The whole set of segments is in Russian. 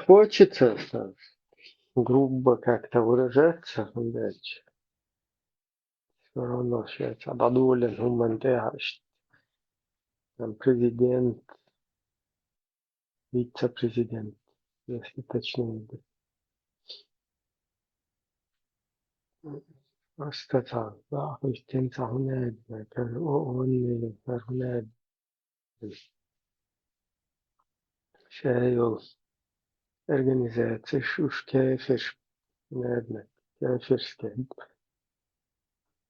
хочется грубо как-то выражаться, блядь. Все равно сейчас обладулен гуманитарий, там президент, вице-президент, если точнее быть. Просто так, да, христианца гуляет, он гуляет, шею, организация, шушкефиш, наверное, кефирские,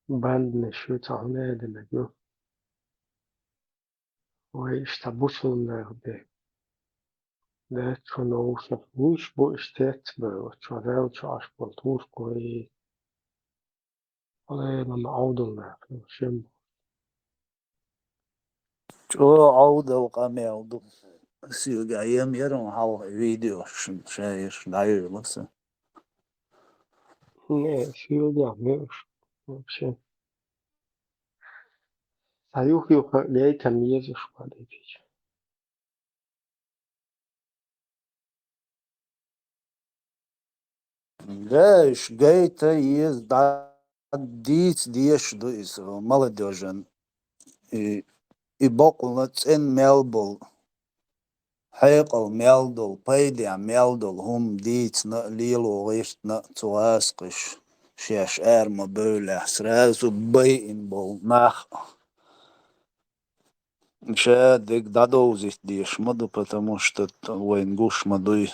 бандные шута гуляет, ой, штабусунная, ده چون اوسفوش bu istetme وتشغل عشبة turco e على معوضنا شم Çoğu avda o kameldu. Siyogayım yarım hal video şehir dayırlısı. не сюда меш вообще саюхи лейтам езеш падать Gaiš gaita ies dīts diešu молодежен. И боkulnats en melbol. Heiqal meldol, paidia meldol, dīts na lielo rift na cuāskiš. Šieš ērma böļā, srēzu bain bol nах. Шадик дадоузит диешмаду, потому что войнгуш мадуй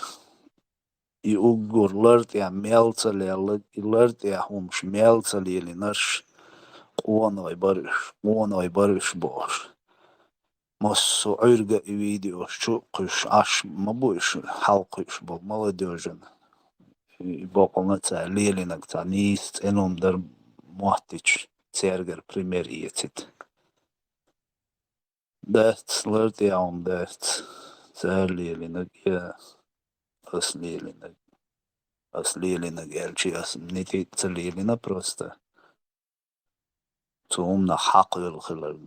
и угур ларт я мелцали, и ларт я хумш мелцали или наш قوانا барыш бош. Массу عرقة и видео шуқыш аш мабуш халқыш бол молодежен. И боқолнаца лелинак та нист эном дар муатич цергер пример иецит. That lart я that церлилинак я أصليلنا قالشي نتي تسليلنا просто تومنا حقل الخلر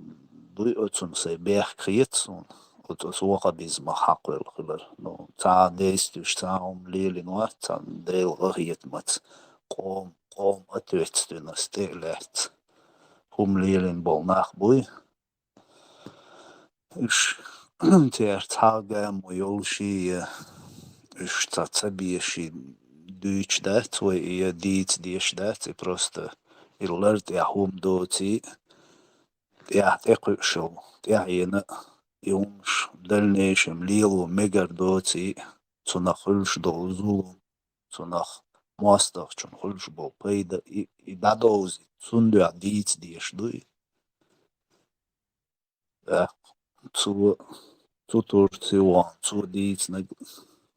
دوي أتون سيبيح كريتسون أتوس وقا بيزما حقل الخلر نو تا ديستوش تاهم ليلين واتان ديل غريت مات قوم أتويتستون استيلات هم ليلين بولناخ بوي إش تير تاقام ويولشي إش تاتبيشي Дүйч дат, ой, я диц деш дат, и просто и ларт я хум доти, я текушел, я ена, и умш в дальнейшем лилу мегар доти, цунах хульш дол зулум, цунах мастах, чун хульш бол пейда, и дадоузи, цунду я диц деш дуй, цу Турции ван, цу диц наг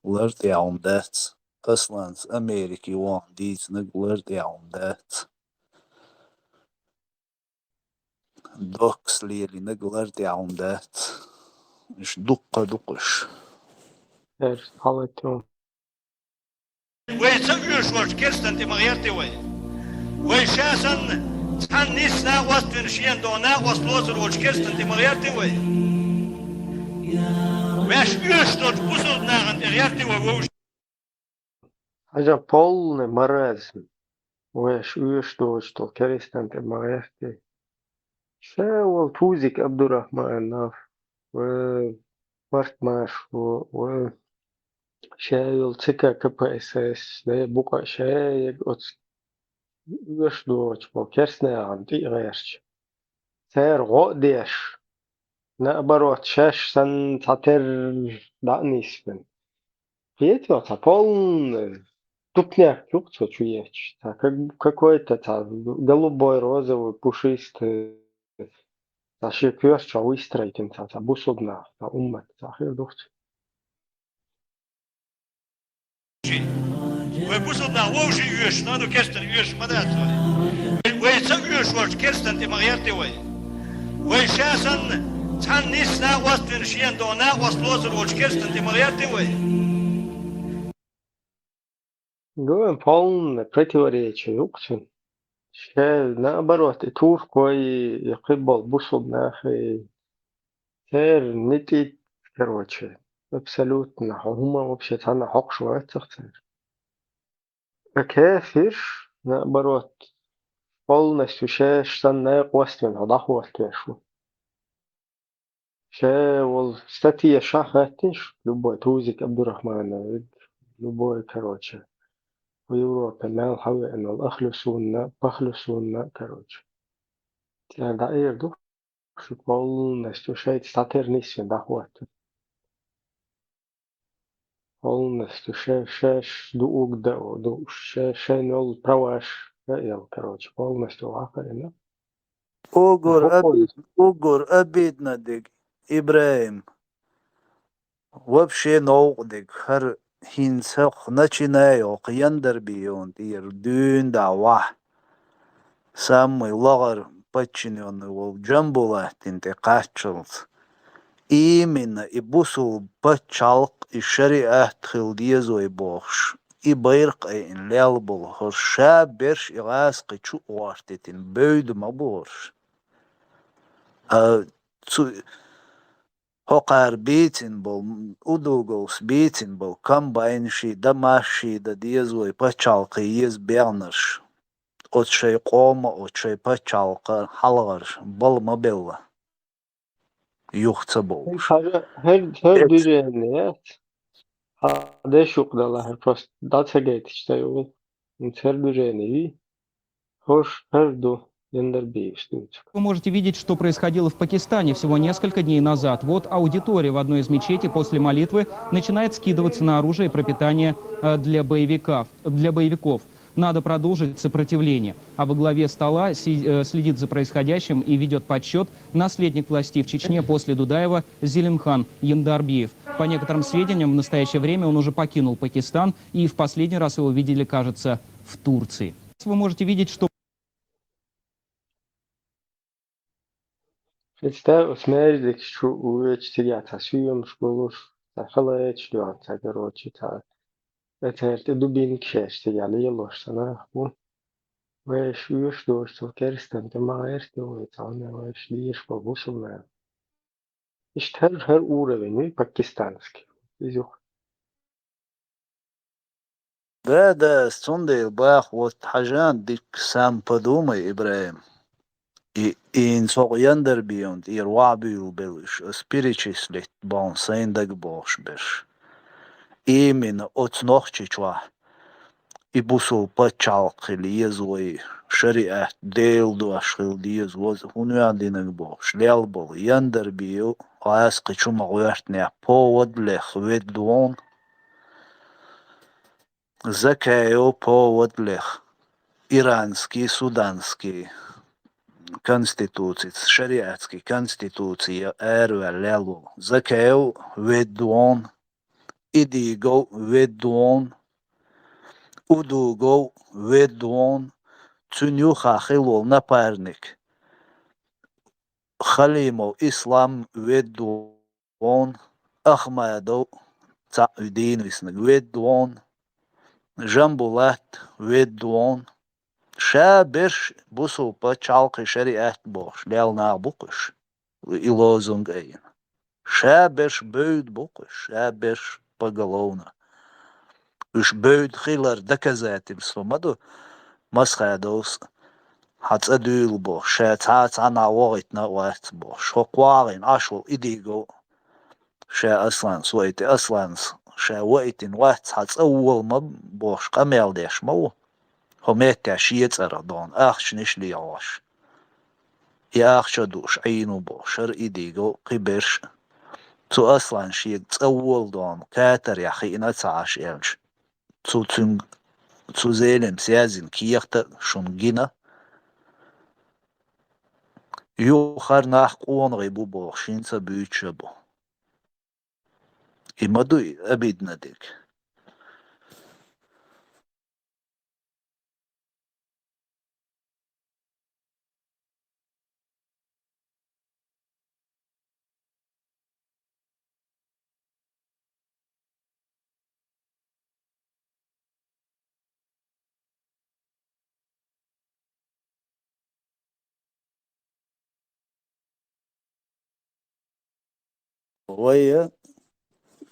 ларт я дат. Aslan's Amerika one these nigglert down that ducks lili nigglert down that is duqış her halatım ويسويش واش كيرستن تمغيرتي وي شاسن تحن نيسنا وستن شين دونا وصلوزر واش كيرستن تمغيرتي وي يشتوت بوصل ناغن تغيرتي ووش حاجة полный маразм وش что كريستان تمارستي شاول توزيك عبد الرحمن ناف و مرت ماش و شايل تكا كبا اساس ده بقى شايل يشدوش كرسنا عن دي غيرش سير غوديش نقبروت شاش سن تاتر دانيسبن Петя, полный тупняк, что чуешь? Какой-то голубой, розовый, пушистый. Наши пёрча выстроить, бусудна, умmet, хирдухт. ويبوصل نا ووش يوش نادو كيرستن يوش مدات ويسويش واش كيرستن تمغيرتي وي شاسن تحن نيسنا وستن شين دونا وصلوزر واش كيرستن تمغيرتي Говорим, полное противоречие, юксин. Ще, наоборот, и турко, и кыбал бусудна, и сэр, не ты, короче. absolut هما وبشيطان حق شوية تختار كافر نقبروت قولنا شاش سنة قوست من هضاح وستاشو شا والستاتية شاخاتش لبو توزيك عبد الرحمن لبو كروتشا ويورو كمان حوي إنه الأخلصونا بخلصونا كروتشا يعني دائر دو شو قولنا شايت ستاتير نيسين داخوات полностью دوق دو شنو براواش يلا короче полностью лахарина حقول Угур обидно дик, Ибраим. Вообще ноудик, хар хинсах начинаю, кьяндер бион, тир дюн да вах. Самый лагер подчиненный вол джамбула тинте качалс. Именно и бусул пачалк и шариат хилдиезу и бохш. И байрк ин лялбул хорша берш и ласк чу уартитин бöйдü маборш. Hoqar bīcin bol, udūguls bīcin bol, kambainši, damaši, da diezoi pačalka ies bērnarš. Ot šai qoma, ot šai pačalka halgarš, bol mabella. Juhca bolš. her düzenliyet hade şukdalar her prost dat heget işte yol her düzeni hoş her du yender bir Вы можете видеть, что происходило в Пакистане всего несколько дней назад. Вот аудитория в одной из мечетей после молитвы начинает скидываться на оружие и пропитание для боевиков. Надо продолжить сопротивление. А во главе стола следит за происходящим и ведет подсчет наследник властей в Чечне после Дудаева Зелимхан Яндарбиев. По некоторым сведениям, в настоящее время он уже покинул Пакистан, и в последний раз его видели, кажется, в Турции. Вы можете видеть, что işte osmerdik şu uçtiya tasıyım şkolur taxalaç diyor tageroçi ta eterte dubin kşeşti yani yıllaşsana bu ve şu yuş doğuştu keristem de mağer diyor tane ve şliş bu busulma işte her uğra beni Pakistanski biz yok Да, сундил бах, вот хажан дик сам подумай, Ибраим. И инсог яндер бион, и руабил белыш, спиричислит бон сейндаг бош беш. Именно от нохчи чва. И бусул пачалки лиезуи, шариат дейлду ашхил диез воз хунуядинаг бош. Лялбол яндер био, аасқи чума гуяртня повод лех ведуон, закао повод лех. Иранский, суданский конституции, шариатский конституция эрве лелу. Закао ведуон, идиго ведуон, удуго ведуон, цунюха хилол напарник. Халимов ислам ведуон, Ахмадов Цаудин виснаг ведуон, Жамбулат ведуон. Шаберш бусул пачалкы шариат бош, лялна букыш, и лозунг эйн. Шаберш бöyd букыш, шаберш поголовно. Уж бöyd хилар доказательств, маду масхадос, хацадюл бош, шацац ана вогит на варт бош, шокварин ашвал идиго, ша аслан суэйти асланс, ша вайтин варт хацауал маб бош, камелдеш мау. همت شيت أردان أخش نشلي عاش يأخش دوش عينو باشر إيديجو قبرش تو أصلا شيت أول دان كاتر يخينا تعاش إلش تو زيلم سيازين كيخت شنجينا يوخر ناح قوان غيبو باشين سبيت شبو إما دوي أبيد نديك ويا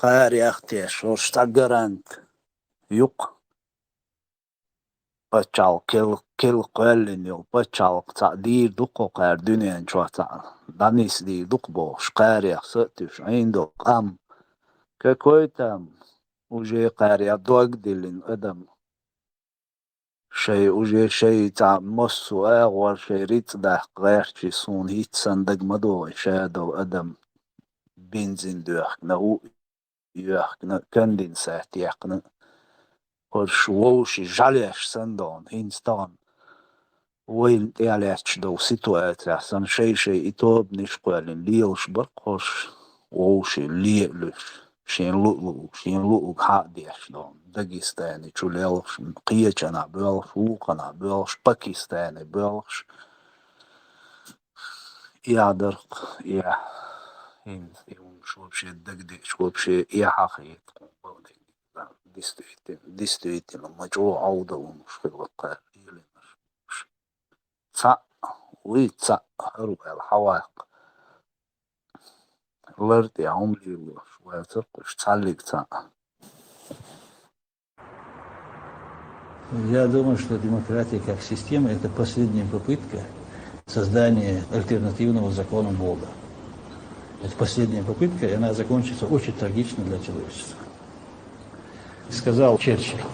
Qariaqti shorsta garant juk paçal kel qellin yol paçal ta dir duko qar dünyen çota danis di dukbo qariaq satüş indo qam какой-то уже قارئ دلين أدم شيء уже شيء تاع مصو أغوار شيء ريت ده غير شي صون هيت صندق مدو شادو أدم بنزين دوخ نو يوخ كندين سات يقن ورش ووش جاليش صندون هينستان وين تعليش دو سيتواتر سن شيء إتوب نشقوالين ليوش برقوش ووش ليلوش شين لؤلؤ حاديش دون داغستاني تشوليلش قيچنا بيلش وقنا بيلش باكستاني بيلش يادرق يا هين شو بشي دقدق شو بشي يا حقيقة действительно مجروع عودة ومشكلة قليلة صع ويتصع هروب الحواق الارض يا عمري وترقش تعلق صع. Я думаю, что демократия как система – это последняя попытка создания альтернативного закону Бога. Это последняя попытка, и она закончится очень трагично для человечества. Сказал Черчилль,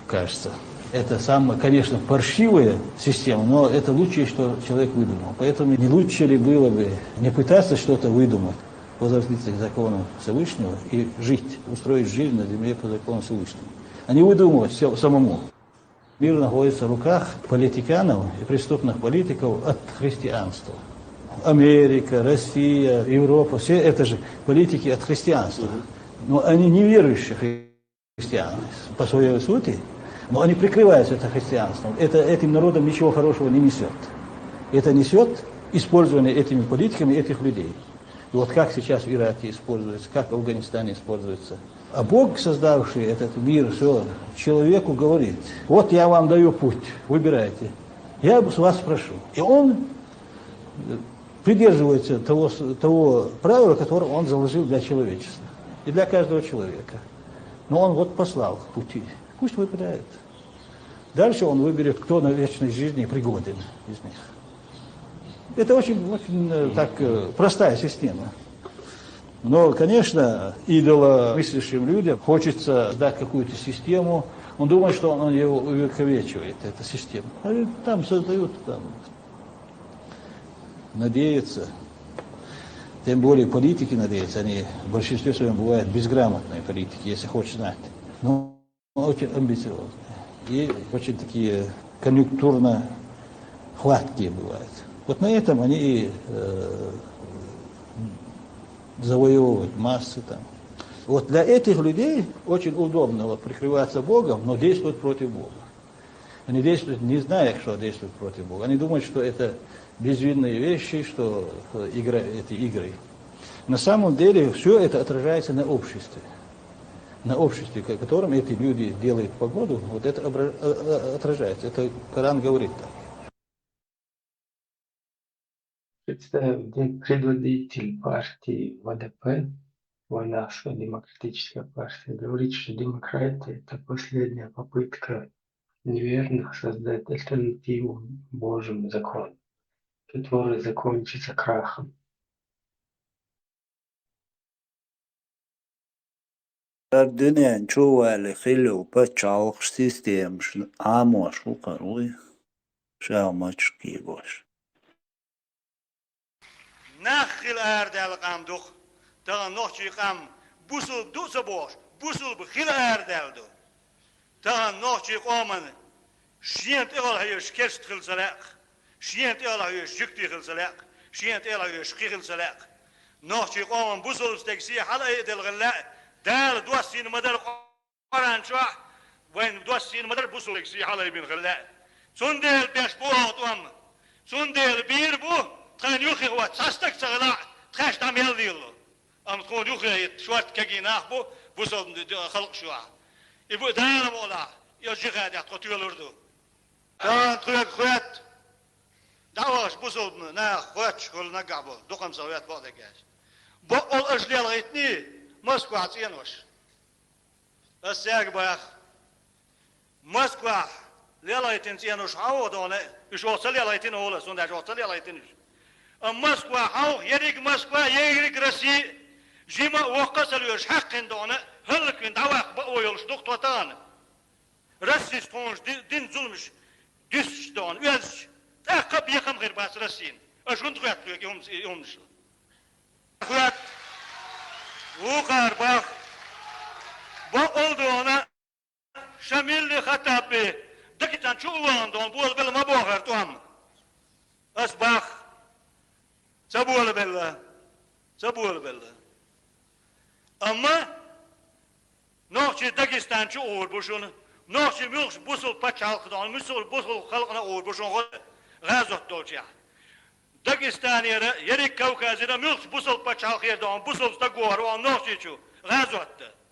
кажется, это самая, конечно, паршивая система, но это лучшее, что человек выдумал. Поэтому не лучше ли было бы не пытаться что-то выдумать, возвратиться к закону Всевышнего и жить, устроить жизнь на земле по закону Всевышнего, а не выдумывать все самому. Мир находится в руках политиканов и преступных политиков от христианства. Америка, Россия, Европа, все это же политики от христианства. Но они неверующие христиане по своей сути, но они прикрываются это христианством. Это этим народам ничего хорошего не несет. Это несет использование этими политиками этих людей. И вот как сейчас в Ираке используется, как в Афганистане используется. А Бог, создавший этот мир, все, человеку говорит, вот я вам даю путь, выбирайте. Я с вас прошу. И он придерживается того правила, которое он заложил для человечества. И для каждого человека. Но он вот послал пути. Пусть выбирает. Дальше он выберет, кто на вечной жизни пригоден из них. Это очень так простая система. Но, конечно, идоломыслящим людям хочется дать какую-то систему. Он думает, что он его увековечивает, эта система. А там создают, там, надеются. Тем более политики надеются. Они в большинстве своем бывают безграмотные политики, если хочешь знать. Но очень амбициозные. И очень такие конъюнктурно хваткие бывают. Вот на этом они и завоевывают массы там. Вот для этих людей очень удобно вот, прикрываться Богом, но действовать против Бога. Они действуют, не зная, что действуют против Бога. Они думают, что это безвинные вещи, что это игры. На самом деле все это отражается на обществе. На обществе, которым эти люди делают погоду, вот это отражается. Это Коран говорит так. Предводитель партии ВДП, наша демократическая партия, говорит, что демократия – это последняя попытка неверных создать альтернативу Божьему закону, который закончится крахом. Dünyen çuvali xilo paçal sistem amoş ukaruy şamaç kiboş. نخل أردل قام دوخ تغن نوحي قام بوسل دوس بوش بوسل بخيل أردل دو تغن نوحي قامن شينت إغل هيش كرست خل سلاق شينت إغل هيش جكتي خل سلاق شينت إغل هيش خيل سلاق نوحي قامن بوسل استكسي حلا يدل غلاء دال دوسين مدر قران شوح وين دوسين مدر بوسل استكسي حلا يبين غلاء سندل بيش بوه طوام سندل بير بوه تخان يوخي هو تساستك تغلاء تخاش دام يلديلو أم تكون يوخي شوارت كجيناخ بو بوصل خلق شوع يبو دانا مولا يجي غادي تقتل الأردو كان خوات دعواش بوصل نا خوات شغل نقعبو دقم سويات بعض الجاش بقول أجلي لغيتني Moskva cienoš. Tas sēgbāk. Moskva lielaitin cienoš avodone, iš osa lielaitin olas, un daži osa lielaitin. Moskva hau, yerik Moskva, yerik Rasi, jima oqa salıyoruz hakkında ona, hıllıkın davak ba oyuluş doktortan. Rasi stonş din zulmüş, düz don, üyez. Takıp yakam gırbas Rasi'nin. Aşkın tıkatlıyor ki ummuş. Tıkat. Vukar bak. Bak oldu ona. Şamilli Hatabi. Dakitan çuğulandı on. Bu ol belma boğar tuam. As bak. Sabuğalı bella. Sabuğalı bella. Ama Nohçı Dakistançı uğur bu şunu. Nohçı mülk busul paçalkıdan. Musul busul halkına uğur bu şunu. Gazot dolçya. Dagestaniya yerik Kavkazida mülk busul paçalkıdan. Busul staguar o nohçı çu. Gazotta.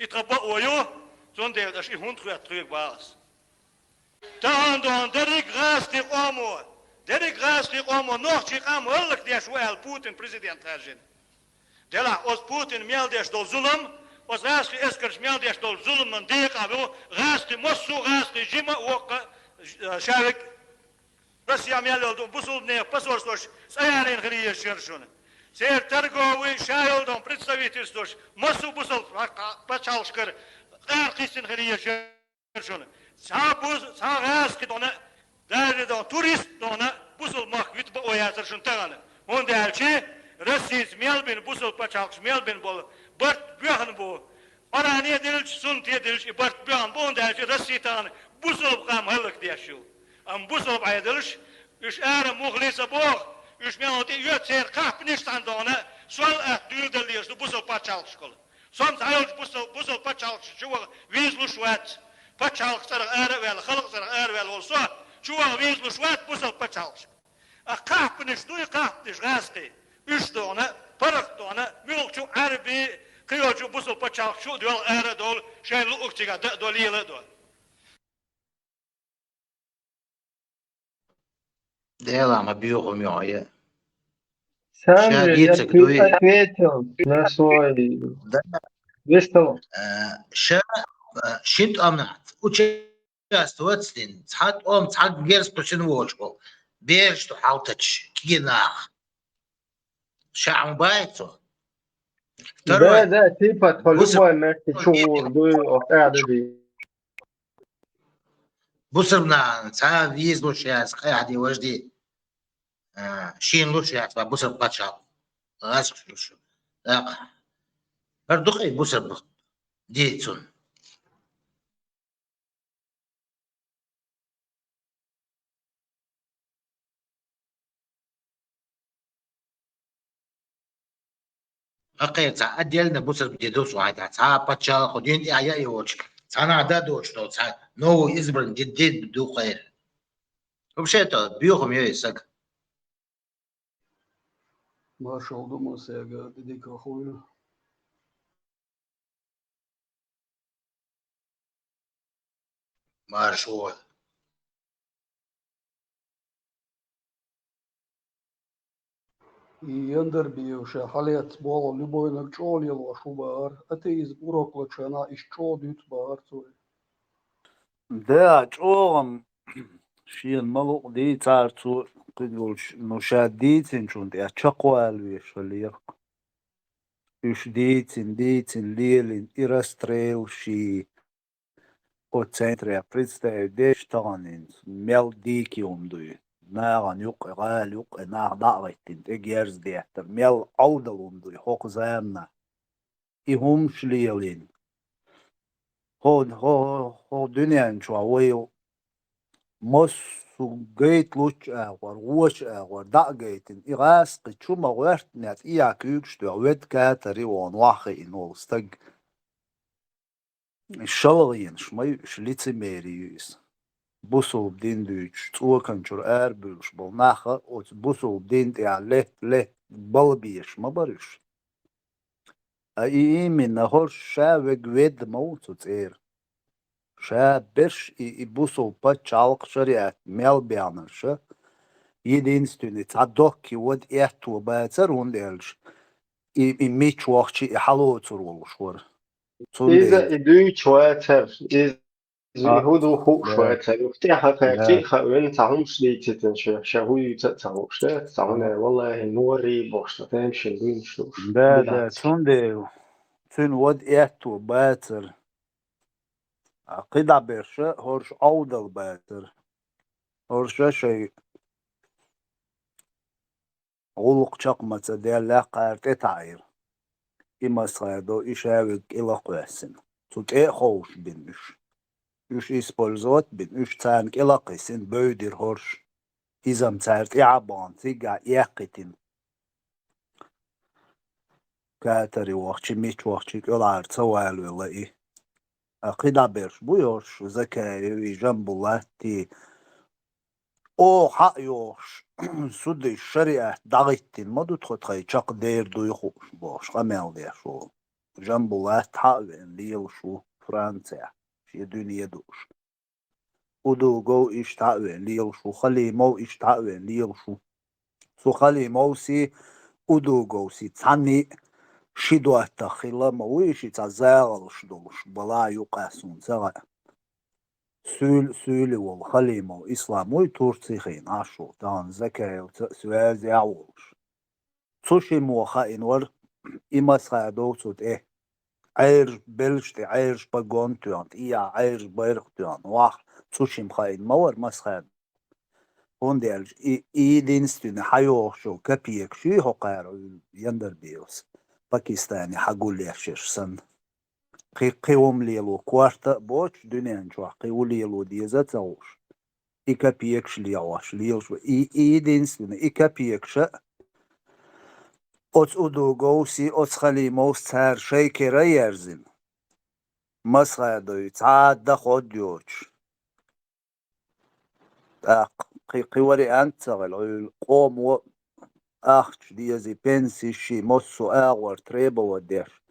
İtraba oyu. Son devlet aşı hundruyat trüg bağız. Tahandon derik gazli omu. Derik gazli omu nohçı kam hıllık diye şu el Putin prezident tercin. Dela os Putin mieldeş dol zulüm. Os gazli eskers mieldeş dol zulümün deyik abi o gazli mossu gazli jima oka şavik. Rusya mieldeş busul ne pasorstoş sayarın griye şerşunu. Сер торговый шайлдом представительствуш, массу бусал пачалшкар, аркистин хрияшон. Сагаски дона, даже дон турист дона, бусал махвит ба оязаршон таганы. Он дальче, Россия мелбин, бусал пачалш мелбин бол, барт бяхан бо. Арания дилч, сунтия дилч, и барт бяхан бо, он дальче Россия таганы, бусал бхам хылык дияшу. Ам бусал айдылш, үш ара мухлиса бог, Üç minutı yötser kapnistan dona sol düldeliyordu busol paçalçkol. Son sayılç busol paçalçı çuva vizlu şuat. Paçalçlar ervel, halklar ervel olsa çuva vizlu şuat busol paçalçı. A kapnis duy kapnis gaski. Üç dona, parak dona, mülkçu erbi, kıyolçu busol paçalçı diyor era dol şeylu ukçiga doliyla dol. Dela ma bjuhom jag är. Sen Şagit sakdoy. ответил на свой выступ. Шит амнат. Участвовать с ним. Цад ом цад герс пошин волчкол. Бер что халтач кинах. Шам байцо. Да, Второй. да, типа по любой мерке чур, дуй, отадыди. Бусырна цад визлу сейчас хади вожди. شين لوشيات بوسر باتشال غاسق لوشو هردوخي بوسر بخت ديتون أقيل تا أديلنا بوسر بديدوس وعيدا تا باتشال خدين إعيا يوش تانا عدا دوش تو تا نو إزبرن جديد بدو خير وبشيتو بيوخم يويسك Ваша удумался, дедика хую. маршрут. И яндер биевше халет бол любой на чолил шубар, а ты из уроклачана из чодют барцой. Да, чоғым шиен малуқ дей царцу қидгулш нушад дейтін чунт я чақуалве шалиқ. Үш дейтін лелин и расстрел ши от центре представь деш тағанин мел дейки умдуй. Наған юқ ғал юқ нақ дағайттин тегерз дейттір мел аудал умдуй хоқ замна. И хум шлелин. Ho dünyanın çoğu Mosu gayet luç ağır, uç ağır, da gaytin. İğaz kıçuma vert net iyak yükshtü, vet katari on vahı in olstag. Şalğın şmay şlici meriyüz. Busul din düç, çoğunçur erbülüş bol naha, o busul din ya le balbiş ma barış. Ay min nahor şavek ved mautsut Шабеш и бусол пачалк шариат мелбянша единственный цадок вот эту бацар он дельш İmmi çoğakçı halı oturulmuş var. Son إذا değil. إدوي شواتر إذا Ha, هودو هو la, شواتر وفتح la. حقيقة وين تعهم شديتين شهو يتعهم شديت تعون Ha, والله نوري بوشة تمشي وين شوش da, بلاتك son değil. Tün vod ettu batır. Qida berşe horş avdal batır. Horşa şey oluk çakmasa derler qarte tayır. İma saydo işavik ila qoyasın. Tut hoş binmiş. Üç использовать bin. Üç tank ila qisin böydir horş. İzam tart i'aban tiga yaqitin. Katari waqti mit waqti olar tawal wallahi. Qida berş bu yorş zakayı jambulati. O ha yoş. Sudi şeriat dağıttın mı tutqay çaq değer duyuq boş qamel diye şu. Jambulat haven liyel şu Fransa. Şey dünya duş. Udu go iştaven liyel şu xalimo iştaven liyel şu. Su xalimo si udu go si tani şidoat taxila ma wishi tazal şdoluş bala yuqasun sağa. Sül ol halimo İslamoy Tursihin aşu dan zekay süel ziyavulş. Sushi muhain var imasha doçut ayr belşti ayr bagon tuant iya ayr bayrak tuant vah sushi mhain mawar masha ondel i dinstüne hayo şu kapiyek şu hoqar yander bios Pakistani hagul yaşırsan قيوم ليلو كوارتا بوش دنيا نشوح قيو ليلو ديزا تاوش إيكا بيكش ليواش ليلش إي دينسلنا إيكا بيكش أوتس أدو غوسي أوتس خلي موس تار شي كيرا يرزن مسخا دوي تعاد دا خود يوش قيوري أنت تغل قوم و أخش ديزي بنسي شي موسو أغور تريبا ودير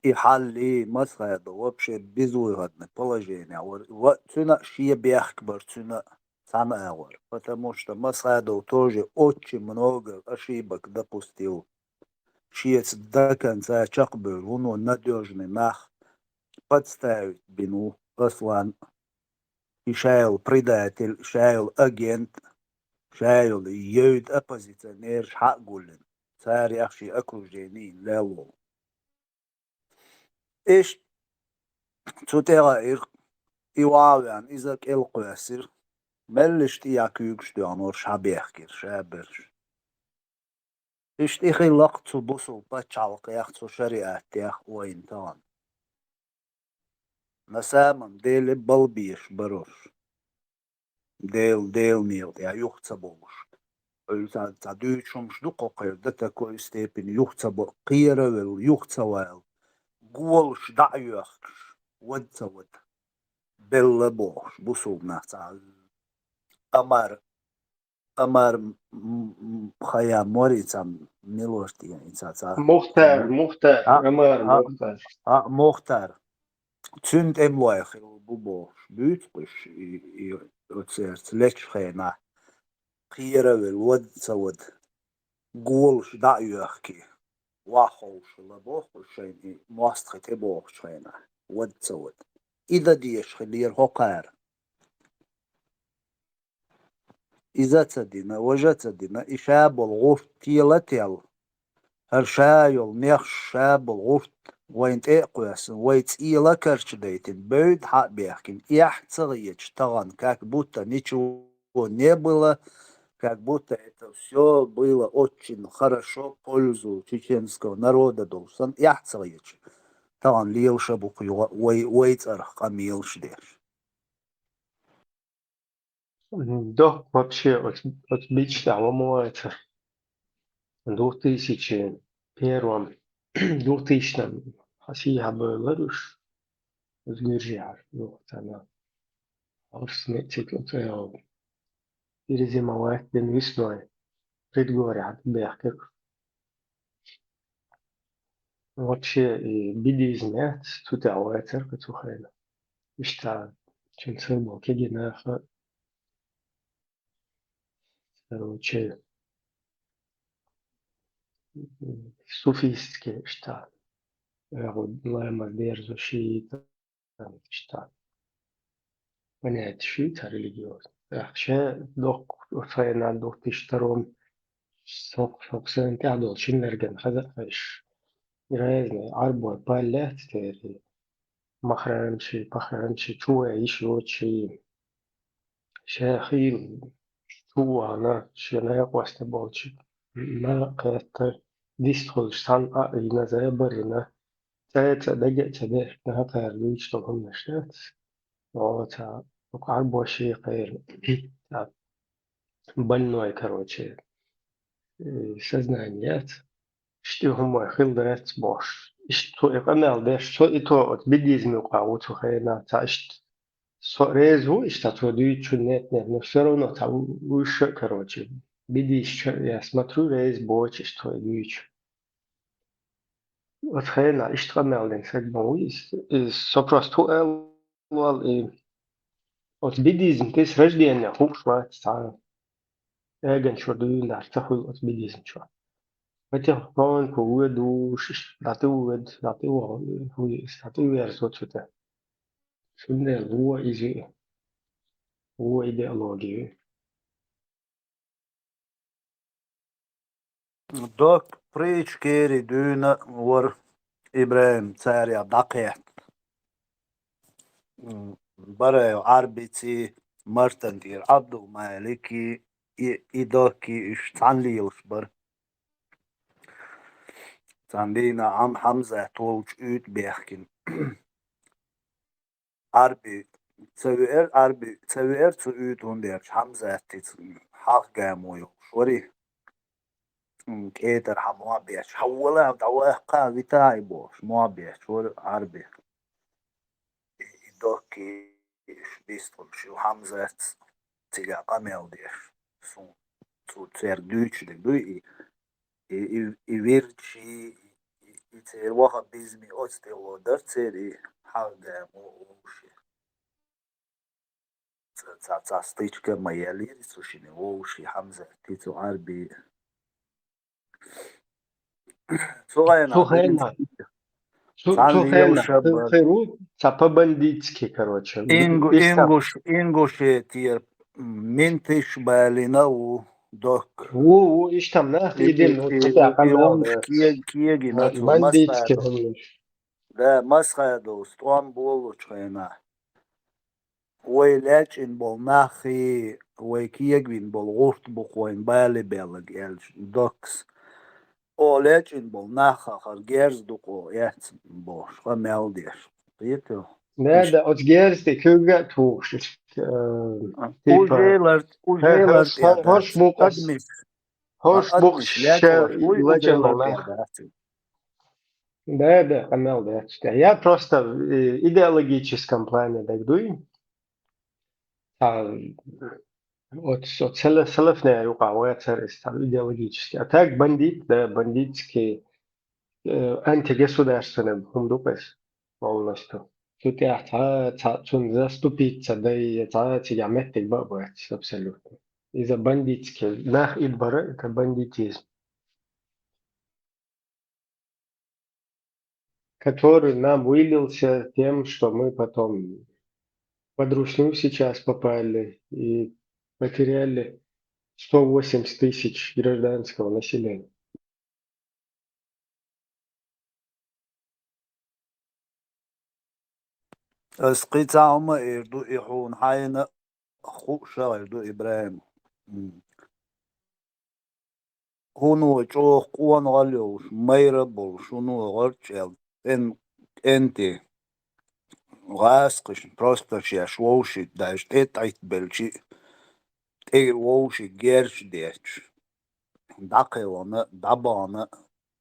и халли масхайда вообще безвыгодное положение. Вот цена шия бяхкбар цена самая авар. Потому что Масхайдов тоже очень много ошибок допустил. Шиец до конца чакбер, он надежный нах подставить бину Аслан. И шайл предатель, шайл агент, шайл йод оппозиционер шхагулин. Царь яхши окружений лело. إيش تتغير إيوان إذا كل قياسر ملش تياك يكشتي عنور شابيخكر شابرش إيش تيخي لقتو بوسو باتشالق يختصو شريعات تيخ وينتان نسامم ديل بلبيش بروش ديل ميل يا يختصبوش أيضا تعدوي شمش دقو قير دتاكو استيبين يختصبو قيرة ويختصوال قولش دعيوخش ودسود بل بوش بوسو نحتاج أمر خيا موريتام ميلوشتي يعني مختار ها أمر ها مختار مختار تسند املاخ بوبوش بيتقش يوتسيرت ليش خينا خيرة الود سود قولش دعيوخكي واخوش لبوخش شيني مواستخت ابوخش خينا ود سود إذا ديش خلير هقار إذا تدينا وجتدينا إشاب الغوف تيلتيل هرشايل ميخ شاب الغوف وين تقوس ويت إيلا كرشديتين بيد حق بيحكين إيح تغيش تغن как будто ничего не было, как будто это все было очень хорошо в пользу чеченского народа должен إيح تغيش تغن ليل شبك ويت أرخ قميل شديش ده вообще отлично, по-моему, в 2001 2000 Россия была уж сгорела. Вот она. Арсметик, перезимовать день весной. Предгорье, Беркер. Вообще, бедизмет, тут ауэтер, катухайна. Ишта, ченцербо, кегенаха, короче, sufistike šta. Evo, lēmas dierzu šīta, šta. Понять шита религиозно. Ще док файна док тиштером sok sen adol шиннерген хазафеш. Ирезне арбой палет тери. Махранчи чуя ишочи. Шехин чуа на шена квасте болчи. На кэта дистхол сан а ина зебарина. Цэца дэгэ цэдэ на хатар луич тогон нэштэ. تا арбой ши кэр. Больной, короче, сознание. Что هم خلدرت باش. Что я понял, да, что и то от буддизма у кого-то хрена, та что резу, и что то дичь нет, но все равно там выше, короче. Буддист, я смотрю, рез больше, что дичь. Вот хрена, и что понял, да, сегодня есть, сопросту элвал и от буддизм, ты с рождения хушла, та, эген что дуй, та хуй от буддизм что. Хотя он поведу, статую версоцуте. Шунде луа идеологию. Dok priekškēri dūna var Ibrahim cērjā dakēt. Barējo arbici martantīr Abdulmaliki i doki ištsanlījuš bar. Tandina am Hamza tolç ütbēhkin. Arbi Tsever zu ütun der Hamza tit haqgāmoju šori. Keter hamuabiyash hawala dawqa vitaay bosh muabiyash shor arbi idoki bistol shu Hamzat tiga qamel dish sun zu terdüçle du i virchi i ter waxa bizmi oste o dartseri haga mushi za stichka mayali sushine oshi Hamzat titu arbi Сухена. Сухена. Херу, цапа бандитский, короче. Ингуши тир минтиш балина у док. Иш там нах идем, Киеги нацу бандитский. Да, масхаду, стуам болу чхайна. Ой лечин бол нахи, ой киегвин бол гурт бухойн бали белаг елч докс. O leçin bol naha gerz duko yat boş va meldiş. Yeto. Nerede o gerste köge tuğuş. Ujelar hoş buk leçin bol naha. Да, канал, да. Я просто в идеологическом плане дойду. От селефне юқауя царис там идеологически. А так бандит, да, бандитский антигосударственным хундупес полностью. Тут я цун заступиться, да и тебя метик бабать абсолютно. Из-за бандитских. Нах идбара это бандитизм. Который нам вылился тем, что мы потом под русню сейчас попали и потеряли 180 тысяч гражданского населения. Скицаума ирду ихун хайна хуша ирду Ибраим. Хуну чох куан галюш майра бол шуну горчел энти Раскиш просто сейчас воуши даже это белчи те воуши герш деч дакелона дабана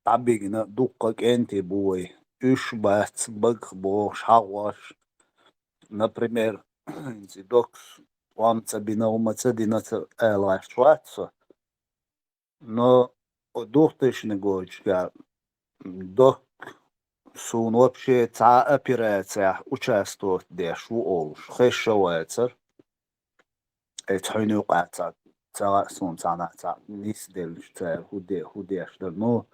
табигна дукка энти буй үш бац баг бош хаваш например докс ламца бина умаца динаца элаш шваца но от 2000 годика до Сун вообще та операция участвует деш уолш хэшвайцер это хунук ата та сун цана та нис дел та худеш но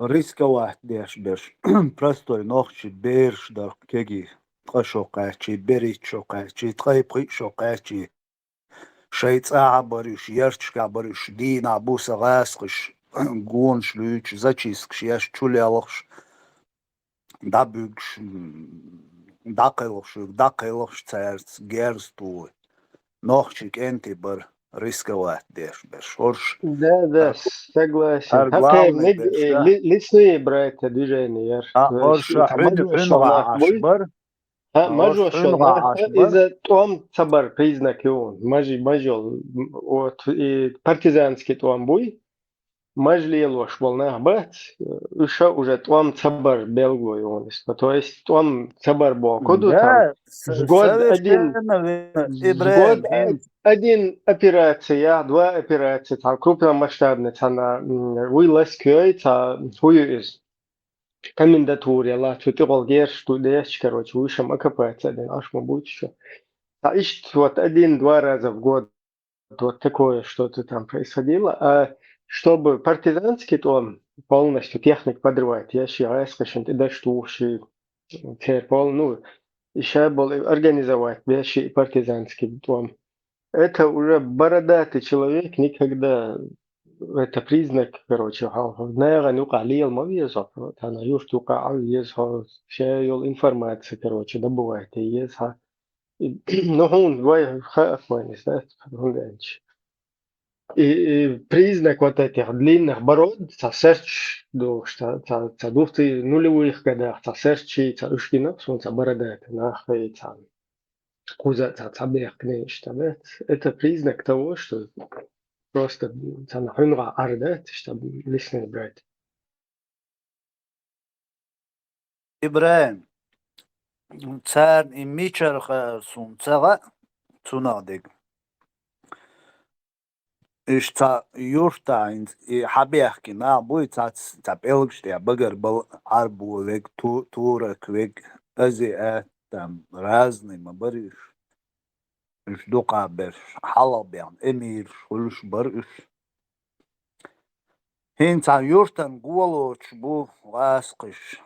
рисковать деш беш. Простой ногчи берш дар кеги тқашоқачи, беричоқачи, тқайпришоқачи, шейца бариш, ярчка бариш, дина буса гасқиш, гонш лüч, зачискш, яш чулялықш, дабюгш, дақылықш церц, герстуй. Ногчик энти бар рисковать деш беш. Орш, Да, согласен. ар Такая главный беш, да. лесные братья движения. Орша хюнга ашбар, орш хюнга ашбар. Из-за том цабар признак он. Мажил вот и партизанский том буй. Мажли лош волна бат. Уже том цабар белгой он. То есть том цабар был. Коду там в год один. В год один операция, два операции, там крупномасштабные, там вылазкой, там хуй из комендатуре, ла, что ты волгер, что дешь, короче, выше окопается, один, аж мы будет еще. А ищет вот один-два раза в год вот такое что-то там происходило, а чтобы партизанский, то он полностью техник подрывает, я считаю, скажем, ты дашь туши, ну, еще был организовать вещи партизанский дом. Это уже бородатый человек, никогда это признак, короче, наверное, ну калил мавизов, она юж тука есть шейл информация, короче, добывает и есть ну он двое хафманис, да, и признак вот этих длинных бород, сосерч до что дуфты нулевых годах, сосерчи, ушкинов, солнца бородатый, нахуй, куза цабех книжта, это признак того, что просто там хюнга ардет, чтобы лишнее брать. Ибраим, царн и мичарха сунцага цунадыг. Иш та юртайн и хабяхки на буй та пелгште багар бал арбувек тураквек ази там разный мабариш. Иш дуқабер халабян эмир шулш бариш. Хин та юртан голоч бу васқиш.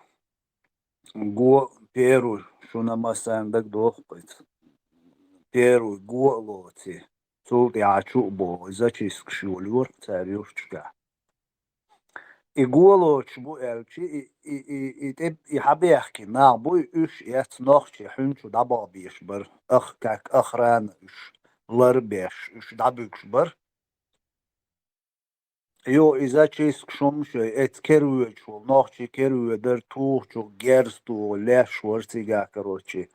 Го первый, что на масандак дохпает. Первый голоти. Цулт я чубо, зачиск шулюр, царюшка. И голоч бу элчи, и хабяхки, на буй уж яц нохчи, хунчу дабабиш бар, как охрана уж, ларбеш, уж дабюкш бар. Jo, i začis kšumšai, et kerueču, nohči keruje, dar tuħču, gerstu, leš, varciga, короче.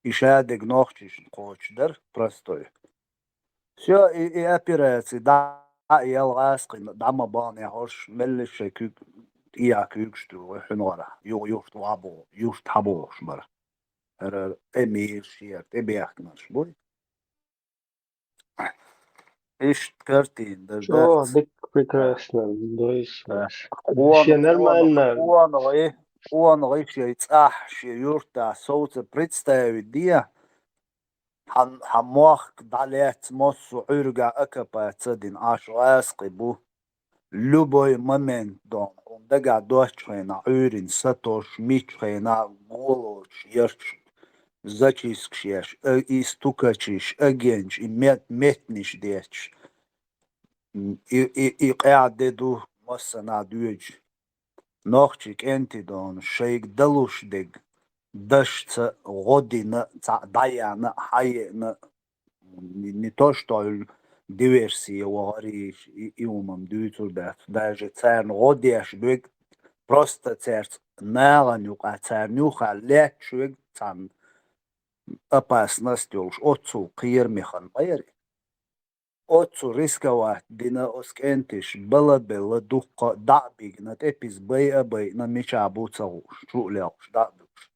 И шадек nohčiš, koč, dar, простой. Все, и операции, да, и алгасқи, дама бани, хош, меллише, iya kükstü, hünora, юшт вабо, юшт хабо, шмар. Эмир, шиерт, эбяхнаш, бой. Ишь, картин, да, О, так прекрасно, да, вообще нормально. Он юрта соуца представить dia хамох далец моссу урга акапа цадин аш асқи бу любой момент дон он дага дочхена урин сатош мичхена голоч ярч зачискшеш и стукачиш агенч и метниш деч и قاعدة مسنا دوج نوخشك انت دون شيك دلوش دق دشت غدنا دايانا حينا نتوشتول диверсия وغريش يومم دوتو دات даже царн غديش دوج просто церц наган юка царнюха лечуг цан опасность уж отцу кирмихан байри отцу рисковать дина оскентиш бела духа дабиг на тепис бей на меча буцауш чуляуш дабиш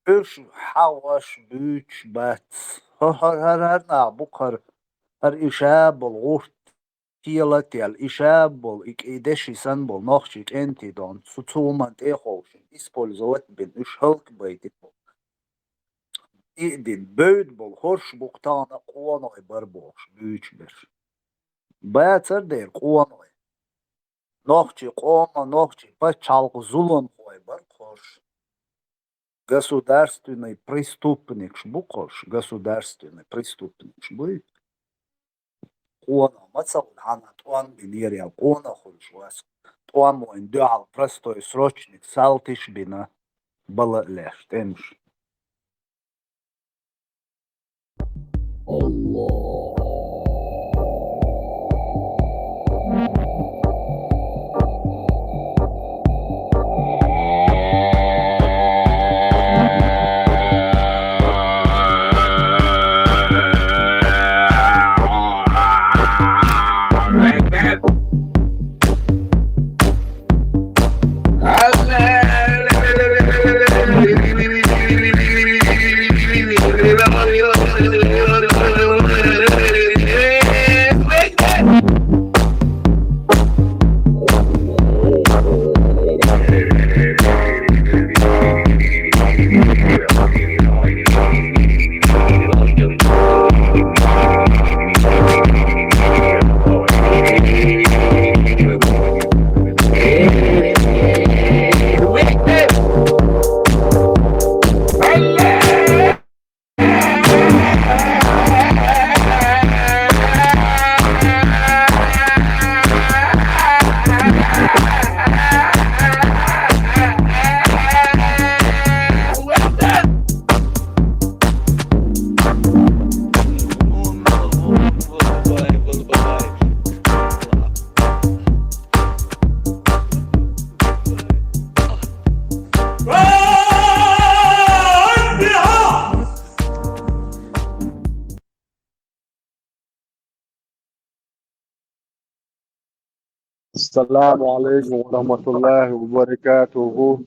уж хаваш büç бат har на бухар har ишабл гурт тиелател ишабл икидеши санбл нохчик энтидон суцумант эхош использовать бин уж халк бейт İdin böğüt bol hoş buktana kuanoy barboş büyüçler. Bayatır der kuanoy. Ногчи кома, ногчи пачалку зулон хой баркош. Государственный преступник шбукош, государственный преступник шбует. Кона мацал хана туан бинерия кона хульшвас. Туан моин дуал простой срочник салтиш бина бала леш темш. السلام عليكم ورحمة الله وبركاته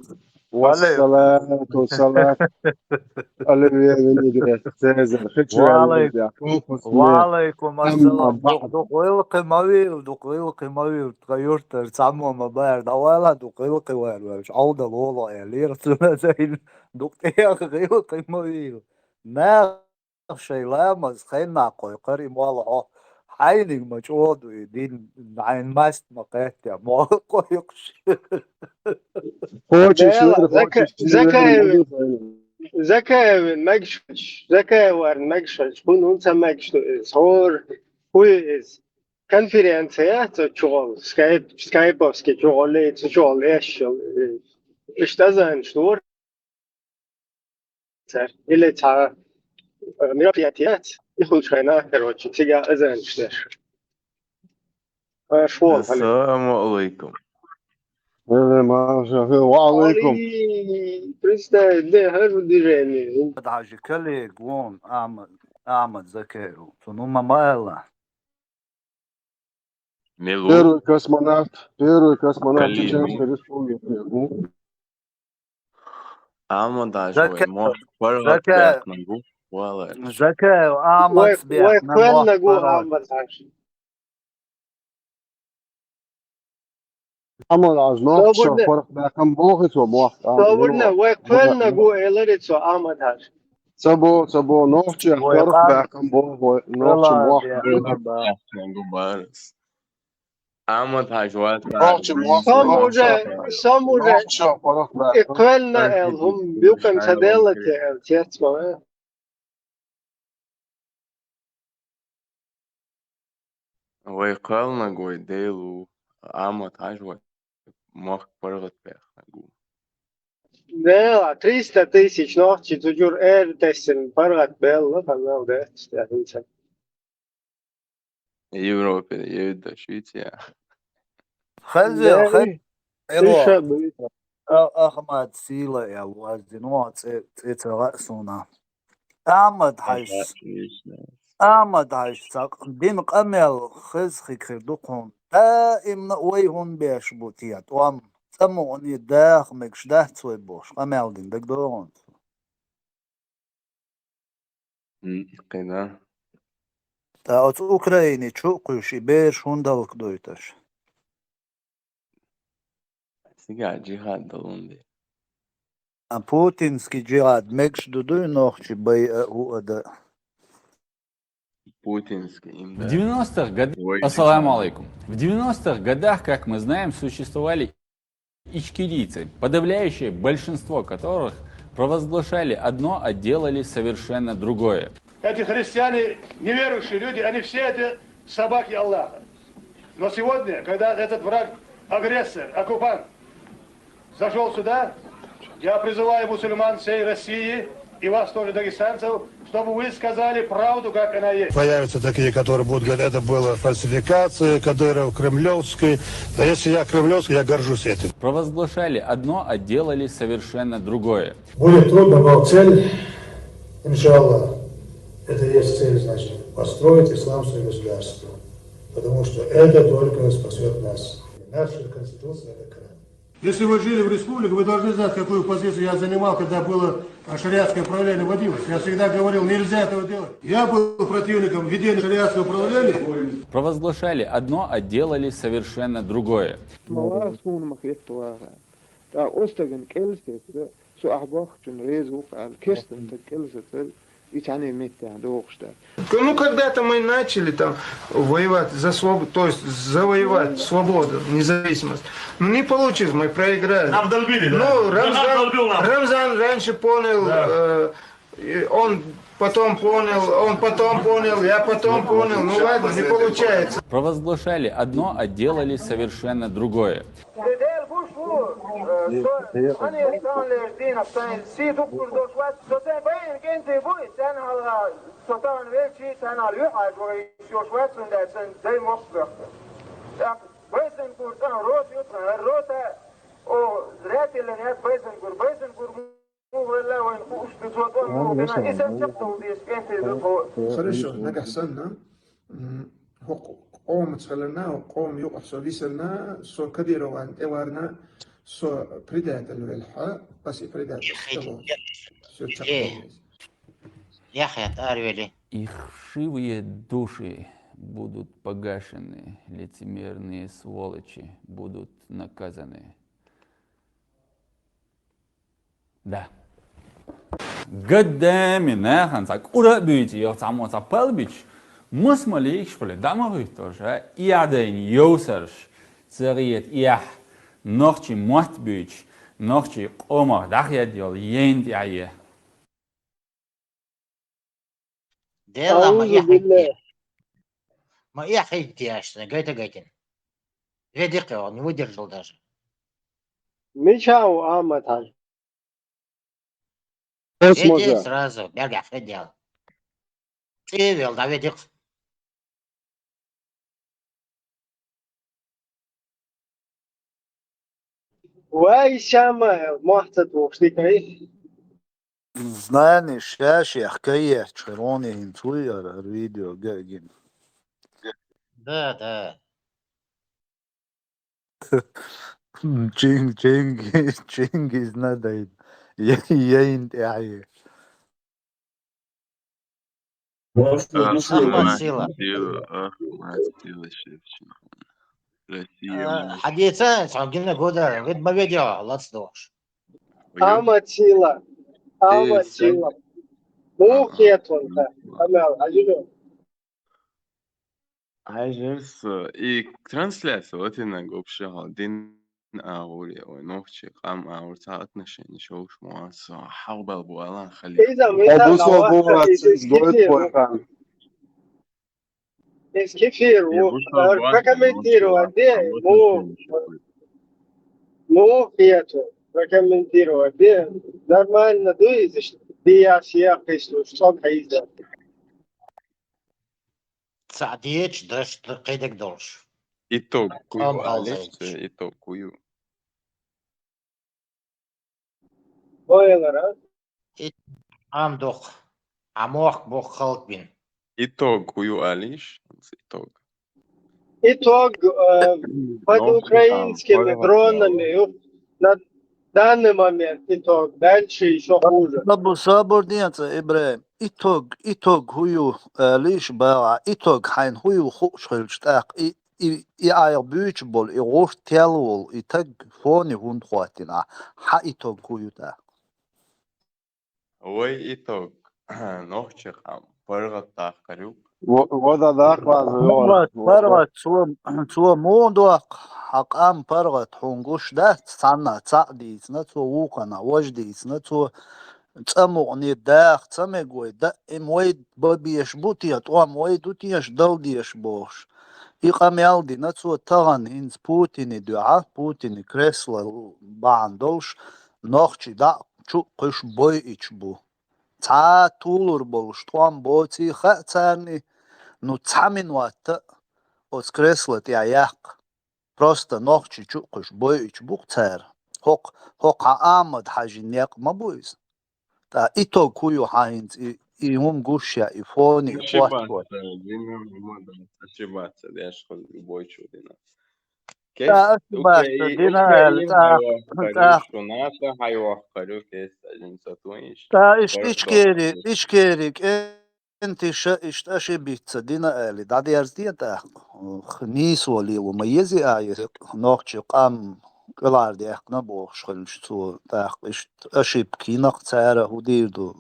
والصلاة والسلام على النبي سيزر خدشو Валейкум. يا كوفس Валейкум أما ассалам. بعد Дуqilqi mawil. Tqayurtar tsammo mabayar. Dawala duqilqi war. Awda lola ya. Lirtuna zayn. Duqilqi mawil. Na shay lamas khayna qoy qari mawala. Haynig majoodu din ayn mast maqayt ya. Mawal qoyqsh. خوشي يلا شوير خوشي زكاة شوير زكاة مقشش زكاة ور مقشش بون أنت مقشش صور كويس конференция чугол скайповский чуголе чугол эшел что за что или та мероприятие يخل شينا короче تيجا أذن شتر شو هلا السلام عليكم. ما شاء الله وعليكم علي بريستا ده هر ديرني Daži kali glon Ahmad Zakeru. Tunuma maela. Милу, первый космонавт Калину. Чеченской Республики. Ама даже Zake- может паргат Zake- бях нагу. Вала. Zakeru Ahmad sbjeh na وين moh نقول parod. أحمد عاشر عمل عزمات صبرنا. فرق بكم بوقت وبوقت صورنا وين نقول إلريتسو أحمد عاشر سبو نوتش فرق بكم بوقت نوتش Ela بوقت bjeh ba. نگو بارس. اما تاجوات نوتش بوقت سامورة نوتش فرق بكم إقبالنا هم بيوكم سدالة التياتما ويقال نگوي ديلو. اما تاجوات مخ паргат бях нагу. Да, 300 тысяч ночи тujur ertesin pargat bella kanal da işte. Европе едет до Швеции. Khazil إيش Elo بيت Ahmad Sila ya wazdinot it's rasuna. Ahmad hash bin qamel khiz khikhirdukun. دائما ويهون بيش بوتيات وام سموني داخ مكش ده تسوي بوش قمل دين دك دورون قنا. تا от Украины чукуш и беш хундалк дойташ. Сега джихад долунди. А путинский джихад мекш дудуй нохчи бай у ада. путинский В им, да? 90-х годах, Ой, ассаламу Джихан. алейкум. В 90-х годах, как мы знаем, существовали ичкерийцы, подавляющее большинство которых провозглашали одно, а делали совершенно другое. Эти христиане, неверующие люди, они все это собаки Аллаха. Но сегодня, когда этот враг, агрессор, оккупант зашел сюда, я призываю мусульман всей России и вас тоже, дагестанцев, чтобы вы сказали правду, как она есть. Появятся такие, которые будут говорить, это была фальсификация, Кадыров, кремлевской. Да если я кремлевский, я горжусь этим. Провозглашали одно, а делали совершенно другое. Будет трудно, но цель, иншаллах, это есть цель, значит, построить исламское государство. Потому что это только спасет нас. Наша конституция – это Коран. Если вы жили в республике, вы должны знать, какую позицию я занимал, когда было шариатское правление вводилось. Я всегда говорил, нельзя этого делать. Я был противником введения шариатского правления. Провозглашали одно, а делали совершенно другое. Ну, когда-то мы начали там воевать за свободу, то есть завоевать свободу, независимость. Но не получилось, мы проиграли. Нам долбили, да? Ну, Рамзан раньше понял, он потом понял, я потом понял. Ну ладно, не получается. Провозглашали одно, а делали совершенно другое. Хорошо, нагасана. قوم تخلنا وقوم يقصوا لسنا سو كديروا إوارنا سو بريدات الوالحة بس بريدات Их вшивые души будут погашены, лицемерные сволочи будут наказаны. Да. Годами наханцак ура бюти я само запалбич. Мусмалик шпале дамагы тоже. Иаден йосарш цариет иах нохчи махтбюч нохчи омар дахья дел ент яе. Дела моя хейтяшная, гайтин. 2 дырки он не выдержал даже. Мечау Аматаль. Иди сразу, бергах делал. Ты вел, да ведь Вай Шама Махтат Вокштикай. Знание шаши ахкая чхрони интуя видео гагин. Да. Чингис надо. Я интяе. Ахмад Сила. حديثا سعودنا قدر قد ما فيديو لا تصدقش Ахмад Сила. Му хетван та. Амал, ажиро. Ажерс и трансляция вот и на гобше один أقولي ونوخشي قام أورتها نشين شوش مواس حرب البوالان خلي Eskifir, прокомментировать, ну, это, прокомментировать, нормально, я хочу, что хайза. ساعديش درش قيدك دورش итог кую алиш итог кую Ойлар, ам дох амох бох халк бин итог кую алиш Итог под украинскими дронами на данный момент итог. Дальше еще хуже. Соборница, Ибраим. Итог хую лиш баа. Итог хайн хую хушхилштак. И айр бючбол, и рош телвол, и так фони хундхуатина. Ха итог хую та. Ой итог нохчих ам паргат тахкарюк. وده أقوى زيور فرغت سو موندوق حقام فرغت حونغوش ده سانا تصعديسنا تو ووقنا وجديسنا تو تسمعني داخ تسمعوي دا امويد ببيش بوتيا تو امويد دوتياش دلديش بوش يقام دي نتسو تغن هنز بوتيني دعا بوتيني كريسلا باندولش نوخشي دا چو قش بوي ايش بو تا تولر بولش توام بوتي خاتساني ну цаминуатта от креслот я як просто нохчи чукуш бойч бухтер хок амад хажинек мабуис та ито кую хайнц и гушя и фони и фотко ошибаться, Дима, надо ошибаться, да, что любой чудина. та ошибаться дина та что надо, хайвахкарю, кес, один сатуинш. та ишкерик انت اشت اشبيتsa دينا الي دا ديرزدي تا خنيس ولي وما يزي اي نوخش قام قلار دي اخنا بوخش خلشتو تا اشت اشب كينق تاره وديردو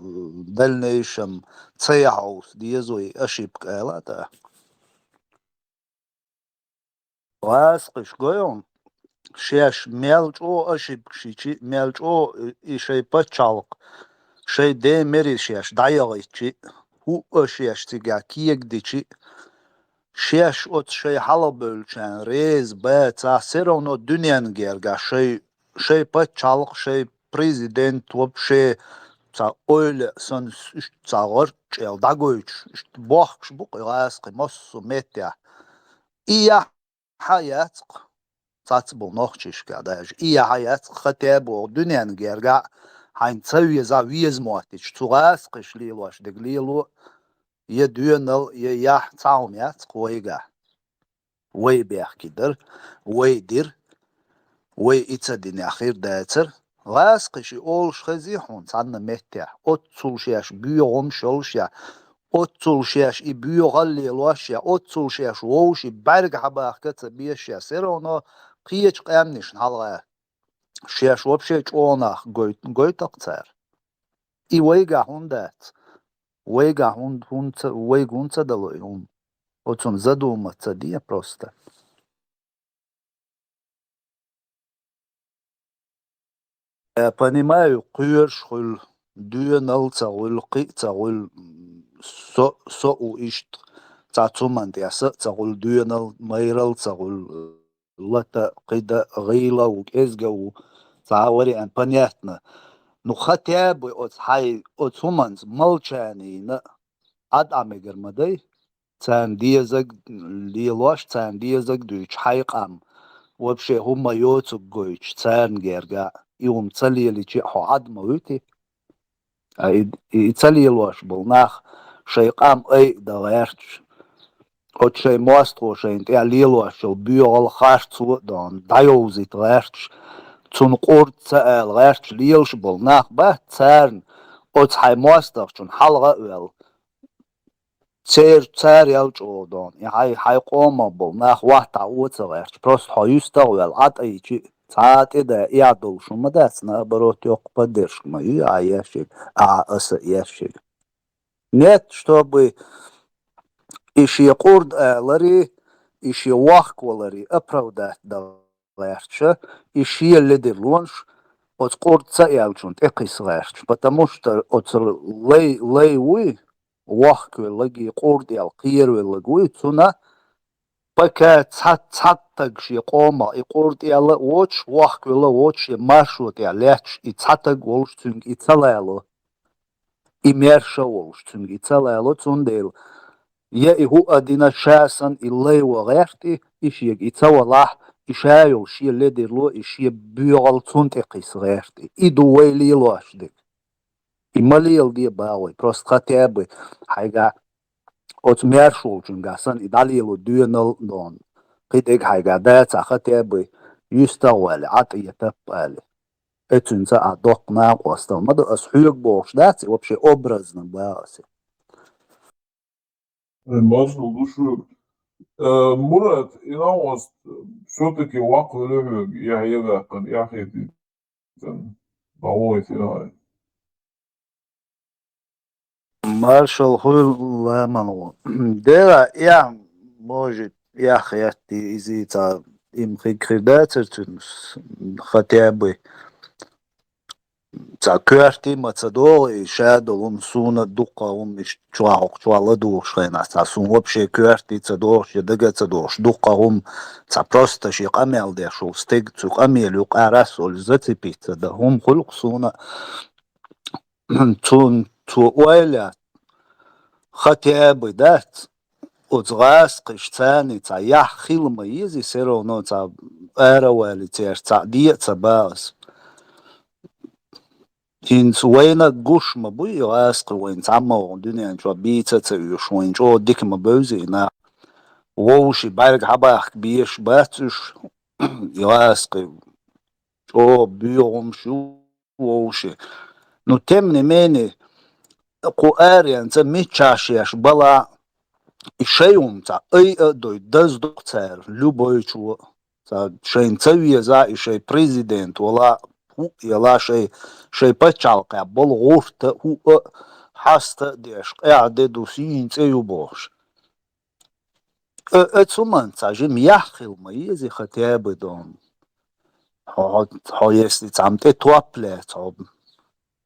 دلنيشم تسيحوس ديزوي اشب قالا تا واسقش قيوم شيش ميلجو اشب شيشي ميلجو اشي بچالق شي دي مري شيش دايغيشي هو اشياش تيجا كيك ديشي شيش ات شي حلبلچن ريز باتا سيرونو دنيان گيرگا شي بچالق شي بريزيدنت وبشي تا اول سن تاغر چيل داگويچ بوخش بوق ياسق موسو ميتيا ايا حياتق تاتبو نوخشش قاداج ايا حياتق ختابو دنيان گيرگا هاين تسوي زاويز مواتيش تغاسقش ليلوش دقليلو يدينل يح تعوميات قويقا وي بيحكيدر وي دير وي اتسدين اخير داتر غاسقشي اولش خزيحون تعنا مهتع اتسولشياش بيوغم شولشيا اتسولشياش اي بيوغالي الواشيا اتسولشياش ووشي برق حباخ كتبيشيا سيرونا قيش قامنش نحلغا شياش وبشي چوناخ goitaq cer i ويقا هون دات ويقا هون ويقون цадалой он отцом задуматься dia просто я понимаю куершхул дюнал цагул қи цагул со у ишт цацуман диаса цагул дюнал майрал цагул лата қида ғила у кезгау цавари ан понятно. Ну хотя бы от хай от суманс молчание на ад амегермадай цан диязаг лилош цан диязаг дуч хайқам вообще хума йоцуг гойч цан герга иум цалиличи хо ад мавити и цалилош был нах шайқам ай даварч от шай мостро шай я лилош шел бюрал хашцу дан дайозит варч цун қорца алгаш лиелш бол нах ба царн от хаймостах чун халга эл цер ялчодон я хай qoма бол нах вахта уцагаш просто хаюста эл ат айчи цаате да ядол шумадас на оборот ёк поддержка и ящик ас ящик нет чтобы иши қорд лари иши вахколари оправдать лэрча иши лидер лонш от скорца ялчунт экис лэрч потому что от лей уи вахкой лаги кордиал қиерве лагуи цуна пока цаттаг ши qoма и кордиала оч вахкой ла оч маршрут я лэч и цаттаг волш цунг и цалало и мерша волш цунг и цалало цундел я и адина шасан и лей вагерти иши и цавалах إشايل شيء اللي ديرلو إشي بيغل تونت إقيسغيرتي إدو ويلي لواشدك إماليل دي باوي بروست خاتيابي حاجة أوت ميرشول جنغاسان إداليلو ديونل دون قيدك حاجة داتا خاتيابي يستوالي عطية تبالي إتنسا أدوق ناق وستو مدو أسحيق بوش داتي وبشي أبرزنا باوسي Башну душу. Мурат, инаост, все-таки ваку лövög ja jäväkän jähiti sen tavoitin. Маршал Хуйлэманова. Дела, я, может, я хотел из-за им хикридацию, хотя бы كارتي ما تصدقوا شادو سونا دقة مش شوالا دوش هنا سون وبشي كارتي تصدقش دقة تصدقش دقة просто شي قميل ده شو ستيج تو قميل يقارس والزتي بيت ده هم خلق سونا تو ويلا ختياب دات وتغاس قشتاني تا يح خيل ميزي سيرو نو تا اروالي تير تا دي تباس Hins wena gush ma bui ask when tammo dunia cho bita to shwen cho dik ma bozi na wo shi barg habach bish batush ask cho biom shu wo shi no temne mene ko arian za michashi ash bala ishayum ta ay do daz doktor любой чу ta shein tsawi za ishay president wala يلا شيء بتشالق بول غورت هو حاسة ديش قاعدة دوسين تيوبوش اتسومان تاجم يحخل ما يزي ختياب دون ها يستي تعمت توابلت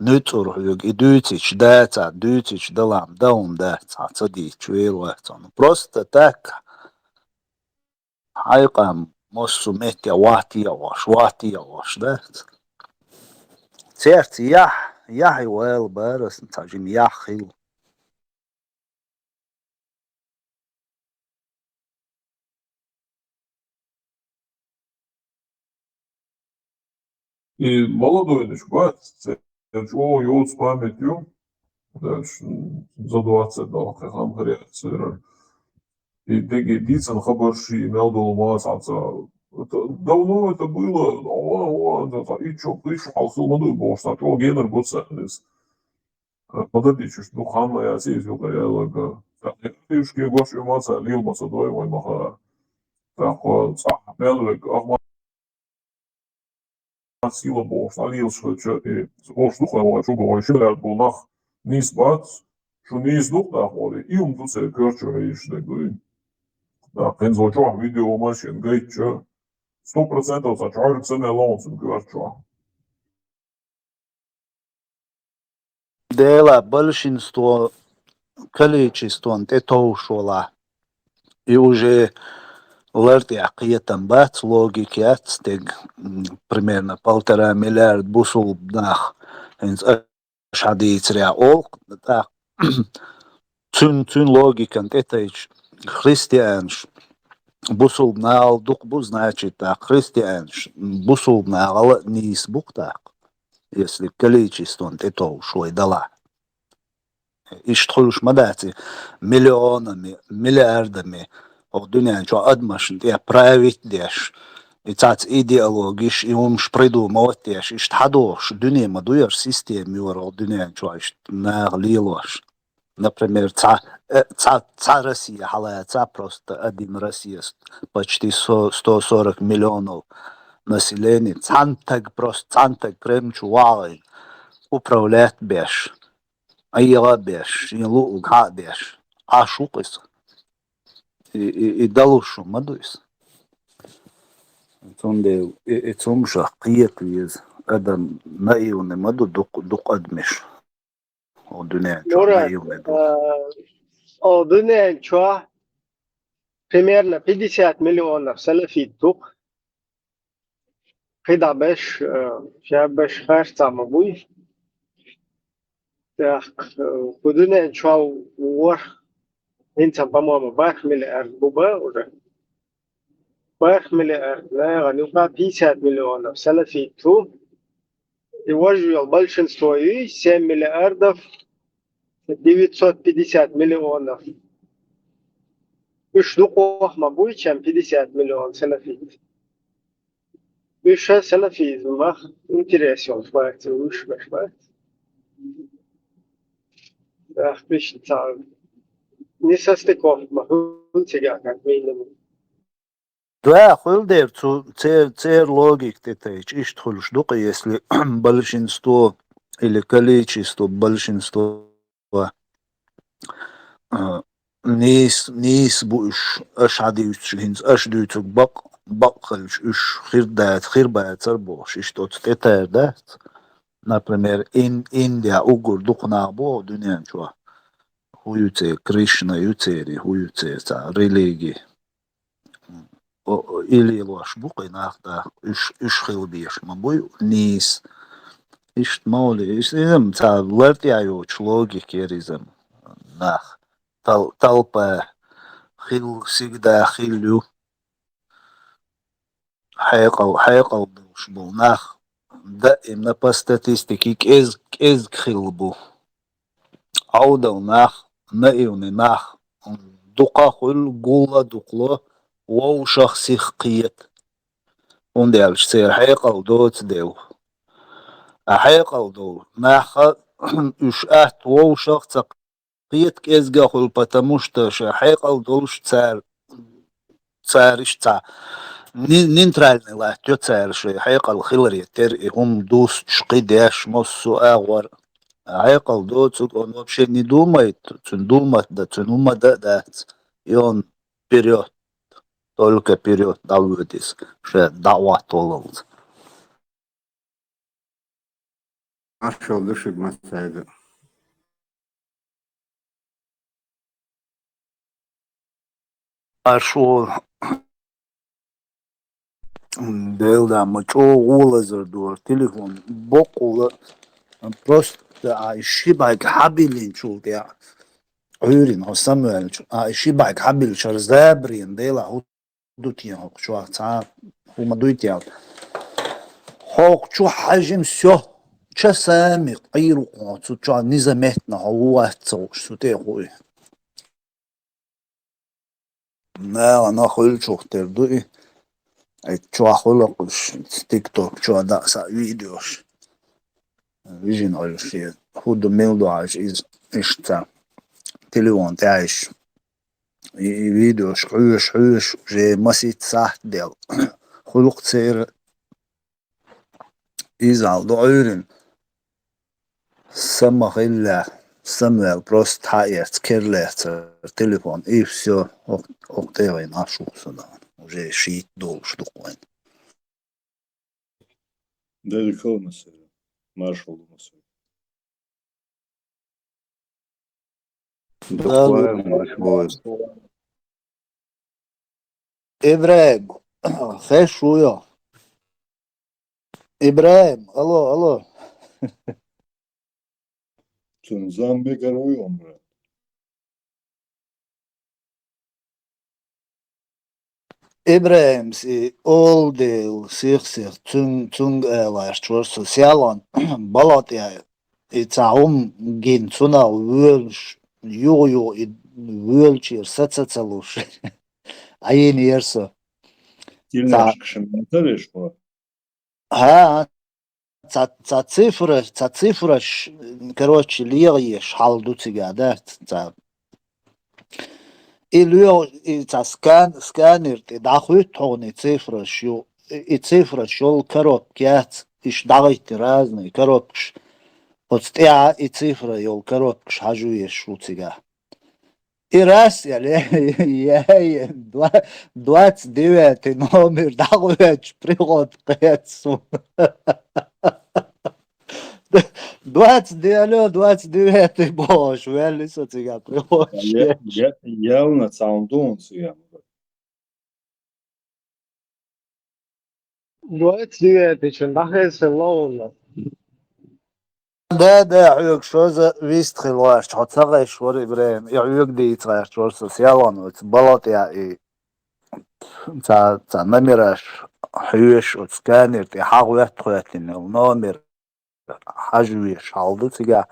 نتور هيوغ إدوتيش داتا دوتيش دلام داوم داتا تدي تشويل وقتان بروستا تاك حيقا مصو ميتيا واتي واش دات سيرت يح ويل بارس تاجم يحخل И молодой бат, чего его с памятью, дальше за 20 дал, как нам говорят, и деги дицан хабарши, мелдул масаца. Давно это было, и что, пришел молодой бог, что то генер гоцанис. Подожди, что ханна я сидел, я лага. Так, я шки гош маца, лил маца дой мой маха. Так, мелвек, сила бог, налил, что и бог слухал, что бог еще лет был нах, низ бат, что низ дух нахвали, и тут се кърчо видиш да го. Да, пензочо видео машин гайчо. 100% за чарк се не лонсен кърчо. Дела большинство количество это ушло. И уже лартиакиетам бац логики отстег примерно 1,5 миллиарда бусул нах инс шадиц реал так цун логика это христианш бусул нал дух бу значит так христианш бусул нал низ бук так если количество это ушло и дала يشتغلوش مداتي مليونами ملياردами الدنيا شو أدمش دي برايفت ديش يتعت إيديولوجيش يومش придумывать ديش يشتحدوش الدنيا ما دوير سيستем يورا الدنيا شو ناغليلوش например ца Россия халая ца просто один Россия почти 140 миллионов населения цантак прям чувалый управлять беш أيها بيش يلو قاع بيش عاشو قصة يدلوشو ما دويس تون اتوم شقية ليز أدم نايوني ما دو دق أدمش أو دنيا شو نايوني دو أو دنيا شو примерно 50 миллионов салафит дух когда беш беш харца мабуй так, куда чау уор, инцам по-моему, бах миллиард буба уже. Бах миллиард, наверное, ну 50 миллионов салафиту. И вожу большинство и 7 миллиардов 950 миллионов. Уж духов мабуй, чем 50 миллионов салафит. Уж салафизм, мах, интересен, факты, уж факты. Ах, пишется. Не состыковка, как минимум. Да, хулдер, цер логик тетаич, иштхулш дука, если большинство или количество большинства نيس بوش اش عديوش هنز اش ديوتك بقلش اش خير بات سربوش اش توت تتردات. Например, Индия угур духнабо дунян чуа. Хуюце Кришна юцери, хуюце та религии. Или лош букай нахта иш хилбиш мабой нис. Ишт маули, ишт та лертяю логикеризм нах. Толпа хил всегда хилю. حيقل شبو ناخ دائما по статистике كيز خلبو عودة ناخ نايوني ناخ دقا خل قولا دقلا وو شخصي خقيت وندالش سير حيقل دوت ديو حيقل دو ناخ اش ات وو شخص قيت كيز خل потому что حيقل دولش цариш ца нейтральный ла тё царши حيقل خلري تر هم دوس шقидеш моссу агвар حيقل دوت он вообще не думает думать да цунума да и он вперед только вперед давудис ше дава тололд Ашо дышит масайда. ашо делда мочо улазер дур телефон бокула просто اشيبك حبل شو يا عيرين هو سامويل اشيبك حبل شرزابرين ديلا هو دوتين هو شو تا هو ما دويتيا هو شو حجم سو часами قيرو شو نزمتنا هو شو تيقوي لا انا خل شو تردوي شو خلقش تيك توك شو دا سا فيديوش فيجن على الشيء خود ميلدو عايش إيش تليفون تعيش فيديو حوش جي مسيت ساعة ديال خلق تصير إزعل ضعيرن سما خلا سما بروست حيات كيرلات تليفون إيه все октевай нашу сюда уже шит долж докумен Deli kılmasın. Marş olmasın. إبراهيم خير شوية إبراهيم ألو Tüm zambi garoyu omra. إبراهيم سي all ديل سيخ تون لاشتور سوسيالان بلات يا إتعوم جين تونا ويلش يو ويلشير ساتسالوش عين يرسو Dilnaş kışımdan reşko. ها цифра короче лиги шалду цигадат или сканер ты дохуй тони цифра шо и цифра шел коробки иш давайте разные коробки вот и цифра ел коробки хажуешь шуцига и раз я 29 номер дохуй приход кэцу 29 boş verli satıga boş. Явно цаундун суям. 29 için daha selon. Да, عيوك شو за вистхил ваш, хотсага швор Ибраим, عيوك دي تغير شور سوسيالان وتبلط يا تا نمرش حيوش وتسكانر تي حاغو يتخواتين النومر حاجويش حالدو تيجا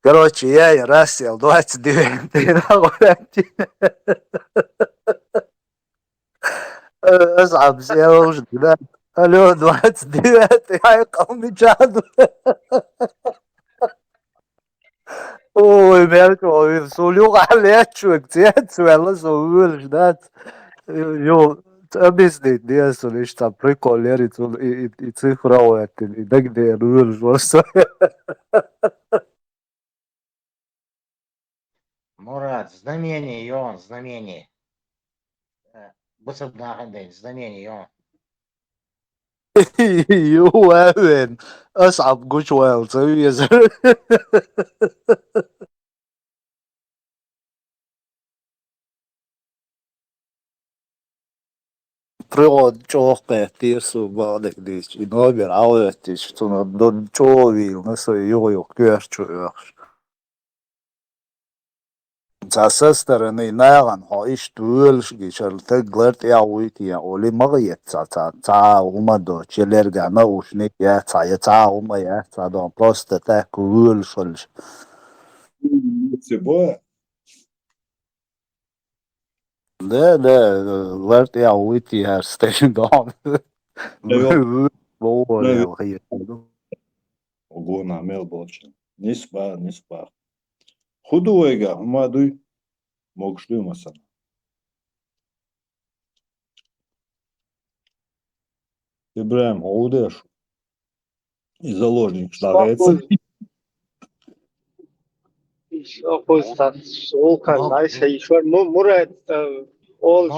короче я и Рассел 29 اصعب سيوش كده الو 29 هاي قومي جادو Ой, Мерко, солю галечу, кцец, вела солю ждать. Ё, объясни, не солишь там приколерить и цифровать, и так где руль жёстко. Мурат, знамение, Йон, знамение. Быстрый нахуй, знамение, Йон. وين اصعب قشوة تسوي Priod tjohkehtiisu vaadekdiis inobir auettis tuna don tjoovil näsö jojo kyöhtsyöks. Sa sõstäreni näran ha istu ülski seal teglert jauiti ja oli magietsa ta umado tjelerga nõus nii jähtsa ja ta uma jähtsa ta prosta tähku ülsol. Det vart jauiti här stängd av. Огона мелбоча. Ниспа. Худуега, мадуй, могшлюмасан. Ибраим, Оудеш. И заложник штагается. Мурат, ол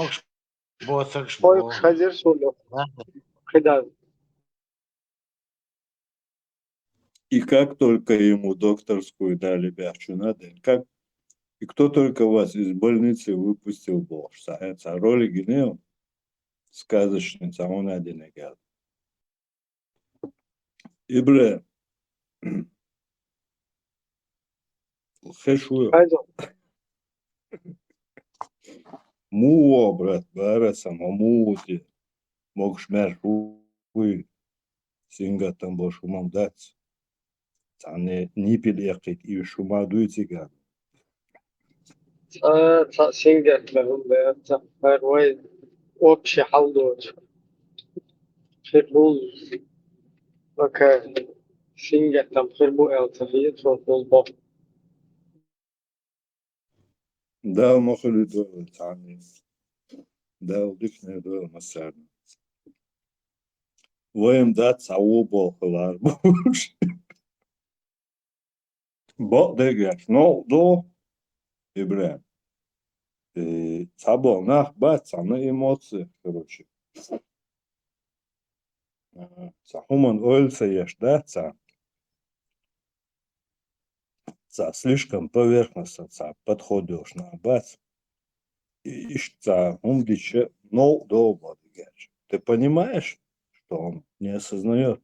Босыш, койк хазир сулу. Кыдан. И как только ему докторскую дали бяхчунадель, как и кто только вас из больницы выпустил Бог. Роли генео, сказочница, он один играл. Ибре, хэшуё. Муо, брат, барасам, муути, могш мерхуй, сингатам бош умам дац. Тане нипил якит, и шума дуйтига. Сингат лهم بيرتا فروي وبشي حلوش خربوز وكا سينجات تم خربو التفيت وفولبو Да, махали дол, тани. Да, удикне дол масар. Воем дац, а убол хлар. Бо дегаш, но до Ибрем. Цабол нах бац, на эмоции, короче. Цахуман ойлца еш, да, слишком поверхностно подходишь на бац. И умдиче, но до бодигаш. Ты понимаешь, что он не осознает,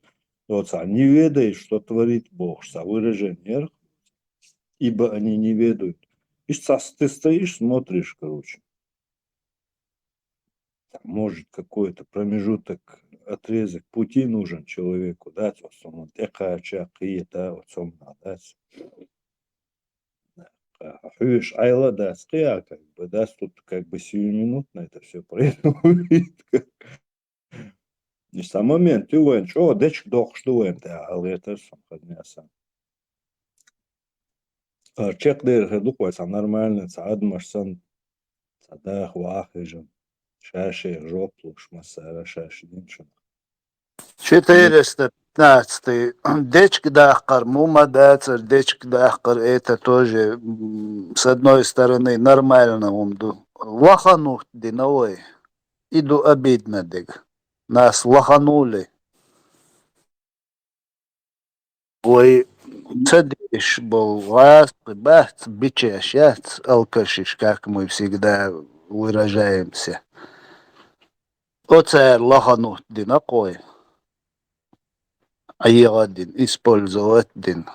вот, не ведает, что творит Бог, выражение, ибо они не ведают. И ты стоишь, смотришь, короче. Может, какой-то промежуток, отрезок пути нужен человеку, да, вот Хюш, айла, да, как бы, да, тут как бы сиюминутно это все происходит. И сам момент, ты воин, что, дечк дох, что воин, да, але это сам ходняса. Чек дыр, хедуквай, сам нормально, адмашсан, да, хвахижен, шаши, жоплу, шмасара, шаши, ничего. 415. Дечки дахкар, мума дацер, дечки дахкар, это тоже с одной стороны нормально умду. Лаханух диновой. Иду обидно дег. Нас лаханули. Ой, цедиш был раз, бахт, бичешец, алкашиш, как мы всегда выражаемся. Оцер лаханух динакой. Один использовать один.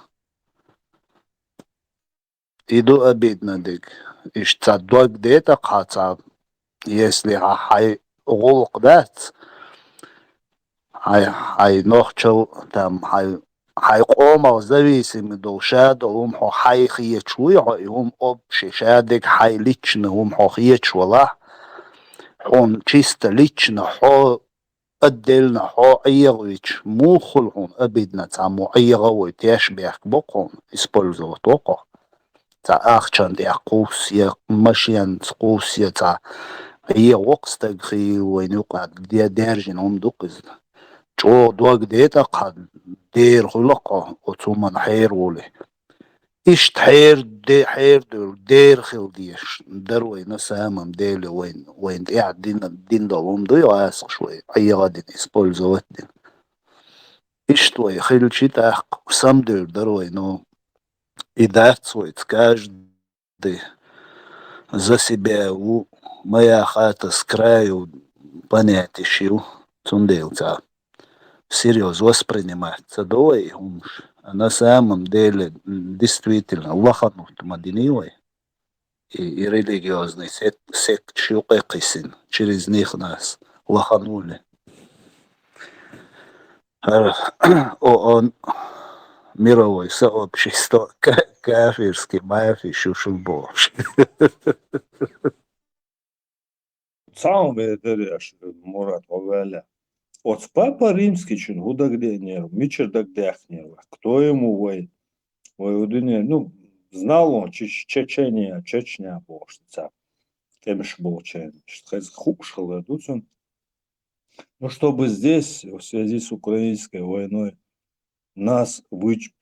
Иду обидно дик. Ишца дог где-то хаца. Если хай голк дать, хай нохчел там хай кома зависимый душад, хо хай хиечуя, общий шадик хай лично хо хиечула. Он чисто лично хо отдельно хо айрович мухул он обидно цаму айровой тяжбех бокон использовать око. Та ахчан де акусия машин скусия та айрок стагри войнука де держин он дукыз. Чо дог де та кад дер хулака отуман хайруле. إشت حير دير خل ديش دروي نسامم ديلي وين قاعد دين دوم دو يعاسق شوي أي غادي использовать دين إشت وي خل شي تحق سام دروي نو и дать свой каждый за себя у моя хата с краю понять ищу цунделца всерьез воспринимать цадой а на самом деле действительно лоханут мадиниой и религиозный сект шукекисин через них нас лоханули. Он мировое сообщество кафирский мафи шушубош. Сам ведеряш Мурат Вагаля. От папа римский чин гудагде нерв, мичер дагдях нерв. Кто ему воюдине, ну, знал он Чечения, Чечня бошца. Кемш болчен, что хукшал идут. Ну, чтобы здесь, в связи с украинской войной, нас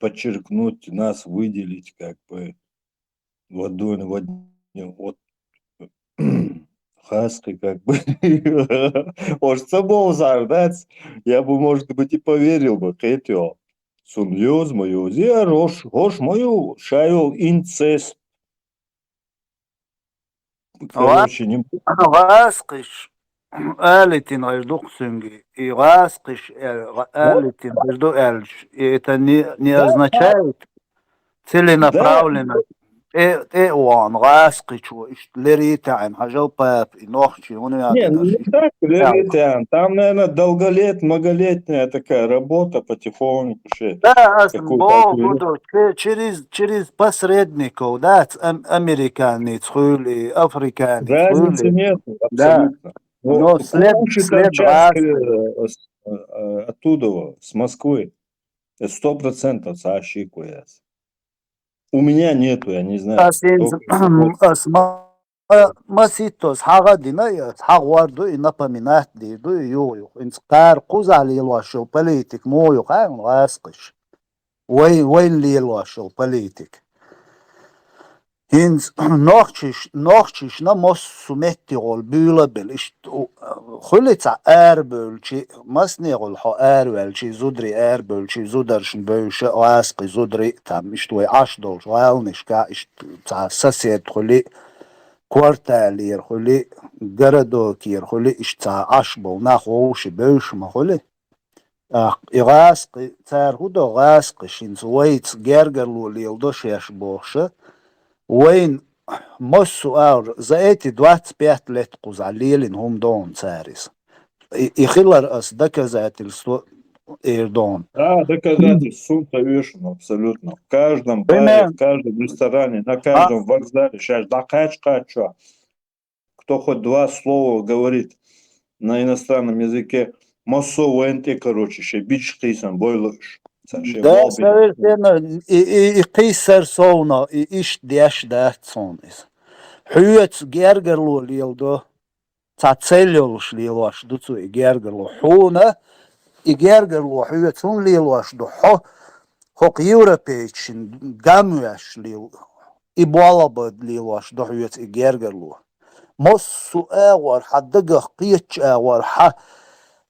подчеркнуть, нас выделить как бы в одну вот хаски как бы может собой зардать, я бы, может быть, и поверил бы, хотел сумьёз мою, зе рош мою шайол инцест. Короче, не غاسقش آلتين غير دوقسنجي غاسقش آلتين غير دو эльш. Это не означает целенаправленно. Он غاسقش леритаем, хажал пап и нохчи. Не, ну не так, леритаем. Там, наверное, многолетняя такая работа потихоньку. Да, через посредников, да, американец, хули, африканец. Разницы нет, абсолютно. Но след оттуда, с Москвы, 100% соощикуется. У меня нету, я не знаю. Маситос хагадина хагварду и напоминать диду ю инскар кузали лошо политик мою хан ласкиш вайн ли лошо политик инс нохчиш на мос суметти гол бюлабел иш خليتا اربلشي مسنيغل حو اربلشي زودري اربلشي زودرشن بوش واسقي زودري تام اشتوي عشدول والنشكا اش تا ساسيت خلي كوارتالير خلي جردوكير خلي اشتا عشبول ناخوش بوش ما خلي إغاسقي تار هدو غاسقي شينز ويتس جرجرلو ليلدوش يشبوش وين مصو اور زايتي 25 لت قزعليلين هم دون царис. يخلر اس доказательство Эрдон. Да, доказательств конечно, абсолютно. В каждом баре, в каждом ресторане, на каждом вокзале. Сейчас что? Кто хоть два слова говорит на иностранном языке, массово энти, короче, ще бич кисан бойлыш. Да, совершенно. И кисар соуна, и иш деш датсонис. Хюец гергерлу лилдо, цацеллюш лилош, дуцу и гергерлу хуна, и гергерлу хюец он лилош, до хок европейчин, гамуаш лил, и балабад лилош, до хюец и гергерлу. Моссу эвар, хаддагах кич эвар,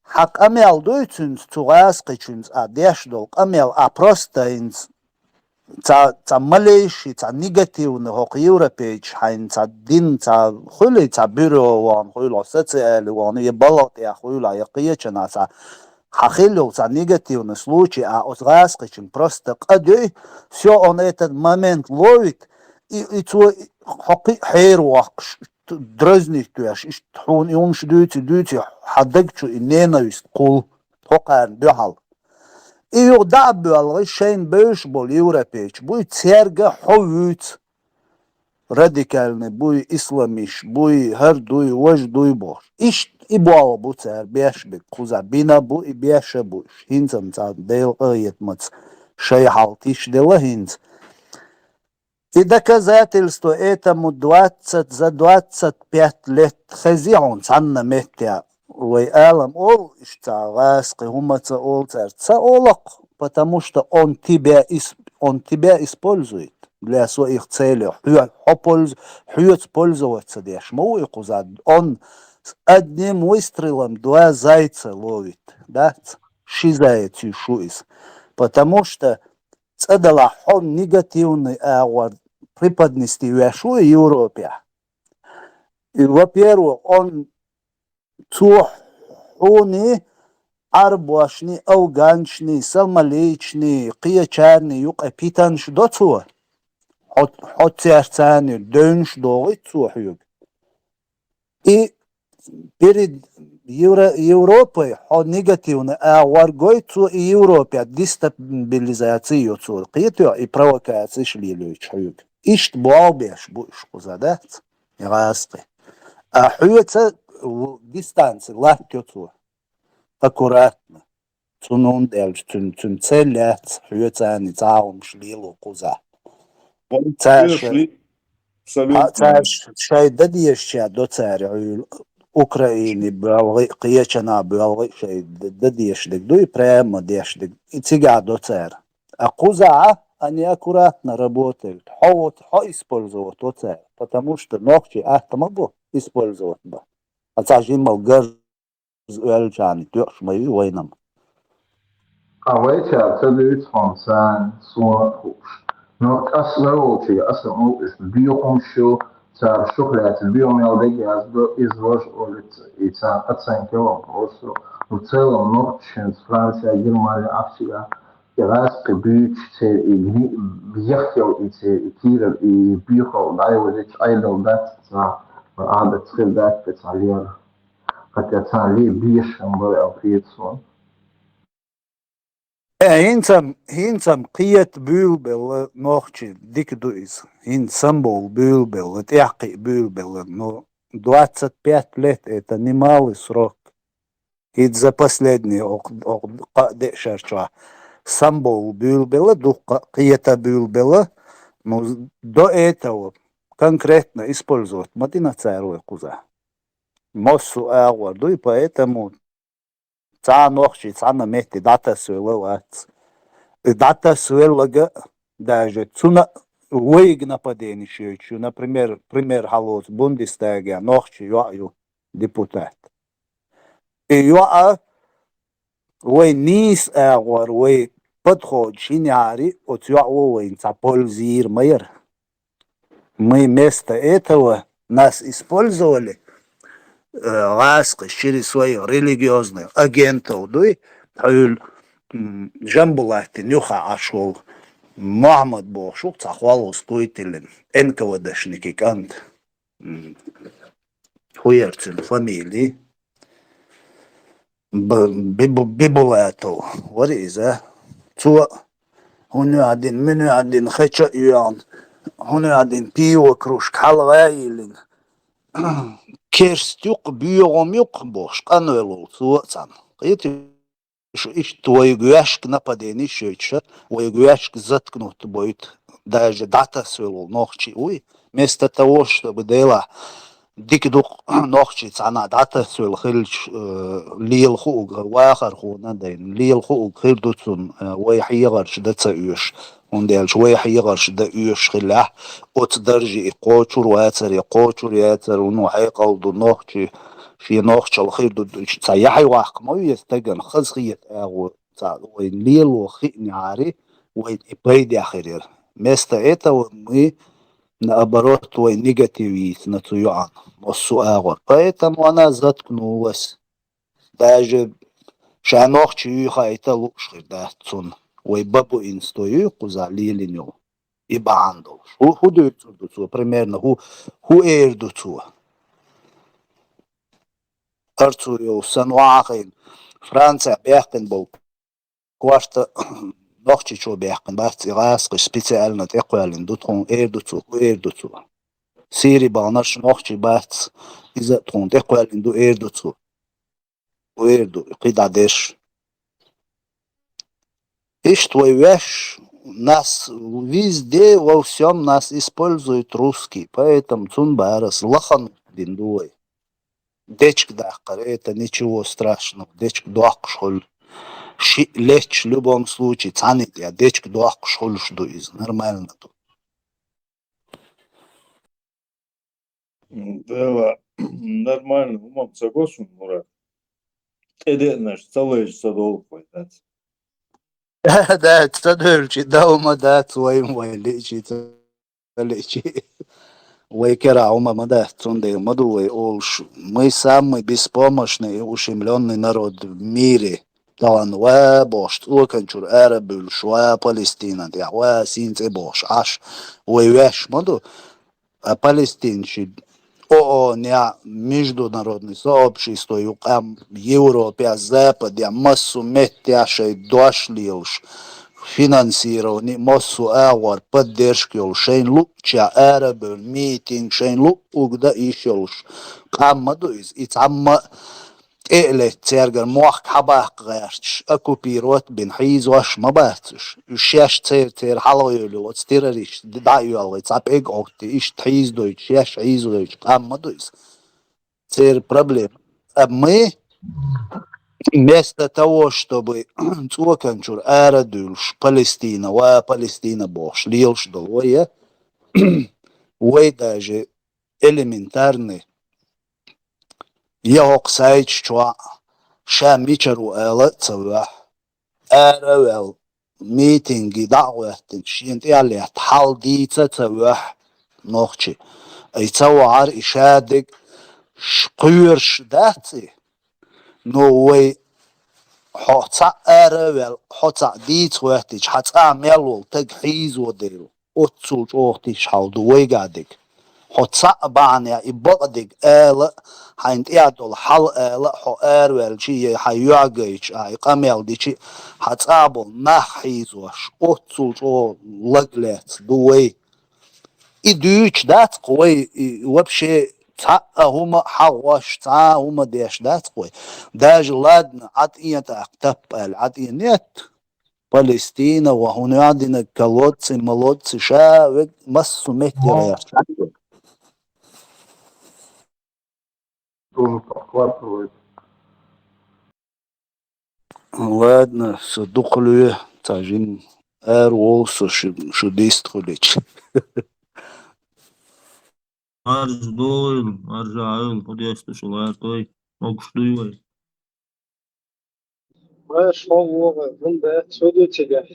حق أميال دويتونز تغاسقيتونز أديشدولك أميال أبروستاينز تا ماليشي تا نيجاتيون هوق يوروبيتش حين تا دين تا خولي تا بيرو وان خويلو ستسأل وان يبالط يا خويلو يقيتشنا تا حخيلو تا نيجاتيون случай أتغاسقيتون просто قدوي все он этот момент ловит и то حقي حير واقش дразнихтуяш иш тхун юмш дүйти хадагчу ненавист кул токар бюхал и югда бюал шейн бөш бол европейч буй церга ховюц радикальный буй исламиш буй хар дуй вож дуй бош иш и буал бу цер бешбек куза бина бу и беша буш хинцам ца дел аетмац шей халтиш дела хинц. И доказательство этому 25 лет хазион цанна метя вайалам ол ишта васқи хумаца ол царца олак, потому что он тебя использует. для своих целей, пользоваться дешь, он с одним выстрелом 2 зайца ловит, да, шизает шуис, потому что цедала он негативный авар преподнести в Европе. И, во-первых, он цухуни, арбашни, ауганчни, самалични, киячарни, юк эпитанш до цух. От церцани, дönш до цухюк. И перед Европой он негативный, а варгойцу и Европе дестабилизацию цуркиту и провокации шли чуюк. Ишт буалбеш буш кузадат, распы. А хуется в дистанции, лахтёцу, аккуратно. Цунун дельч, цун целят, хуется они цаум шлилу куза. Цаш шайда диеща до царя Украины белый, киечана белый, шайда диещдик, дуй прямо диещдик, и цига до царя. А куза они аккуратно работают, использовать до царя, потому что ногти это могу использовать бы. А цажин мал газ эльчан, тёш мои войнам. А вечер целует фонсан суан. Но асвелочи, асвелочи, биокомшо, цар шоколад, биомелдеги, изложь улицы, и цар оценки вопросу. В целом, ночью Франция, Германия, Австрия, Ирак, Бюч, и Бьехтел, и Киров, и Бюхол, да, и вот эти айдолдат, адат, средат, специалер, хотя царли бьешем был алфицу. Hintsam qiyat bülbel noqchi dikduiz. Hintsambol bülbel, тяхкий бülbel. Но 25 лет это немалый срок. И за последние дешерча самбол бülbela, духка qiyata bülbela, но до этого конкретно использовать мадина царой куза. Моссу агварду, и поэтому цаа нохчи, цаа намети дата свеловать. Дата свелага даже цуна уиг нападение шеючу. Например, пример халоз Бундестага нохчи юаю депутат. И юа уи нис агвар уи подход шиняри от юау уин цапользир майер. Мы вместо этого нас использовали ласки через своих религиозных агентов, да и Жамбулахти нюха ашол Мухаммад Бошук цахвалу скуйтилен НКВДшники кант хуерцин фамилии Бибулатов, what is that? Цуа хуну один, меню один, хача юан, хуну один пиво кружка халвайлин. Керстюк бьём юк бош, кануэлу цуацан. Это иш твой гуяшк нападение шеюча, твой гуяшк заткнут будет, даже дата свело ногчи, уй, вместо того, чтобы дела дикдук ногчи цана дата свел хилч лил хуг вахар хуна дайн лил хуг хирдуцун вайхиягар шдаца юш. Он делает ويحيغر شدا يوش خلا وتدرجي قوتشور واتر يقوتشور ياتر ونوحي قوضو نوخشي في نوخش الخير دو تسيحي واحق ما يستجن خزخية اغو وين ليل وخيني عاري وين ابريد اخرير место этого мы наоборот твой негативист на туян والسؤال поэтому она заткнулась даже шанохчи юхайта лучше да цун Ой, бабу инстою куза лилиню и бандов. Ху дуцу примерно ху эрдуцу. Арцую сануахин. Франция бехтен был. Квашта нохчи чо бехтен бахти раски специально текуалин дутрон эрдуцу. Сири банаш нохчи бахти иза трон текуалин ду эрдуцу. Эрду кидадеш. Ишь твой вещь, нас везде, во всем нас используют русский, поэтому цунбарас лахан диндуй. Дечк дахкар, это ничего страшного, дечк дуакшхоль. Лечь в любом случае, цанит я, дечк дуакшхоль жду из, нормально тут. Да, нормально, умом согласен, Мурат. Эде наш целый садол пойдет. Да, تدرج دوما دات وين ويليجي تليجي ويكرا ума мадат цунде мадуй олш. Мы самый беспомощный и ущемленный народ в мире. طبعا وبوش وكنشور اربل شوى فلسطين يا وسين بوش عش ويش مدو Палестин ООН, международное сообщество, юкам Европе, Западе, массу метяшей дошли финансирование, массу авар поддержки, шейн луча арабы, митинг, шейн угда еще камаду и там إلى تيرجر موخ حباق غيرش أكوبيروت بين حيز واش ما باتش الشاش تير حلو يلو تيرريش دايو الله تصاب إيج أوكتي إيش تحيز دويش شاش عيز دويش أما دويس تير проблем мы вместо того чтобы цуканчур арадульш Палестина Палестина бош лилш долоя вы даже элементарный يهوق سايج شوا شام بيشرو آلت سوا آروال ميتينجي دعوة تنشين إيالي حال دي تسوا نوخشي أي تسوا عار إشادك شقيرش داتي نووي حوطا آروال حوطا دي توحتيش حتى ميلول تجحيز وديرو أتسوج أوختيش حال دوي قادك حتى بعني يبقدق آلة حين يعدل حل آلة حو أروال شي حيوعجيش قميل دي شي حتقابل نحيزوش أتسوج أو لقلت دوي إدوش دات قوي وبشي تا هما حواش تا هما ديش دات قوي داج لادنا عد إيتا اقتبال عد إينيت فلسطين وهنا عندنا كالوتسي مالوتسي شاوك مسو مهدي غير тоже подхватывает. Ладно, сдохлю тажин волсо шудистхулич. Arz doyul, arz podještu šulēr toj, augštuj. ما شو هندا سودو تجاه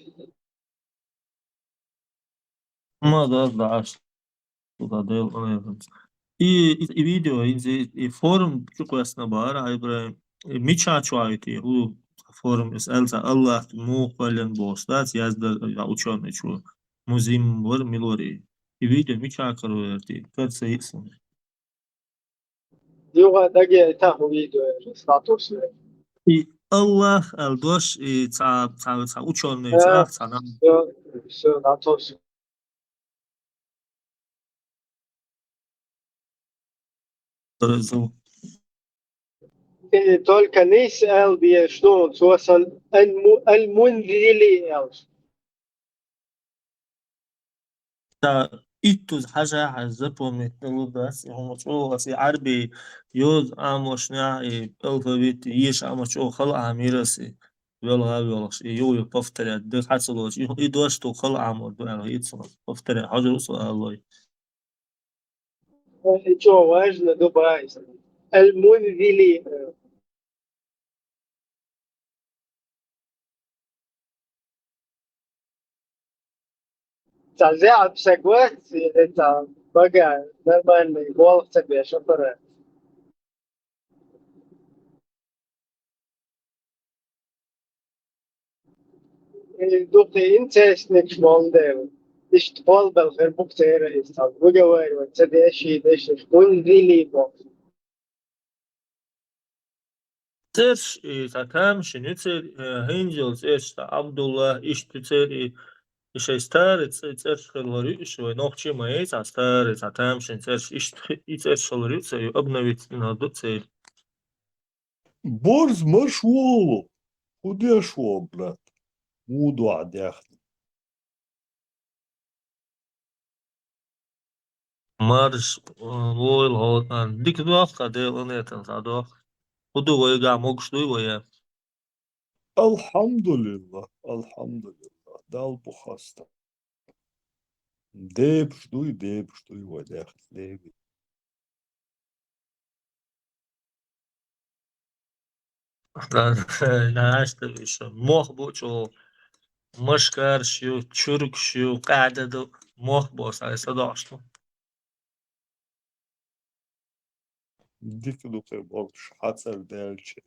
Ma da aç, tu da del anayım. I video, i forum čuklasna bara, ajbre, mi čaču ajti, u forum is elza Allah mu kvalen bostat, yazda učene ču, muzim var milori. I video mi čakaru erti, kad se isim. ديوغا دقي تاهو فيديو ستاتوس I Allah eldosh, i ca učene čak, ca nam. все натос только نسأل بيشنو توصل المنذلي أوش تا إتوز حاجة حزبهم بس هم شو بس عربي يوز عموشنا الفابيت يش عموشو خلق عميرسي ولا ولا شيء يو بفترة ده حصلوش يدوش تو خلق عمود بقى يتصل بفترة حاجة وصل الله جو واجنا دبي المنذلي تعزع بسقوات انت بقى نرمان يقول تبي شكرا دوقي انت سنك مالديو ايش تقول بالغير بكتير استاذ وجواري وتدي اشي ايش منذلي بو ترش تكام شنيتر هنجلز إيش عبد الله إيش تتر إيش استار ترش خلوري إيش ونوخشي ما إيش استار تكام شنيتر إيش ترش خلوري تسي أبنويت نهضت تسي Борз машволу. Куда шо, брат? Муду адяхни. مارش وول هون ديك دوخ كديل أنيتن صادوخ ودو ويجا موكشتوي ويا Alhamdulillah. Alhamdulillah. Dal buhasta. Deb, что и, vadях, debi. ناشته еще. Мох бучу, мышкар шью, чурк шью, قاعدة مخ بوس على صداشتو. ديك دوكي بولش حتى دالشي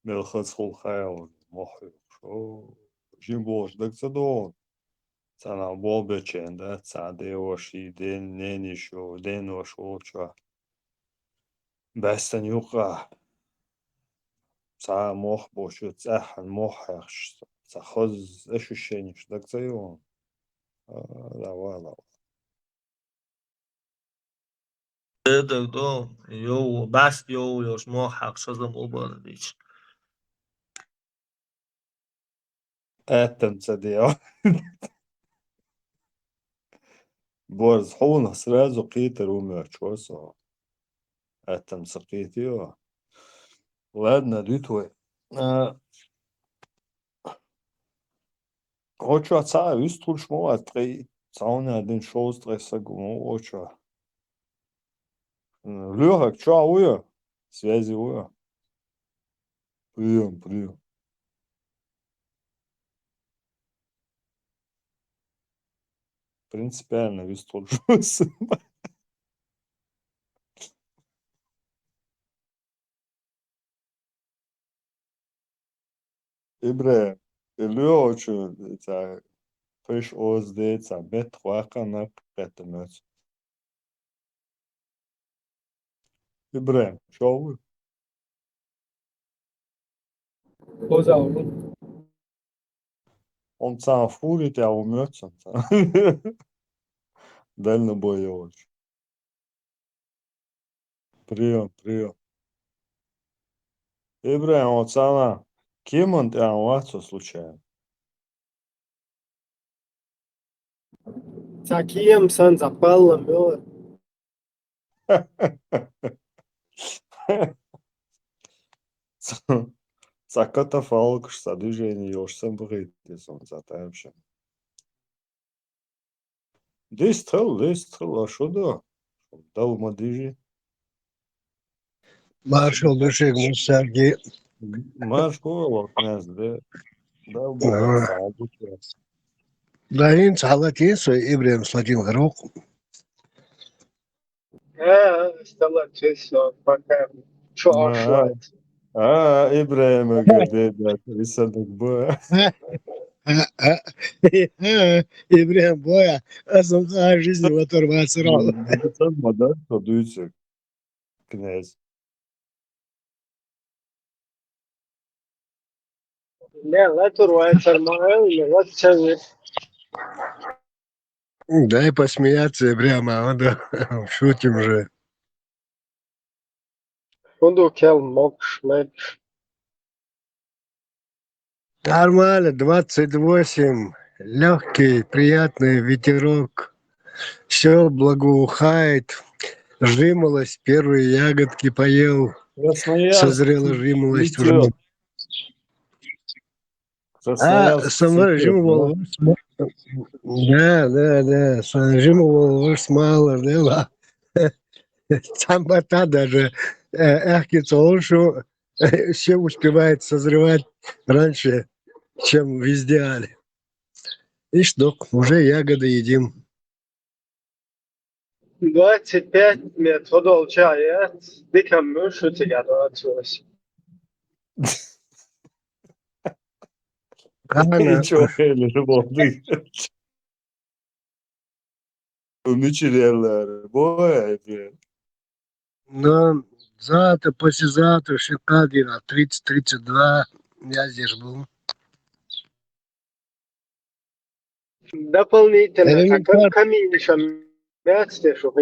ملخص خول خيال محي شو جيم بولش دك زدون سانا بول بچين دا ساده وشي دين نيني شو دين وشو شو بستن يوقع سا مخ بوشو تسحن محيخش سخز اشو شينيش دك زيون لا والله دو يو بس يوش مخ حق شزم اوبر ديش. اتم صديق борз ховна сразу قيتر умерчосо اتم سقيتيو ладно дитвой очо ца вистулш мова три цауна один шоу стресса гумо очо лёгок чё уё связи уё прием принципиально вистулш ибре лёчо ца фиш озде ца бет хвакана петмец ибре чё он ца фурит я умётся дальнобойович прием ибре он цана кем он вацо случайно Таким сан запалом было. Цаката фалкш са движение još sam brite som za tajemše. Дестрел, а шо да? Дал ма дижи? Маршал Бешек Мусарги. Маш голова князь, да бога саадуча. Даин цалатин свой Ибрем сладим горох. Стала честь, пока. Чё шлать? Ибраим Габеда, рисадок боя. Ибрем боя, а сам за жизнь оторваться рано. Це модель продується князь. Не, оторваться нормально, вот сейчас. Дай посмеяться прямо, шутим же. Фунду кел мог шмеч. Нормально, 28, легкий, приятный ветерок, все благоухает, жимолость, первые ягодки поел, созрела жимолость. Сама жимолость, да, жимолость мало, да, самота даже, эхкицолшу, все успевает созревать раньше, чем в идеале. И что, уже ягоды едим. 25 метров чая, диком мышу тебя научилась. Ничего, Хели, животных. Умечереллар, боя, Но завтра, послезавтра, Шикагина, 30-32, я здесь был. Дополнительно, как камин еще мясо, чтобы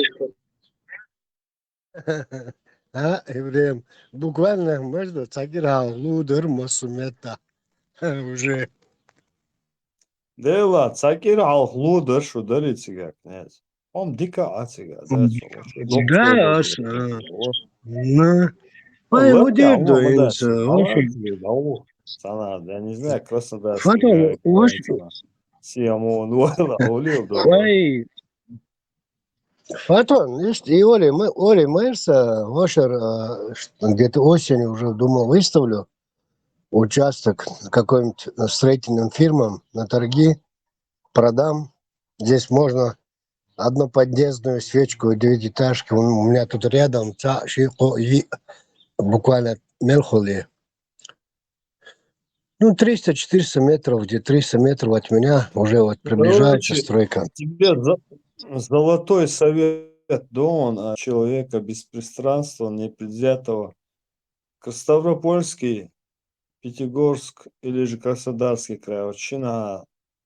Ибрем, буквально можно цагирал, лудер, масумета. Уже. Дела, цакир алхлудер, шудер и цигак, князь. Он дико ацига, Да, ну, его дедуется. Sana, я не знаю, Краснодарский. Потом, Сиамон, улил, Ой, Фотон, видишь, и Оли Мэрса, Вошер, где-то осенью уже думал, выставлю участок какой-нибудь строительным фирмам на торги, продам. Здесь можно одну подъездную свечку, 9-этажки. У меня тут рядом буквально Мелхоли. Ну, 300-400 метров, где 300 метров от меня уже вот приближается Короче, стройка. тебе золотой совет Дон, человека беспристрастного, непредвзятого. Ставропольский, Пятигорск или же Краснодарский край, вообще на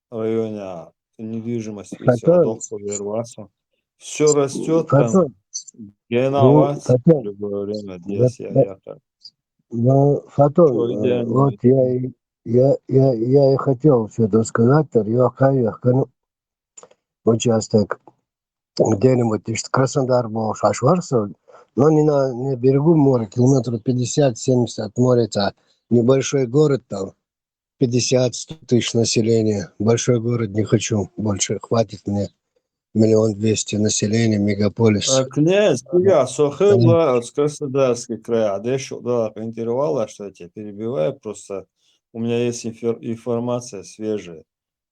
районе недвижимости, если Фотон, дох поверваться. Все растет там, Фотон, геноваться в Фотон, любое время. Здесь я так. Фотон, Все идеально. вот я и хотел что-то сказать, участок где-нибудь из Краснодар был Шашварсов, но не на берегу моря, километров 50-70 от моря, это небольшой город там, 50-100 тысяч населения. Большой город не хочу больше, хватит мне 1 200 000 населения, мегаполис. Князь, я Сохыла, от Краснодарский край, а дальше, да, интервала, что я тебя перебиваю, просто у меня есть информация свежая.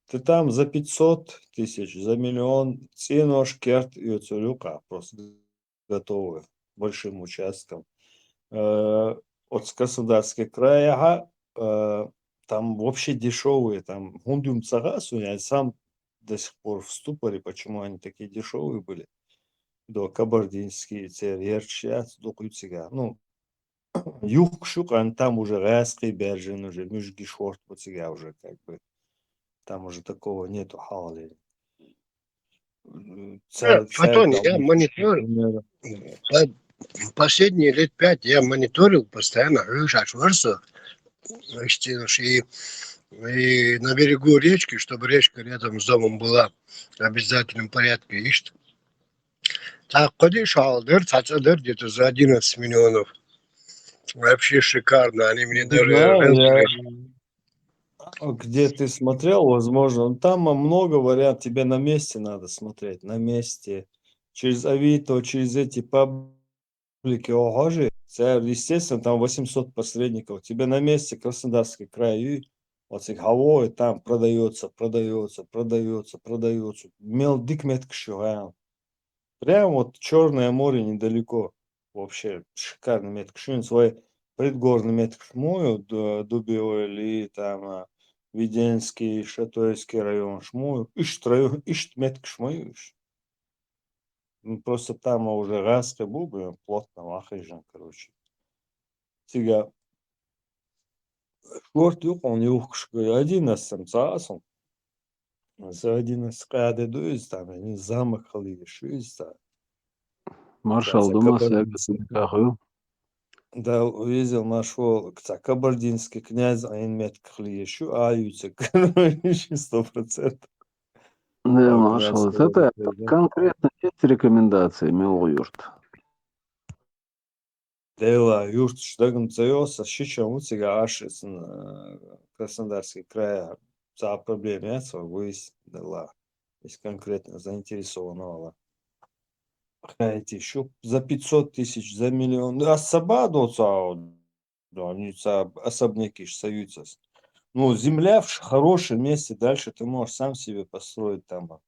Ты там за 500 тысяч, за 1 миллион ценош керт и оцелюка, просто готовы большим участком. От Краснодарский край, там вообще дешевые, там гундюм цагасу, я сам до сих пор в ступоре, почему они такие дешевые были. До кабардинские, церерчат, до куцига. Ну, юг шукан, там уже райский бержин, уже мюжги шорт, куцига уже как бы. Там уже такого нету хали. Фотон, я мониторил, последние лет 5 я мониторил постоянно Шашварсов, и на берегу речки, чтобы речка рядом с домом была в обязательном порядке. Ишь, так, ходишь, где-то за 11 миллионов. Вообще шикарно. Они мне Не даже знаю, риэлторы. где ты смотрел, возможно, там много вариантов, тебе на месте надо смотреть, на месте. Через Авито, через эти паблики, ого, естественно, там 800 посредников. Тебе на месте Краснодарский край, и вот этих Гавой, там продается. Мел дикмет кшугаем. Прям вот Черное море недалеко. Вообще шикарный метк. Шун свой предгорный метк шмую, Дубиоэль и там Веденский, Шатойский район шмую. Ишь метк шмую. Ну, просто там уже газка бубы, плотно махайжан, короче. Сега шорт юк, он юк шкой. 11 саасом. За 11 кады дуиз там, они замахали, шиз там. Маршал Думас, я говорю, Да, увидел, нашел кабардинский князь, а он метках еще, а ютик, короче, 100%. да, А маршал, князь это конкретно есть рекомендации, Милуюрт. Дела, юрт, штагн цаёса, щича муцига ашис Краснодарский край, за проблемы, выяснить, дела, есть конкретно заинтересованного. Эти еще за 500 тысяч, за 1 миллион. А сабадо да, они особняки союза. Ну, земля в хорошем месте, дальше ты можешь сам себе построить там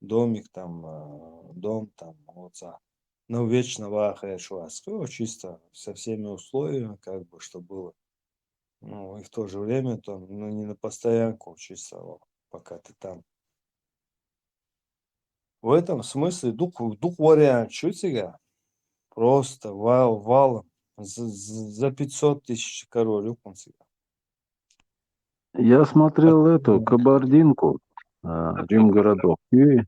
домик, там, дом, там, вот, ну, вечно вахаешь вас. Чисто со всеми условиями, как бы, что было. Ну, и в то же время, там, ну, не на постоянку, чисто, пока ты там. В этом смысле дух вариант, что тебя? Просто валом за 500 тысяч король, он себя. Я смотрел эту кабардинку, Римгородок. И,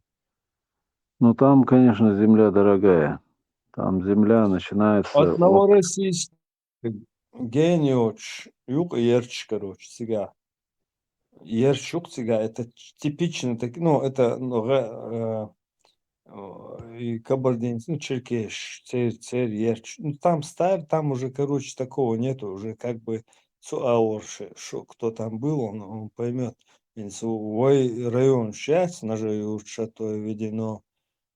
ну, там, конечно, земля дорогая. Там земля начинается От от... Новороссийска, Гениуч, Юг и Ерч, короче, сега. Ерчук сега, это типично, ну, это и кабардинец, ну, черкеш, царь, Ерч. Ну, там старь, там уже, короче, такого нету, уже как бы цуаорши, что кто там был, он поймет. Свой район сейчас, на же шато введено,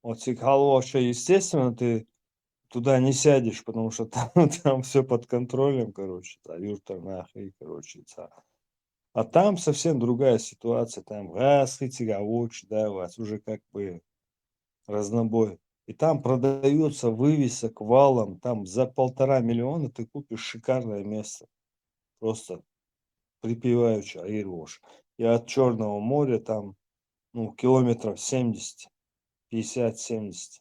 Вот Сикхалоша, естественно, ты туда не сядешь, потому что там все под контролем, короче, юртанах и, короче, а там совсем другая ситуация, там раз и тяговоч, да, у вас уже как бы разнобой. И там продается вывесок валом, там за 1,5 миллиона ты купишь шикарное место. Просто припеваючи Аирвош. И от Черного моря там, ну, километров 70, 50-70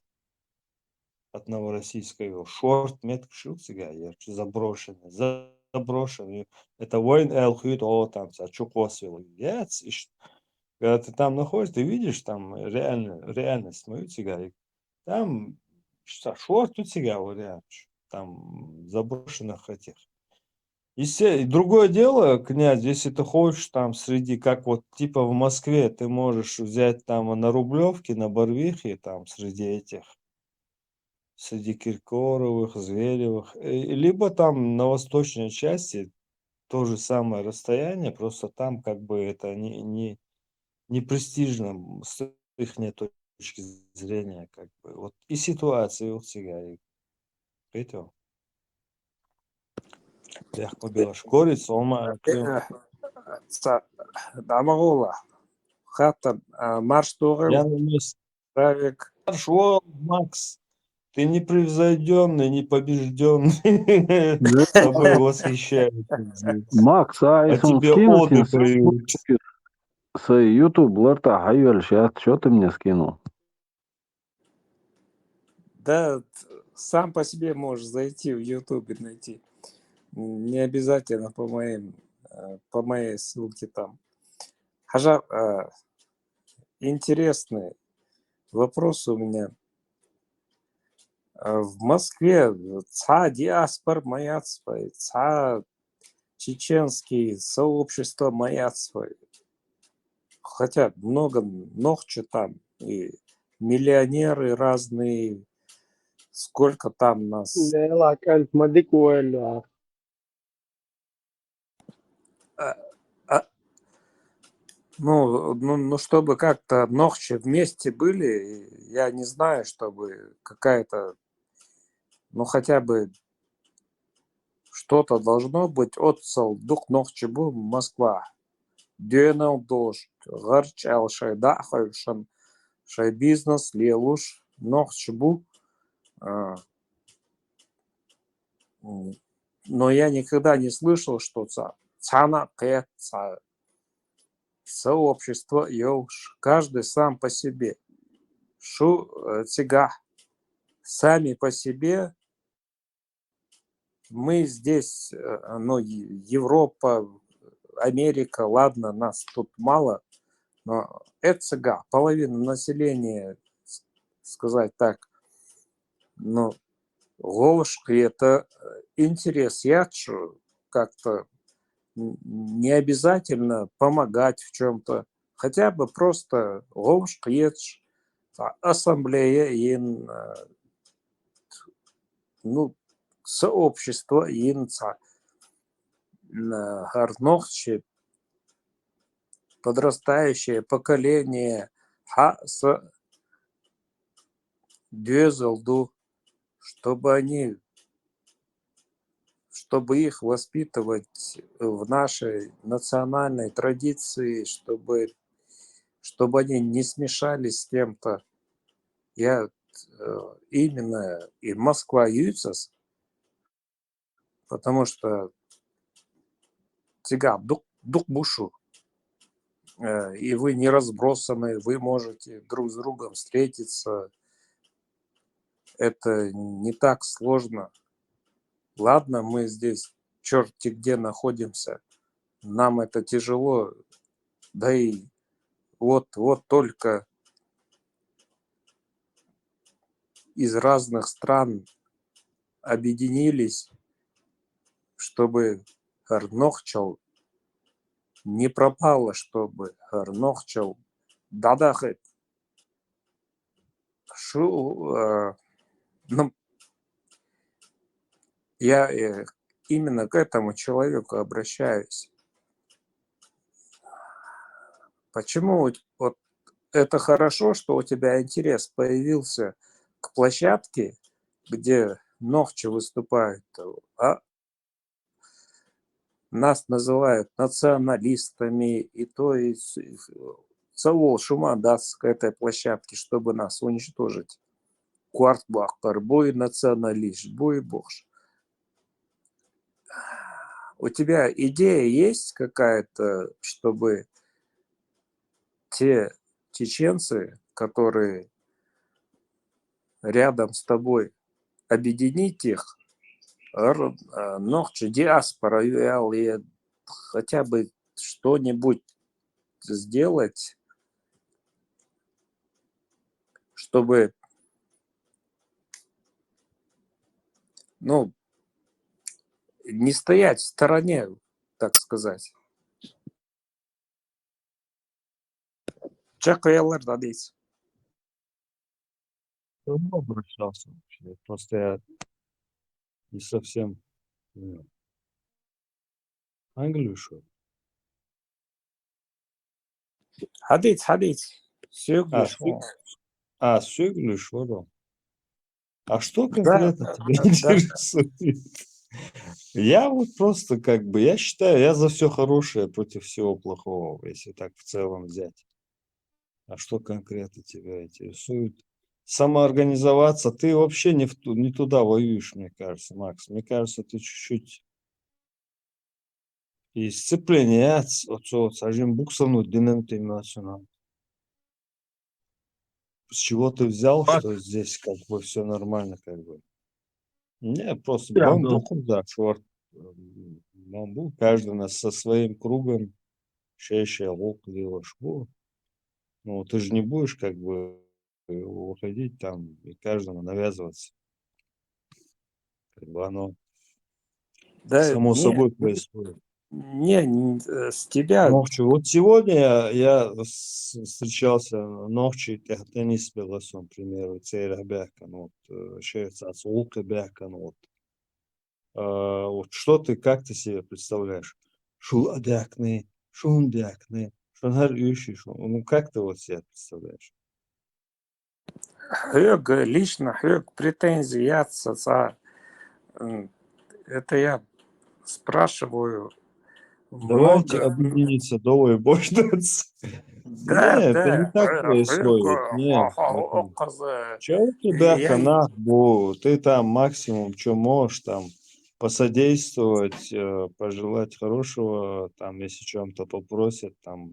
от Новороссийского. Шорт, метк шилцега, я заброшенный, заброшенный. Это воин Элхют, там, Чукосвил. Когда ты там находишься, ты видишь там реальность мою тига. Там шорт у тебя вариант, там заброшенных этих. И другое дело, князь, если ты хочешь там среди, как вот типа в Москве, ты можешь взять там на Рублевке, на Барвихе, там среди этих, среди Киркоровых, Зверевых, либо там на восточной части то же самое расстояние, просто там как бы это не престижно с их точки зрения, как бы. Вот и ситуация у тебя, и это. Ях побелаш корец, олма Дамагула. Хата марш я тугыл. на месте. Равик. Марш, Макс, ты непревзойденный, непобежденный, тобой восхищаются здесь. Макс, А если он тебе скинуть оды поют. с YouTube, Лерта, Гайвель, сейчас, что ты мне скинул? Да, сам по себе можешь зайти в YouTube и найти. Не обязательно по моей ссылке там. Хажар, интересный вопрос у меня. В Москве диаспор маятства, чеченские сообщества маятства. Хотя много что там. И миллионеры разные. Сколько там нас. Ну, чтобы как-то ночи вместе были, я не знаю, чтобы какая-то, ну, хотя бы что-то должно быть. Отсал дух ночи был Москва. Дюнел дождь, гарч шайда хайшан, шай бизнес, лелуш, ночи был. Но я никогда не слышал, что цана кэт, сообщество йоуш, каждый сам по себе. Тига, сами по себе. Мы здесь, ну, Европа, Америка, ладно, нас тут мало, но это цыга, половина населения, сказать так, ну, Голушки, это интерес, я как-то не обязательно помогать в чем-то, хотя бы просто Голушки, ассамблея, ну, сообщество, гарнохчи, подрастающее поколение, с дюзелду, чтобы их воспитывать в нашей национальной традиции, чтобы они не смешались с кем-то. Я именно и Москва Юцас, потому что тига дух бушу, и вы не разбросаны, вы можете друг с другом встретиться. Это не так сложно. Ладно, мы здесь черти где находимся, нам это тяжело, да и вот только из разных стран объединились, чтобы Гарнохчал не пропало, чтобы Гарнохчал дадахет. Ну, я именно к этому человеку обращаюсь. Почему вот это хорошо, что у тебя интерес появился к площадке, где Нохчи выступает. А нас называют националистами, и то есть целого шума даст к этой площадке, чтобы нас уничтожить. Квартбахтар, бой националист, бой богш. У тебя идея есть какая-то, чтобы те чеченцы, которые рядом с тобой, объединить их, Нохчи диаспора, и хотя бы что-нибудь сделать, чтобы, ну, не стоять в стороне, так сказать. Чакаялар дадись. Давно обращался вообще. Просто я не совсем понял. Англию. Ходить. А, Сюглиш. Сюглиш, вот. А что Да, конкретно тебя да. интересует? Я вот просто как бы, я считаю, я за все хорошее против всего плохого, если так в целом взять. А что конкретно тебя интересует? Самоорганизоваться. Ты вообще не туда воюешь, мне кажется, Макс. Мне кажется, ты чуть-чуть и сцепление от сажим буксану национал. С чего ты взял, что здесь как бы все нормально, как бы? Не, просто бамбуком, да, шорт. Бамбук, каждый у нас со своим кругом, шея, лук, делаешь. Ну, ты же не будешь как бы уходить там и каждому навязываться. Как бы оно Да, само собой происходит. с тебя. Ногчи. Вот сегодня я встречался Ногчи теннис белосом, к примеру, цейра бяка, ну вот, шерца лука бяка, ну вот. Вот что ты, как ты себе представляешь? Шул адякны, шун дякны, шунар ющи, ну как ты вот себе представляешь? Лично претензии отца. Это я спрашиваю. Давайте Много. объединиться, давай больше. Да, Нет, это не так происходит. Нет. Чего туда Я хана, ты там максимум, что можешь, там посодействовать, пожелать хорошего, там, если чем-то попросят, там,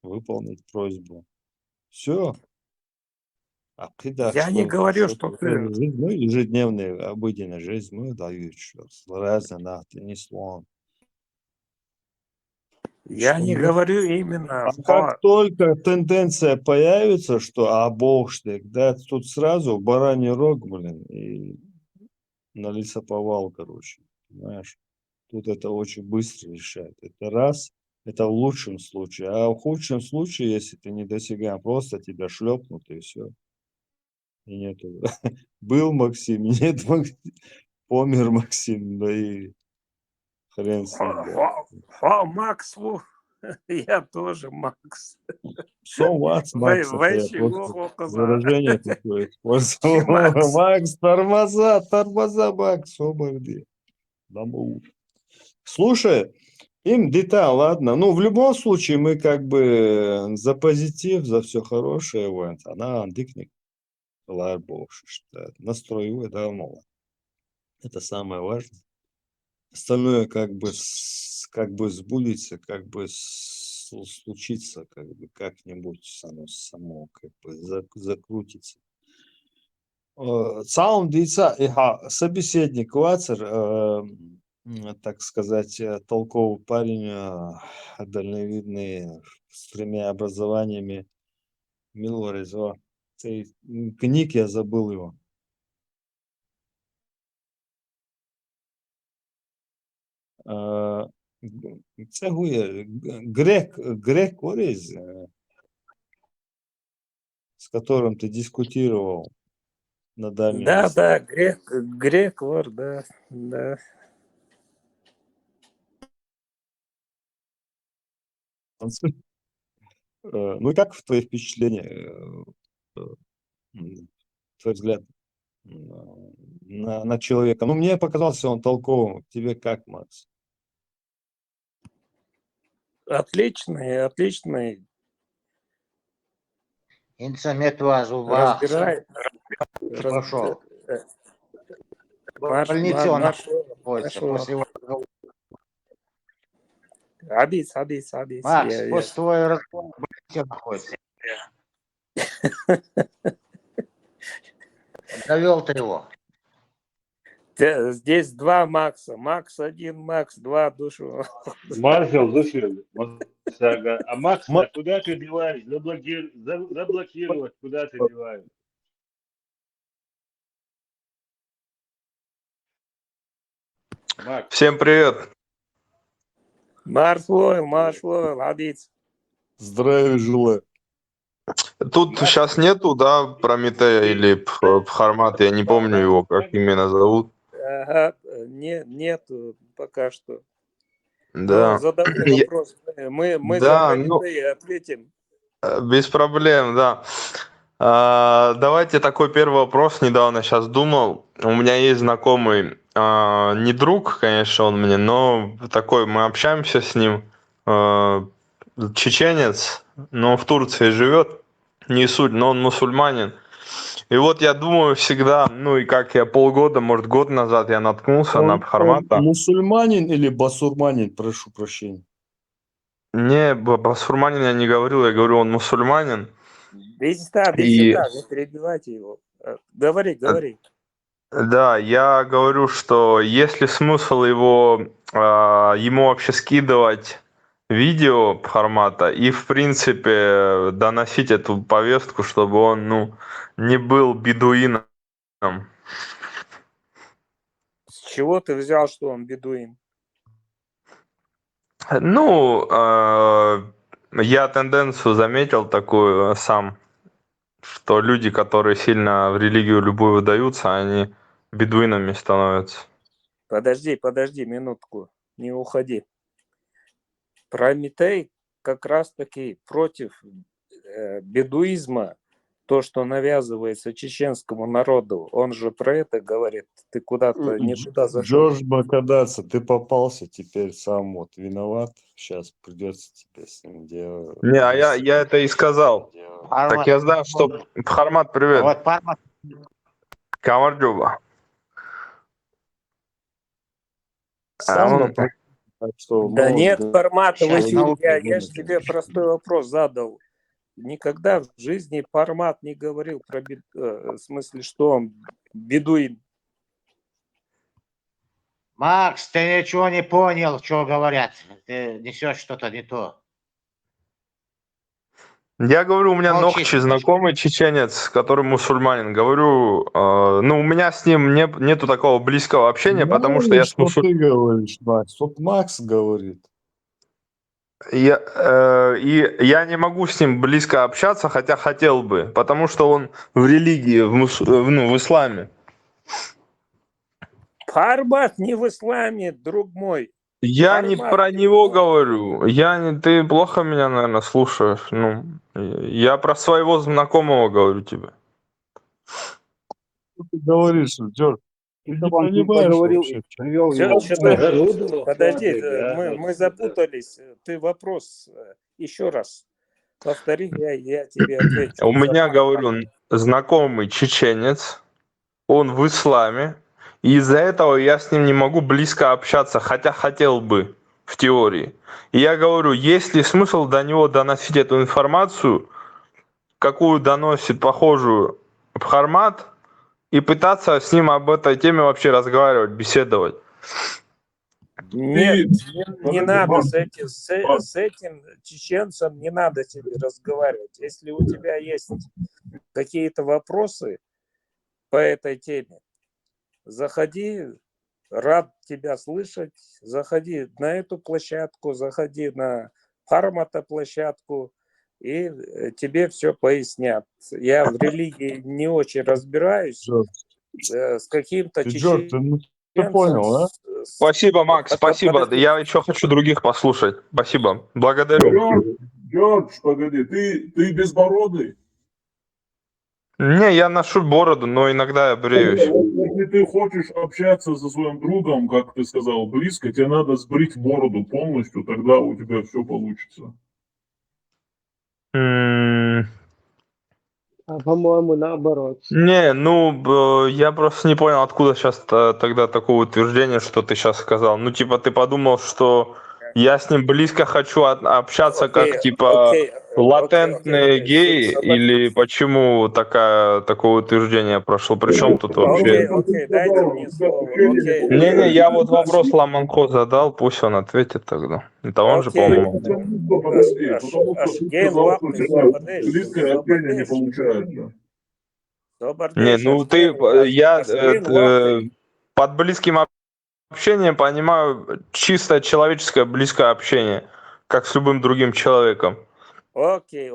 выполнить просьбу. Все. А когда не говорю, что что-то, ты... ну, ежедневная обыденная жизнь, мы дают, что разные нахты, не слон. Я не говорю именно А как только тенденция появится, что бог штык, да, тут сразу бараний рог, блин, и на лесоповал, короче, понимаешь? Тут это очень быстро решает. Это раз, это в лучшем случае. А в худшем случае, если ты не достигаешь, просто тебя шлепнут и все. И нету. Был Максим, нет Максим, помер Максим, да и хрен с ним, да. Макс, я тоже Макс. So what, Макс, это я просто выражение такое использовал. Макс, тормоза, Макс, оборди. Слушай, им деталь, ладно. Ну, в любом случае, мы как бы за позитив, за все хорошее, вот. Она андикник, больше, что настрою давно. Это самое важное. Остальное как бы сбудется, как бы случится, как бы как-нибудь само как бы закрутится. Цаун дійця, собеседник Вацер, так сказать, толковый парень, дальновидный, с 3 образованиями, Милорезо. Книг я забыл его. Це Грек Орез, с которым ты дискутировал на Дальнем Да, грек, вор, да. Ну и как твои впечатления, твой взгляд на человека? Ну, мне показался он толковым. Тебе как, Макс? Отличный. Инсамет вазу Разбирает. пошел. В Наш, больнице он наш, находится после Обид. Макс, после твоего разговора в больнице находится. Довел ты его. Здесь два Макса. Макс 1, Макс 2 душу. Маршал, зачем? А Макс, а куда ты деваешь? Заблокировать, куда ты деваешь? Макс. Всем привет. Маршал, Обид. Здравия желаю. Тут сейчас нету, да, Прометея или Пхармат, я не помню его, как именно зовут. Ага, нет пока что. Да. Но задавай вопрос. Мы Да, за Прометея ответим. Без проблем, да. Давайте такой первый вопрос. Недавно сейчас думал. У меня есть знакомый, не друг, конечно, он мне, но такой, мы общаемся с ним. Чеченец, но он в Турции живет. Не суть, но он мусульманин. И вот я думаю всегда, ну и как я полгода, может год назад я наткнулся на Пхармата. Он мусульманин или басурманин, прошу прощения? Не, басурманин я не говорил, я говорю, он мусульманин. Иди сюда, не перебивайте его. Говори. Да, я говорю, что есть ли смысл ему вообще скидывать видео Пхармата и, в принципе, доносить эту повестку, чтобы он, не был бедуином. С чего ты взял, что он бедуин? Я тенденцию заметил такую сам, что люди, которые сильно в религию любую выдаются, они бедуинами становятся. Подожди минутку, не уходи. Прометей как раз-таки против бедуизма, то, что навязывается чеченскому народу. Он же про это говорит. Ты куда-то не туда зашел. Джордж Бакадаться, ты попался, теперь сам вот виноват. Сейчас придется тебе с ним делать. Не, а я это и сказал. Так я знаю, что... Пхармат, привет. Вот Пармат. Камарджуба. Да нет, Парматова, я же тебе простой вопрос задал. Никогда в жизни Пармат не говорил про в смысле, что он бедуин. Макс, ты ничего не понял, что говорят. Ты несешь что-то не то. Я говорю, у меня Нохчи знакомый чеченец, который мусульманин. Говорю, у меня с ним нету такого близкого общения, потому что я с Ты говоришь, Макс? Вот Макс говорит. Я не могу с ним близко общаться, хотя хотел бы, потому что он в религии, в исламе. Пармат не в исламе, друг мой. Я не про него говорю. Ты плохо меня, наверное, слушаешь. Я про своего знакомого говорю тебе. Что ты говоришь, Джордж? Ты не понимаешь вообще. Подожди, мы запутались. Ты вопрос еще раз повтори, я тебе отвечу. У меня, говорю, знакомый чеченец, он в исламе, и из-за этого я с ним не могу близко общаться, хотя хотел бы в теории. И я говорю, есть ли смысл до него доносить эту информацию, какую доносит похожую Пхармат, и пытаться с ним об этой теме вообще разговаривать, беседовать. Нет, не надо с этим чеченцем не надо тебе разговаривать. Если у тебя есть какие-то вопросы по этой теме, заходи, рад тебя слышать, заходи на эту площадку, заходи на Пхармата площадку, и тебе все пояснят. Я в религии не очень разбираюсь, с каким-то чеченцем. Ты понял, да? Спасибо, Макс, спасибо. Я еще хочу других послушать. Спасибо. Благодарю. Джордж, погоди, ты безбородый? Не, я ношу бороду, но иногда я бреюсь. Если ты хочешь общаться со своим другом, как ты сказал, близко, тебе надо сбрить бороду полностью, тогда у тебя все получится. А по-моему, наоборот. Не, ну, я просто не понял, откуда сейчас тогда такое утверждение, что ты сейчас сказал. Ну, типа, ты подумал, что я с ним близко хочу общаться, как, типа, латентные геи, или почему такое утверждение прошло? Причем тут вообще... дайте мне слово. Окей. Не-не, я вот вопрос Ламанко задал, пусть он ответит тогда. Это он же, по-моему. Подожди, потому что ты Гейн сказал, лапты, что сободеш, близкое общение не получается. Не, ну ты, под близким общением понимаю чисто человеческое близкое общение, как с любым другим человеком. Окей.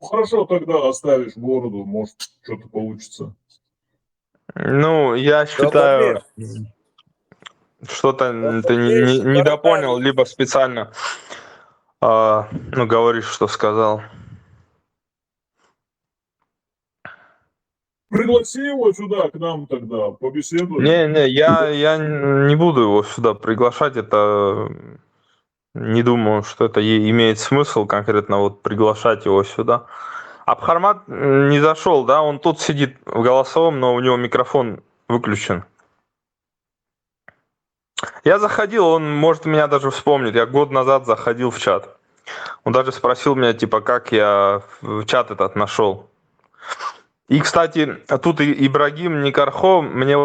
Хорошо, тогда оставишь бороду, может, что-то получится. Ну, я считаю, что-то ты недопонял, либо специально, ну, говоришь, что сказал. Пригласи его сюда, к нам тогда, побеседуем. Не, я не буду его сюда приглашать, это... Не думаю, что это имеет смысл конкретно вот приглашать его сюда. Абхармат не зашел, да? Он тут сидит в голосовом, но у него микрофон выключен. Я заходил, он может меня даже вспомнит. Я год назад заходил в чат. Он даже спросил меня, типа, как я в чат этот нашел. И, кстати, тут и Ибрагим Никархо, мне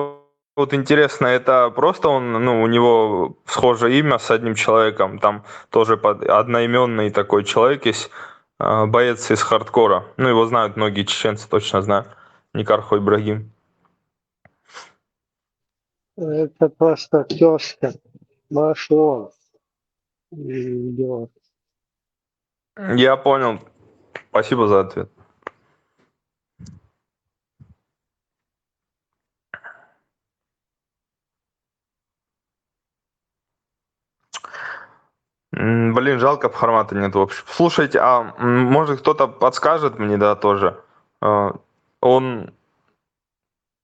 вот интересно, это просто он, ну, у него схожее имя с одним человеком, там тоже одноименный такой человек есть, боец из хардкора. Ну, его знают многие чеченцы, точно знают. Никархо Ибрагим. Это просто тезка. Машло. Идиот. Я понял. Спасибо за ответ. Блин, жалко, формата нет в общем. Слушайте, а может кто-то подскажет мне, да, тоже? Он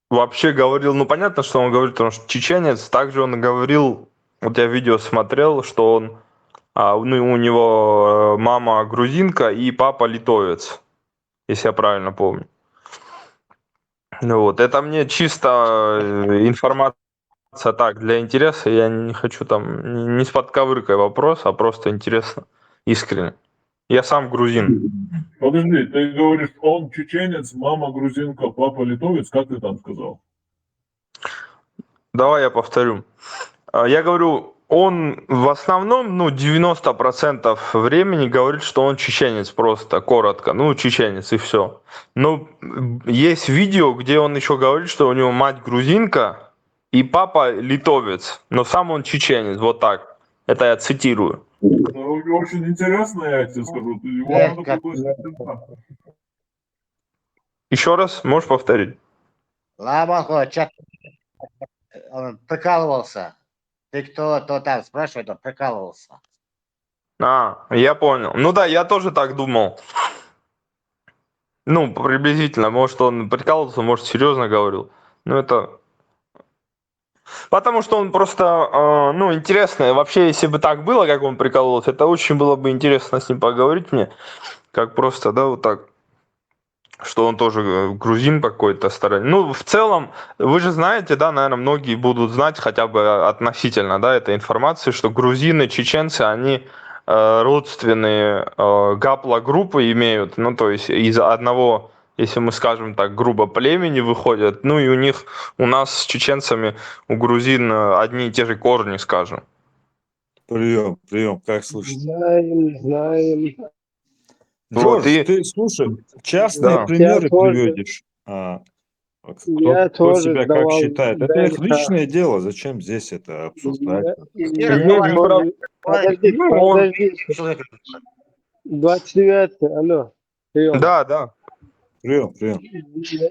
вообще говорил, ну понятно, что он говорит, потому что чеченец, также он говорил, вот я видео смотрел, что он, ну, у него мама грузинка и папа литовец, если я правильно помню. Ну вот, это мне чисто информация так, для интереса, я не хочу там, не с подковыркой вопрос, а просто интересно, искренне. Я сам грузин. Подожди, ты говоришь, он чеченец, мама грузинка, папа литовец, как ты там сказал? Давай я повторю. Я говорю, он в основном, ну, 90% времени говорит, что он чеченец просто, коротко. Ну, чеченец и все. Но есть видео, где он еще говорит, что у него мать грузинка и папа литовец, но сам он чеченец, вот так. Это я цитирую. Ну, очень интересно, я тебе скажу. Его надо пригласить сюда. Еще раз, можешь повторить? Ламахо, он прикалывался. Ты кто там спрашивает, он прикалывался. Я понял. Ну да, я тоже так думал. Ну, приблизительно. Может, он прикалывался, может, серьезно говорил. Ну, это... Потому что он просто, ну, интересно. Вообще, если бы так было, как он прикалывался, это очень было бы интересно с ним поговорить мне. Как просто, да, вот так. Что он тоже грузин какой-то старый. Ну, в целом, вы же знаете, да, наверное, многие будут знать хотя бы относительно, да, этой информации, что грузины, чеченцы, они родственные гаплогруппы имеют, ну, то есть из одного, если мы скажем так, грубо, племени выходят, ну, и у нас с чеченцами, у грузин одни и те же корни, скажем. Прием, как слышите? Знаем. Джордж, Вот, ты, слушай, частные примеры приводишь. Кто себя как считает. Это их личное дело. Зачем здесь это обсуждать? Подожди. 29, алло. Прием. Да. Прием.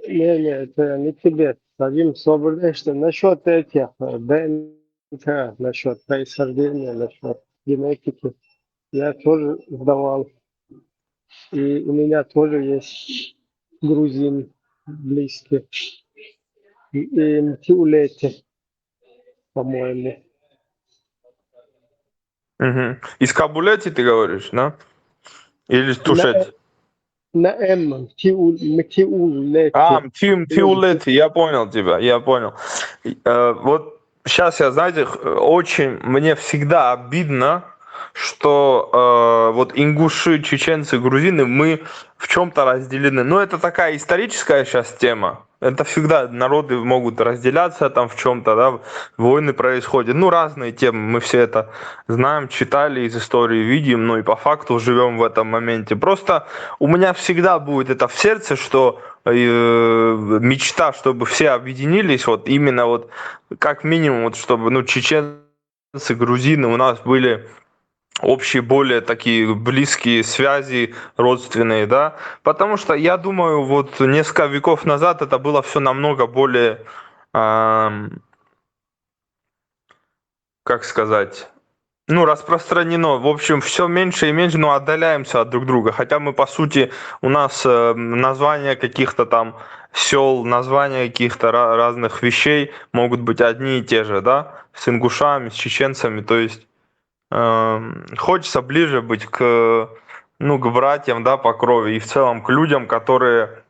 Не, это не тебе. Вадим, свободишься. Насчет этих ДНК, насчет происхождения, насчет генетики. Я тоже сдавал. И у меня тоже есть грузин близкий. Тиулете, по-моему. Мгм. Из Кабулети ты говоришь, да? Или Тушети? На М. Тиулете. Тиулети, я понял тебя, я понял. Вот сейчас я, знаете, очень мне всегда обидно, что вот ингуши, чеченцы, грузины, мы в чем-то разделены. Но это такая историческая сейчас тема. Это всегда народы могут разделяться там в чем-то, да, войны происходят. Ну, разные темы, мы все это знаем, читали из истории, видим, ну и по факту живем в этом моменте. Просто у меня всегда будет это в сердце, что мечта, чтобы все объединились, вот именно вот как минимум, вот чтобы, ну, чеченцы, грузины у нас были общие более такие близкие связи родственные, да, потому что я думаю, вот несколько веков назад это было все намного более, как сказать, ну, распространено. В общем, все меньше и меньше, но отдаляемся от друг друга. Хотя мы, по сути, у нас названия каких-то там сел, названия каких-то разных вещей могут быть одни и те же, да, с ингушами, с чеченцами. То есть хочется ближе быть к, ну, к братьям, да, по крови и в целом к людям, которые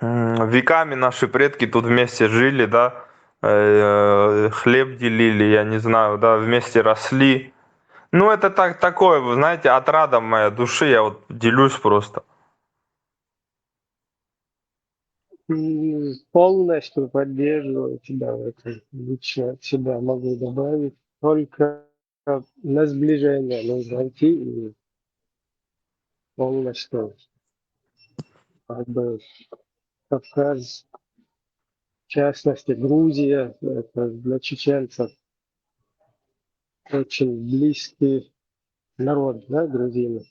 веками наши предки тут вместе жили, да, хлеб делили, я не знаю, да, вместе росли. Ну, это такое, вы знаете, отрада моей души, я вот делюсь просто. Полностью поддерживаю тебя в этом. Лично от себя могу добавить. Только на сближение нужно идти и полностью как бы Кавказ, в частности Грузия, это для чеченцев очень близкий народ, да, грузины.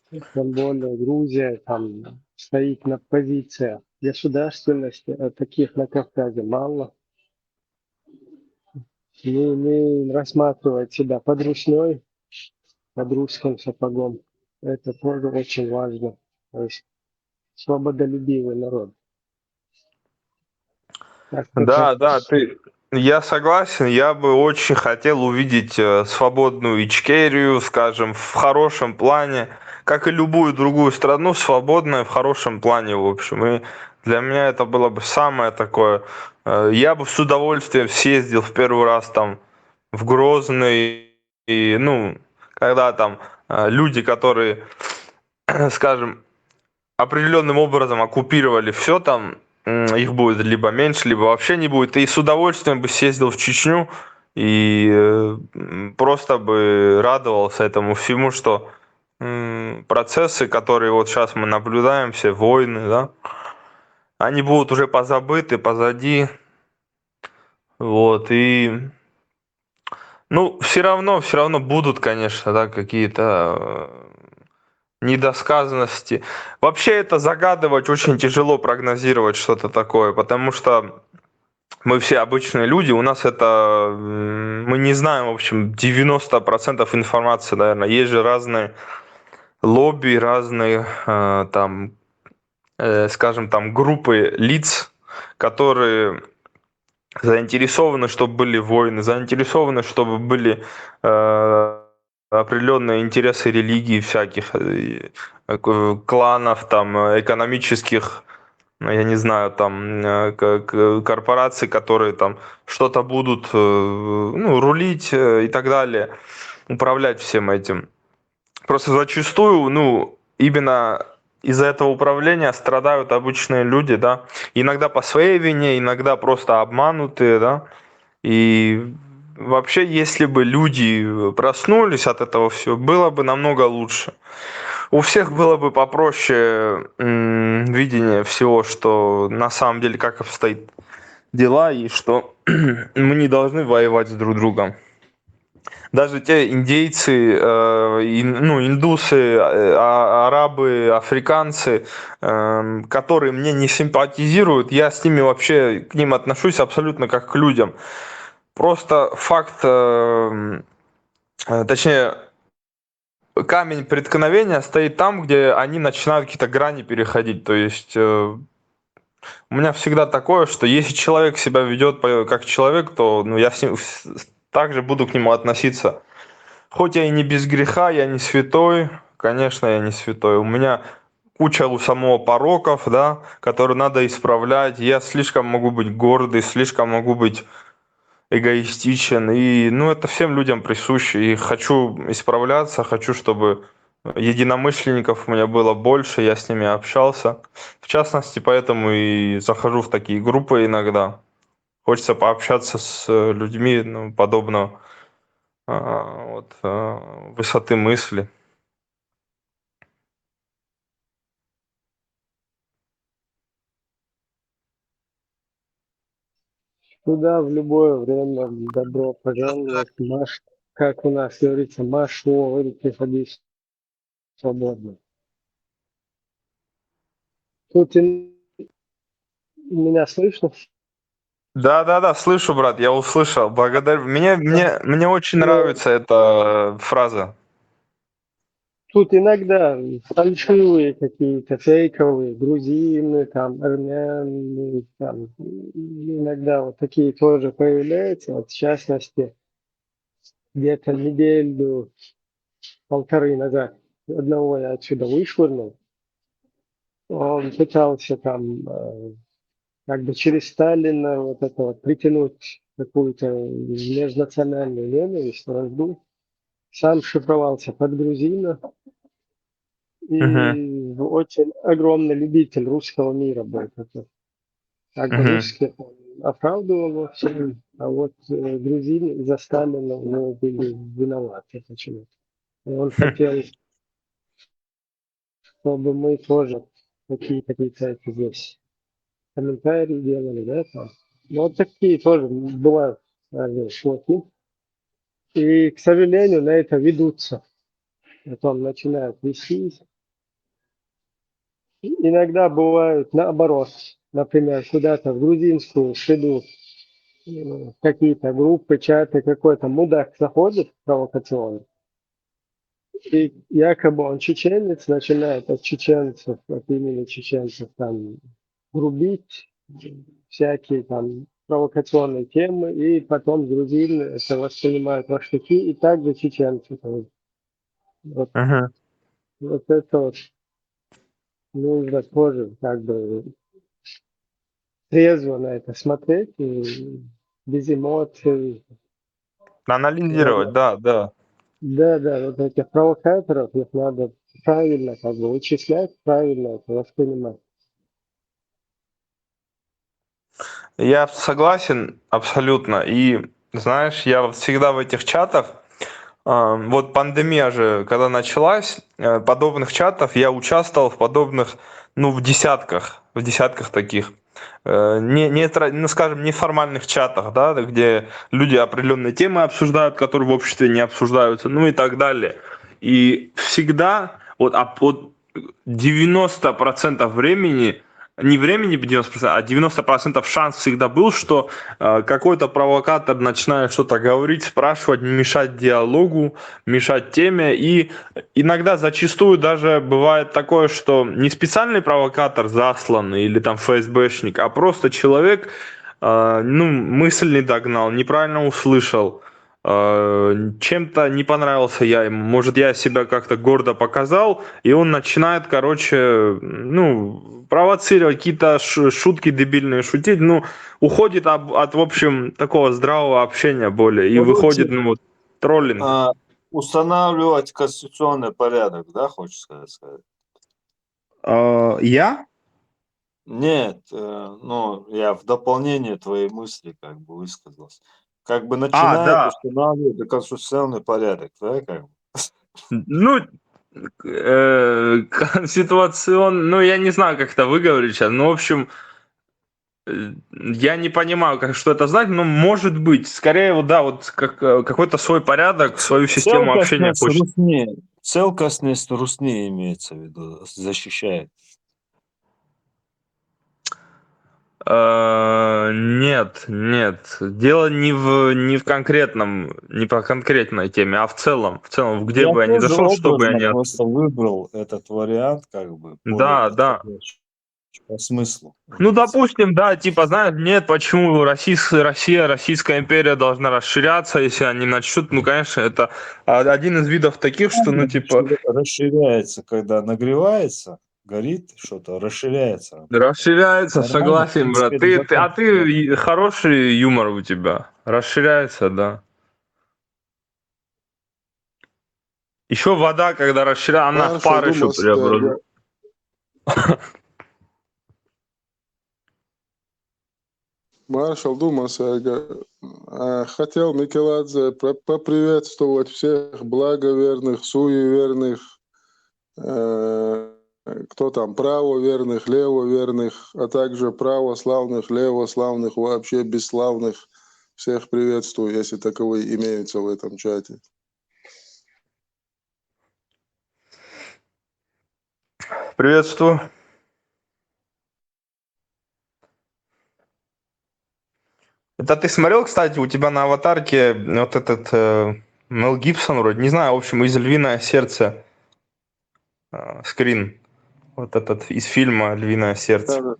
Тем более Грузия там стоит на позициях государственности, а таких на Кавказе мало. Не рассматривать себя под Русней, под русским сапогом. Это тоже очень важно. То есть свободолюбивый народ. Да, я согласен, я бы очень хотел увидеть свободную Ичкерию, скажем, в хорошем плане, как и любую другую страну, свободная в хорошем плане, в общем. И для меня это было бы самое такое. Я бы с удовольствием съездил в первый раз там в Грозный, и, ну, когда там люди, которые, скажем, определенным образом оккупировали все там, их будет либо меньше, либо вообще не будет. И с удовольствием бы съездил в Чечню и просто бы радовался этому всему, что процессы, которые вот сейчас мы наблюдаем, все войны, да, они будут уже позабыты, позади. Вот, и ну, все равно будут, конечно, да, какие-то недосказанности. Вообще это загадывать очень тяжело, прогнозировать что-то такое, потому что мы все обычные люди, у нас это, мы не знаем, в общем, 90% информации, наверное. Есть же разные лобби, разные там, скажем, там группы лиц, которые заинтересованы, чтобы были войны, заинтересованы, чтобы были определенные интересы религий всяких, кланов, там, экономических, я не знаю, там, корпораций, которые там что-то будут, ну, рулить и так далее, управлять всем этим. Просто зачастую, ну, именно из-за этого управления страдают обычные люди, да, иногда по своей вине, иногда просто обманутые, да, и вообще, если бы люди проснулись от этого всего, было бы намного лучше. У всех было бы попроще видение всего, что на самом деле как обстоят дела, и что мы не должны воевать с друг другом. Даже те индейцы, ну, индусы, арабы, африканцы, которые мне не симпатизируют, я с ними вообще, к ним отношусь абсолютно как к людям. Просто факт точнее, камень преткновения стоит там, где они начинают какие-то грани переходить. То есть у меня всегда такое, что если человек себя ведет как человек, то ну, я также буду к нему относиться. Хоть я и не без греха, я не святой, конечно, я не святой. У меня куча у самого пороков, да, которые надо исправлять. Я слишком могу быть гордый, слишком могу быть эгоистичен. И, ну, это всем людям присуще. И хочу исправляться, хочу, чтобы единомышленников у меня было больше, я с ними общался. В частности, поэтому и захожу в такие группы иногда. Хочется пообщаться с людьми, ну, подобного высоты мысли. Сюда в любое время добро пожаловать. Как у нас говорится, Машу, приходи свободно. Тут меня слышно? Да, слышу, брат, я услышал. Благодарю. Мне очень нравится эта фраза. Тут иногда фальшивые какие-то, фейковые, грузины, там, армяне, там, иногда вот такие тоже появляются. Вот в частности, где-то неделю-полторы назад одного я отсюда вышвырнул. Он пытался там как бы через Сталина вот это вот притянуть какую-то межнациональную ненависть, вражду. Сам шифровался под грузина. И очень огромный любитель русского мира был. Как бы русские оправдывал во всем, а вот грузины за Сталина у него были виноваты почему-то. И он хотел, чтобы мы тоже какие-то здесь комментарии делали, да, там. Ну, вот такие тоже бывают шутки. И, к сожалению, на это ведутся. Потом начинают вести. Иногда бывает наоборот. Например, куда-то в грузинскую среду какие-то группы, чаты, какой-то мудак заходит провокационно. И якобы он чеченец, начинает от чеченцев, от имени чеченцев там грубить, всякие там провокационные темы, и потом грузины это воспринимают во штыки, и также чеченцы тоже. Вот, вот это вот нужно тоже как бы трезво на это смотреть, и без эмоций. Анализировать, да. Да, вот этих провокаторов, их надо правильно как бы вычислять, правильно это воспринимать. Я согласен абсолютно. И знаешь, я вот всегда в этих чатах, вот пандемия же, когда началась, подобных чатов я участвовал в подобных, ну, в десятках таких, ну, скажем, неформальных чатах, да, где люди определенные темы обсуждают, которые в обществе не обсуждаются, ну и так далее. И всегда, вот 90% времени, не времени 90%, а 90% шанс всегда был, что какой-то провокатор начинает что-то говорить, спрашивать, мешать диалогу, мешать теме. И иногда зачастую даже бывает такое, что не специальный провокатор засланный или там ФСБшник, а просто человек, ну, мысль не догнал, неправильно услышал, чем-то не понравился я ему, может, я себя как-то гордо показал, и он начинает, короче, ну, провоцировать, какие-то шутки дебильные шутить, ну, уходит от, в общем, такого здравого общения более, и выходит, ну, вот, троллинг. Устанавливать конституционный порядок, да, хочешь сказать? Я? Нет, ну, я в дополнение твоей мысли как бы высказался. Как бы начинает Да. устанавливать конституционный порядок, да, как бы? Ну, ситуационно, ну, я не знаю, как это выговорить сейчас, но, в общем, я не понимаю, что это значит, но может быть, скорее, вот, да, вот какой-то свой порядок, свою систему общения хочет. Целостность Русни имеется в виду, защищает. Нет, нет. Дело не в конкретном, не по конкретной теме, а в целом, где Я бы я ни тоже зашел, чтобы я образно не... просто выбрал этот вариант, как бы, более Да, да. подходящий по смыслу. Ну, допустим, да, типа, знаешь, нет, почему Российская империя должна расширяться, если они начнут, ну, конечно, это один из видов таких, что, ну, типа... Расширяется, когда нагревается, горит что-то, расширяется. Расширяется, Нормально, в согласен, брат. принципе, это закон. Ты хороший юмор у тебя. Расширяется, да. Еще вода, когда расширяется, она в пар еще преобразует. Маршал Думасяга хотел Микеладзе поприветствовать всех благоверных, суеверных, кто там, правоверных, левоверных, а также православных, левославных, вообще бесславных. Всех приветствую, если таковые имеются в этом чате. Приветствую. Это ты смотрел, кстати, у тебя на аватарке вот этот Мел Гибсон вроде, не знаю, в общем, из «Львиное сердце» скрин. Вот этот из фильма «Львиное сердце».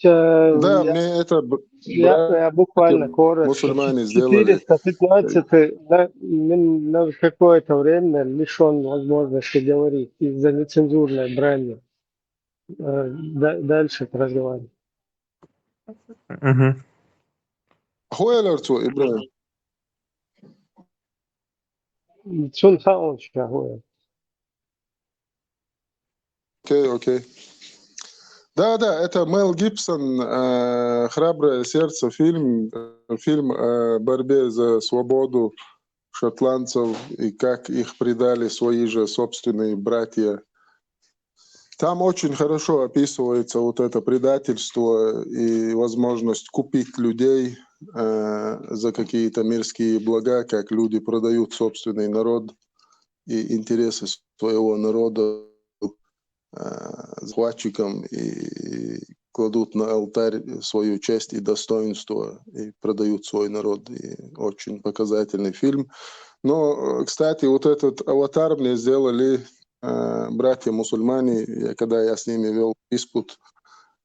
Да, мне это Я буквально коротко. мусульмане сделали. 415 на какое-то время лишен возможности говорить из-за нецензурной брани. Дальше разговаривать. Угу. Хуэлерцу, Ибрахим. Шун хаон шахуэ. Окей. Да, это Мел Гибсон, «Храброе сердце», фильм о борьбе за свободу шотландцев и как их предали свои же собственные братья. Там очень хорошо описывается вот это предательство и возможность купить людей за какие-то мирские блага, как люди продают собственный народ и интересы своего народа захватчикам и кладут на алтарь свою честь и достоинство и продают свой народ. И очень показательный фильм. Но, кстати, вот этот «Аватар» мне сделали братья-мусульмане. Когда я с ними вел диспут,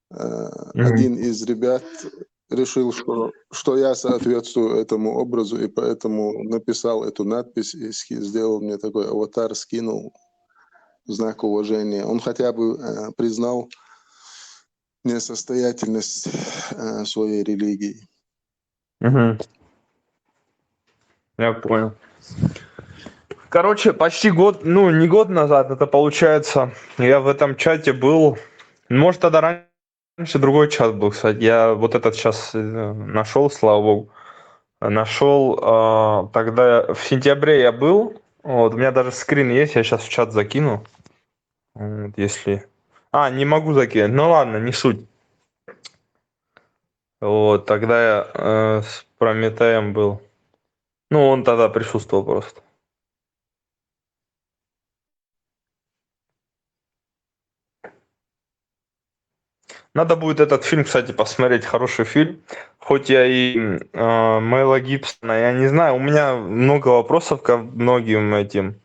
один из ребят решил, что я соответствую этому образу, и поэтому написал эту надпись и сделал мне такой аватар, скинул в знак уважения. Он хотя бы признал несостоятельность своей религии. Угу. Я понял. Короче, почти год, ну не год назад, это получается, я в этом чате был, может тогда раньше другой чат был, кстати, я вот этот сейчас нашел, слава богу, нашел, тогда в сентябре я был, вот, у меня даже скрин есть, я сейчас в чат закину, вот, если... не могу закинуть, ну ладно, не суть. Вот, тогда я с Прометеем был, ну он тогда присутствовал просто. Надо будет этот фильм, кстати, посмотреть. Хороший фильм. Хоть я и Мела Гибсона, я не знаю, у меня много вопросов ко многим этим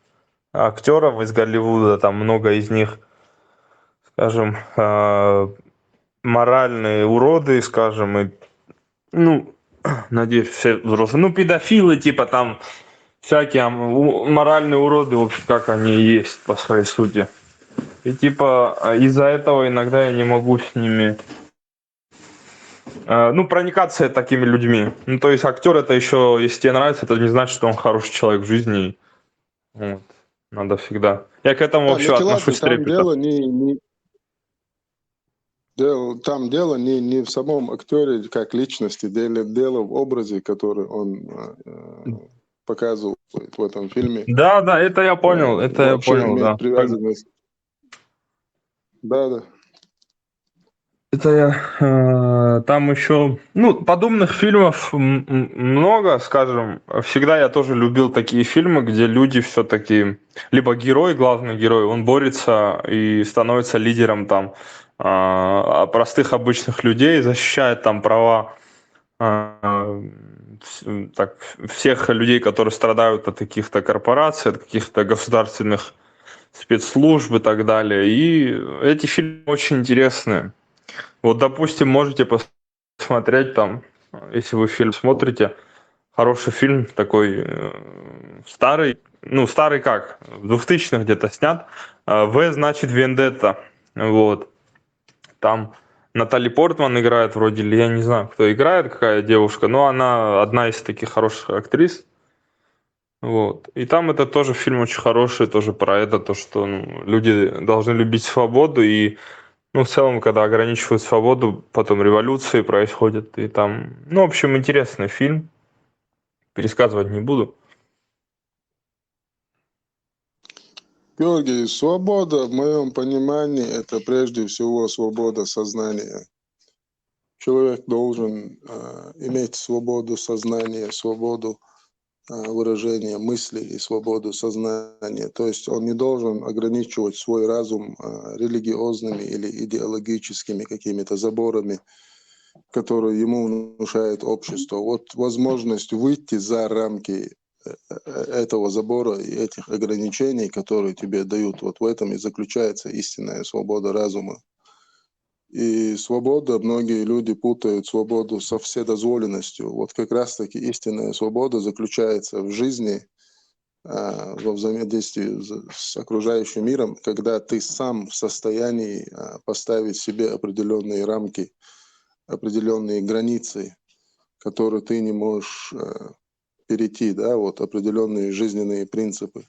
актерам из Голливуда. Там много из них, скажем, моральные уроды, скажем, и, ну, надеюсь, все взрослые. Ну, педофилы, типа там всякие моральные уроды, в общем, как они и есть по своей сути. И типа из-за этого иногда я не могу с ними, ну, проникаться такими людьми. Ну, то есть актер это еще, если тебе нравится, это не значит, что он хороший человек в жизни. Вот. Надо всегда. Я к этому вообще отношусь трепетно. Там дело не в самом актере как личности, дело в образе, который он показывает в этом фильме. Да, это я понял, я понял, да. Привязанность. Да. Это я... там еще... Ну, подобных фильмов много, скажем. Всегда я тоже любил такие фильмы, где люди все-таки... Либо герой, главный герой, он борется и становится лидером там простых обычных людей, защищает там права всех людей, которые страдают от каких-то корпораций, от каких-то государственных спецслужб и так далее. И эти фильмы очень интересные. Вот, допустим, можете посмотреть там, если вы фильм смотрите, хороший фильм такой старый, ну старый как, в 2000-х где-то снят, «В» значит «Вендетта», вот. Там Натали Портман играет вроде, или я не знаю, кто играет, какая девушка, но она одна из таких хороших актрис. Вот. И там это тоже фильм очень хороший, тоже про это, то, что люди должны любить свободу, и в целом, когда ограничивают свободу, потом революции происходят, и там, в общем, интересный фильм, пересказывать не буду. Георгий, свобода, в моем понимании, это прежде всего свобода сознания. Человек должен иметь свободу сознания, свободу выражения мыслей и свободу сознания. То есть он не должен ограничивать свой разум религиозными или идеологическими какими-то заборами, которые ему внушает общество. Вот возможность выйти за рамки этого забора и этих ограничений, которые тебе дают, вот в этом и заключается истинная свобода разума. И свобода, многие люди путают свободу со вседозволенностью. Вот как раз-таки истинная свобода заключается в жизни, во взаимодействии с окружающим миром, когда ты сам в состоянии поставить себе определенные рамки, определенные границы, которые ты не можешь перейти, да, вот определенные жизненные принципы.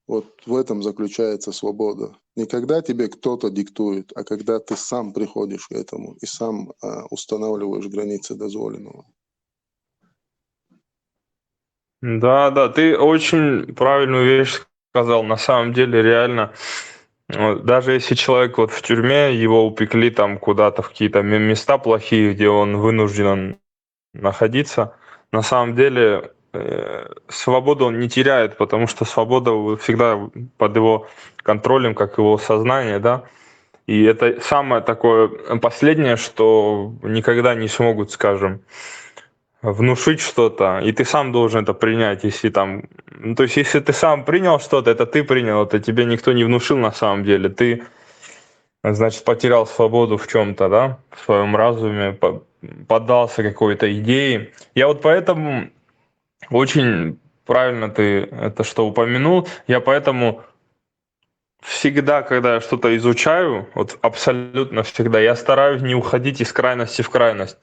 Вот в этом заключается свобода. Не когда тебе кто-то диктует, а когда ты сам приходишь к этому и сам устанавливаешь границы дозволенного. Да, ты очень правильную вещь сказал. На самом деле, реально, даже если человек вот в тюрьме, его упекли там куда-то в какие-то места плохие, где он вынужден находиться, на самом деле свободу он не теряет, потому что свобода всегда под его контролем, как его сознание, да. И это самое такое последнее, что никогда не смогут, скажем, внушить что-то, и ты сам должен это принять, если там, то есть если ты сам принял что-то, это ты принял, это тебе никто не внушил на самом деле, ты, значит, потерял свободу в чем-то, да, в своем разуме, поддался какой-то идее. Я вот поэтому очень правильно ты это что упомянул, я поэтому всегда, когда я что-то изучаю, вот абсолютно всегда, я стараюсь не уходить из крайности в крайность.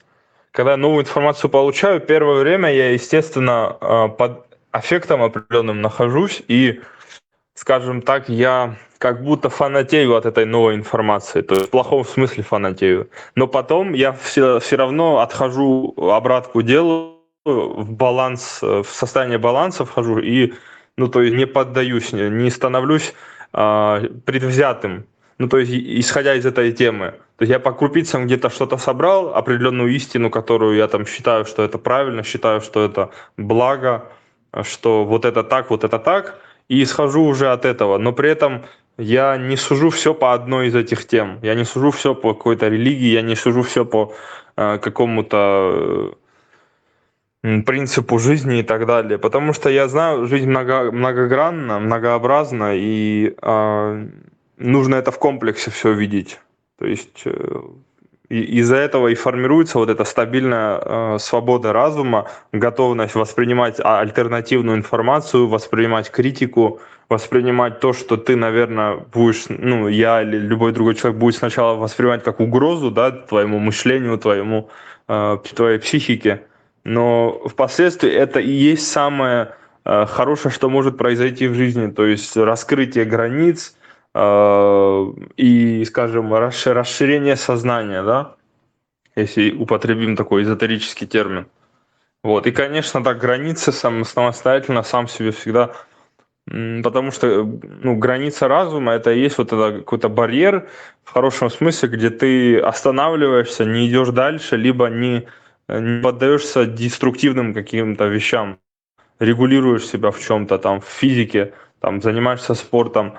Когда я новую информацию получаю, первое время я, естественно, под аффектом определенным нахожусь, и, скажем так, я как будто фанатею от этой новой информации, то есть в плохом смысле фанатею. Но потом я все равно отхожу обратку делу, в баланс, в состояние баланса вхожу, и, то есть не поддаюсь, не становлюсь предвзятым. То есть, исходя из этой темы. То есть я по крупицам где-то что-то собрал, определенную истину, которую я там считаю, что это правильно, считаю, что это благо, что вот это так, и исхожу уже от этого. Но при этом я не сужу все по одной из этих тем. Я не сужу все по какой-то религии, я не сужу все по какому-то принципу жизни и так далее. Потому что я знаю, жизнь многогранна, многообразна, и нужно это в комплексе все видеть. То есть из-за этого и формируется вот эта стабильная свобода разума, готовность воспринимать альтернативную информацию, воспринимать критику, воспринимать то, что ты, наверное, будешь, я или любой другой человек будет сначала воспринимать как угрозу, да, твоему мышлению, твоей психике. Но впоследствии это и есть самое хорошее, что может произойти в жизни, то есть раскрытие границ, и, скажем, расширение сознания, да, если употребим такой эзотерический термин. Вот. И, конечно, так, границы самостоятельно, сам себе всегда, потому что граница разума — это и есть вот это какой-то барьер, в хорошем смысле, где ты останавливаешься, не идешь дальше, либо не поддаешься деструктивным каким-то вещам, регулируешь себя в чем-то, там, в физике, там, занимаешься спортом,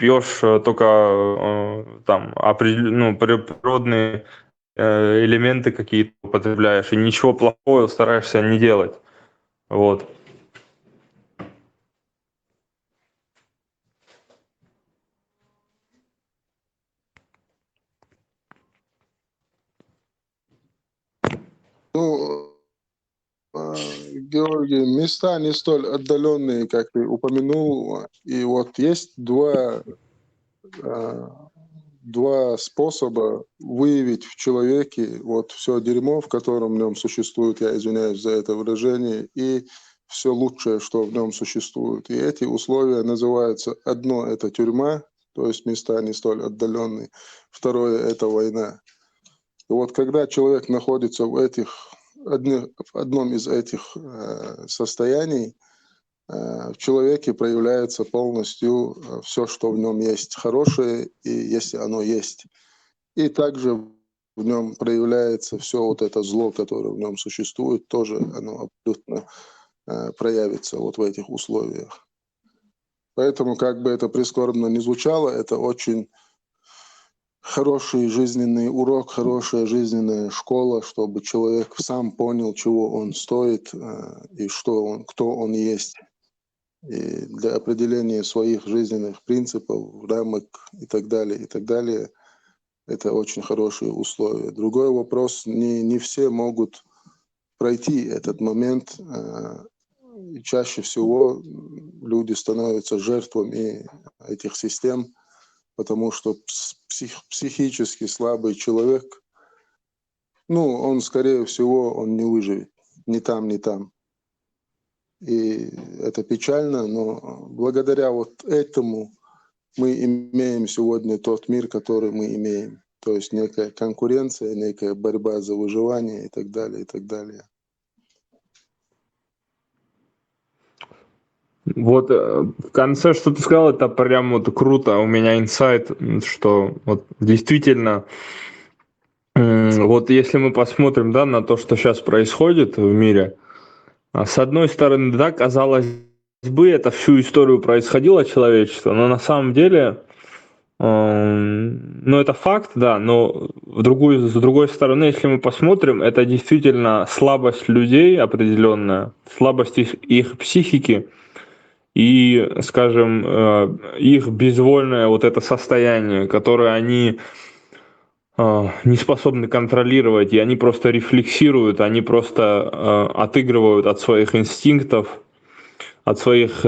пьешь только там природные элементы какие-то употребляешь, и ничего плохого стараешься не делать. Вот. Ну, Георгий, места не столь отдаленные, как ты упомянул, и вот есть два способа выявить в человеке вот все дерьмо, в котором в нем существует, я извиняюсь за это выражение, и все лучшее, что в нем существует. И эти условия называются: одно — это тюрьма, то есть места не столь отдаленные, второе — это война. И вот когда человек находится в одном из этих состояний, в человеке проявляется полностью все, что в нем есть хорошее, и если оно есть. И также в нем проявляется все вот это зло, которое в нем существует, тоже оно абсолютно проявится вот в этих условиях. Поэтому, как бы это прискорбно ни звучало, это очень хороший жизненный урок, хорошая жизненная школа, чтобы человек сам понял, чего он стоит и кто он есть. И для определения своих жизненных принципов, рамок и так далее, это очень хорошие условия. Другой вопрос: не все могут пройти этот момент. И чаще всего люди становятся жертвами этих систем, потому что психически слабый человек, он, скорее всего, он не выживет ни там, ни там. И это печально, но благодаря вот этому мы имеем сегодня тот мир, который мы имеем. То есть некая конкуренция, некая борьба за выживание и так далее, и так далее. Вот в конце, что ты сказал, это прям вот круто. У меня инсайт, что вот действительно, вот если мы посмотрим, да, на то, что сейчас происходит в мире, с одной стороны, да, казалось бы, это всю историю происходило человечество, но на самом деле, это факт, да, но с другой стороны, если мы посмотрим, это действительно слабость людей определенная, слабость их психики и, скажем, их безвольное вот это состояние, которое они не способны контролировать, и они просто рефлексируют, они просто отыгрывают от своих инстинктов, от своих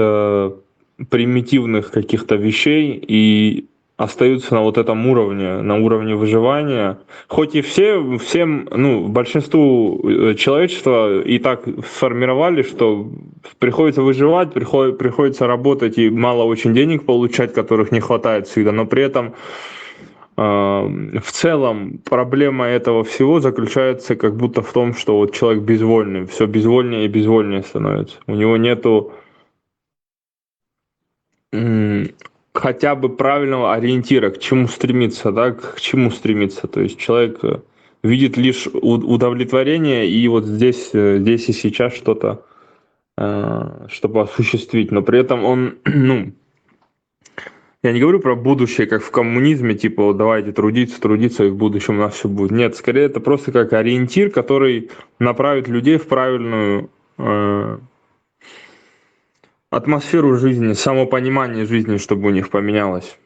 примитивных каких-то вещей и остаются на вот этом уровне, на уровне выживания. Хоть и большинству человечества и так сформировали, что приходится выживать, приходится работать и мало очень денег получать, которых не хватает всегда, но при этом в целом проблема этого всего заключается как будто в том, что вот человек безвольный, все безвольнее и безвольнее становится. У него нету хотя бы правильного ориентира, к чему стремиться, да, к чему стремиться. То есть человек видит лишь удовлетворение и вот здесь и сейчас что-то, чтобы осуществить, но при этом он, я не говорю про будущее, как в коммунизме, типа, вот давайте трудиться, и в будущем у нас все будет. Нет, скорее это просто как ориентир, который направит людей в правильную атмосферу жизни, самопонимание жизни, чтобы у них поменялось.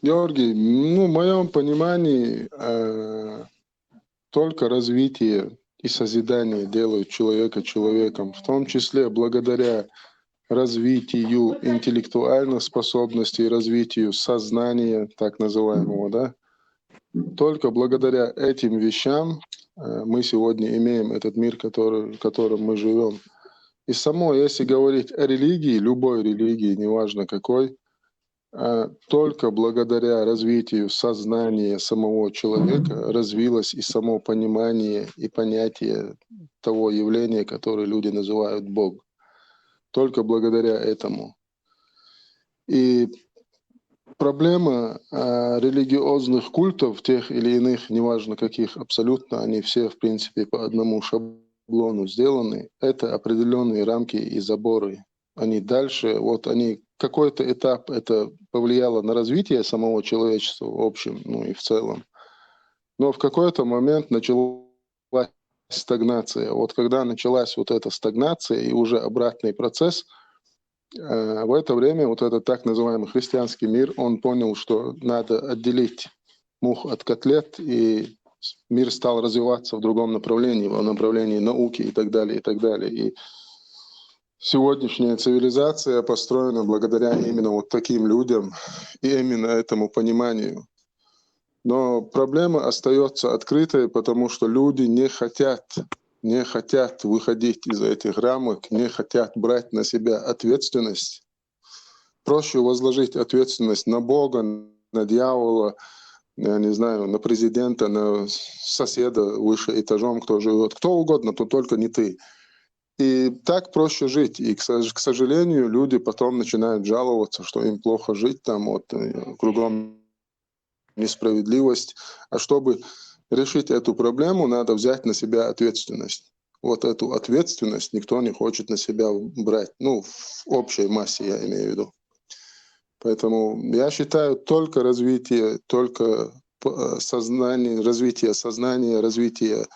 Георгий, в моем понимании только развитие и созидание делают человека человеком, в том числе благодаря развитию интеллектуальных способностей, развитию сознания, так называемого, да. Только благодаря этим вещам мы сегодня имеем этот мир, в котором мы живем. И если говорить о религии, любой религии, неважно какой, только благодаря развитию сознания самого человека развилось и само понимание и понятие того явления, которое люди называют Бог. Только благодаря этому. И проблема религиозных культов, тех или иных, неважно каких, абсолютно, они все, в принципе, по одному шаблону шаблону сделаны, это определенные рамки и заборы. Они дальше, вот они, какой-то этап это повлияло на развитие самого человечества в общем, ну и в целом. Но в какой-то момент началась стагнация. Вот когда началась вот эта стагнация и уже обратный процесс, в это время вот этот так называемый христианский мир, он понял, что надо отделить мух от котлет, и мир стал развиваться в другом направлении, в направлении науки и так далее, и так далее. И сегодняшняя цивилизация построена благодаря именно вот таким людям и именно этому пониманию. Но проблема остается открытой, потому что люди не хотят выходить из этих рамок, не хотят брать на себя ответственность. Проще возложить ответственность на Бога, на дьявола, я не знаю, на президента, на соседа выше этажом, кто живет, кто угодно, то только не ты. И так проще жить. И, к сожалению, люди потом начинают жаловаться, что им плохо жить, там вот кругом несправедливость. А чтобы решить эту проблему, надо взять на себя ответственность. Вот эту ответственность никто не хочет на себя брать. Ну, в общей массе я имею в виду. Поэтому я считаю, только развитие, только сознание, развитие сознания, развитие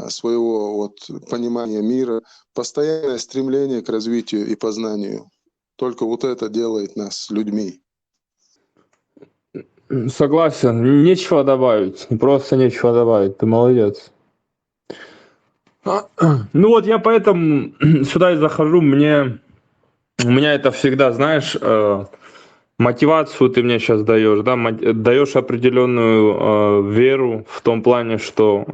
своего вот понимания мира, постоянное стремление к развитию и познанию. Только вот это делает нас людьми. Согласен, нечего добавить, просто нечего добавить, ты молодец. Ну вот я поэтому сюда и захожу, у меня это всегда, знаешь, мотивацию ты мне сейчас даешь, да, даешь определенную веру в том плане, что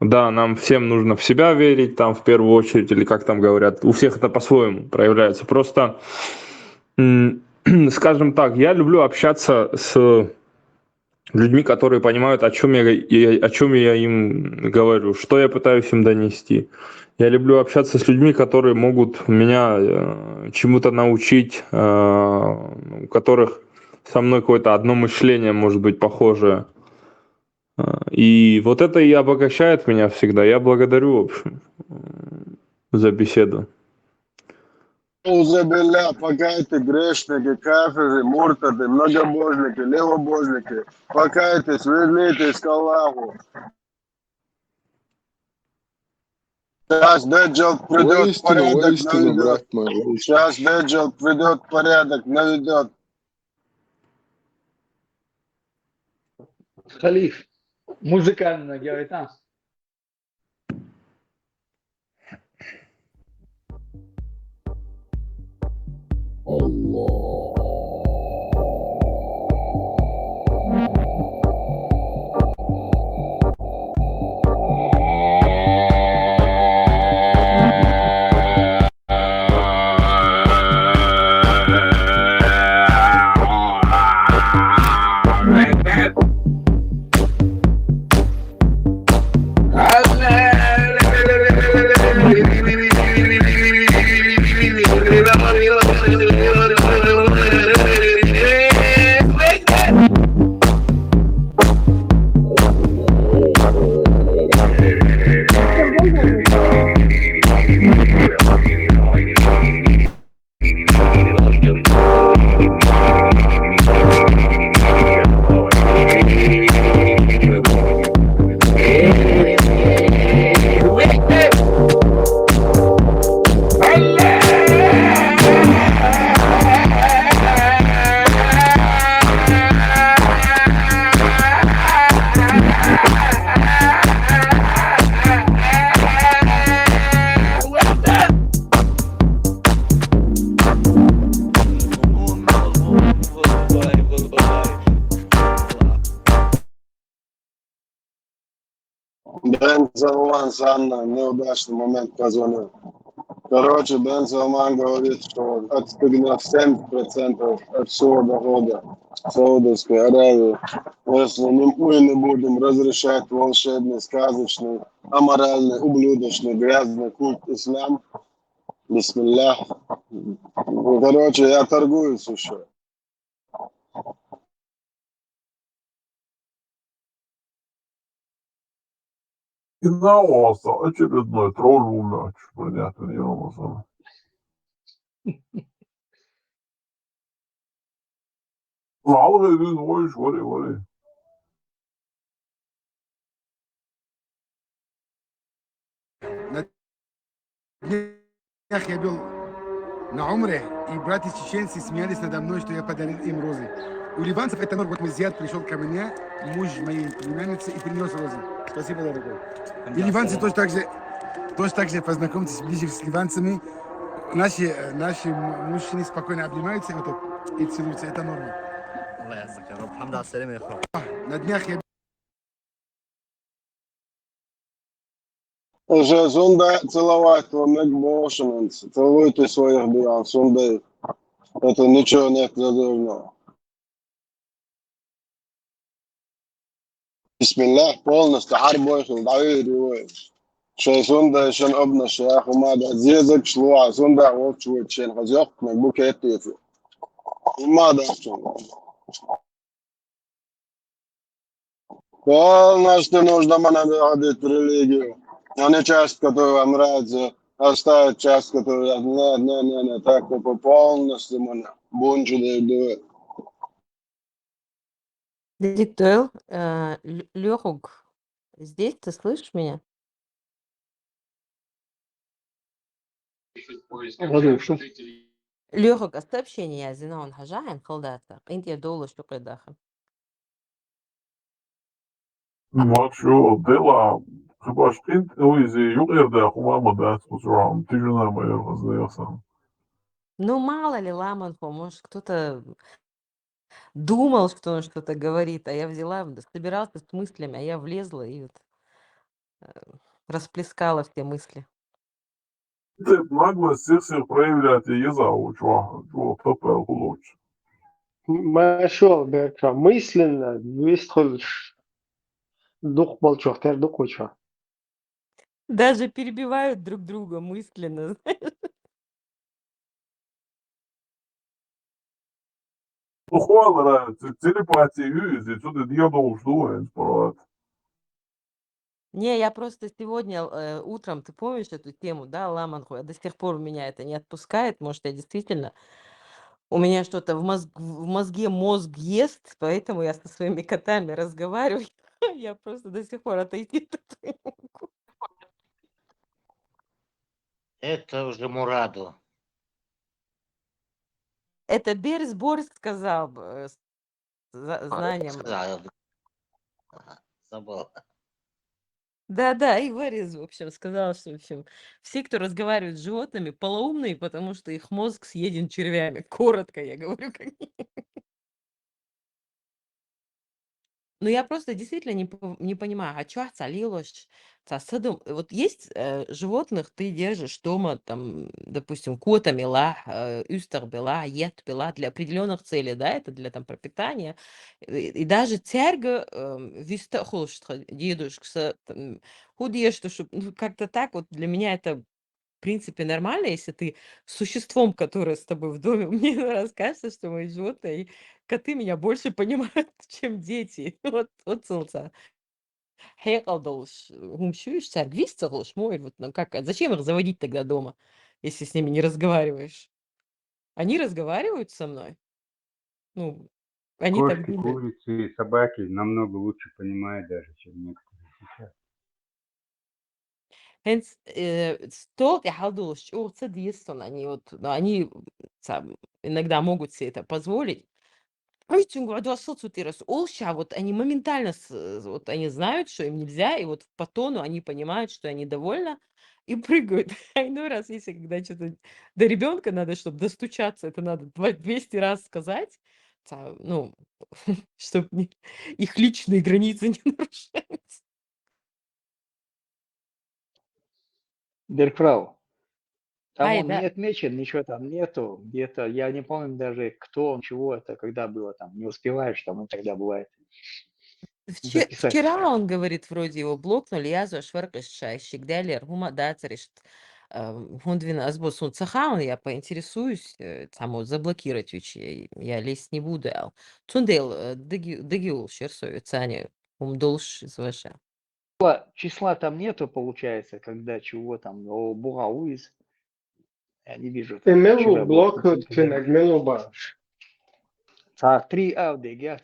да, нам всем нужно в себя верить, там в первую очередь, или как там говорят, у всех это по-своему проявляется. Просто, скажем так, я люблю общаться с людьми, которые понимают, о чем я им говорю, что я пытаюсь им донести. Я люблю общаться с людьми, которые могут меня чему-то научить, у которых со мной какое-то одно мышление может быть похожее. И вот это и обогащает меня всегда. Я благодарю, в общем, за беседу. Узабилля, покайте грешники, кафиры, муртады, многобожники, левобожники, покайтесь, вернитесь к Аллаху. Сейчас Даджал придет в порядок, Воистину, брат мой, воистину. Сейчас Даджал придет в порядок, наведет. Халиф, музыкально говорит, а? Бен Салман Санна, неудачный момент позвонил. Короче, Бен Салман говорит, что отстегнет 7% от всего дохода Саудовской Аравии, если мы не будем разрешать волшебный, сказочный, аморальный, ублюдочный, грязный культ ислам. Бисмиллах. Короче, я торгуюсь еще. И на вас очередной тролль мяч, понятно, не Рамазан. Лаура, ты знаешь, вали. На днях я был на Умре, и братья чеченцы смеялись надо мной, что я подарил им розы. У ливанцев это норм. Вот мой зять пришел ко мне, муж моей племянницы, и принес розы. Спасибо, дорогой. И ливанцы тоже так же познакомьтесь ближе с ливанцами. Наши мужчины спокойно обнимаются и целуются. Это норма. الله يعزك يا رب الحمد على السلامة يا أخوي. На днях я Уже зунда целовать твой Бошенец. Целуйте своих биян, зунда. Это ничего нет задурного. Бисмиллах, полностью, харбойхин, давид и شيء سوندا شن ابن الشيخ وما دا زيزك شلوع سوندا وشوي شن خزيق مقبوك يتيفي وما دا شن полностью нужно моноградить религию, а не часть, которая нравится, оставить часть, которая не, так как полностью моно бунчу да. Диктойл, Лёхук, здесь ты слышишь меня? Лёхук, сообщение я зина он хажаем холдата. Инт я долу что предаха. Maču, dela, chyba sztynt, Luizy, juqirda, humama dać, посрам, ты же нам ее раздаёшься. Ну, мало ли Ламанхо, может, кто-то думал, что он что-то говорит, а я взяла, собирался с мыслями, а я влезла и вот расплескала все мысли. Ты наглость всех проявлять и езау, чего топел лучше. Машо, Берка, мысленно выстходишь дух болчохтер духуча. Даже перебивают друг друга мысленно. Ухвалера, телепатия юзи, что ты дьявол ждуешь, брат. Не, я просто сегодня утром, ты помнишь эту тему, да, Ламанху, до сих пор меня это не отпускает, может, я действительно, у меня что-то в мозге мозг ест, поэтому я со своими котами разговариваю, я просто до сих пор отойти не могу. Это уже Мураду. Это Борис сказал бы, знанием. Сказал. Забыл. Да, и Борис, в общем, сказал, что, в общем, все, кто разговаривает с животными, полоумные, потому что их мозг съеден червями. Коротко я говорю, как Ну, я просто действительно не понимаю, а чё цалилось? Вот есть животных, ты держишь дома, там, допустим, кота мела, устер бела, ет бела для определенных целей, да, это для там пропитания. И даже церга вистахолштха, дедушка, худеешь, что как-то так вот для меня это в принципе нормально, если ты с существом, которое с тобой в доме, мне кажется, что мои животные, коты меня больше понимают, чем дети. Вот солнца. Хекалдолш, гумшуешь, царгвисталш, мой, вот, ну как, зачем их заводить тогда дома, если с ними не разговариваешь? Они разговаривают со мной? Ну, они так Кошки, думают. курицы и собаки намного лучше понимают даже, чем некоторые сейчас. Hence, стот я халдулш, цадистон, они вот, ну, они иногда могут себе это позволить. Вот они моментально, вот они знают, что им нельзя, и вот по тону они понимают, что я недовольна, и прыгают. А иной раз, если когда что-то до ребенка надо, чтобы достучаться, это надо 200 раз сказать, ну, чтобы их личные границы не нарушались. Дерфрау. Там Ай, он да. не отмечен, ничего там нету. Где-то, я не помню даже, кто, чего это, когда было там. Не успеваешь, там иногда бывает записать. Вчера он говорит, вроде его блокнули, я за шваркашайщик, далер, гума дацаришт. Он 12 босс, он цахаун, я поинтересуюсь, там вот заблокировать вичи, я лезть не буду. Цундел, дагиул, шерсою, цане, должь из ваша. Числа там нету, получается, когда чего там, Бугауиз. Я не вижу там. Мелу блокнот финак, мелу баш. 3 аудиогят.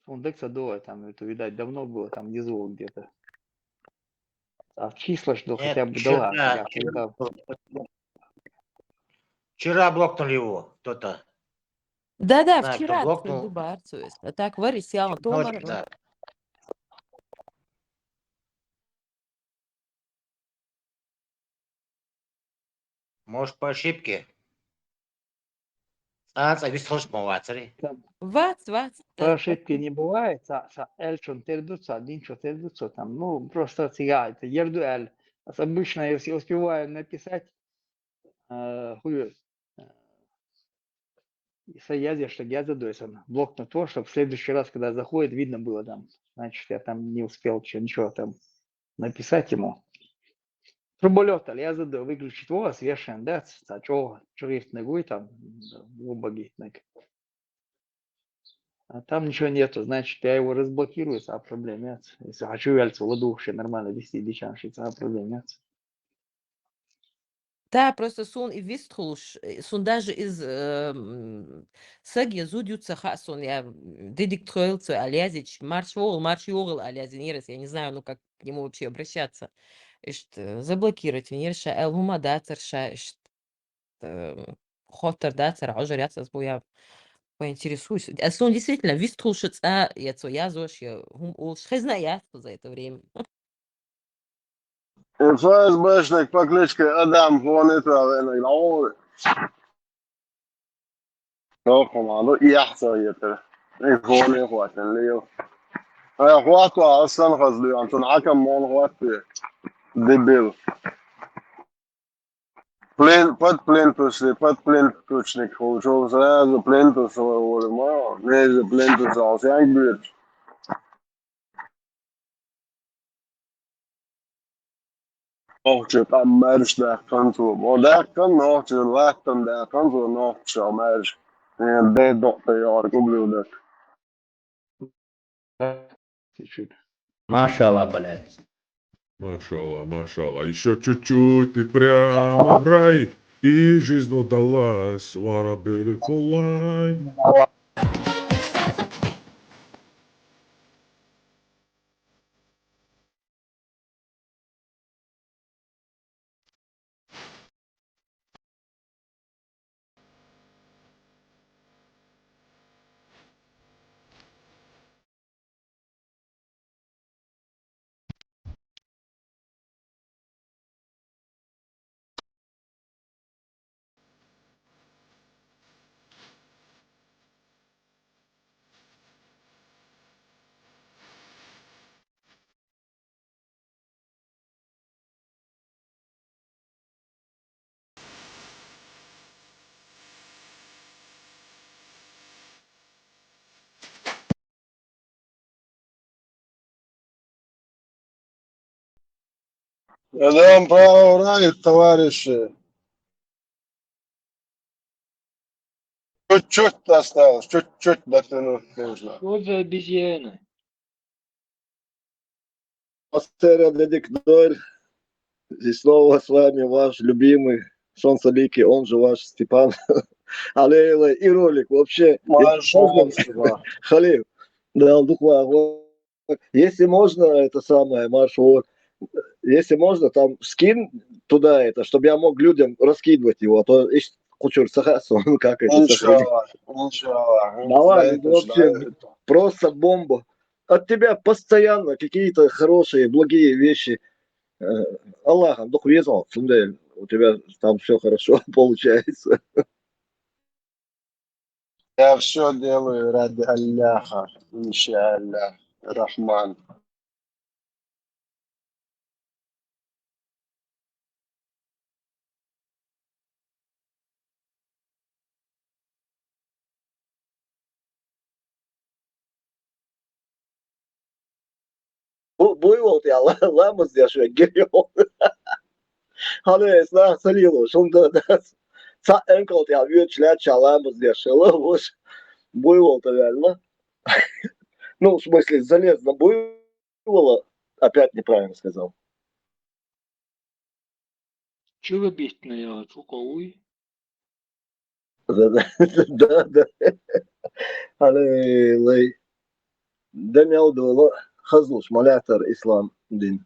Фундекса до, там это, видать, давно было, там внизу где-то. А числа, что хотя Нет, бы, да ладно, я вчера блокнули его кто-то. Да-да, Знаю, кто вчера блокнул. Дубарцу. А так варис яла Ночью, томар. да. Может, по ошибке. А вис хош мовацари. Вац. по ошибке не бывает, эльчон тердуца, динчо тердуца, там, ну, просто цыга, это ерду эль. Обычно, если успеваю написать, хую, я что я задуюсь, блок на то, чтобы в следующий раз, когда заходит, видно было там, значит, я там не успел ничего там написать ему. Труболет, я задаю, выключить волос, вешаем, да, что шрифт ногой там, убаги, а там ничего нету, значит, я его разблокирую, а проблем нет. Если хочу вяльцу вообще нормально вести дичанши, а проблем нет. Да, просто сон и виструлш, сон даже из саги зудются хасон, я дедик троилцу алязич, марш йогл алязинерес, я не знаю, ну как к нему вообще обращаться. Заблокировать венерша, элгума дацерша, хоттер дацер, ожаряться с боя. Поинтересуюсь. А сон действительно виструлшиц, я зош, я знаю за это время. ФСБшник по кличке Адам дзвонить правильно. команду и ахсаєте. Ігони хватен ліо. Я хвату аслан хазлю, антон акам мон хвату. Дебил. Плентушник хочу сразу плентуса говорю, не за плентуса, а сянк бьет. Нохче там мерш där kanske. Och där kan nохче lätten där kanske nохче mersh. Det dotter jag går blodet. Машалла, блядь. Машалла, еще чуть-чуть и прямо в рай, и жизнь удалась, wanna beautiful life. Я дам право рай, товарищи. Чуть-чуть осталось, чуть-чуть дотянуть нужно. Что за обезьяны? Астерия Дедикдор. И снова с вами ваш любимый Шон Салики, он же ваш Степан. Алейла и ролик вообще. Халил. Да, если можно, это самое, маршрут. Если можно, там скин туда это, чтобы я мог людям раскидывать его, а то кучур сахасу, как это сохранить. Давай, вообще, просто бомба. От тебя постоянно какие-то хорошие, благие вещи. Аллахом, дух везал, у тебя там все хорошо получается. Я все делаю ради Аллаха, иншаллах, Рахман. Buivot ja lämmas ja syö geliyor. Hani esna salilo, şunda da sa enkelt ja vyöçler çalamız ya şala буйвол-то реально. Ну, в смысле, залезно опять неправильно сказал. Чего вы бесите на я цуковой? Да. على دم يودو خزلش малятор ислам дин.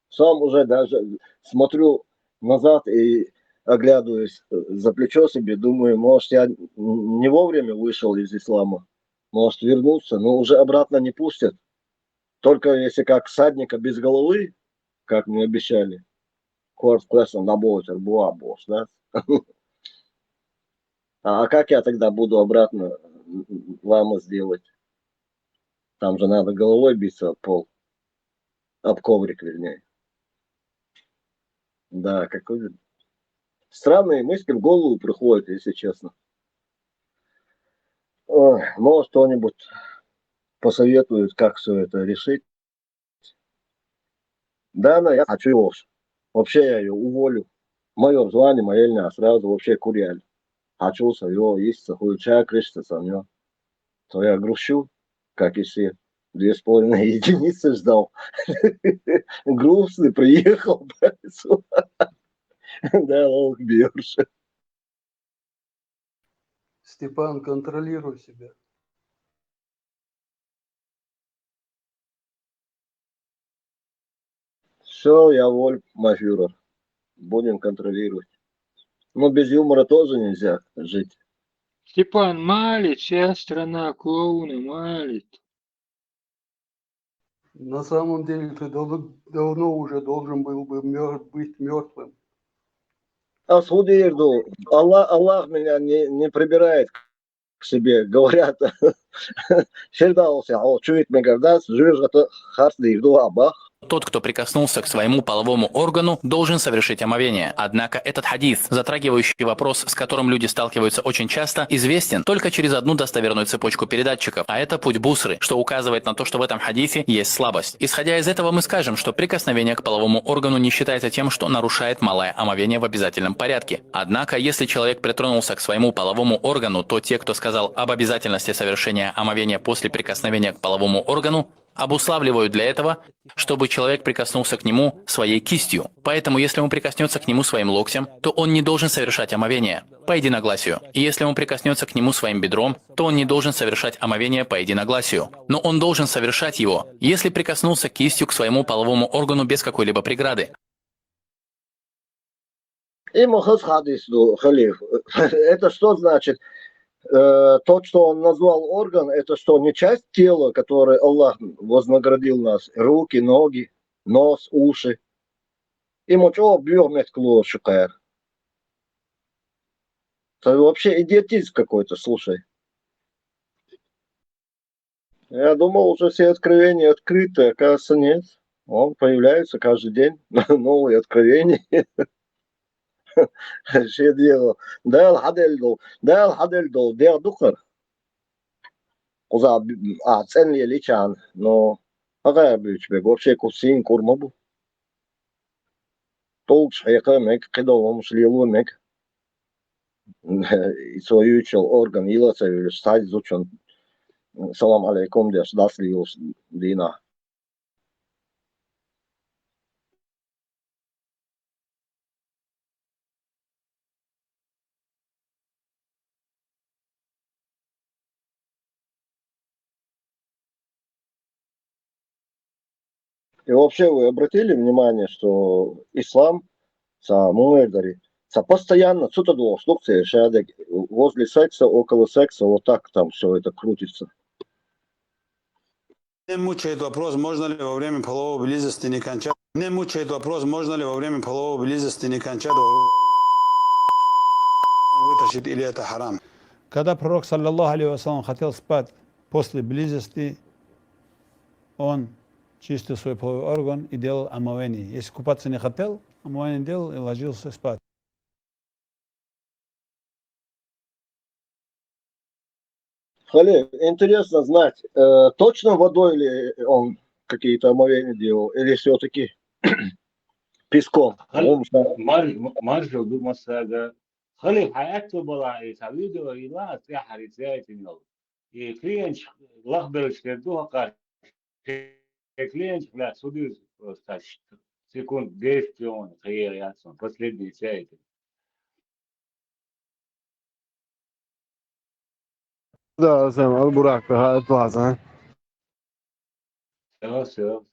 Сам уже даже смотрю назад и оглядываюсь за плечо себе, думаю, может, я не вовремя вышел из ислама, может вернуться, но уже обратно не пустят. Только если как всадника без головы, как мне обещали, корс прессом на ботер, буабос, да? А как я тогда буду обратно лама сделать? Там же надо головой биться об пол, об коврик, вернее. Да, какой странные мысли в голову приходят, если честно. Ой, может, кто-нибудь посоветует, как все это решить. Да, но я хочу его. Вообще я ее уволю. Мое звание, моя льня, сразу вообще куряль. Хочу свое, есть хуючая крышится со мной. То я грущу, как и все. 2,5 единицы ждал. Грустный, приехал. Да, лох бьешь. Степан, контролируй себя. Все, я воль, мафюрер. Будем контролировать. Но без юмора тоже нельзя жить. Степан малит, вся страна клоуны малит. На самом деле ты давно уже должен был бы быть мертвым. Асхудирду, Аллах меня не прибирает к себе. Говорят, Фердаус, чует мегардас, жиржата харсдирду абах. Тот, кто прикоснулся к своему половому органу, должен совершить омовение. Однако этот хадис, затрагивающий вопрос, с которым люди сталкиваются очень часто, известен только через одну достоверную цепочку передатчиков, а это путь бусры, что указывает на то, что в этом хадисе есть слабость. Исходя из этого мы скажем, что прикосновение к половому органу не считается тем, что нарушает малое омовение в обязательном порядке. Однако, если человек притронулся к своему половому органу, то те, кто сказал об обязательности совершения омовения после прикосновения к половому органу, обуславливают для этого, чтобы человек прикоснулся к нему своей кистью. Поэтому, если он прикоснется к нему своим локтем, то он не должен совершать омовение по единогласию. И если он прикоснется к нему своим бедром, то он не должен совершать омовение по единогласию. Но он должен совершать его, если прикоснулся кистью к своему половому органу без какой-либо преграды. Это что значит? То, что он назвал орган, это что, не часть тела, которой Аллах вознаградил нас? Руки, ноги, нос, уши. И мочо бьемет клошукая. Это вообще идиотизм какой-то, слушай. Я думал, уже все откровения открыты, оказывается, нет. Он появляется каждый день, новые откровения. Şey diyor, del hadel do, der dukar. Uza sen li chan, no, aga büyük be, вообще кусин курма bu. Толч яка кидав муслілу мек. І свою орган іла це стать зучон. Салам алейкум деш даслиус дина. И вообще вы обратили внимание, что ислам, постоянно что-то должно возле секса, около секса, вот так там все это крутится. Мне мучает вопрос, можно ли во время половой близости не кончать. Мне мучает вопрос, можно ли во время половой близости не кончать, вытащить, или это харам. Когда пророк, саллаллаху алейхи вассалам, хотел спать после близости, он чистил свой половой орган и делал омовение. Если купаться не хотел, омовение делал и ложился спать. Халил, интересно знать, точно водой ли он какие-то омовения делал, или все-таки песком? Маржо думасага. Халил, حياته بلاي سويدو إلى تحري زيت النور. يكرينش لخبرش كدوها قار. клиент, блядь, суды просто секунд 10 он, реакция, последний сядет. Да, Сэм, Албурак, Плаза. Все.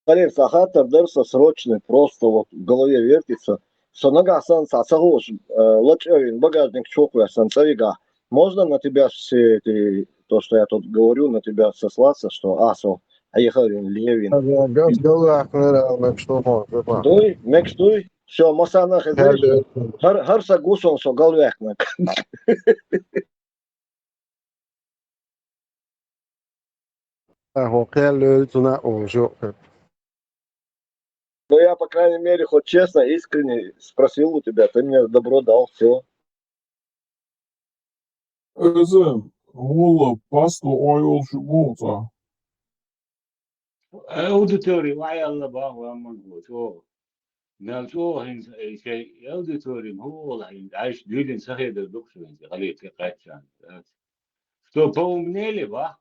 Халил Сахатов дерса срочный, просто вот в голове вертится. Сонага санса сагош, лачевин, багажник чокуя сансавига. Можно на тебя все эти, то, что я тут говорю, на тебя сослаться, что асо, аехавин, левин. Газ Галак, наверное, что может, Дуй, мекстуй, все, масанах изриш, харса гусон со галвехнак. Ну, я, по крайней мере, хоть честно, искренне спросил у тебя, ты мне добро дал, все. Сэм, Вула, пасту ойол шубуца. Аудитория, вай алла баху амангу, то. نالتو هين شيء أوديتوري هو والله عايش ديلين سخيد الدكتور انت غليت في قاتشان تو بوم نيلي باه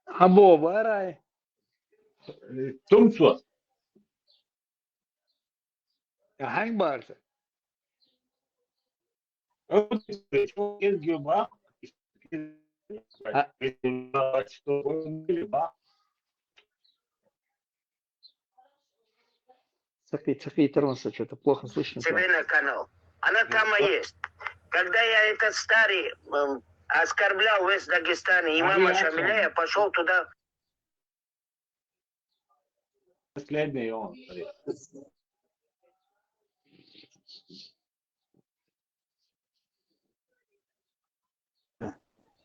Або, варай. تمسو Хань барса. أوديتوري شو يزجو باه что بوم نيلي باه Цахи, тормоза, что-то плохо слышно. Тебе на канал. Она там и есть. Когда я этот старый оскорблял весь Дагестан, имама Шамиля, я пошел туда. последний он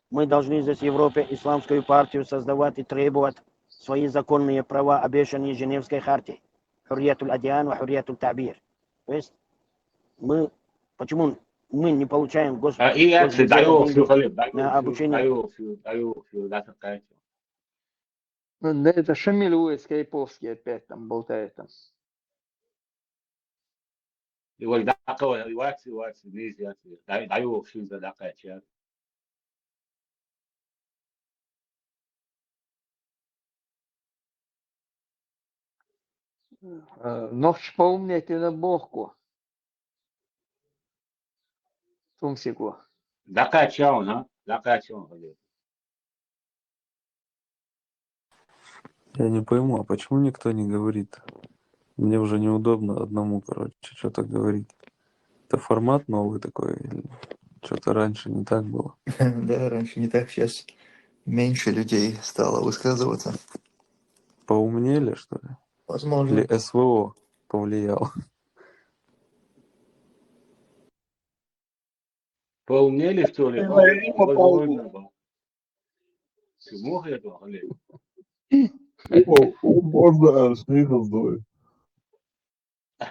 Мы должны здесь в Европе исламскую партию создавать и требовать свои законные права, обещанные Женевской хартией. Хурриятуль адиан ва хурриятуль табир. То есть почему мы не получаем и это даю все халиб на обучение? даю да такая Да это Шамиль Уэс Кайповский опять там болтает там. يقول دقة واتس نيزي دايو في دقة شيء Ночь поумнять на богку. Тумсику. دقة شون ها دقة شون Я не пойму, а почему никто не говорит? Мне уже неудобно одному, короче, что-то говорить. Это формат новый такой? Или что-то раньше не так было? Да, раньше не так, сейчас меньше людей стало высказываться. Поумнели, что ли? Возможно. Или СВО повлияло? поумнели что ли? Чему это халиб? Можно снизу сдой.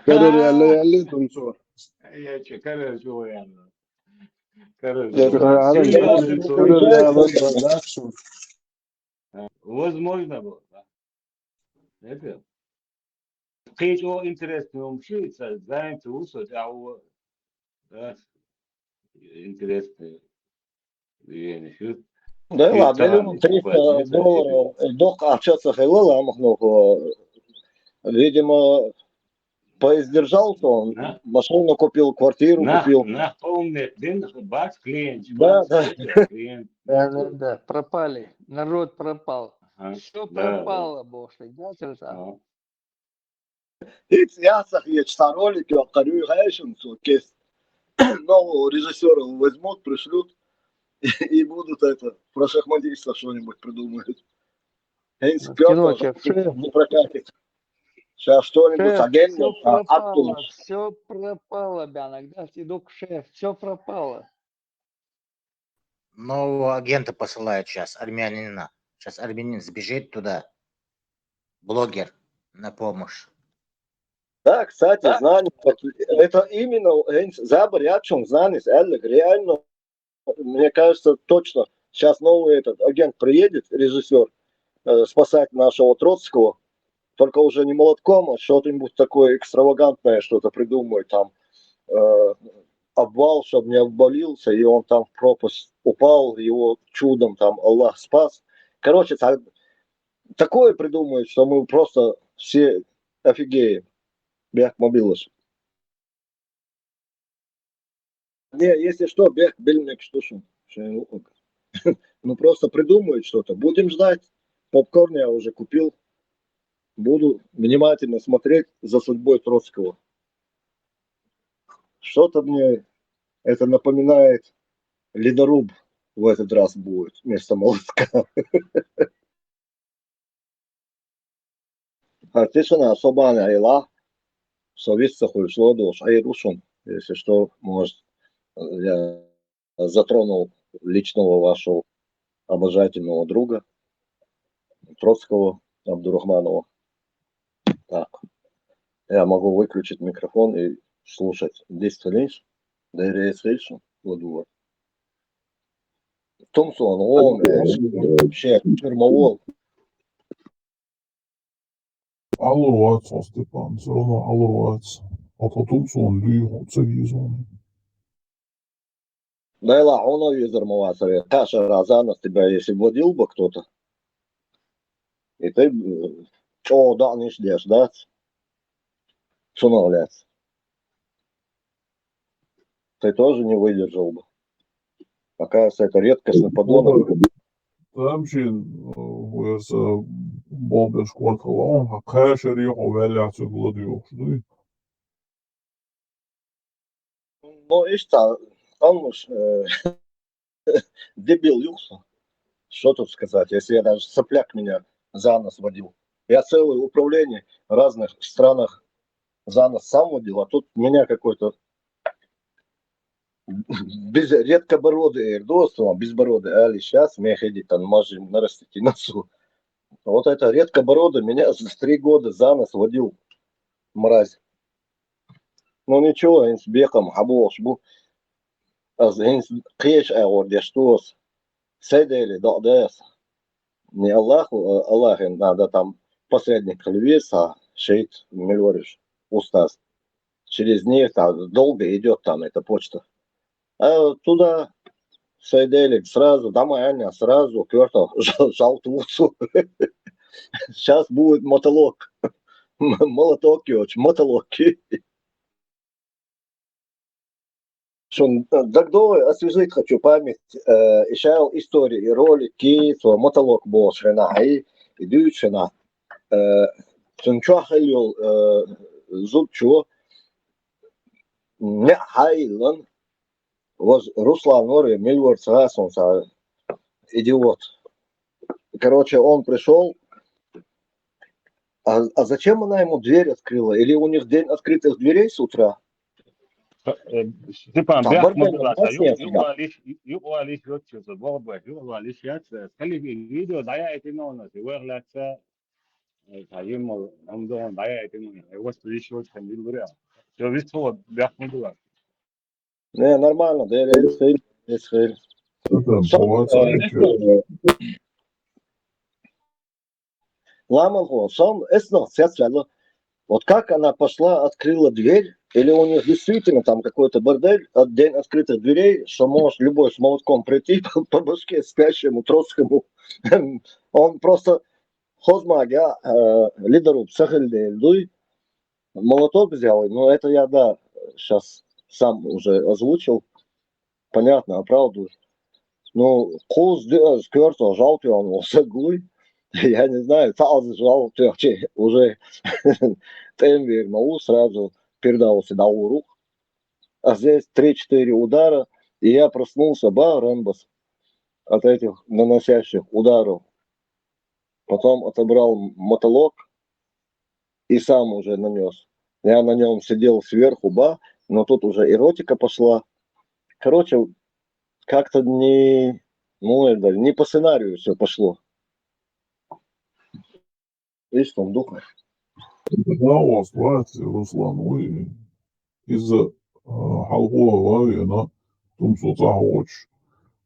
Карри, тумсо. Я че, карри что я? Карри. Возможно было. Это Кейчо интересно умчится, знаете, услышать, а у интересно. Да ладно, миллион $300 док общаться хайлала махнух. Видимо, поиздержался он, машину купил, квартиру купил. Напомнит, бац, клиент. Да. Да, пропали. Народ пропал. Все Да, пропало, боже. Да. Hiç ясах есть ролики, Карю Хайшин, нового режиссера возьмут, пришлют и будут про шахматиста что-нибудь придумают. Кино, шеф. Не прокатит. Сейчас что-нибудь агентов, Все пропало, Бянок, да, Сидок, шеф, все пропало. Нового агента посылают сейчас, армянина. Сейчас армянин сбежит туда, блогер, на помощь. Да, кстати, знание, это именно Забар Ячун, знание, реально, мне кажется, точно, сейчас новый этот агент приедет, режиссер, спасать нашего Троцкого, только уже не молотком, а что-нибудь такое экстравагантное что-то придумает там. обвал, чтобы не обвалился, и он там в пропасть упал, его чудом там Аллах спас. Короче, такое придумают, что мы просто все офигеем. Бег мобилыш. Не, если что, бег бельник штушен. Ну просто придумают что-то. Будем ждать. Попкорн я уже купил. Буду внимательно смотреть за судьбой Троцкого. Что-то мне это напоминает, ледоруб в этот раз будет вместо молотка. Артишина особая айла. Совестся хуйшло дош. Ай рушен. Если что, может, я затронул личного вашего обожательного друга Троцкого Абдурахманова. Так, я могу выключить микрофон и слушать. Здесь лишь, да и рейсейшн, ладуа. Томсон, он вообще фирмовол. Алло, Степан, все равно алло. А потом сон лью, цивизон. Да и ла, он визор мавасаре. Каша разана с тебя, если водил бы кто-то. И ты, о, да, не ждешь, да? Суновляться. Ты тоже не выдержал бы. Оказывается, это редкостный подонок. Tamsin, hoe Bob is kort gewoon, Kaiser joh, wel ja, zo glad joh. Ну, и что, он уж дебил юкса. Что тут сказать, если я даже сопляк меня за нос водил. Я целое управление в разных странах за нос сам водил, а тут меня какой-то редкобородый эрдостом, безбородый, али сейчас меня ходит, он может нарастить и носу. Вот это редкобородый меня за 3 года за нос водил, мразь. Ну ничего, он с беком, хабош, бу. Он кеш я что с сидели, да, не Аллаху, Аллах им надо там посредник львиса, шейт мильвориш, устаз. Через них там долго идет там эта почта. А туда сидели сразу, домой сразу, квартал, жалтвуцу. Сейчас будет мотолок. Молоток, мотолоки. Дагдовый освежить хочу память. Еще истории и ролики, что мотолок был шрена, и идут шрена. Чунчо халил зубчо. Не хайлан. Вот Руслан Нори, Мильворд Сагасон, идиот. Короче, он пришел. А зачем она ему дверь открыла? Или у них день открытых дверей с утра? Степан, бях мобилата, ювалиш йотчуса, богба, ювалиш ятса, скали видео дая этинона, сиверлатса, таимо, намдон дая этинона, его стриж йотч хамилуря. Все висто бях мобилата. Не, нормально, да, это Ламан, сам эсно, вот как она пошла, открыла дверь, или у них действительно там какой-то бордель, день открытых дверей, что может любой с молотком прийти по башке спящему Троцкому. Он просто хозмага, лидеру Сахельдуй, молоток взял, но это я, да, сейчас сам уже озвучил, понятно, оправдываю. Ну, куз скверто, жалкий он, усаглуй. Я не знаю, жал, уже темвер могу сразу передался на урок. А здесь 3-4 удара, и я проснулся, Рэмбос, от этих наносящих ударов. Потом отобрал мотолок и сам уже нанес. Я на нем сидел сверху, но тут уже эротика пошла. Короче, как-то не по сценарию все пошло. Видишь, там духа. Да, у вас братья, Руслан, вы из-за халгова вавина, том соцахоч,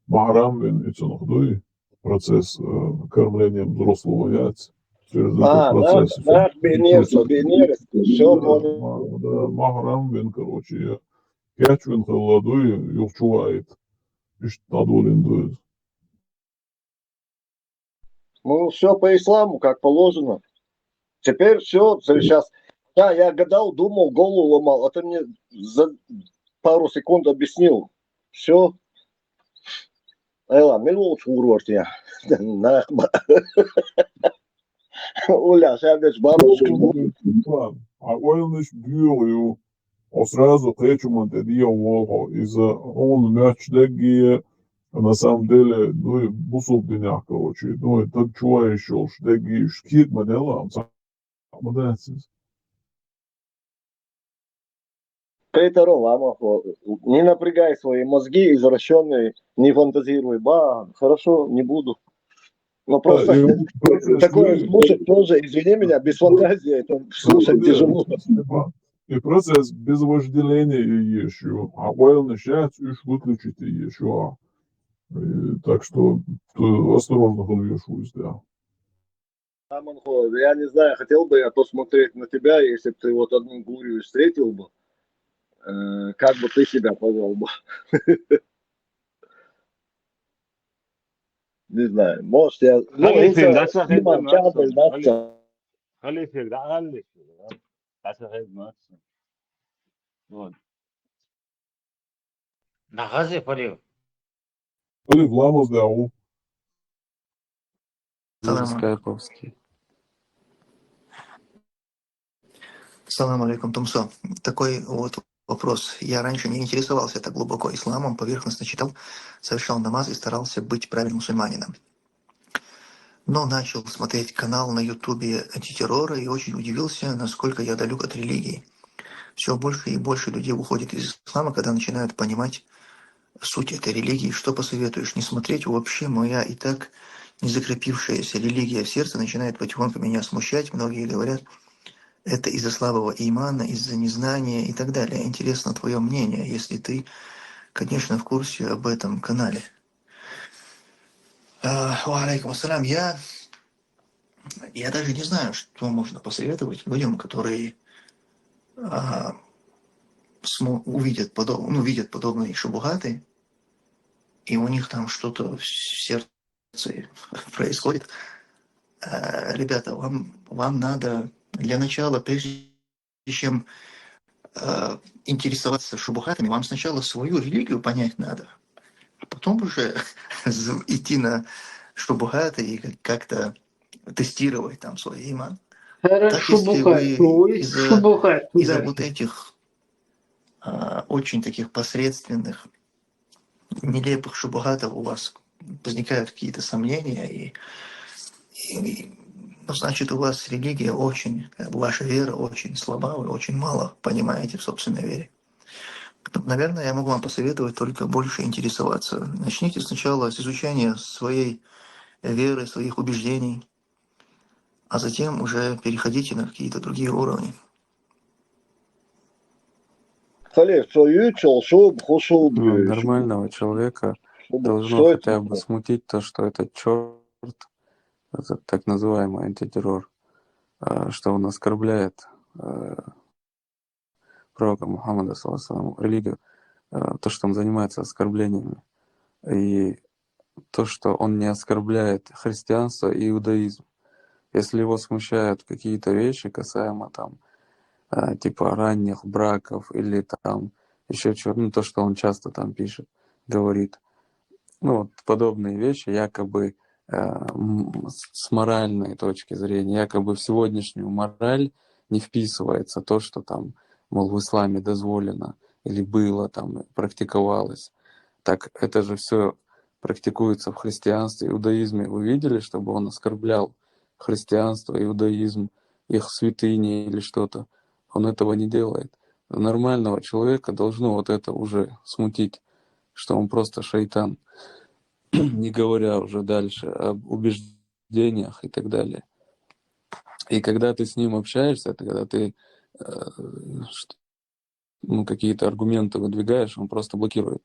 махрамвин и цунухдуй, процесс кормления взрослого яйца. Через этот процесс. Наш бенерство, все понял. Да, махрамвин, короче, Кячвин холодуй, юрчувает. Ишь, надолин дует. Ну, все по исламу, как положено. Теперь все, сейчас. Да, я гадал, думал, голову ломал, а ты мне за пару секунд объяснил. Все. Эла, милу урвард я. Нахба. Уля, шабеш бабушка. А ойныш бюлю. А сразу хочу дадия вого. Из-за он мяч дагия. На самом деле, ну и бусул дня, короче. Ну и так чувак еще, что дагия шкит манела. Молодец. Петро Ламов, не напрягай свои мозги извращенные, не фантазируй. Ба, хорошо, не буду. Но просто такое слушать тоже, извини меня, без фантазии, это слушать тяжело. И процесс без вожделения еще. А ойл начать уж выключить еще. Так что осторожно подвешусь, да. Я не знаю, хотел бы я посмотреть на тебя, если бы ты вот одну гурию встретил бы, как бы ты себя повел бы. Не знаю, может я... خليفين ده صاحب ماتسون خليفين ده أقل ده صاحب ماتسون Нагазы полив. Полив ламус да у. Скайповский. Салам алейкум, Тумсо. Такой вот вопрос. Я раньше не интересовался так глубоко исламом, поверхностно читал, совершал намаз и старался быть правильным мусульманином. Но начал смотреть канал на ютубе антитеррора и очень удивился, насколько я далек от религии. Все больше и больше людей уходит из ислама, когда начинают понимать суть этой религии. Что посоветуешь? Не смотреть вообще, моя и так не закрепившаяся религия в сердце начинает потихоньку меня смущать. Многие говорят, это из-за слабого имана, из-за незнания и так далее. Интересно твое мнение, если ты, конечно, в курсе об этом канале. Алейкум ассалям. Я даже не знаю, что можно посоветовать людям, которые видят подобные шубухаты, и у них там что-то в сердце происходит. Ребята, вам надо для начала, прежде чем интересоваться шубухатами, вам сначала свою религию понять надо, а потом уже идти на шубухаты и как-то тестировать там свой иман. Так, если вы из-за вот этих очень таких посредственных, нелепых шубухатов у вас возникают какие-то сомнения, значит, у вас религия очень, ваша вера очень слаба, вы очень мало понимаете в собственной вере. Наверное, я могу вам посоветовать только больше интересоваться. Начните сначала с изучения своей веры, своих убеждений, а затем уже переходите на какие-то другие уровни. Нормального человека должно хотя бы смутить то, что этот черт, этот так называемый антитеррор, что он оскорбляет пророка Мухаммада, саллаллаху алейхи, религию, то, что он занимается оскорблениями, и то, что он не оскорбляет христианство и иудаизм. Если его смущают какие-то вещи касаемо там типа ранних браков или там еще чего-то, то, что он часто там пишет, говорит, вот подобные вещи, якобы с моральной точки зрения, якобы в сегодняшнюю мораль не вписывается то, что там, мол, в исламе дозволено или было там, практиковалось. Так это же все практикуется в христианстве, иудаизме. Вы видели, чтобы он оскорблял христианство, иудаизм, их святыни или что-то? Он этого не делает. Нормального человека должно вот это уже смутить, что он просто шайтан, не говоря уже дальше об убеждениях и так далее. И когда ты с ним общаешься, когда ты какие-то аргументы выдвигаешь, он просто блокирует.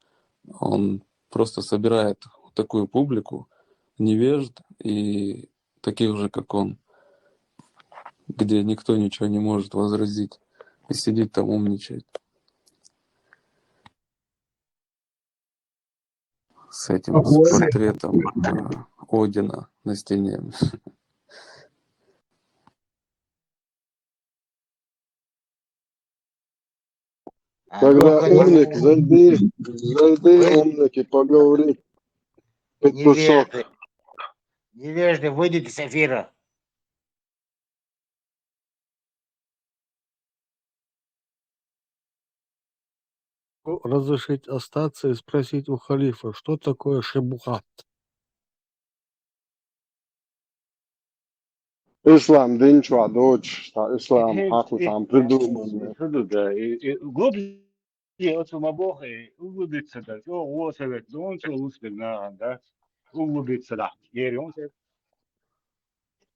Он просто собирает такую публику невежд и таких же, как он, где никто ничего не может возразить, и сидит там умничает. с этим, с портретом Одина на стене. Тогда Ну-ка, умник, зайди, умник, и поговори. Петушок. невежды, невежды, выйдите с эфира. Разрешить остаться и спросить у халифа, что такое шебухат? Ислам, динчва, дочь, ислам, хаху там придумал. глубже от самобога углубиться, да, вот совет, он что лучше на, да, углубиться, да, он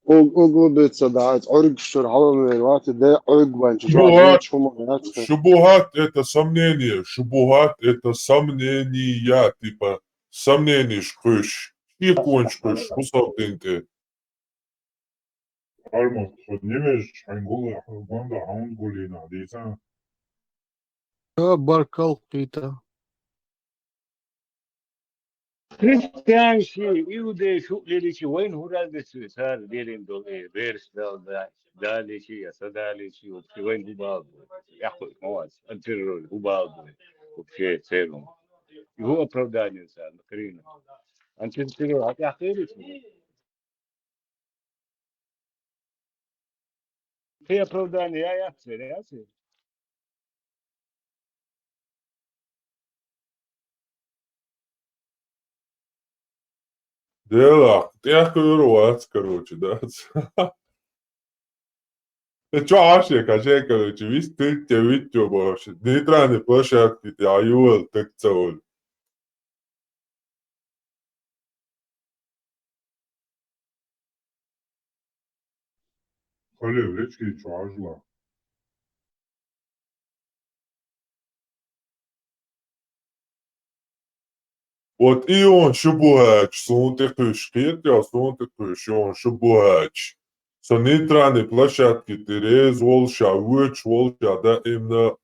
Углубиться, да, орг штурхал, вот, да, орг ванчи, Шубухат, чему, шубухат это сомнение, шубухат это сомнения, типа сомнений шкуш. И кончкуш, усалтинки. Almost خود نمیش هنگول بند هاون گولینا دیسان Баркал Кита. христианские, иудеи, шуклиличи, войн хурадцы, царь делим долы, верш дал, да, далечи, я садалечи, вообще войн губал, я хоть мовать, антирроль, губал, вообще целом. Его оправдание, царь, Крина. Антирроль, а я херичи. Ты оправдание, я цель, я цель. Дело, я говорю, короче, да. Что вообще, кажется, короче, весь ты те видео вообще. Нейтральные площадки, я юэл, так целый. خاله ویچکی چوارجلا Вот и он шубуач, сонтекыш, я сонтекыш, он шубуач. Со нейтральной площадки Терез, Волша, Уч, Волша, да именно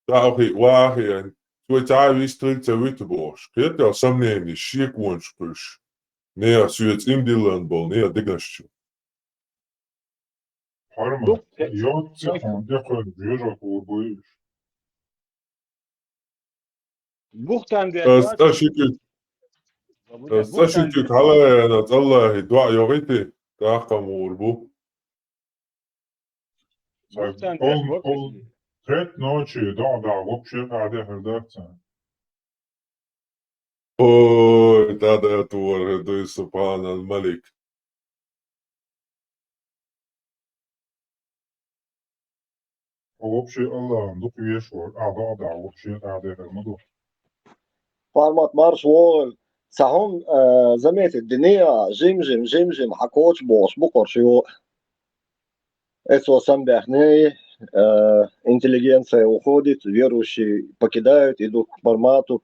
Тахи, Вахи, Твоя вистрикция Витбош. Я сомнений, щек воншкыш. Не, свет им дилан был, не, дыгащу. Harma, я цехан дехен вежа курбуиш. Бухтан дядь, Сташики халая, Аллахи, два йогити, тахкаму урбу. Бухтан дядь, Он треть ночи, да, вообще надо хердаться. Ой, да, твор, да, Субхан аль-Малик. Вообще Аллах, ну вешор, да, вообще надо хермаду. Формат марш вол. Сахун заметит, дния, жим, хакоч, бош, букоршио. Это самбяхней, интеллигенция уходит, верующие покидают, идут к формату,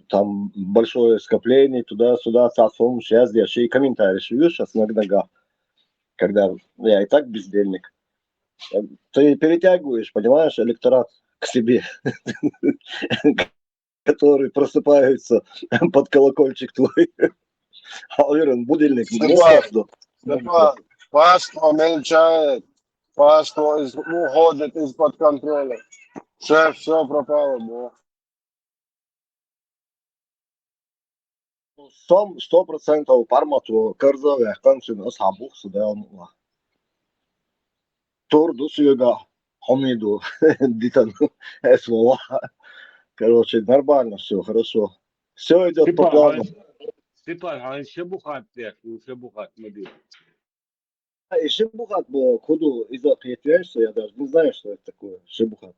там большое скопление, туда-сюда, цасом, сейчас держи, и комментарии шьешь, сейчас иногда, когда я и так бездельник. Ты перетягиваешь, понимаешь, электорат к себе, которые просыпаются под колокольчик твой. А уверен, будильник. Степан, паство мельчает, паство уходит из-под контроля. Все пропало, бо. 100% пармату кырзы концин асабух судан. Турду сюда, хомиду, дитан, эсвола. Короче, нормально все, хорошо. Все идет по плану. Степан, а шебухат, шебухат, моди. И шибухат был худу из-за приятельства, я даже не знаю, что это такое, шибухат.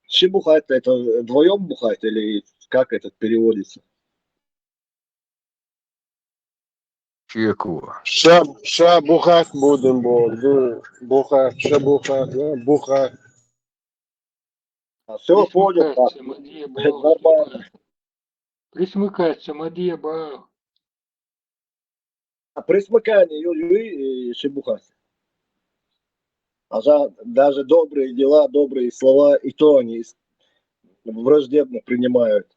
Шибухат это вдвоем бухать или как это переводится? Чеку. Ша бухать будем, бухать, ша бухать. Все понял, нормально. Присмыкаться, Мадия Бау. А при смыкании и шибухать. Даже добрые дела, добрые слова, и то они враждебно принимают.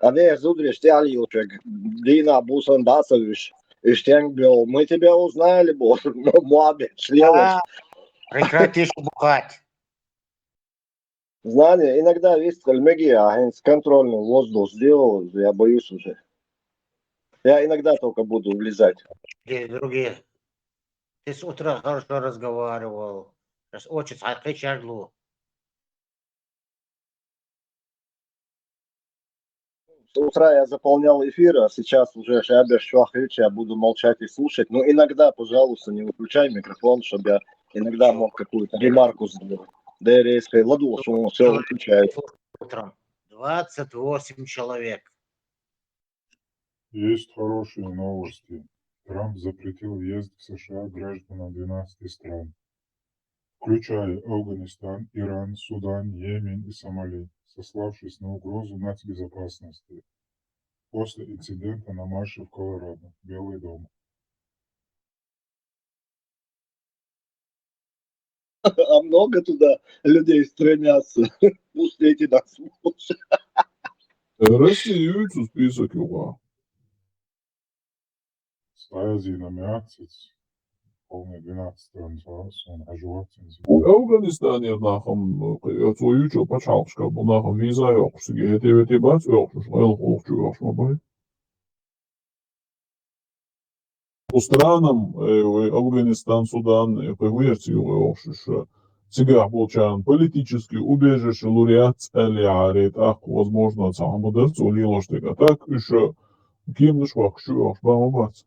А не, зудришь, ты алилчик, Дина Бусан Дасович, и Штенгбел, мы тебя узнали, босс, молодец, шлелыч. Прекрати бухать. Знание, иногда есть кальмеги, а контрольный воздух сделал, я боюсь уже. Я иногда только буду влезать. Другие. Ты с утра хорошо разговаривал. Сейчас очень кричаглу. С утра я заполнял эфир, а сейчас уже я буду молчать и слушать. Но иногда, пожалуйста, не выключай микрофон, чтобы я иногда мог какую-то ремарку сделать. Да я резко ладу, что он все выключает. Утром 28 человек. Есть хорошие новости. Трамп запретил въезд в США гражданам 12 стран, включая Афганистан, Иран, Судан, Йемен и Сомали, сославшись на угрозу нацбезопасности после инцидента на марше в Колорадо, Белый дом. А много туда людей стремятся. Пустите нас. Россию в список его. Слайзина Мякциц, полный 12 стран, он ажуатин. Афганистане нахам отсоючил почалшка, бо нахам виза йокшиге, эти бац йокшуш, эл холчу йокшмабай. По странам Афганистан, Судан, поверьте, йокшуш, сега получан политически убежище лауреат элиарит, ах, возможно, цамадер, цулило штега, так, еще кем наш вахшу йокшбама бац.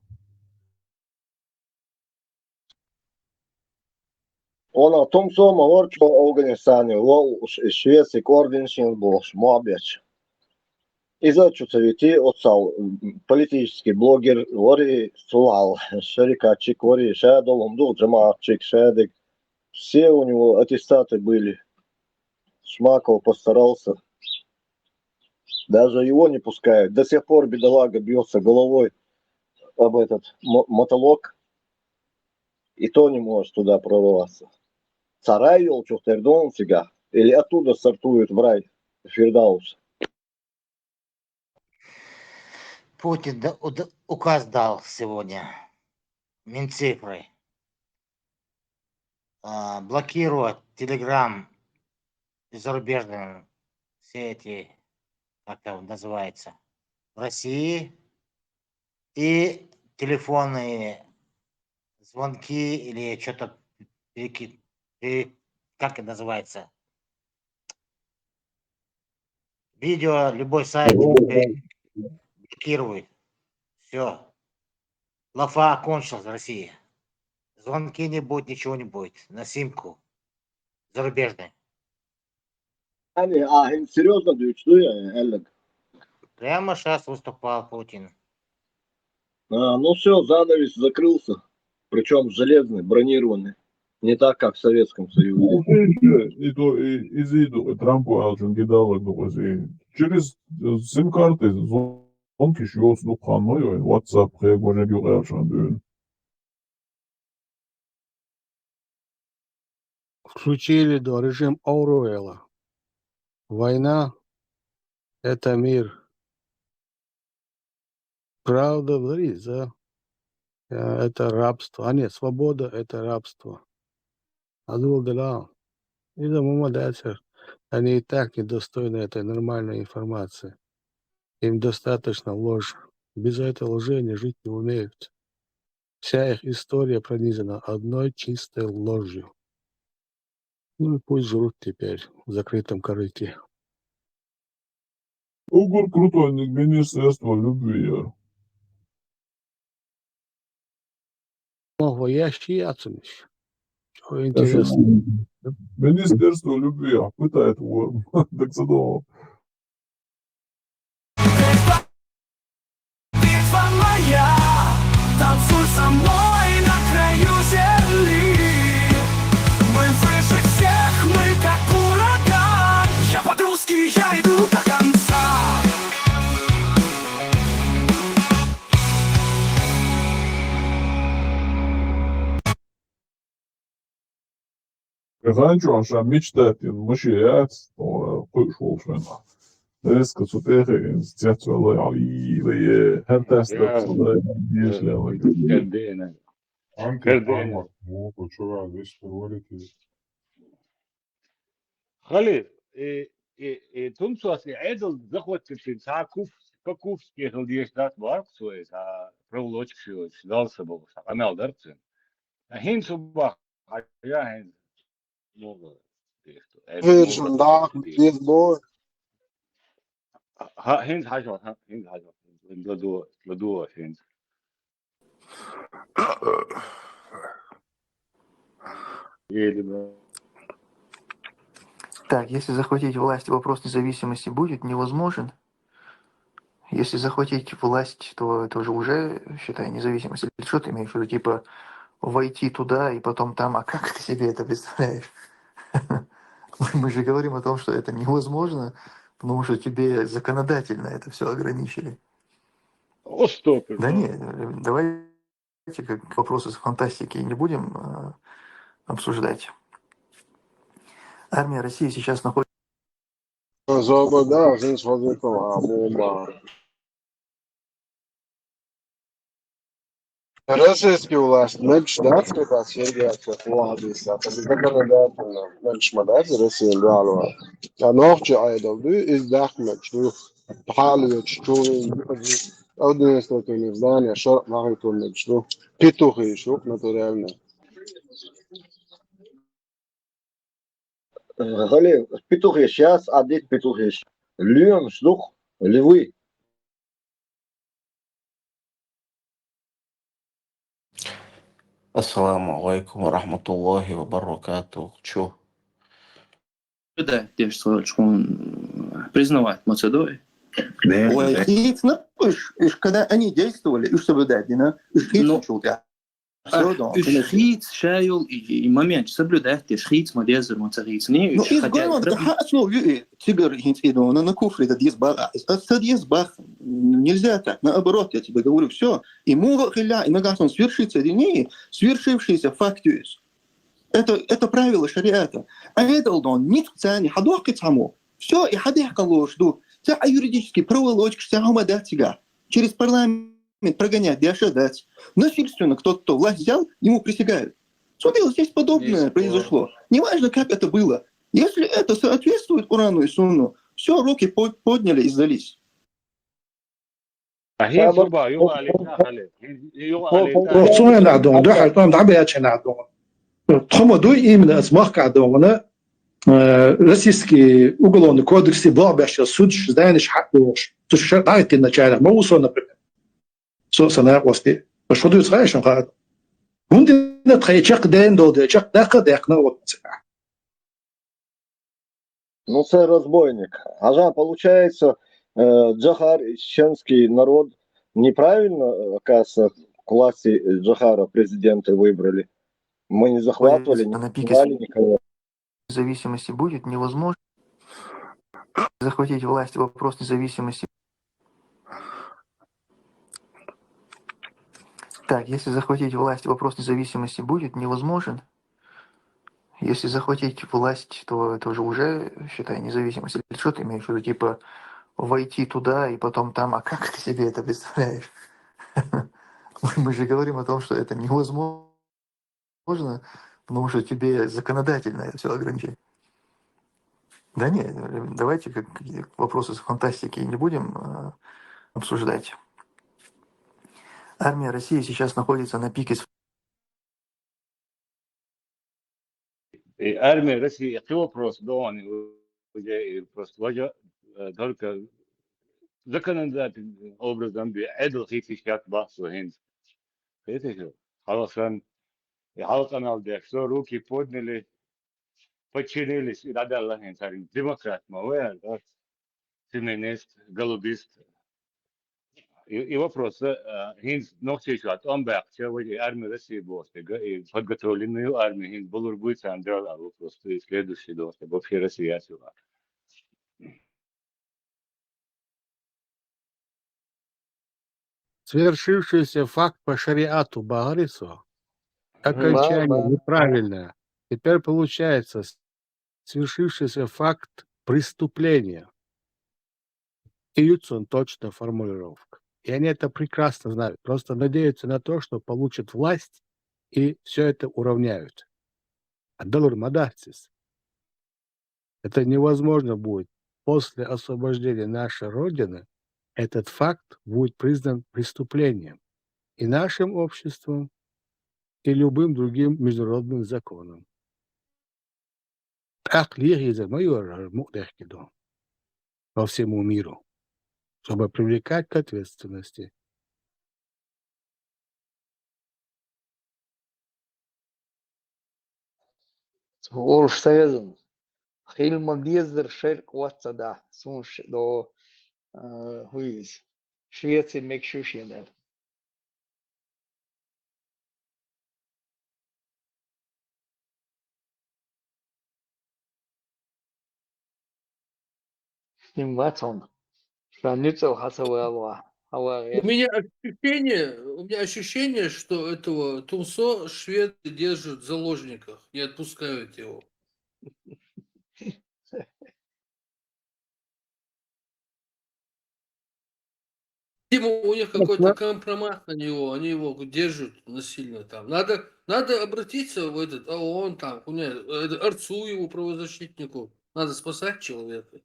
Он о том самом говорит, что в Афганистане, в Швеции, координation был, молодец. Изучился ведь отцал политический блогер, говорит, сулал, шарикачик, говорит, шадолом дул, джамачик, шадик. Все у него аттестаты были. Шмаков постарался. Даже его не пускают. До сих пор бедолага бьется головой об этот мотолог. И то не может туда прорваться. Царай елчух тердон сега. Или оттуда стартует в рай Фирдаус. Путин указ дал сегодня. Минцифры. Блокировать Телеграм и зарубежные все эти, как там называется, в России. И телефонные звонки или что-то, как это называется, видео, любой сайт блокирует. Все. Лафа окончилась в России. Звонки не будет, ничего не будет. На симку. Зарубежный. Серьезно, дают, что я, Эллен? Прямо сейчас выступал Путин. Ну все, занавес закрылся. Причем железный, бронированный. Не так, как в Советском Союзе. Изиду Трампу алчун гидалак духази. Через сим-карты звонки шьёс духан мой, WhatsApp, хэгважа гюгашан дюн. Включили режим Оруэлла. Война – это мир. Правда говорит, да? Это рабство. А нет, свобода – это рабство. А да. И думаю, дальше. Они и так недостойны этой нормальной информации. Им достаточно ложь. Без этой лжи они жить не умеют. Вся их история пронизана одной чистой ложью. Ну и пусть жрут теперь в закрытом корыте. Угор крутой министерство любви. Воящий яцуныш. Что интересно. Министерство любви пытает его. Так задумал. Битва моя, танцуй со мной на краю земли. Мы выше всех, мы как ураган. Я по-русски, я иду до конца. Раньше он мечтает, мужчина, то кое-что. Eska su tegens, tietysti oli hän tästä tulee Kardena. Антиформат мог чувак весь проводити. خلي تمسوس عدل زخوت في ساكوف كوف كيهل ديش دات بارك سويس برولوش شوش دالسبو عمل درتن هين صباح يا هين مو Virš man dāk, diez boja. هين حاجة هين حاجة لدو هين Так, если захватить власть, вопрос независимости будет невозможен. Если захватить власть, то это уже, считай, независимость. Или что ты имеешь в виду? Типа войти туда и потом там, а как ты себе это представляешь? Мы же говорим о том, что это невозможно, потому что тебе законодательно это все ограничили. О, стоп. Да нет, давайте как вопросы с фантастики не будем обсуждать. Армия России сейчас находится... Zobodā, viņš vadīja būmā. Российский власть, меньше дать, как Сергей Владимирович, это законодательно, меньше дать, Россия реально. А ночью айдолду из дахмет, что حالي что административные здания, шарк магнитный, что петухи, что натурально. Галин, петухи сейчас, а дед петухи. Львен, шлюх, львы. Ассаламу алейкум ва рахматуллахи ва баракатух. Чё? Да, тешь он признавать Мацедонию. Ой, когда они действовали, и соблюдать, Шхиц, шайл и момент соблюдать, шхиц, мадезер, мацариц. Не, тигр, на куфре, это нельзя так, наоборот, я тебе говорю, все, ему иногда он свершится или не, свершившийся фактуис. Это правило шариата. А это он не специально, хадохкит само. Все, и хадехкало жду. Вся юридически проволочка, вся гумадатига. Через парламент прогонять, дать. Насильственно кто-то власть взял, ему присягают. Смотри, здесь подобное произошло. Неважно, как это было. Если это соответствует Корану и Сунну, все, руки подняли и сдались. Российский уголовный кодекс обещал суд, знаешь, что считает начало, но усо, например. Собственно, власти. Что ты знаешь, он говорит, он не третьяк день до дечак, дек на вот. Ну, це разбойник. Ага, получается, Джахар, чеченский народ, неправильно, оказывается, к власти Джахара президента выбрали. Мы не захватывали, не убивали никого. Независимости будет невозможно. Захватить власть, вопрос независимости. Так, если захватить власть, вопрос независимости будет невозможен. Если захватить власть, то это уже, считай, независимость. Или что ты имеешь в виду? Типа войти туда и потом там, а как ты себе это представляешь? Мы же говорим о том, что это невозможно, потому что тебе законодательно это все ограничить. Да нет, давайте как вопросы с фантастики не будем обсуждать. Армия России сейчас находится на пике. Армия России, это вопрос, да, он просто вожа, только законодательным образом بعدل خيفيشات بحث وهند. Это خلاص يحاول على что руки подняли, подчинились и надо Аллаху царь демократ, мовая, да, феминист, голубист. И вопрос, хинз ночью от Амбак, человек армии России босс, и подготовленную армию хинз был будет Андрей, а вопрос следующий дос, вообще Россия сюда. Свершившийся факт по шариату Багарису окончание неправильное. Теперь получается свершившийся факт преступления. Ильцун точная формулировка. И они это прекрасно знают. Просто надеются на то, что получат власть и все это уравняют. Адалур Мадахцис. Это невозможно будет. После освобождения нашей Родины этот факт будет признан преступлением и нашим обществом, и любым другим международным законом. Так лириза майор по всему миру, чтобы привлекать к ответственности. Олш Союзом. Хильма Бездер Шерк Ватсада. Сунш до Хуиз. Швеции Мекшушина. Ним Ватсон. Шаницел Хасавала. У меня ощущение, что этого Тумсо шведы держат в заложниках, не отпускают его. Видимо, у них какой-то компромат на него, они его держат насильно там. Надо обратиться в этот ООН, там, Арцу его правозащитнику. Надо спасать человека.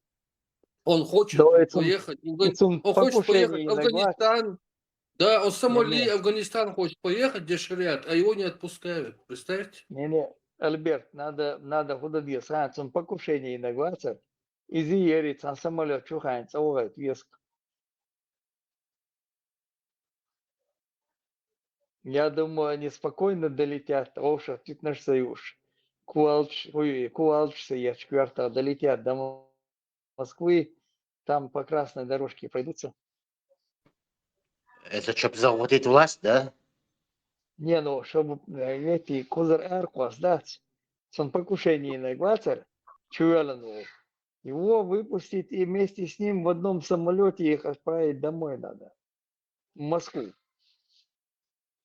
Он хочет поехать, он хочет поехать в Афганистан. Да, он Сомали, Афганистан хочет поехать, где шариат, а его не отпускают. Представьте? Не, Альберт, надо худобье, он покушение иногваться, изи ерит, он самолет чухается, овает веск. Я думаю, они спокойно долетят, Оша, тут наш союз. Куалч, я четвертого долетят до Москвы, там по красной дорожке пройдутся. Это чтобы захватить власть, да? Не, ну, чтобы эти Козыр Эркуас дать, он покушение на Гвацер, Чуэлану, его выпустить и вместе с ним в одном самолете их отправить домой надо, в Москву,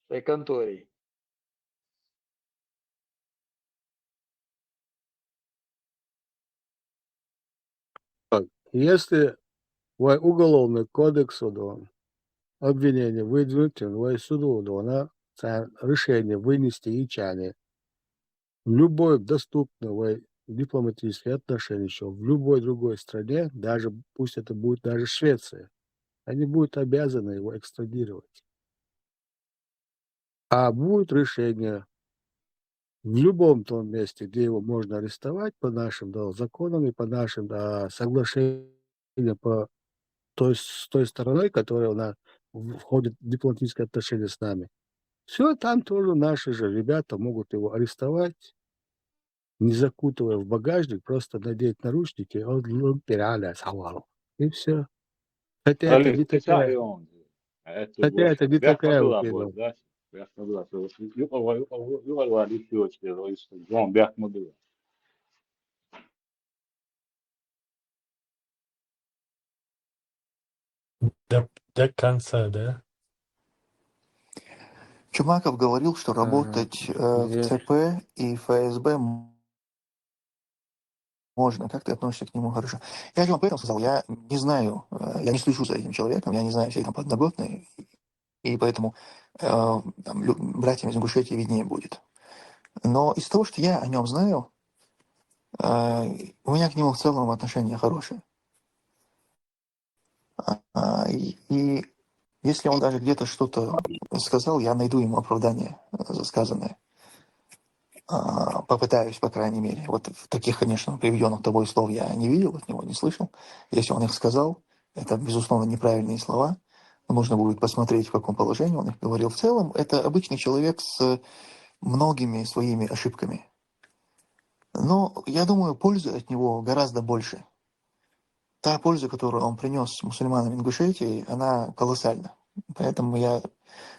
в той конторе. Если уголовный кодекс обвинение выдвинуть, суду на решение вынести ичане в любой доступной дипломатические отношения еще в любой другой стране, даже пусть это будет даже Швеция, они будут обязаны его экстрадировать. А будет решение в любом том месте, где его можно арестовать по нашим законам и по нашим соглашениям с той стороной, которая входит в дипломатические отношения с нами. Все, там тоже наши же ребята могут его арестовать, не закутывая в багажник, просто надеть наручники, и все. Хотя это не такая упрямая. До конца, да? Чумаков говорил, что работать в ЦП и ФСБ можно. Как ты относишься к нему хорошо? Я же вам поэтому сказал, я не знаю, я не слежу за этим человеком, я не знаю всей там подноготной, и поэтому братьям из Ингушетии виднее будет. Но из того, что я о нем знаю, у меня к нему в целом отношения хорошие. И если он даже где-то что-то сказал, я найду ему оправдание за сказанное. Попытаюсь, по крайней мере. Вот таких, конечно, приведенных тобой слов я не видел, от него не слышал. Если он их сказал, это, безусловно, неправильные слова. Нужно будет посмотреть, в каком положении он их говорил. В целом, это обычный человек с многими своими ошибками. Но, я думаю, пользы от него гораздо больше. Та польза, которую он принес мусульманам Ингушетии, она колоссальна. Поэтому я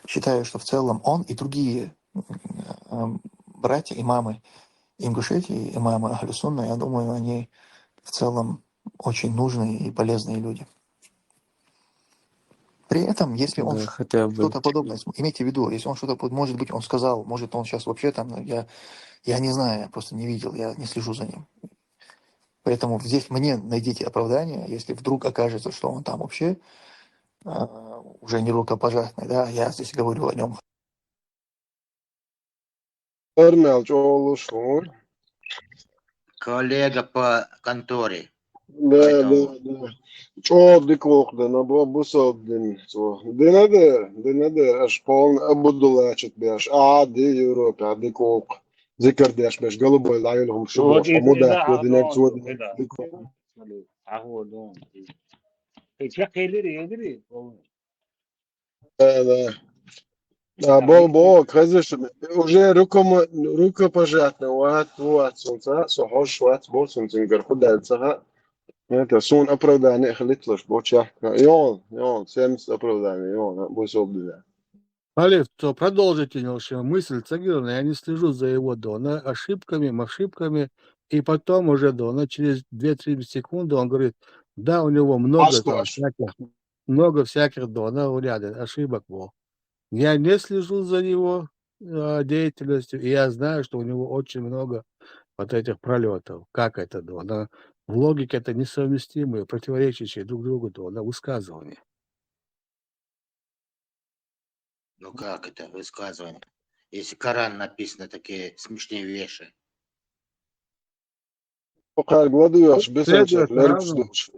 считаю, что в целом он и другие братья, имамы Ингушетии, имамы Ахлю Сунна, я думаю, они в целом очень нужные и полезные люди. При этом, если он что-то подобное, имейте в виду, если он что-то, может быть, он сказал, может, он сейчас вообще там, я не знаю, я просто не видел, я не слежу за ним. Поэтому здесь мне найдите оправдание, если вдруг окажется, что он там вообще уже не рукопожатный, да, я здесь говорю о нем. Örmelç oğlu şu. Коллега по конторе. Да, Поэтому да. Çok dikoktan bu sabdin. Denedir. Aš poln abudulaçet beş. Adi Avrupa dikok. Zikirdeş beş galıboy layılhum şu هو boş. Amuda إذا kodinek عطون suudi كده dikok. عهودون شكل يدري Да. Да, бо, крезиш, уже рукопожатно, вот, солнца, сохож, вот, бо, солнцем горху дальцага. Это сон оправдание хлитлаш, бо чахка. И он, 70 оправдание, и он, бо собдля. Халиф, то продолжите немножко мысль Цагировна, я не слежу за его ошибками, и потом уже через 2-3 секунды он говорит, да, у него много всяких ошибок было. Я не слежу за его деятельностью, и я знаю, что у него очень много вот этих пролетов. Как это в логике это несовместимые, противоречащие друг другу высказывания. ну как это высказывание? Если Коран написано такие смешные вещи. Покар гладуяш, бесенчек, лергштуш.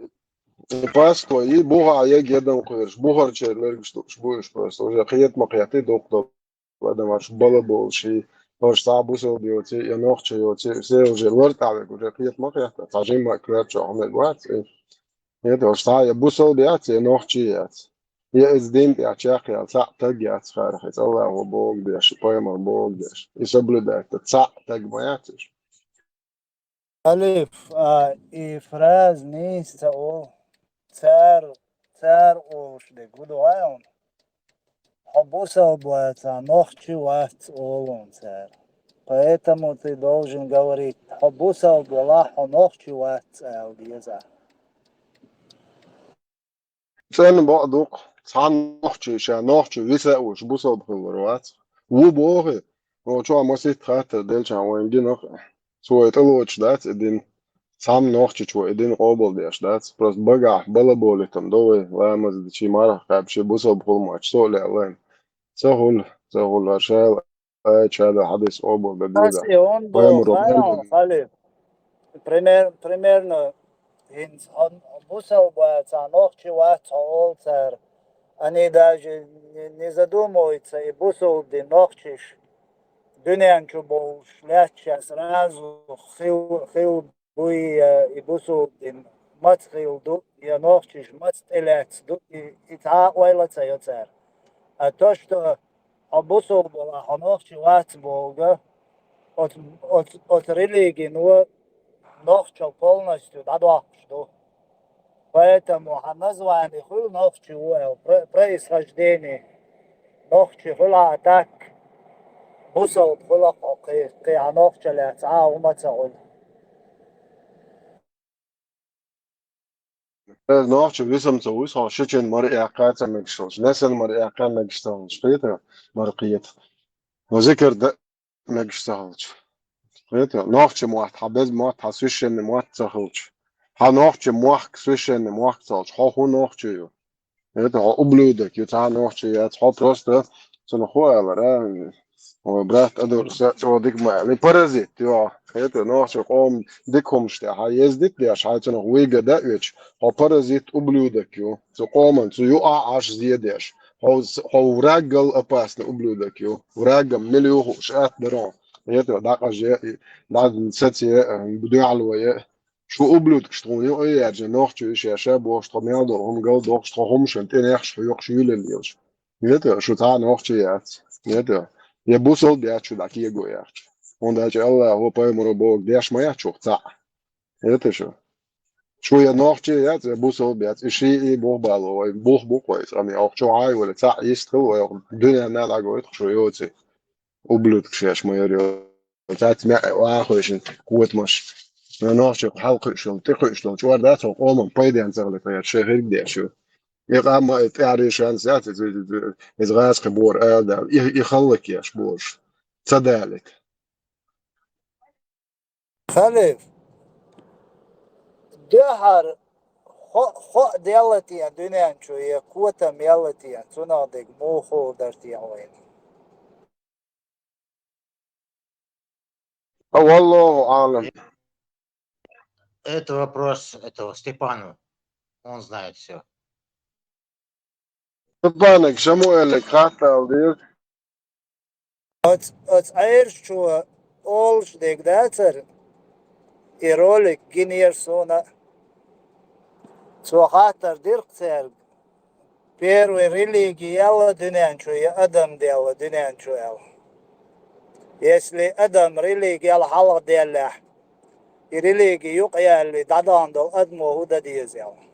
Паско, и буга я гедам куерш. Бугарче лергштуш, будешь просто. Уже хиет макияты доктор. Adam var şu bala bol şey var sabu söylüyor ya nokta yok şey уже lort abi уже kıyet mak ya tajim mak kıyet çok ne var ya da işte ya bu söylüyor ya nokta ya ya izdim ya çak ya sa tag ya tsar es Allah o bog diye şu poema bog diye isabluda sa tag mayatış ألف إفراز نیست او تر اوش ده گودوان حبوسا боятся ночи ват олон цер. Поэтому ты должен говорить حبوسا была ночи ват الجزاء. sen bak san nokta şey nokta visa uç bu söylüyor var bu boğu o çok masit khater del çan o indi nok so etaloç dat edin Сам ногчичу един обалдеш, да, просто бага, балаболи там, довой, лаймаз, дичи мара, вообще бусал бхул мач, соли алайн. سهول أشياء هذا حدث أوبو بديدا Assim, ondo falam, fale, примерно, он бусал боятся ночи ват олцер. Они даже не задумываются и бусал де ночиш. Дунянчу был шляча сразу, хил буй и бусал де мат хил ду, и ночиш мат элец ду, и та ойлаца йоцер. А то, что обусал была ночи ват болга, от религии, но ночью полностью что. Поэтому название хул ночью происхождение ночью хула так бусал хула к ночью леца умацаул. نوعش ويسم تسويس هو شيء مرئي عقاد مكشوش ناس المرئي عقاد مكشتاش فيتا مرقيت وذكر ده مكشتاش فيتا نوعش موحد حبز موحد حسوشن موحد تخلش ها نوعش موحد سوشن موحد تخلش هو نوعش يو فيتا هو أبلودك يتعا نوعش يات هو بروستا سنخوة برا وبرات أدور سو ديك ما يعني بارازيت يا فيتا نوعش قوم ديكهم شتا هاي يزدك ديش هاي تنخ ويجا دايش هو بارازيت ублюдок يو سو قومن سو يو عاش زيادش هو راجل أباسن ублюдок يو وراجل مليو شات درون فيتا داق جاء داق ستي بدو علوية شو ублюдок شتون يو أي أرجع نوعش يا شاب وش طميع دورهم قال دوق شتهم شن تنيحش يوقش يلليش فيتا شو تاع نوعش يات فيتا je busol deču da kijego jač. Onda će Allah ho pojmoro Bog deš ma jaču ca. Vidite što? Što je nohče jač je busol deču i ši i Bog balo ovaj Bog bukvajs. Ani auch čo aj vole ca istil ovaj dünya ne da goit što joci. Ublud kšeš ma jero. Tat me ahojšin kutmaš. Ne nohče halq što te što čo da to oman paydan zagle ta jač her deču. يقام تعريش عن ساعات إزغاز خبور هذا يخلك يا شبوش صدالك خلف Dehar خو ديالتي دنيا شوية قوة ميالتي صنادق موخو درتي وين. والله أعلم. Это вопрос этого Степану. Он знает все. Степанك شمو قالك حتى ودير It's air شو all ديك داتر إيرولك جينير سونا سو خاطر ديرك سير بيرو ريليجي يلا دنيا شوية أدم ديلا دنيا شوية يسلي أدم ريليجي يلا حلق ديلا ريليجي يقيا اللي دادان دو أدمو هودا ديزيلا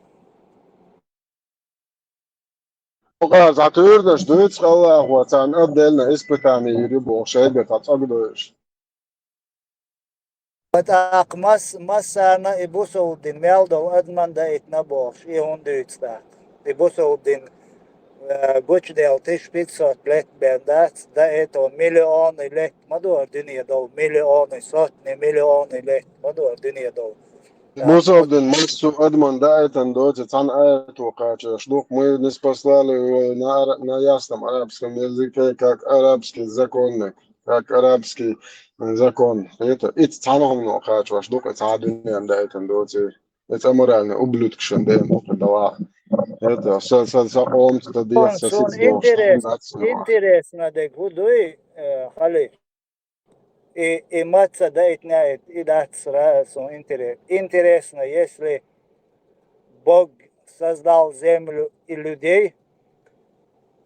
وقاز عطيردش دويتش الله وطان أبدلنا إسبتاني يريبو شايدة تتصقدوش بتاق مس أنا إبوسو الدين ميلدو أدمان دا إتنبوش إيهون دويتستاك إبوسو الدين قوش ديال تيش بيتسوت لك بندات دا إيتو مليون لك مدور دنيا دو مليون سوتني مليون لك مدور دنيا دو موسى بدن مارسو أدمان دايتن دوتي تان آيت وقاچ شلوك مي نسبسلالي نا ясном арабском языке как арабский законник, как арабский закон. Это цанохом вقاچ шлук цадунен дايتن دوتي. Это морально ублюдок шенден дала. Это со ом стадия со Сон интересно да гудой хали и маца да итняет и да сразу интересно, если Бог создал землю и людей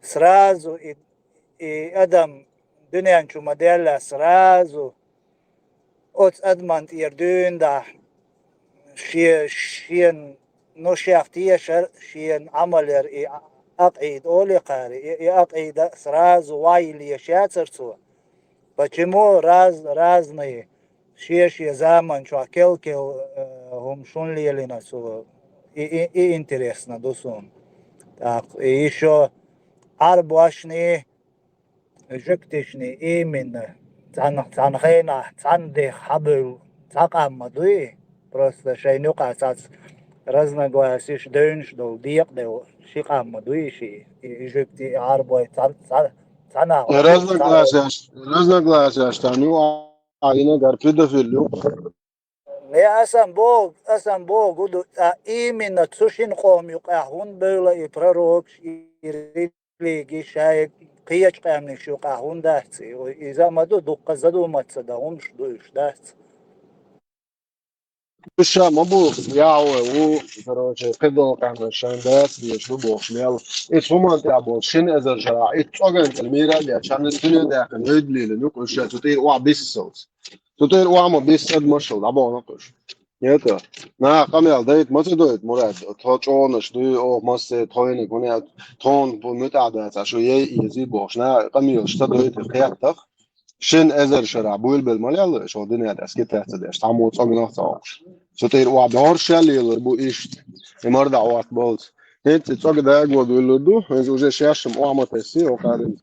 сразу и Адам дунянчу моделя сразу от Адмант ирдун да شين نشافتيه شين عملر أقعد أولي قاري أقعد сразу وايلي شاترسو почему разные шеши заман чакелкел هم шун лелина су и интересно досун так и еще арбашни жектишни именно цанхена цанде хабл цакамадуи просто шейнука цац разногласишь дönш дол диек дел шикамадуиши и жекти арбой цана разногласия что они они гарпида филю. Не асам Бог гуду именно цушин хом юкахун было и пророк и религии шай قياش قامني شو قاهون دارتي وإذا ما دو دقة زدو ما تصدقهمش دوش دارتي Душа, мабу, яуэ, короче, кидал, конечно, шандас, бьешь, любовь, смел. И суман тябо, шин эзер жара, и цоган тельмира, я чан студио дахан, нödlили, ну, куша, тутир уа биссос. Тутир уама биссад маршал, або, ну, куш. Это, на, камел, дает, мати дует, мурад, то чонаш, дуй, о, массе, тойни, куня, тон, по мытадат, а шо ей, изи бош, на, камел, что дует, хяттах. شن ازر شرع بول بالمليال شو الدنيا ده سكت تحت تعمو تصقنا تعوش شو تير وعدار شال يلر بو إيشت يمرد عوات بالز هنت تصق ده أجود يلردو هنز وجه شاشم وعمة تسي وقارن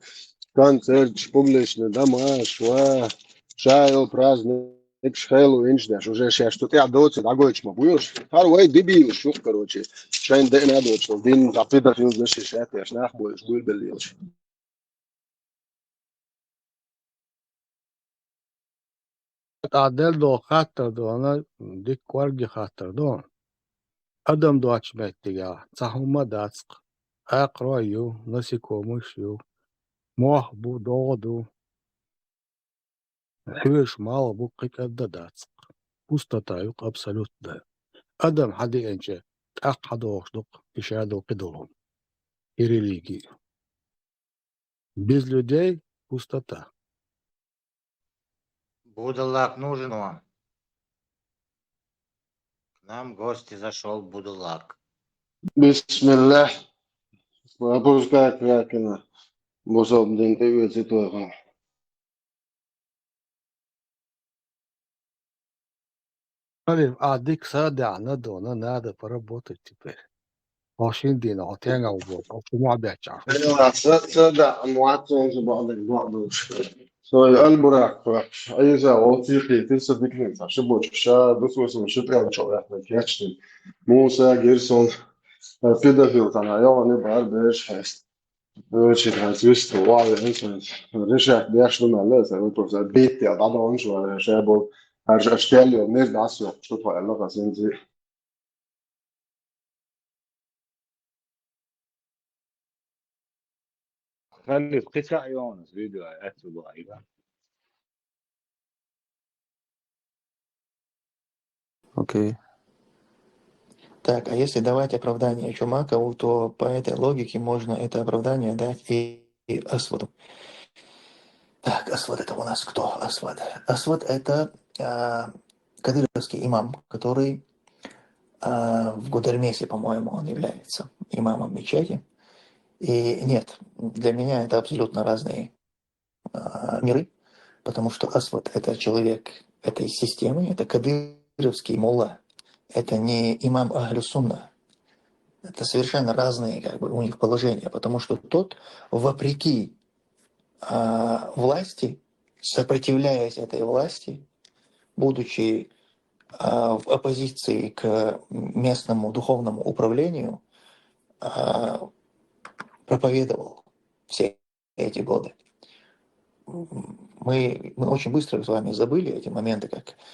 كان سيرج بوبليش ندماش و شايل برازن إكش خيلو إنش ده شو جه شاش تو تيع دوتش دعوش ما بيوش هار وايد دبي شو كروتشي شاين ده إنا دوتش دين تعبيدا فيوز نشي شاتي عشان أخبوش بول بالليلش تعدل دو خاطر دو أنا ديك ورقي خاطر دو أدم دو أشبهتيا تهما داسق أقرأيو نسيكومشيو موح بو دو حوش مال بو قيك أدى داسق пустота юк абсолютно أدم حدي أنجا أحدوش دوك إشادو قدرهم и религии. Без людей пустота. Будулак нужен вам. К нам в гости зашел Будулак. Бисмиллах. Пропускай Кракена. Бособ день ты цитоха. أديك سادة ندونا نادى поработать теперь. عشرين دينار تيجا وبوك أو ما بيعرف. صدق معطل بعض البعض البراق أيزا وثيقي تنسى نكنت شبوش شا بثوس من شتى وشو إحنا كياتشتن موسى جيرسون فيدا تنا يوم نبغى بيش هست بيش هتويست وعلى إنسان رجع بيش لما لا سأقول بس بيت يا ضعنا ونشوا شابو هرج أشتغل يوم نرد عسوا شو تفعل الله سنزي خلي قطع يونس فيديو أكتب أيضا. Окей. Так, а если давать оправдание Чумакову, то по этой логике можно это оправдание дать и Асваду. Так, Асвад это у нас кто? Асвад. Асвад это кадыровский имам, который в Гудермесе, по-моему, он является имамом мечети. И нет, для меня это абсолютно разные миры, потому что Асвад это человек этой системы, это кадыровский мулла, это не имам Ахлю Сунна. Это совершенно разные как бы, у них положения, потому что тот, вопреки власти, сопротивляясь этой власти, будучи в оппозиции к местному духовному управлению, проповедовал все эти годы. Мы очень быстро с вами забыли эти моменты,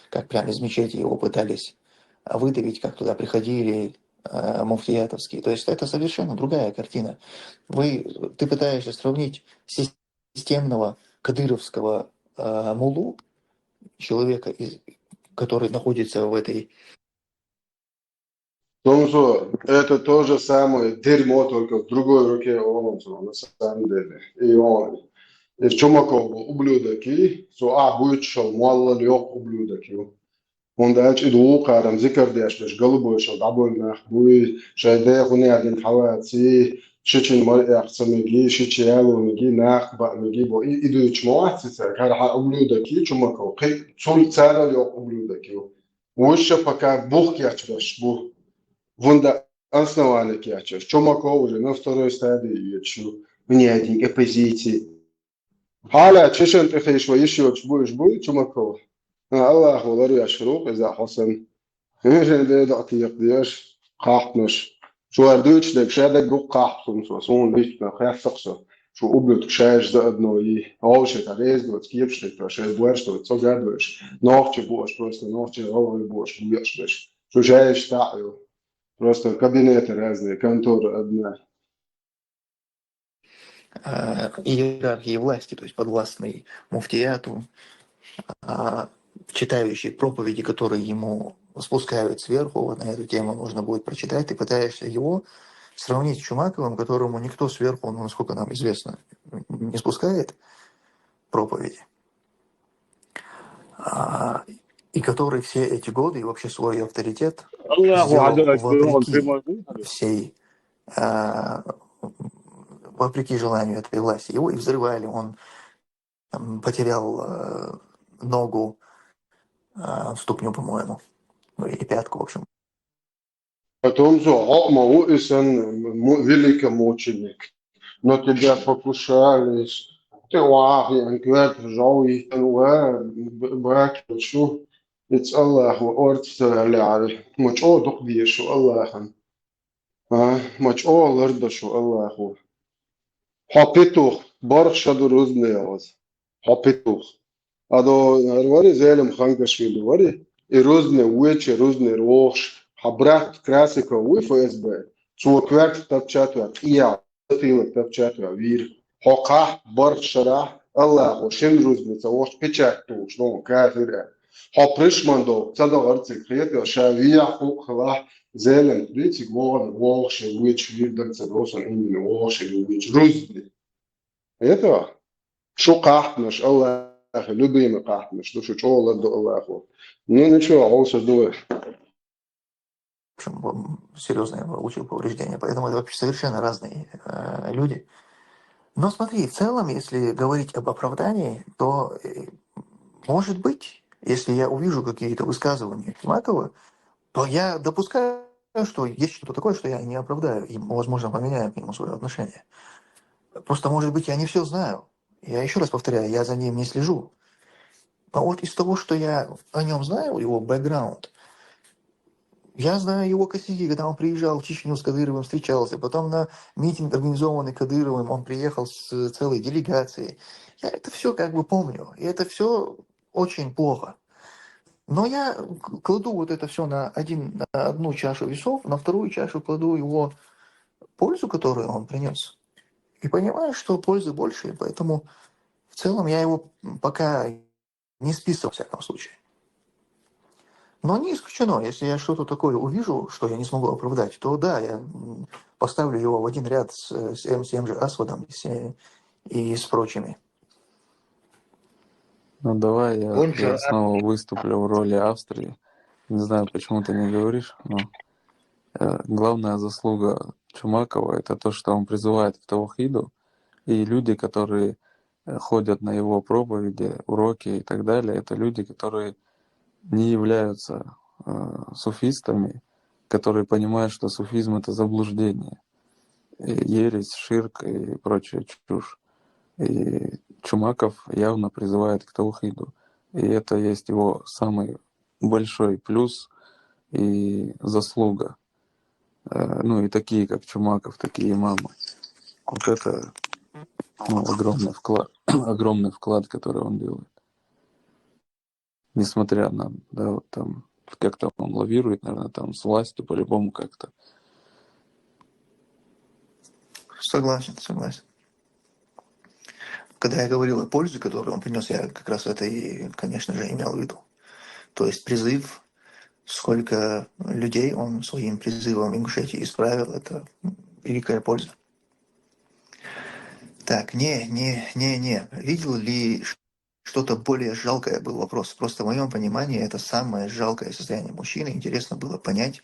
как прямо из мечети его пытались выдавить, как туда приходили муфтиятовские. То есть это совершенно другая картина. Ты пытаешься сравнить системного кадыровского муллу, человека, который находится в этой... Томсо, это то же самое дерьмо, только в другой руке он, на самом деле. И он. И в Чумакову ублюдок, и будет шел, мало лег ублюдок. Он дальше иду, карам, зикардяш, лишь голубой шел, дабой нах, буй, шайдэ, хунядин, хавати, шичин мой ахцамиги, шичиялу, миги, нах, ба, миги, бо, иду чмоатица, карха ублюдок, и Чумаков, цуль цара лег ублюдок. Выше пока Бог ячваш, бух. Вунда основали кячаш. Чумаков уже на второй стадии ячу. Мне один оппозиции. Hala çeşen teheş ve yaşıyor bu Чумаков. Allah oları yaşırıq İza Hasan. Hemen de dağıtıyıq diyor. Qahtmış. Şu ardüçlük şadek bu qahtım son bitme xafıqsa. Şu ublut şaj da adnoyi. Avşe tarez dot kiyepşlik to şaj buarsto co gadmış. Nohçe boş просто nohçe oları boş bu yaşmış. Şu şaj ta'yo. Просто кабинеты разные, конторы одна. иерархии власти, то есть подвластный муфтияту, читающий проповеди, которые ему спускают сверху, вот на эту тему нужно будет прочитать, ты пытаешься его сравнить с Чумаковым, которому никто сверху, ну, насколько нам известно, не спускает проповеди, и который все эти годы и вообще свой авторитет сделал вопреки всей вопреки желанию этой власти. Его и взрывали, он потерял ногу, ступню, по-моему, или пятку, в общем. Потом Мау великий мученик. Но тебя покушались. Ты вахи, анквет, жауи, браки, шо. It's Allah وأرد على مش دقدي شو الله مش أرد شو الله حبيتوخ برشا دروزني ياوز حبيتوخ هذا الوري زالم خانكش في الوري يروزني ويتش يروزني روش حبرات كلاسيكو ويفو اسبوع شو كوارت تبشاتوا قيا تيلك تبشاتوا وير حقا برشا راح الله وشين روزني تسوش بيتشاتو شلون كافر حبرش مندو تصدق أرتك خيط شاوية فوق خلاص زالم ريتك واش ويتش وير تسدوس إني واش ويتش روزني это شو قاحتنش الله любимый قاحتنش душу чола до Аллаху. Ну ничего, also do it. В общем, серьезное получил повреждение, поэтому это вообще совершенно разные люди. Но смотри, в целом, если говорить об оправдании, то может быть, если я увижу какие-то высказывания Чумакова, то я допускаю, что есть что-то такое, что я не оправдаю, и, возможно, поменяю к нему свое отношение. Просто, может быть, я не все знаю. Я еще раз повторяю, я за ним не слежу. А вот из того, что я о нем знаю, его бэкграунд, я знаю его косяки, когда он приезжал в Чечню с Кадыровым, встречался, потом на митинг, организованный Кадыровым, он приехал с целой делегацией. Я это все как бы помню, и это все очень плохо. Но я кладу вот это все на одну чашу весов, на вторую чашу кладу его пользу, которую он принес. И понимаю, что пользы больше, и поэтому в целом я его пока не списывал, в всяком случае. Но не исключено, если я что-то такое увижу, что я не смогу оправдать, то да, я поставлю его в один ряд с тем же Асвадом и с прочими. Ну давай Он же я снова выступлю в роли Австрии. Не знаю, почему ты не говоришь, но главная заслуга Чумакова — это то, что он призывает к таухиду, и люди, которые ходят на его проповеди, уроки и так далее, это люди, которые не являются суфистами, которые понимают, что суфизм — это заблуждение, ересь, ширк и прочая чушь. И Чумаков явно призывает к таухиду. И это есть его самый большой плюс и заслуга. Ну и такие, как Чумаков, такие имамы. Вот это огромный вклад, который он делает. Несмотря на, да, вот там, как-то он лавирует, наверное, там с властью по-любому как-то. Согласен. Когда я говорил о пользе, которую он принес, я как раз это и, конечно же, имел в виду. То есть призыв, сколько людей он своим призывом в Ингушетии исправил, это великая польза. Так, не. Видел ли что-то более жалкое, был вопрос. Просто в моем понимании это самое жалкое состояние мужчины. Интересно было понять,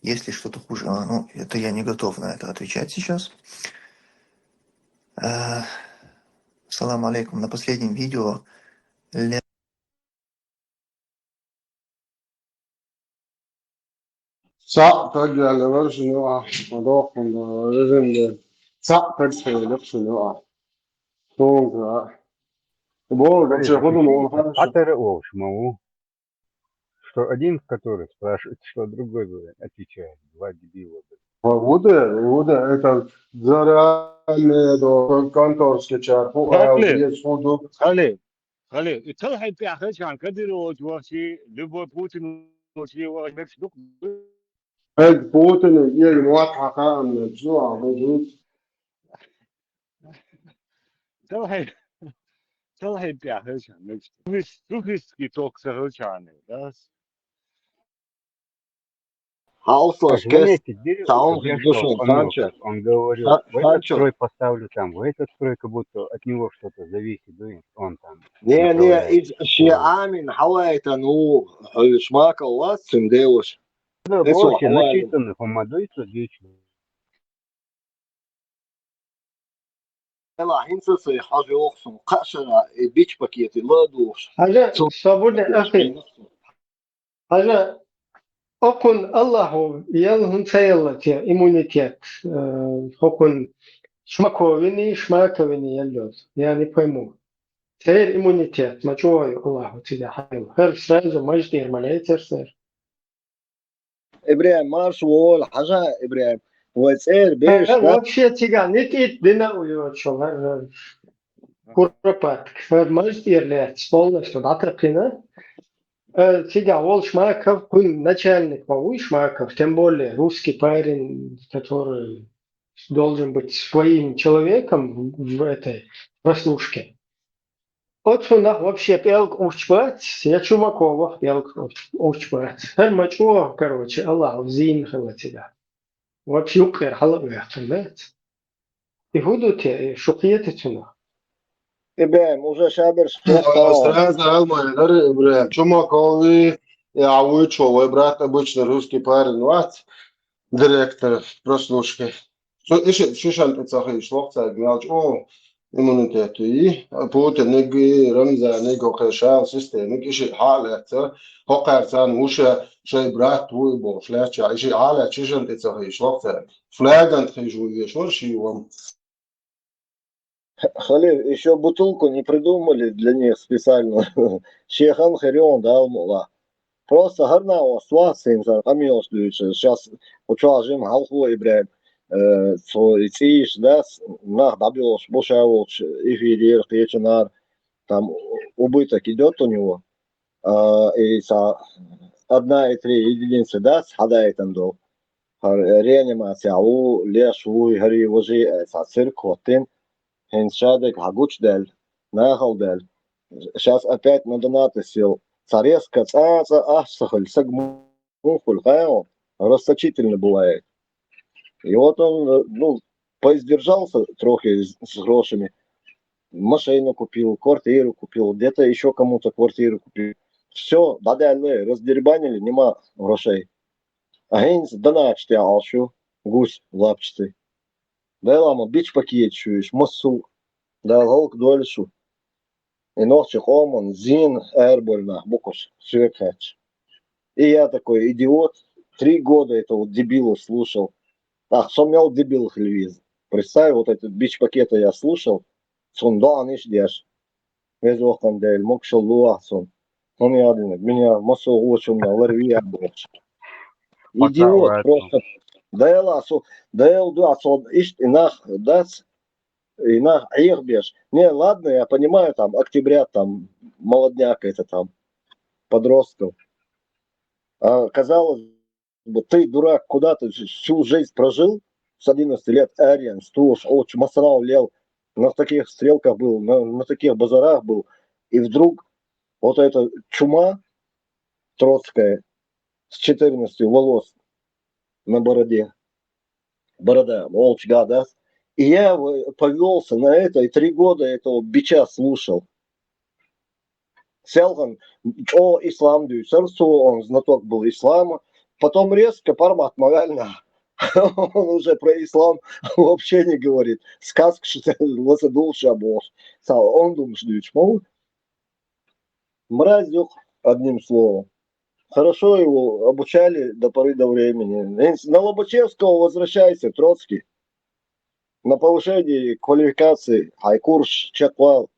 есть ли что-то хуже. Ну, это я не готов на это отвечать сейчас. Салам алейкум. На последнем видео صعب على ورش نوع مضاق لازم صعب في ورش نوع طول بقول вообще ходом Атары Олшмау, что один, который спрашивает, что другой отвечает. Два дебила. وده это заранее до конторской чарпу خلي تلحق في آخر كان كدر وجوشي لبوا بوتين وشي ومكس دوك هاد بوتين يجي موقعة من الجوع موجود تلحق في آخر كان مكس دوكس كي توك سهل كان بس Хаусос кес таун что Санчес. он говорил, в этот строй поставлю там, в этот строй, как будто от него что-то зависит, он там. Не, Шиамин, Хавайта, ну, Шмака, у вас Синдеуш. Да, вообще начитанный, помадуется вечно. لا حنسس حاجة أقسم قشرة بيتش باكيتي لا دوش حاجة صابون أخي حاجة أكون الله يلهم سيلتي إيمونيتيت أكون شماكويني شماكويني يلوز يعني بيمو سير إيمونيتيت ما جوي الله تيجي حلو هر سرزو مجدير ملايتر سير إبراهيم مارش وول حاجة إبراهيم وسير بيش вообще тига нетит дина уйочо هر куропатк هر مجدير لات полностью датакина Тебя Вол Шмаков, начальник ВАУ Шмаков, тем более русский парень, который должен быть своим человеком в этой прослушке. Вот он вообще пелк учбать, я Чумакова пелк учбать. Мачо, короче, Аллах зин хала тебя. Вообще укер хала понимаете? И будут шукиеты тюна. إبراهيم وجا شابر Сразу Алмай, Ибраим, Чумакови, Яуичо, вы брат обычно русский парень, вот, директор прослушки. Что шанты цахи шлох цаг, мелч, о, иммунитету, и Путин, неги, Рамза, неги, Кешал, систем, неги, ши حالة, هقر تان وشا شي برات توي بو فلاش شي حالة شي شنطة صحي شلوق تان فلاجن تخي جوي شور شي وم Халил, еще бутылку не придумали для них специально. Шехан Харион дал мула. Просто гарна ситуация, амилос сейчас учажим халху Ибраим. Циш, да, нах дабилош, бушавоч, эфирер, печенар, там убыток идет у него. И 1,3 единицы, да, схадает там до. Реанимация, леш, хари, вожи, цирк, хватин. Хеншадек, Хагуч Дель, Нахал Дель. Сейчас опять на донаты сел. Царезка, цаца, ахсахаль, сагмухуль, хао. Расточительно бывает. И вот он, ну, поиздержался трохи с грошами. Машину купил, квартиру купил, где-то еще кому-то квартиру купил. Все, дадали, раздербанили, нема грошей. А гейнс доначте алшу, гусь лапчатый. Да лама, бич пакет чуешь, массу. Да голк дольшу. И ночи хомон, зин, эрбольна, букуш, свекач. И я такой идиот, 3 года этого дебила слушал. Ах, сумел дебил хлевиз. Представь, вот этот бич-пакета я слушал, сундан ишдеш. Везохам дель, мокшал луахсон. Он я один, меня массу очень меня ларви обречь. Идиот просто. Да я дуасо, ишь, инах, дац, и на их бежь. Не, ладно, я понимаю, там, октября, там, молодняк это там, подростков. А казалось бы, ты, дурак, куда ты всю жизнь прожил, с 11 лет, Ариан, Стуш, Оч, Масрал, Лел, на таких стрелках был, на таких базарах был, и вдруг вот эта чума троцкая с 14 волос на бороде, борода, Олч, да, и я повелся на это, и 3 года этого бича слушал. Селган, ислам дюйсерсу, он знаток был ислама. Потом резко пармат морально. Он уже про ислам вообще не говорит. Сказка, что лосадул шабош. Он думает, что мразюк, одним словом. Хорошо его обучали до поры до времени. На Лобачевского возвращайся, Троцкий. На повышении квалификации Хайкурс, Чеквал.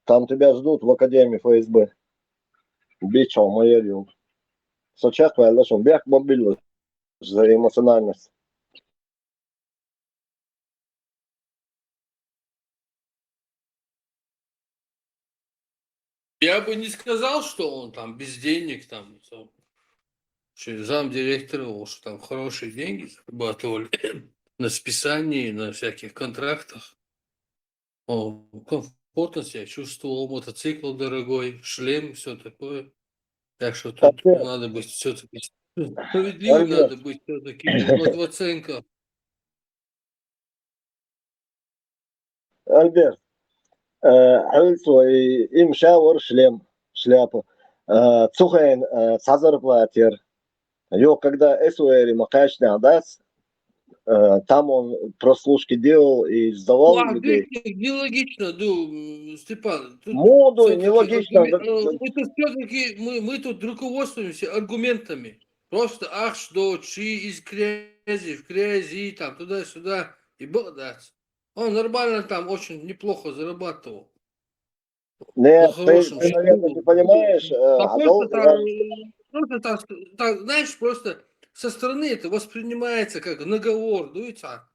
Там тебя ждут в Академии ФСБ. Бичал, майорил. Сочаквай, лошон, бяк мобильный за эмоциональность. Я бы не сказал, что он там без денег, там, замдиректора, что там хорошие деньги зарабатывали на списании, на всяких контрактах. Он комфортно себя чувствовал, мотоцикл дорогой, шлем, все такое. Так что тут надо быть все-таки справедливым, надо быть все-таки в оценках. Альберт, حلسو им шауэр шлем, шляпу. Цухайн цазарплатер. Йо, когда эсуэри макашня даст, там он прослушки делал и сдавал людей. Нелогично, Степан. Тут Моду, всё-таки нелогично. это все-таки мы тут руководствуемся аргументами. Просто ах, что чи из грязи в грязи, там туда-сюда, и бодать. Он нормально там очень неплохо зарабатывал. Нет, ты, наверное, не понимаешь. Просто так, знаешь, просто со стороны это воспринимается как наговор, дуется.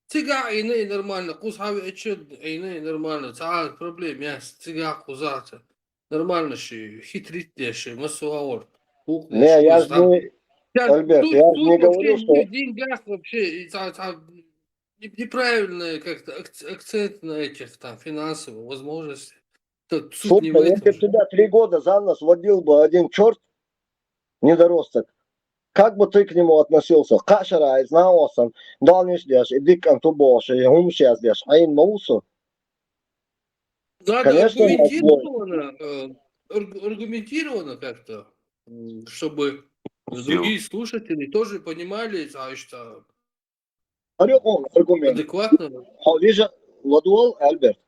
Тига иные нормально, кузави эчед иные нормально, цаа проблем, я тига кузата. Нормально ши, хитрит деши, масуаур. Не, я же не... Альберт, я же не говорю, что... В деньгах вообще неправильный как-то акцент на этих там финансовых возможностях. Слушай, если бы тебя 3 года за нос водил бы один черт, недоросток, как бы ты к нему относился? Кашара из наосан, далниш деш, и дикан тубош, и гумшес деш, а ин маусу? Надо Конечно, аргументированно как-то, чтобы другие слушатели тоже понимали, что аргумент. адекватно. Вижу, Ладуал, Альберт.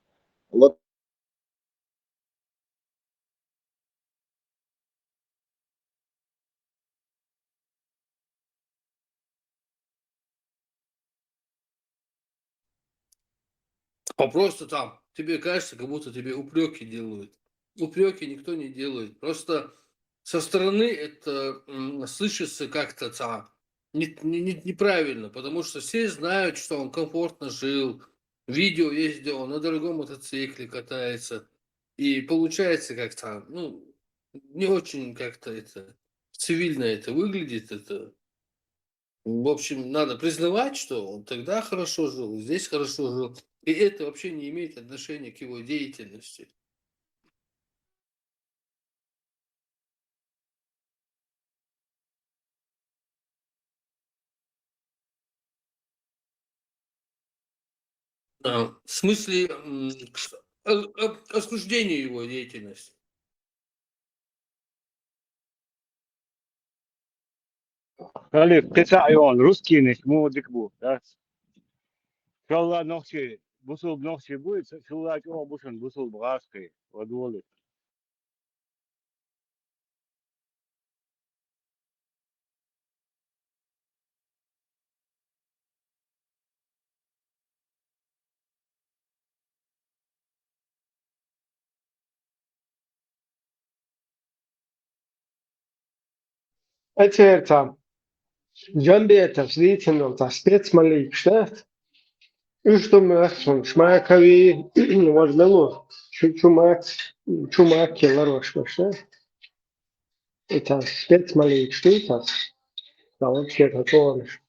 Просто там тебе кажется, как будто тебе упреки делают. Упреки никто не делает. Просто со стороны это слышится как-то там неправильно, потому что все знают, что он комфортно жил, видео есть, где он на дорогом мотоцикле катается. И получается как-то, ну, не очень как-то это цивильно это выглядит. Это, в общем, надо признавать, что он тогда хорошо жил, здесь хорошо жил. И это вообще не имеет отношения к его деятельности. В смысле осуждения его деятельности. Кали пеца он русский не мог дикбу, да? Шалла ночи, бусул ночи будет, шалла чего бушен бусул браской, водолы. Erzählt haben. جنبي تفزيت إنه تصبيت ملي كشتات إيش تم أحسن شما كوي وردلو شو ماك كيلر وش بشتات تصبيت ملي كشتات داود كيت هتورش.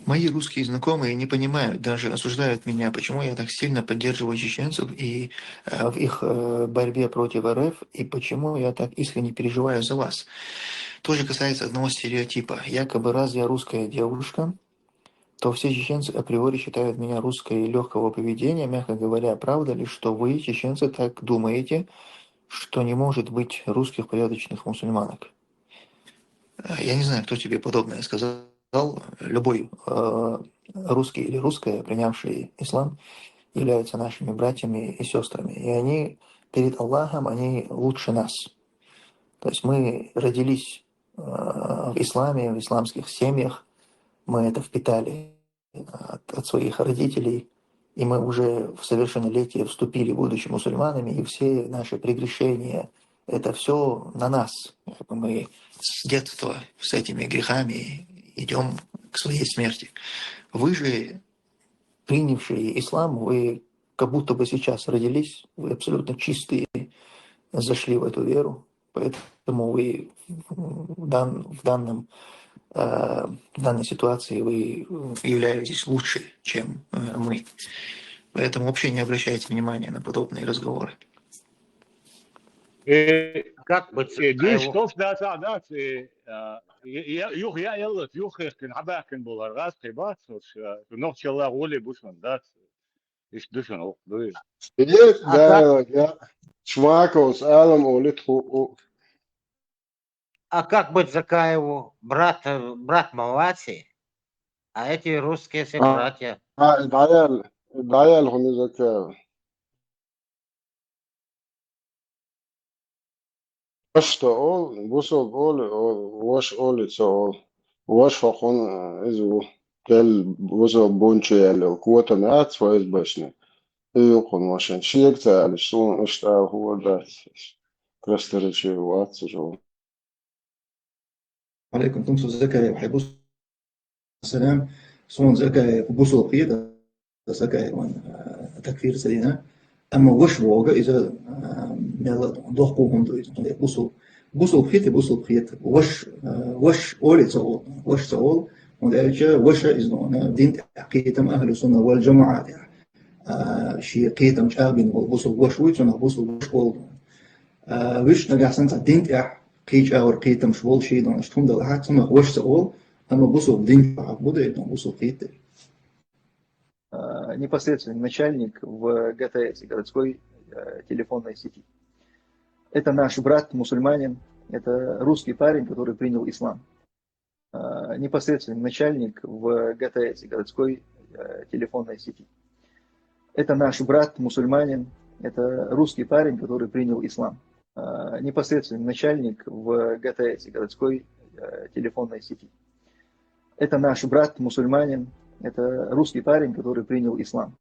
Мои русские знакомые не понимают, даже осуждают меня, почему я так сильно поддерживаю чеченцев и в их борьбе против РФ, и почему я так искренне переживаю за вас. Тоже касается одного стереотипа. Якобы раз я русская девушка, то все чеченцы априори считают меня русской легкого поведения. Мягко говоря, правда ли, что вы, чеченцы, так думаете, что не может быть русских порядочных мусульманок? Я не знаю, кто тебе подобное сказал. Любой русский или русская, принявший ислам, являются нашими братьями и сестрами. И они перед Аллахом, они лучше нас. То есть мы родились в исламе, в исламских семьях, мы это впитали от своих родителей, и мы уже в совершеннолетие вступили, будучи мусульманами, и все наши прегрешения, это все на нас. Мы с детства с этими грехами идем к своей смерти. Вы же, принявшие ислам, вы как будто бы сейчас родились, вы абсолютно чистые, зашли в эту веру, поэтому вы в данной ситуации вы являетесь лучше, чем мы. Поэтому вообще не обращайте внимания на подобные разговоры. Как быть دي شوف ده ساعات يوخ يا يلا يوخ كن عباكن بولا راس قبات نوخ الله غولي بوشن ده إيش دوشن أو دوي Есть, да, я Шмаков с Алом улитху. А как быть Закаеву? Брат Малати, а эти русские все братья. العيال هم ذكاء. واش تقول بوصل قول واش قول تقول واش فقون إذا قال بوصل بونشي اللي قوة مات فايز باشني يقول ماشين شيك تعال شلون اشتغل هو ده كرستريتشي واتس جو عليكم تمسوا الزكاة وحيبص السلام صون زكاة بوصل قيد زكاة تكفير سلينا أما وش بوجا إذا ملا ضحكوهم دوي بوصل خيت بوصل خيت وش أولي تصول وش تصول ودايجا وش إذن دين حقيقة أهل السنة والجماعة شيء قيتم مش أبين بوصل وش ويتنا بوصل وش أول وش نجح سنة دين قيج أور قيتم شوال شيء دون أشتهم ده حاجة سما وش تصول أما بوصل دين عبودة إذن بوصل قيت непосредственный начальник в ГТС, городской телефонной сети. Это наш брат, мусульманин, это русский парень, который принял ислам. Непосредственный начальник в ГТС, городской телефонной сети. Это наш брат, мусульманин, это русский парень, который принял ислам. Непосредственный начальник в ГТС, городской телефонной сети. Это наш брат, мусульманин, Это русский парень, который принял ислам.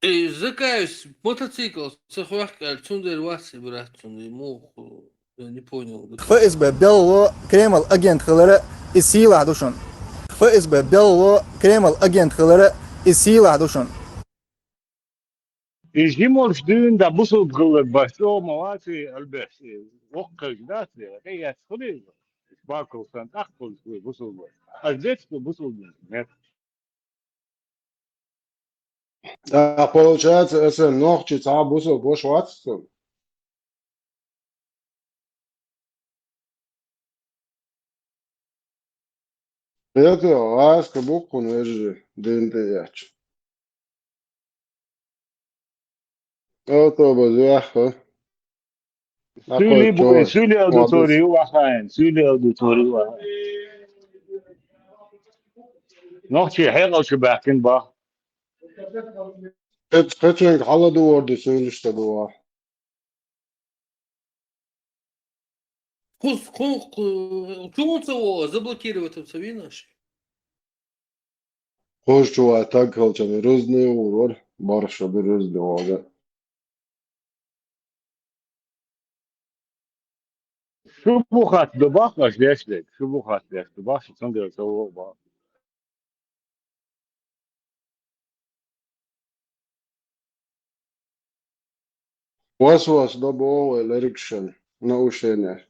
И закаюсь, мотоцикл, цехвахка, цундер васы, брат, ему, я не понял. ФСБ Белло Кремл агент Хиллера и сила душон. ФСБ Белло Кремl agent Hillary sila duşun. Izimos düğünde bu sözgürlük başta o mavati elbette. Okkazdat ya. Heyet kılıyor. Bakılsan akıl bu sözgürlük. Azet bu sözgürlük. Net. А получается, если ногти цабусу бошватсу. Это ласка букву нежи дентеяч. Это базяха. Süli bu, Такой süli auditoriu vahain. Süli auditoriu vahain. Nogtje heel als je bakken ba. Это скачек халаду орды söylüşte дуа. Чего заблокировать это видишь? Хоş çuva tak kalçanı rızlı uğur. Barışa bir rızlı oldu. Şu bu hat de bak az destek. Şu bu hat destek. Bak sen de o bak. Вас добо элерикшен. Наушение.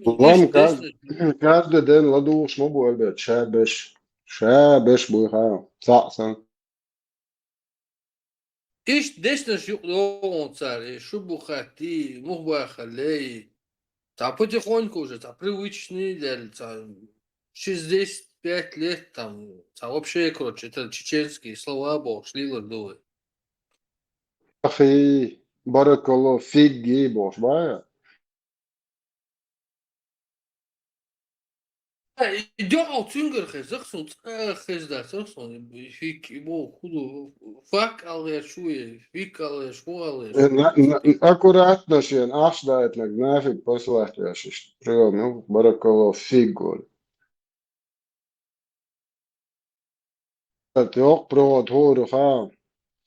Вам каждый день ладу шмобу альбет. Шабеш буйха. Цаксан. Иш дешнаш он царь, шубухати, мухбахалей. Там потихоньку уже, там привычный, там 65 лет, там вообще, короче, это чеченские слова, бог, шли лордовые. أخي بارك الله فيك جيبوش بايا. Идем от Цюнгерхе, захсун, хезда, захсун, фик, бо, худу, фак, але шуе, фик, але шуале. Аккуратно шен, ашдает на гнафик послать яшиш. Прием, بارك الله فيك гол. Тёк провод хору хам.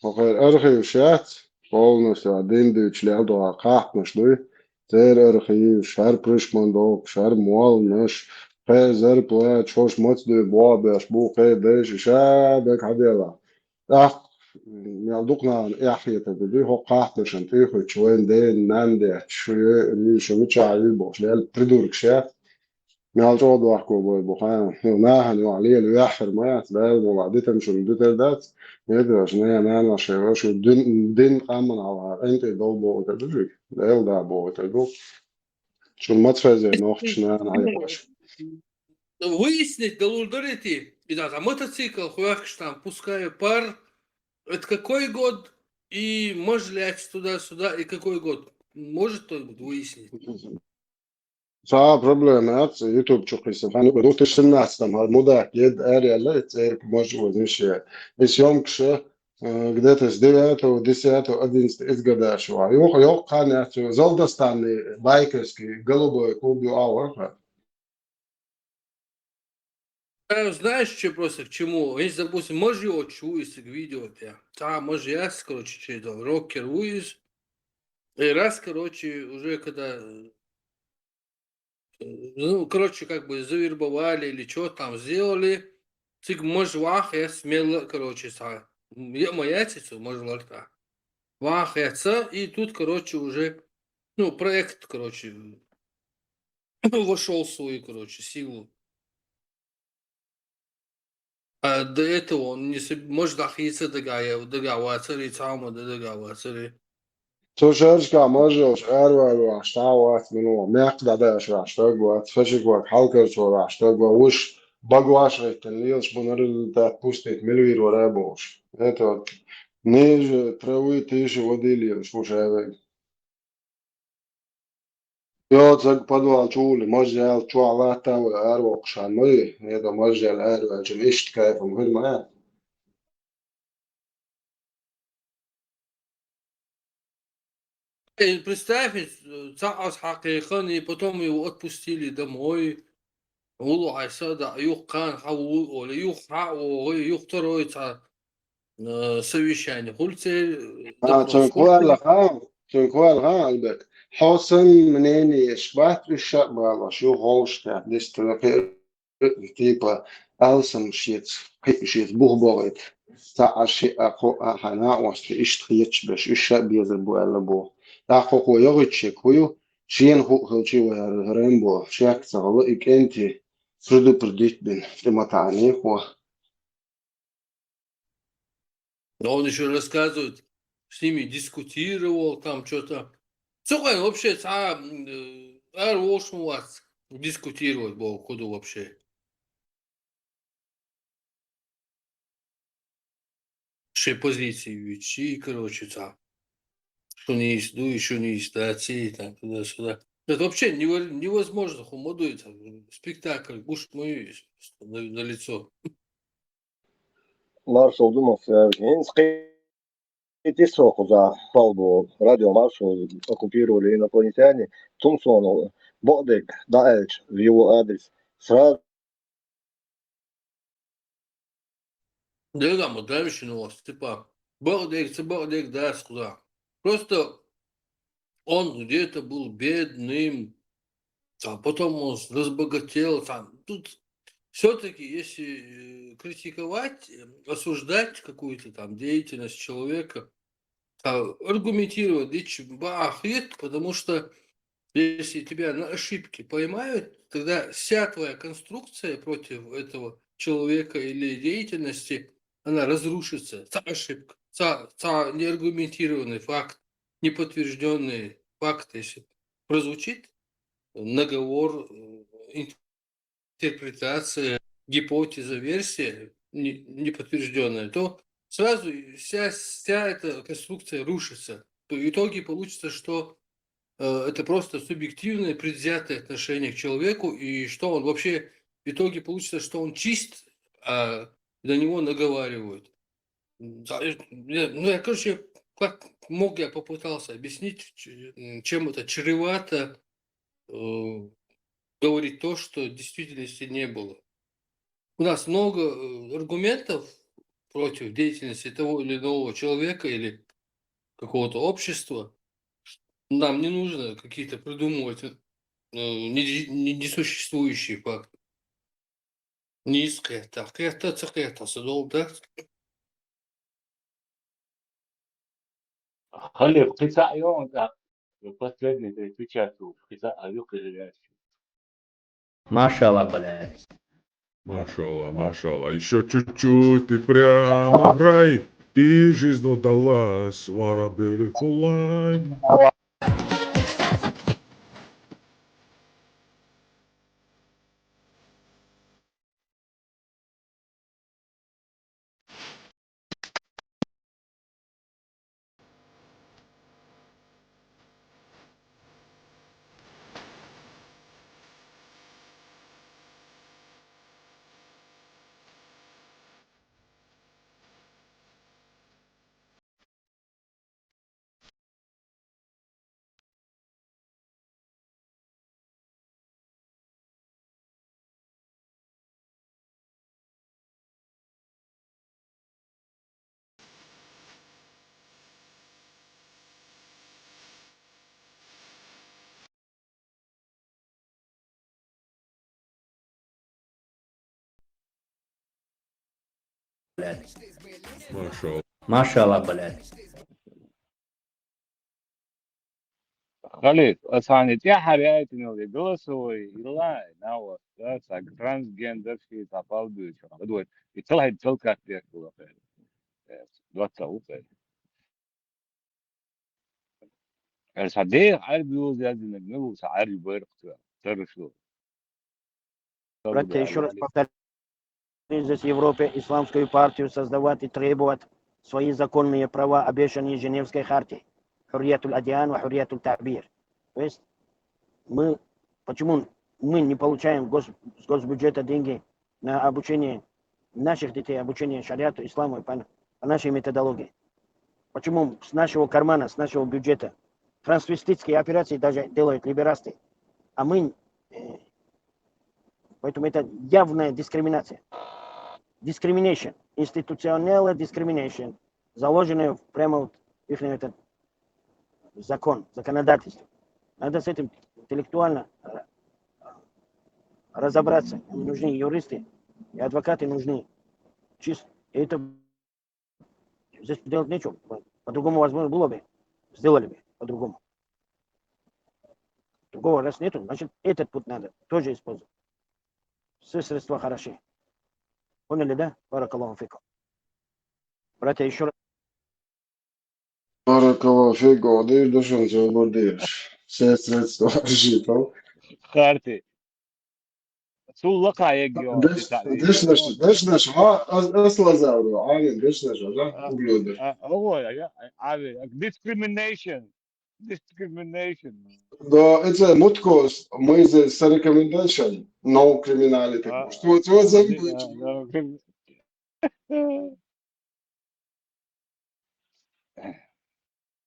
Хохер эрхи ушат. Полностью один дыч лядо аках нашлы. Тер эрхи шар пришмандок, шар муал наш. Зер плат, шош мацды буабеш, бу деш, шабек хадела. Ах, يعضقنا يحيى تدري هو قاعد عشان تيجي شوين ده ناندي شوية اللي شو متشعل بوش ليه تدور كشاف ما الجود وحكوا بوخان ما هنو عليه اللي يحفر ما ده وبعدين مش ندير ده يدري عشان هي ما شيء شو دين قامن على أنت دول بو تدري ده بو تدري شو ما تفزع نوخشنا على باش Выяснить, долулдарите, и да, там мотоцикл, хуяхш там, пускай пар, это какой год, и может ли туда-сюда, и какой год? Может кто-нибудь выяснить? صعب проблемات يوتيوب شوقي سبحانه بدو تشتناس تم هالموضوع يد اريا لا تصير مجهود مش بس يوم كشه قدرت ازديات وديسات وادينست ازقدا شو يوق كان زولدستان بايكرز كي قلبوا كوبيو اور Знаешь, что просто к чему? Если, допустим, может его чуешь к видео, там, может я, короче, че рокер уиз, и раз, короче, уже когда, ну, короче, как бы завербовали или что там сделали, цик, может, вах, я смело, короче, моя цицу, может, ларта. Вах, я и тут, короче, уже, ну, проект, короче, вошел в свою, короче, силу. А до этого он не может находиться договариваться, или там договариваться. تشارجكا مجوش اروا واشتاوات منو ميقدا داش واشتاغوات فشيكوات حلقرش واشتاغوا وش багуаш ректенлиос бунарил да пустит мельвир ворабош. Это ниже травы тише водили слушай. يا زق بدو شول مجال شو علاتا وأروق شان مي هذا مجال أروق عشان إيش كيف مهم ما Представь, Цаас Хакихан, и потом его отпустили домой. والله عيسادا يوقان حول ولا يوقع ويختاروا совещание. قلت допрос. تنكوال غالبك حسن منين يشبهت الشعب شو غوشتا دسترقي تيبا ألسن شيت بوغبوغيت تا أشي أخو أحنا وستي إشتريتش باش الشعب يزبو ألبو تا خو يغتشي كويو شين هو خلشي وهرمبو شاك تغلق إنتي فردو пردить бин тематани хо. Но он еще рассказывает, с ними дискутировал, там что-то. Слушай, вообще, у вас дискутировать было, куда вообще? Все позиции вещи, короче, там. Что не есть, ну, еще не есть, да, там, туда-сюда. Это вообще невозможно, хумодует, спектакль, уж мой на лицо. Маршал думал, эти сроки за палубу радио маршал оккупировали инопланетяне. Томсон, Бодек, Даэльч в его адрес. Сразу Да, мы дальше у вас, типа, Бодек, да, куда. Просто он где-то был бедным, а потом он разбогател. Там. Тут все-таки, если критиковать, осуждать какую-то там деятельность человека, аргументировать, бахет, потому что если тебя на ошибке поймают, тогда вся твоя конструкция против этого человека или деятельности, она разрушится. Та ошибка, та неаргументированный факт, неподтвержденный факт, если прозвучит наговор, интерпретация, гипотеза, версия неподтвержденная, то сразу вся эта конструкция рушится. В итоге получится, что это просто субъективное, предвзятое отношение к человеку, и что он вообще, в итоге получится, что он чист, а на него наговаривают. Я, короче, как мог, я попытался объяснить, чем это чревато говорить то, что в действительности не было. У нас много аргументов против деятельности того или иного человека или какого-то общества. Нам не нужно какие-то придумывать несуществующие факты. Низкая, так, это, да? خلي قطع يوم ده последний да отвечаю قطع يوك Машаллах, блядь. Машалла. Еще чуть-чуть и прямо в рай. И жизнь удалась. Варабели хулай. Машаллах, блядь. خلي أصلا تيحري أيتنا ودي قلصوي إلا ناو that's like transgender شيء تقال بيشون بدو يطلع يتلقى كتير كذا خير دوت أوكي الصديق عارف يوز يازن النبو سعر يبرق ترشلو Братья, еще раз повторю, здесь в Европе исламскую партию создавать и требовать свои законные права, обещанные Женевской хартией. Хурриятуль адиан ва хурриятуль табир. То есть почему мы не получаем с госбюджета деньги на обучение наших детей, обучение шариату, исламу по нашей методологии? Почему с нашего кармана, с нашего бюджета трансвеститские операции даже делают либерасты. А мы... Поэтому это явная дискриминация. Discrimination. Институциональная discrimination. Заложенная прямо вот в их этот закон, законодательство. Надо с этим интеллектуально разобраться. Нужны юристы и адвокаты нужны. Чисто. И это здесь делать нечего. По-другому, возможно, было бы. Сделали бы по-другому. Другого раз нету, значит, этот путь надо тоже использовать. Все средства хороши. Поняли, да? Баракаллаху фикум. Братья, еще раз. Баракаллаху фику, дышь, душон, чего будешь. Все средства житал. Харти. Суllaqa يجيو دش أصل عارف دش وجودر. هو عارف discrimination. Да, это муткос, мы за recommendation, no criminality. Что за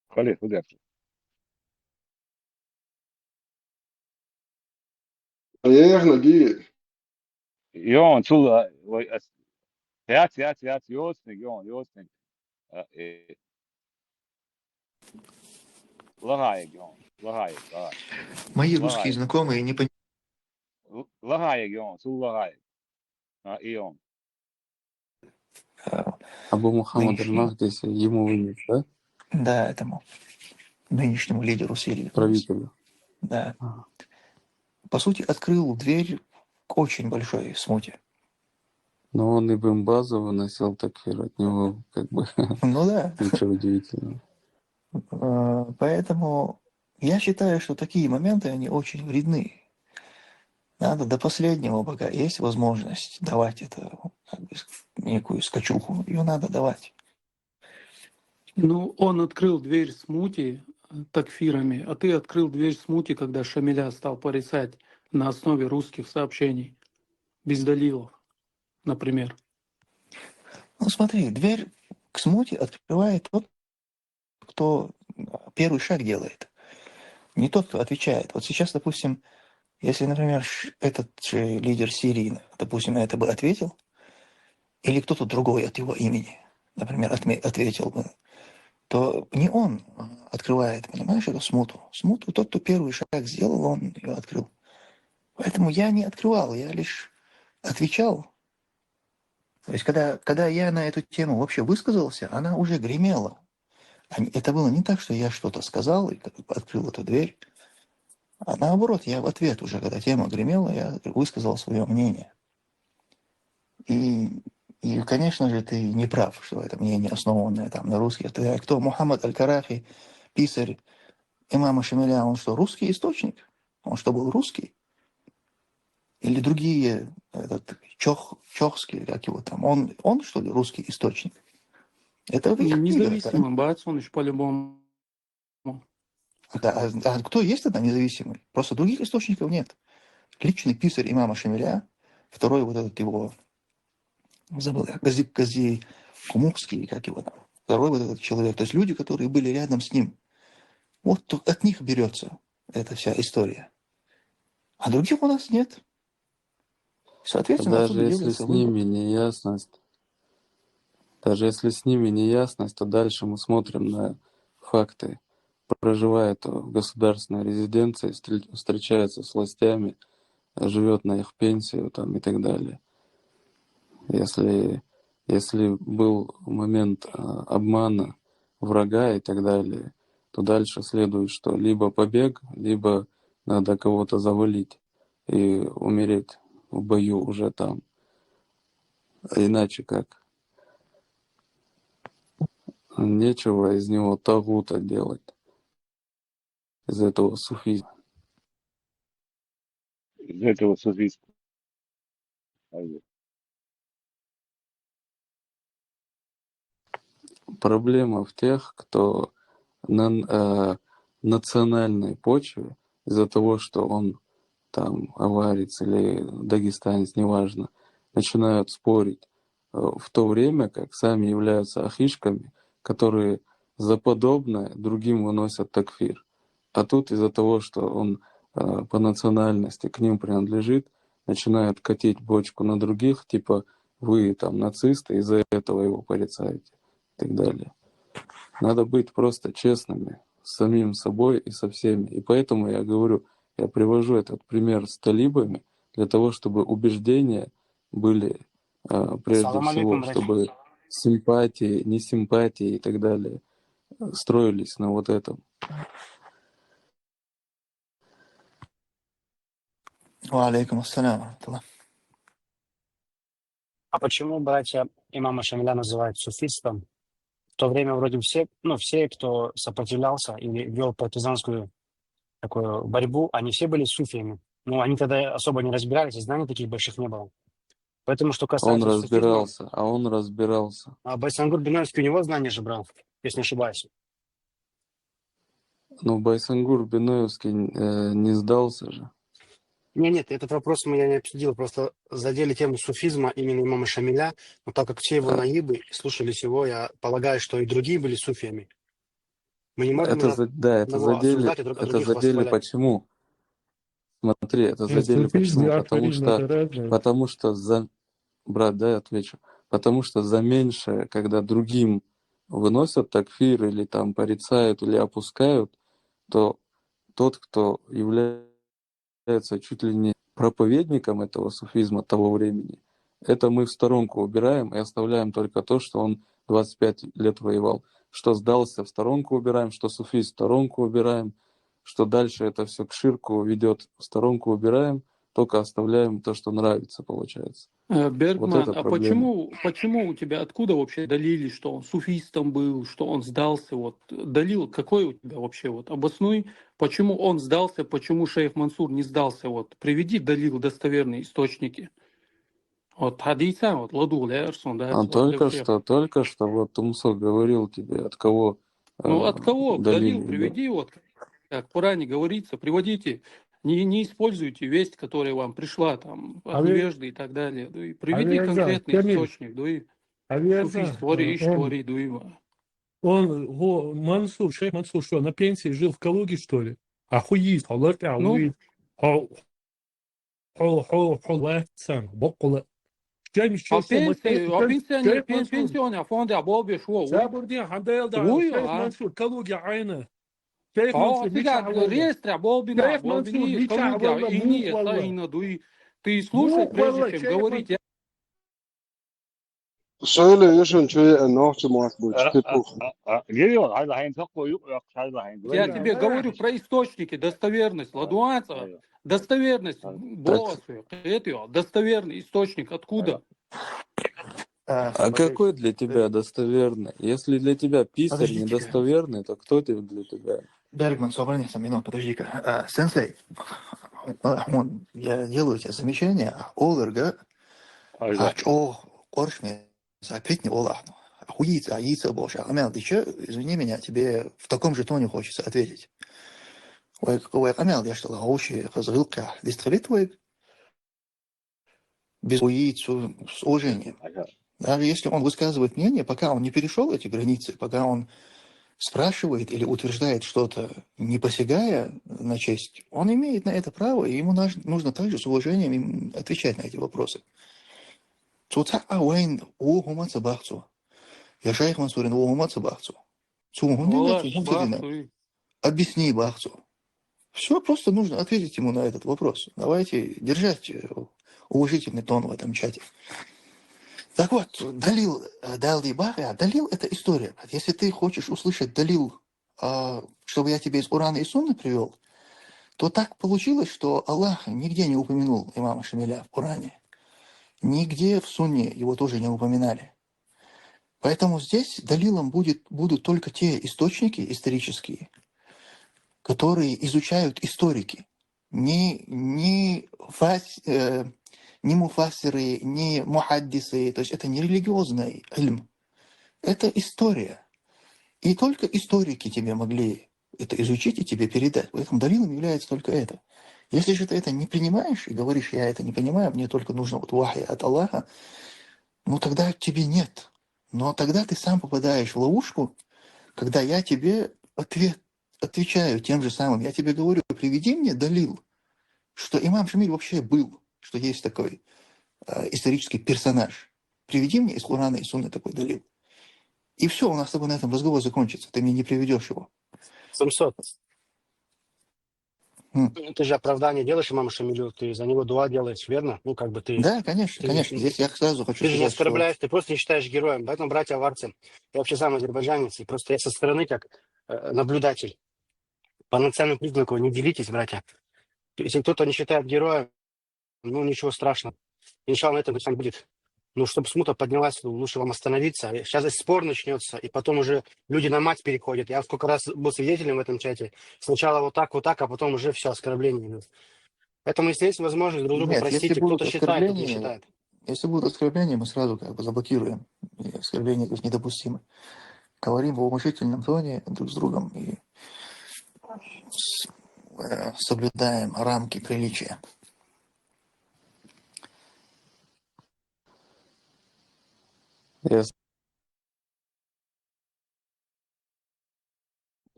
خليه خذ Наверное, дед. يون суlla يات يوسني يوسني لغاية يون لغاية Мои русские знакомые не понимают. لغاية يون суlla لغاية يون Абу Мухаммад аль-Махдиси, ему вынес, да? Да, этому нынешнему лидеру Сирии. Правителю. Да. По сути, открыл дверь к очень большой смуте. Но он и Бембаза выносил такфир, от него как бы Ну да. ничего удивительного. Поэтому я считаю, что такие моменты, они очень вредны. Надо до последнего, пока есть возможность давать это, как бы, некую скачуху, ее надо давать. Ну, он открыл дверь смуте такфирами, а ты открыл дверь смуте, когда Шамиля стал порицать на основе русских сообщений, без далилов, например. Ну смотри, дверь к смуте открывает тот, кто первый шаг делает. Не тот, кто отвечает. Вот сейчас, допустим, если, например, этот же лидер Сирии, допустим, это бы ответил, или кто-то другой от его имени, например, ответил бы, то не он открывает, понимаешь, эту смуту. Смуту тот, кто первый шаг сделал, он ее открыл. Поэтому я не открывал, я лишь отвечал. То есть, когда я на эту тему вообще высказался, она уже гремела. Это было не так, что я что-то сказал и открыл эту дверь. А наоборот, я в ответ уже, когда тема гремела, я высказал свое мнение. И конечно же, ты не прав, что это мнение основанное там на русских. Кто? Мухаммад аль-Карахи, писарь имама Шамиля, он что, русский источник? Он что, был русский? Или другие, этот Чохский, как его там, он что ли, русский источник? Это в их книгах, Независимый, Бацоныч, по-любому. Да, а кто есть тогда независимый? Просто других источников нет. Личный писарь имама Шамиля, второй вот этот его, забыл, Гази Кумухский, как его там, второй вот этот человек. То есть люди, которые были рядом с ним. Вот от них берется эта вся история. А других у нас нет. Соответственно, Даже отсюда если делается с вывод. ними неясность, даже если с ними неясность, то дальше мы смотрим на факты. Проживает в государственной резиденции, встречается с властями, живет на их пенсию там, и так далее. Если был момент обмана врага и так далее, то дальше следует, что либо побег, либо надо кого-то завалить и умереть в бою уже там. А иначе как? Нечего из него тагута делать, из этого суфизма. Из этого суфизма. Проблема в тех, кто на национальной почве, из-за того, что он там аварец или дагестанец, неважно, начинают спорить, в то время как сами являются ахишками, которые за подобное другим выносят такфир. А тут из-за того, что он по национальности к ним принадлежит, начинают катить бочку на других, типа вы там нацисты, из-за этого его порицаете и так далее. Надо быть просто честными с самим собой и со всеми. И поэтому я говорю, я привожу этот пример с талибами для того, чтобы убеждения были прежде Салам всего, алейкум, братья. чтобы симпатии, несимпатии и так далее строились на вот этом. Алейкум ассалям. А почему братья имама Шамиля называют суфистом? В то время вроде все, кто сопротивлялся или вел партизанскую такую борьбу, они все были суфиями. Но они тогда особо не разбирались, и знаний таких больших не было. Поэтому, что Он касается суфизма, разбирался. а Байсангур Бинойский у него знания же брал, если не ошибаюсь. Но Байсангур Биноевский не сдался же. Нет, этот вопрос я не обсудил, просто задели тему суфизма именно имама Шамиля, но так как все его наибы слушались его, я полагаю, что и другие были суфиями. Мы не можем Это одного осуждать, а других восхвалять. почему? Смотри, это Нет, задели суфизм и почему? афоризм это разное. Потому что брат, дай отвечу. Потому что за меньшее, когда другим выносят такфир или там порицают или опускают, то тот, кто является чуть ли не проповедником этого суфизма того времени, это мы в сторонку убираем и оставляем только то, что он 25 лет воевал. Что сдался, в сторонку убираем, что суфист в сторонку убираем, что дальше это все к ширку ведет, в сторонку убираем, только оставляем то, что нравится, получается. Бергман, Вот это а проблема. почему у тебя, откуда вообще далили, что он суфистом был, что он сдался? Вот далил какой у тебя вообще? Вот обоснуй, почему он сдался, почему шейх Мансур не сдался? Вот приведи далил достоверные источники. Вот хадиса, вот ладу лерсон, да, А вот для всех. только что вот Тумсо говорил тебе, от кого Ну от кого далили. далил, приведи, вот как в Коране говорится, приводите. Не используйте весть, которая вам пришла там от невежды и так далее. Да, и приведи конкретный источник, да, и суфист, твори, дуева. Мансур, шейх Мансур, что, на пенсии жил в Калуге, что ли? Охуеть, пенсионер фонда Бобби шо? Забурдин, Хандайлда, шейх Мансур, Калуге, Айна. Шейх Мансур, Реестра Болбина, Болбини, Калуга, и не Саина, дуи. Ты слушай, прежде чем говорить. Söyle Yushin şöyle Nahçımak bu çıkıp. Я тебе говорю про источники, достоверность, ладуанца, достоверность, волосы, это достоверный источник, откуда? А какой для тебя достоверный? Если для тебя писарь недостоверный, то кто ты для тебя? Бергман, собрание минут, подожди-ка. Сенсей, я делаю тебе замечание, Олерга, Коршме, опять не Олахну. Охуится, аится больше. Амел, ты че, извини меня, тебе в таком же тоне хочется ответить. Ой, Амел, я что, лагауши, разрылка, дистрибьютует без уицу с уважением. Даже если он высказывает мнение, пока он не перешел эти границы, пока он спрашивает или утверждает что-то, не посягая на честь, он имеет на это право, и ему нужно также с уважением отвечать на эти вопросы. Я шейх Мансурин, объясни Бахцу. Все, просто нужно ответить ему на этот вопрос. Давайте держать уважительный тон в этом чате. Так вот, далил это история. Если ты хочешь услышать далил, чтобы я тебе из Урана и Сунны привел, то так получилось, что Аллах нигде не упомянул имама Шамиля в Коране. Нигде в Сунне его тоже не упоминали. Поэтому здесь далилом будут только те источники исторические, которые изучают историки. Не муфассиры, не мухаддисы, то есть это не религиозный ильм, это история. И только историки тебе могли это изучить и тебе передать. Поэтому далилом является только это. Если же ты это не принимаешь и говоришь, я это не понимаю, мне только нужно вот вахи от Аллаха, ну тогда тебе нет. Но тогда ты сам попадаешь в ловушку, когда я тебе отвечаю тем же самым. Я тебе говорю, приведи мне далил, что имам Шамиль вообще был, что есть такой исторический персонаж. Приведи мне из Курана и Сунны такой далил. И все, у нас с тобой на этом разговор закончится. Ты мне не приведешь его. 700. Ты же оправдание делаешь имаму Шамилю, ты за него дуа делаешь, верно? Ну, как бы ты... Да, конечно, конечно. Здесь я сразу хочу Ты же не сказать, что... оскорбляешь, ты просто не считаешь героем. Поэтому, братья аварцы, я вообще сам азербайджанец, и просто я со стороны как наблюдатель. По национальному признаку не делитесь, братья. Если кто-то не считает героем, ну, ничего страшного. Иншалла, на этом не будет. Ну, чтобы смута поднялась, лучше вам остановиться. Сейчас здесь спор начнется, и потом уже люди на мать переходят. Я сколько раз был свидетелем в этом чате. Сначала вот так, а потом уже все, оскорбления идут. Поэтому, если есть возможность, друг друга Нет, если простите. будут Кто-то считает, кто-то не оскорбления, считает. если будут оскорбления, мы сразу как бы заблокируем. И оскорбления то есть недопустимы. Говорим в уважительном тоне друг с другом и соблюдаем рамки приличия.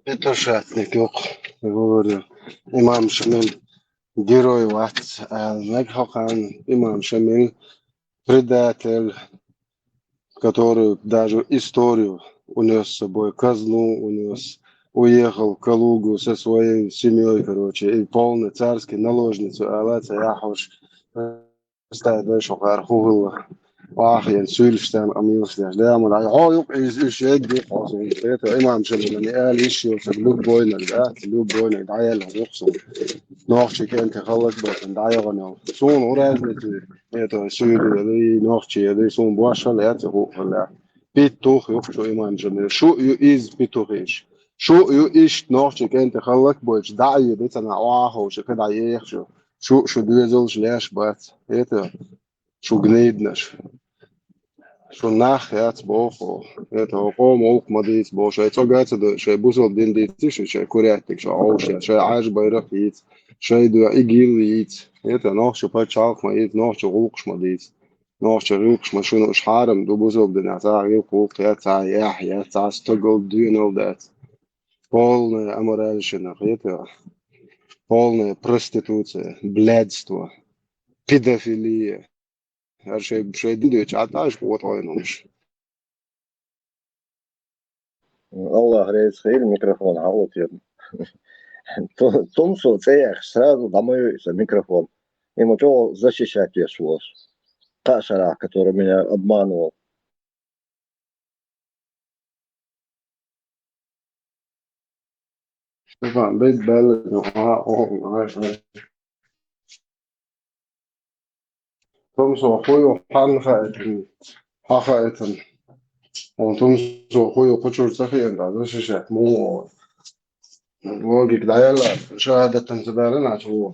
Это шатник, yok. Говорю, имам Шамиль, герой ват, Нагхахан, имам Шамиль, предатель, который даже историю унес с собой, казну унес, уехал в Калугу со своей семьей, короче, и полный царский наложницу, Алаца Яхуш, ставит большой архугла. واحد سولشتان أميوسلاش دائما عيوق يشيد يقصون تيتا إمام شمال قال يشيو في اللوب بوينر ده اللوب بوينر دعيا له يقصون نوخشي كأنت خلص بس دعيا غنو سون وراز لتي تيتا سولي يدي نوخشي يدي سون بواشل ياتي هلا بيت توخ يقصو إمام شمال شو يو بيتوخيش شو يو إيش نوخشي كأنت خلص بس دعيا بيتنا واحد وش كده يخشو شو دوزلش لاش بس تيتا شو جنيدناش شو ناخ يات بوخو это قوم اوق مديت بو شي توغات شي بوزل دين ديت شي كورياتك شي اوش شي عاج بايرق يت شي دو ايجيل يت это نوخ شو باتشالك ما يت نوخ شو روقش مديت نوخ شو روقش ما شنو اش حارم دو بوزل دين عطا يقوق يا يحيى تا struggle do you know that полная аморальщина это полная проституция блядство педофилия شي ديدو عطاش بوطوينوش الله رئيس خير الميكروفون عوض يا Томсо цеях сразу домой за микрофон. Ему что защищать я свой. Кашара, который меня обманывал. طبعا بيت بلد تمسو أخوي حقائتن وتمسو أخوي قشور سخي عند شاشات مو لوجيك دايلا شهادة تنتبالنا عشو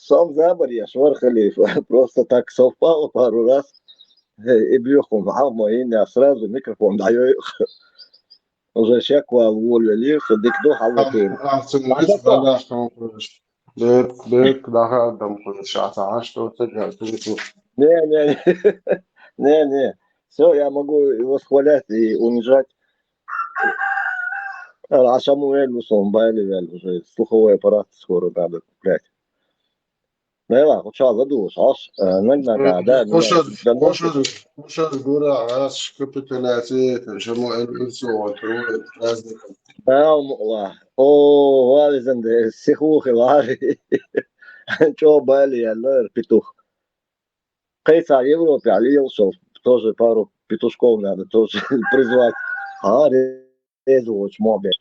Сам забор я швар халифа. Просто так совпало пару раз. И бьеху мама и не сразу микрофон даю. Уже шаква волю лих, дикдо халатин. بيك دخل دم كل شعات عشتو تجهل تجهل Не. Все, я могу его схвалять и унижать. А Шамуэль Байли уже слуховой аппарат скоро надо куплять. لا خشاع زدوش عش نجنا قاعدة خوشا گورا عاش کپیتولاتی شما البسو وتروح لازم والله اوه هذا زند سيخوخ العاري شو بالي الله بيتوخ قيسا Европе عليه يوصل тоже пару петушков надо тоже призвать резать мобе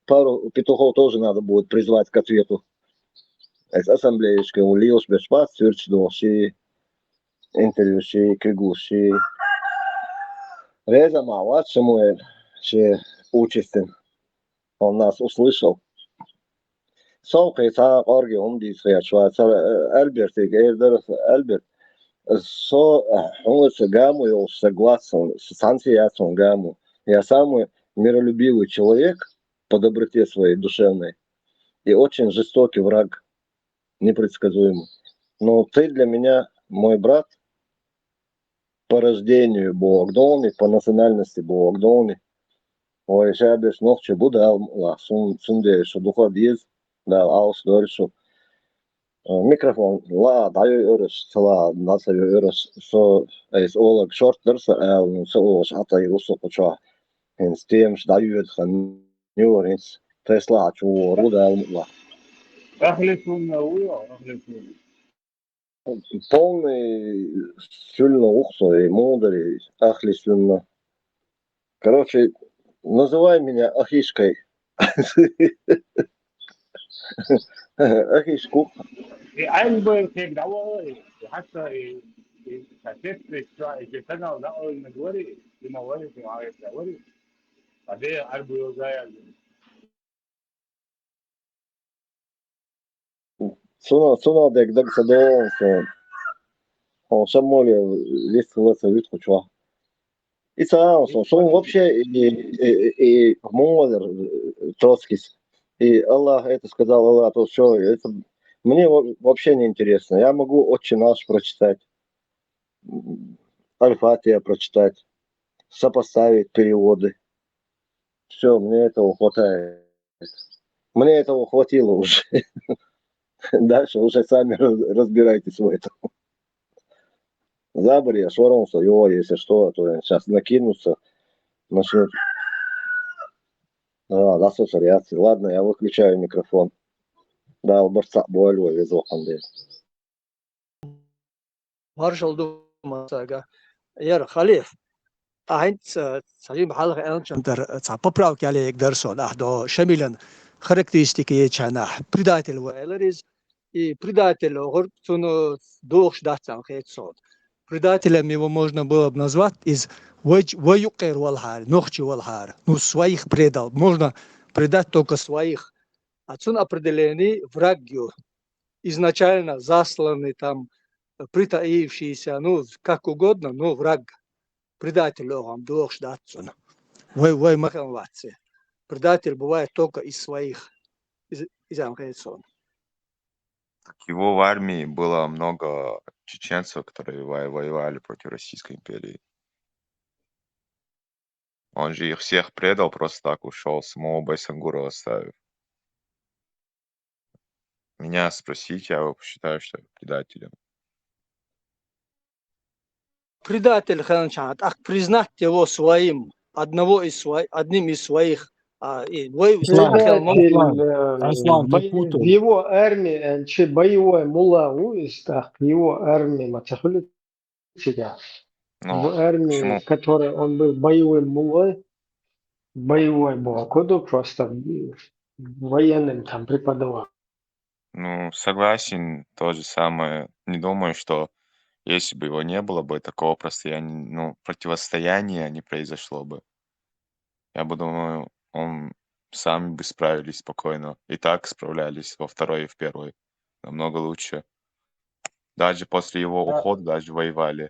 пару петухов тоже надо будет призвать к ответу ассамблеечка улилось без спас сверчдоши интервью ши кигуши Реза Мават Шамуэль ще участен он нас услышал Солка та орги он дисая швайцар Альберт Альберт со он гаму его согласен с санкцией гаму я самый миролюбивый человек по доброте своей душевной и очень жестокий враг непредсказуемый но ты для меня мой брат по рождению Богдони, по национальности Богдони. Ой, шабеш ночью будал, сунде, что духа диз, да, аус доршу. Микрофон, даю örüs, sala, nasıl örüs, so, es olag short dersa, so, hata yusu kucha, hens teams, daju kan njurins, Tesla, chu, ruda, أخلص من أويا أخلص من полный, сильно ухсо, мудрый, ахлисюнно. Короче, называй меня Ахишкой. Ахишку. عاجبك هيك دعوة حتى هتفرق شوية سنة ولا أول من وري لما وري في عايز وري بعدين عربي وزاي Suna dek dak sa do, on самоле лист лыса витхучва. И son вообще и молодер Троцкис. И Аллах это сказал, Аллах то все. Это мне вообще не интересно. Я могу Отче наш прочитать, Аль-Фатия прочитать, сопоставить переводы. Все, мне этого хватает. Мне этого хватило уже. Дальше уже сами разбирайтесь в этом. Забори, шварнулся, его, если что, то сейчас накинутся, начнут. Да, слушай, реакции. Ладно, я выключаю микрофон. Да, борца боль везу ханды. Marshall Dumasaga. Yar Khalif. Ahint sajim halqa anchar popravki عليك درسون до شاملا характеристики чана предатель вайлерис и предатель горцуно дохш датсан хетсон. Предателем его можно было бы назвать из ваюкер валхар, нохчи валхар. Ну, своих предал. Можно предать только своих. Отсюда определение врагью. Изначально засланный там, притаившийся, ну, как угодно, но враг. Предатель он дохш датсон. Вой маханватся. Предатель бывает только из своих, из Амхейсон. Его в армии было много чеченцев, которые воевали против Российской империи. Он же их всех предал, просто так ушел, самого Байсангура оставив. Меня спросить, я считаю, что предателем. Предатель Ханчат, признать его своим, одним из своих. В его армии, боевой мулла уистах, его армии Матахулит себя. В армии, в которой он был боевым муллой, боевой Бакуду, просто военным там преподавал. Ну, согласен, то же самое. Не думаю, что если бы его не было бы, такого противостояния не произошло бы. Я бы думаю, он сами бы справились спокойно. И так справлялись во второй и в первой. Намного лучше. Даже после его ухода даже воевали.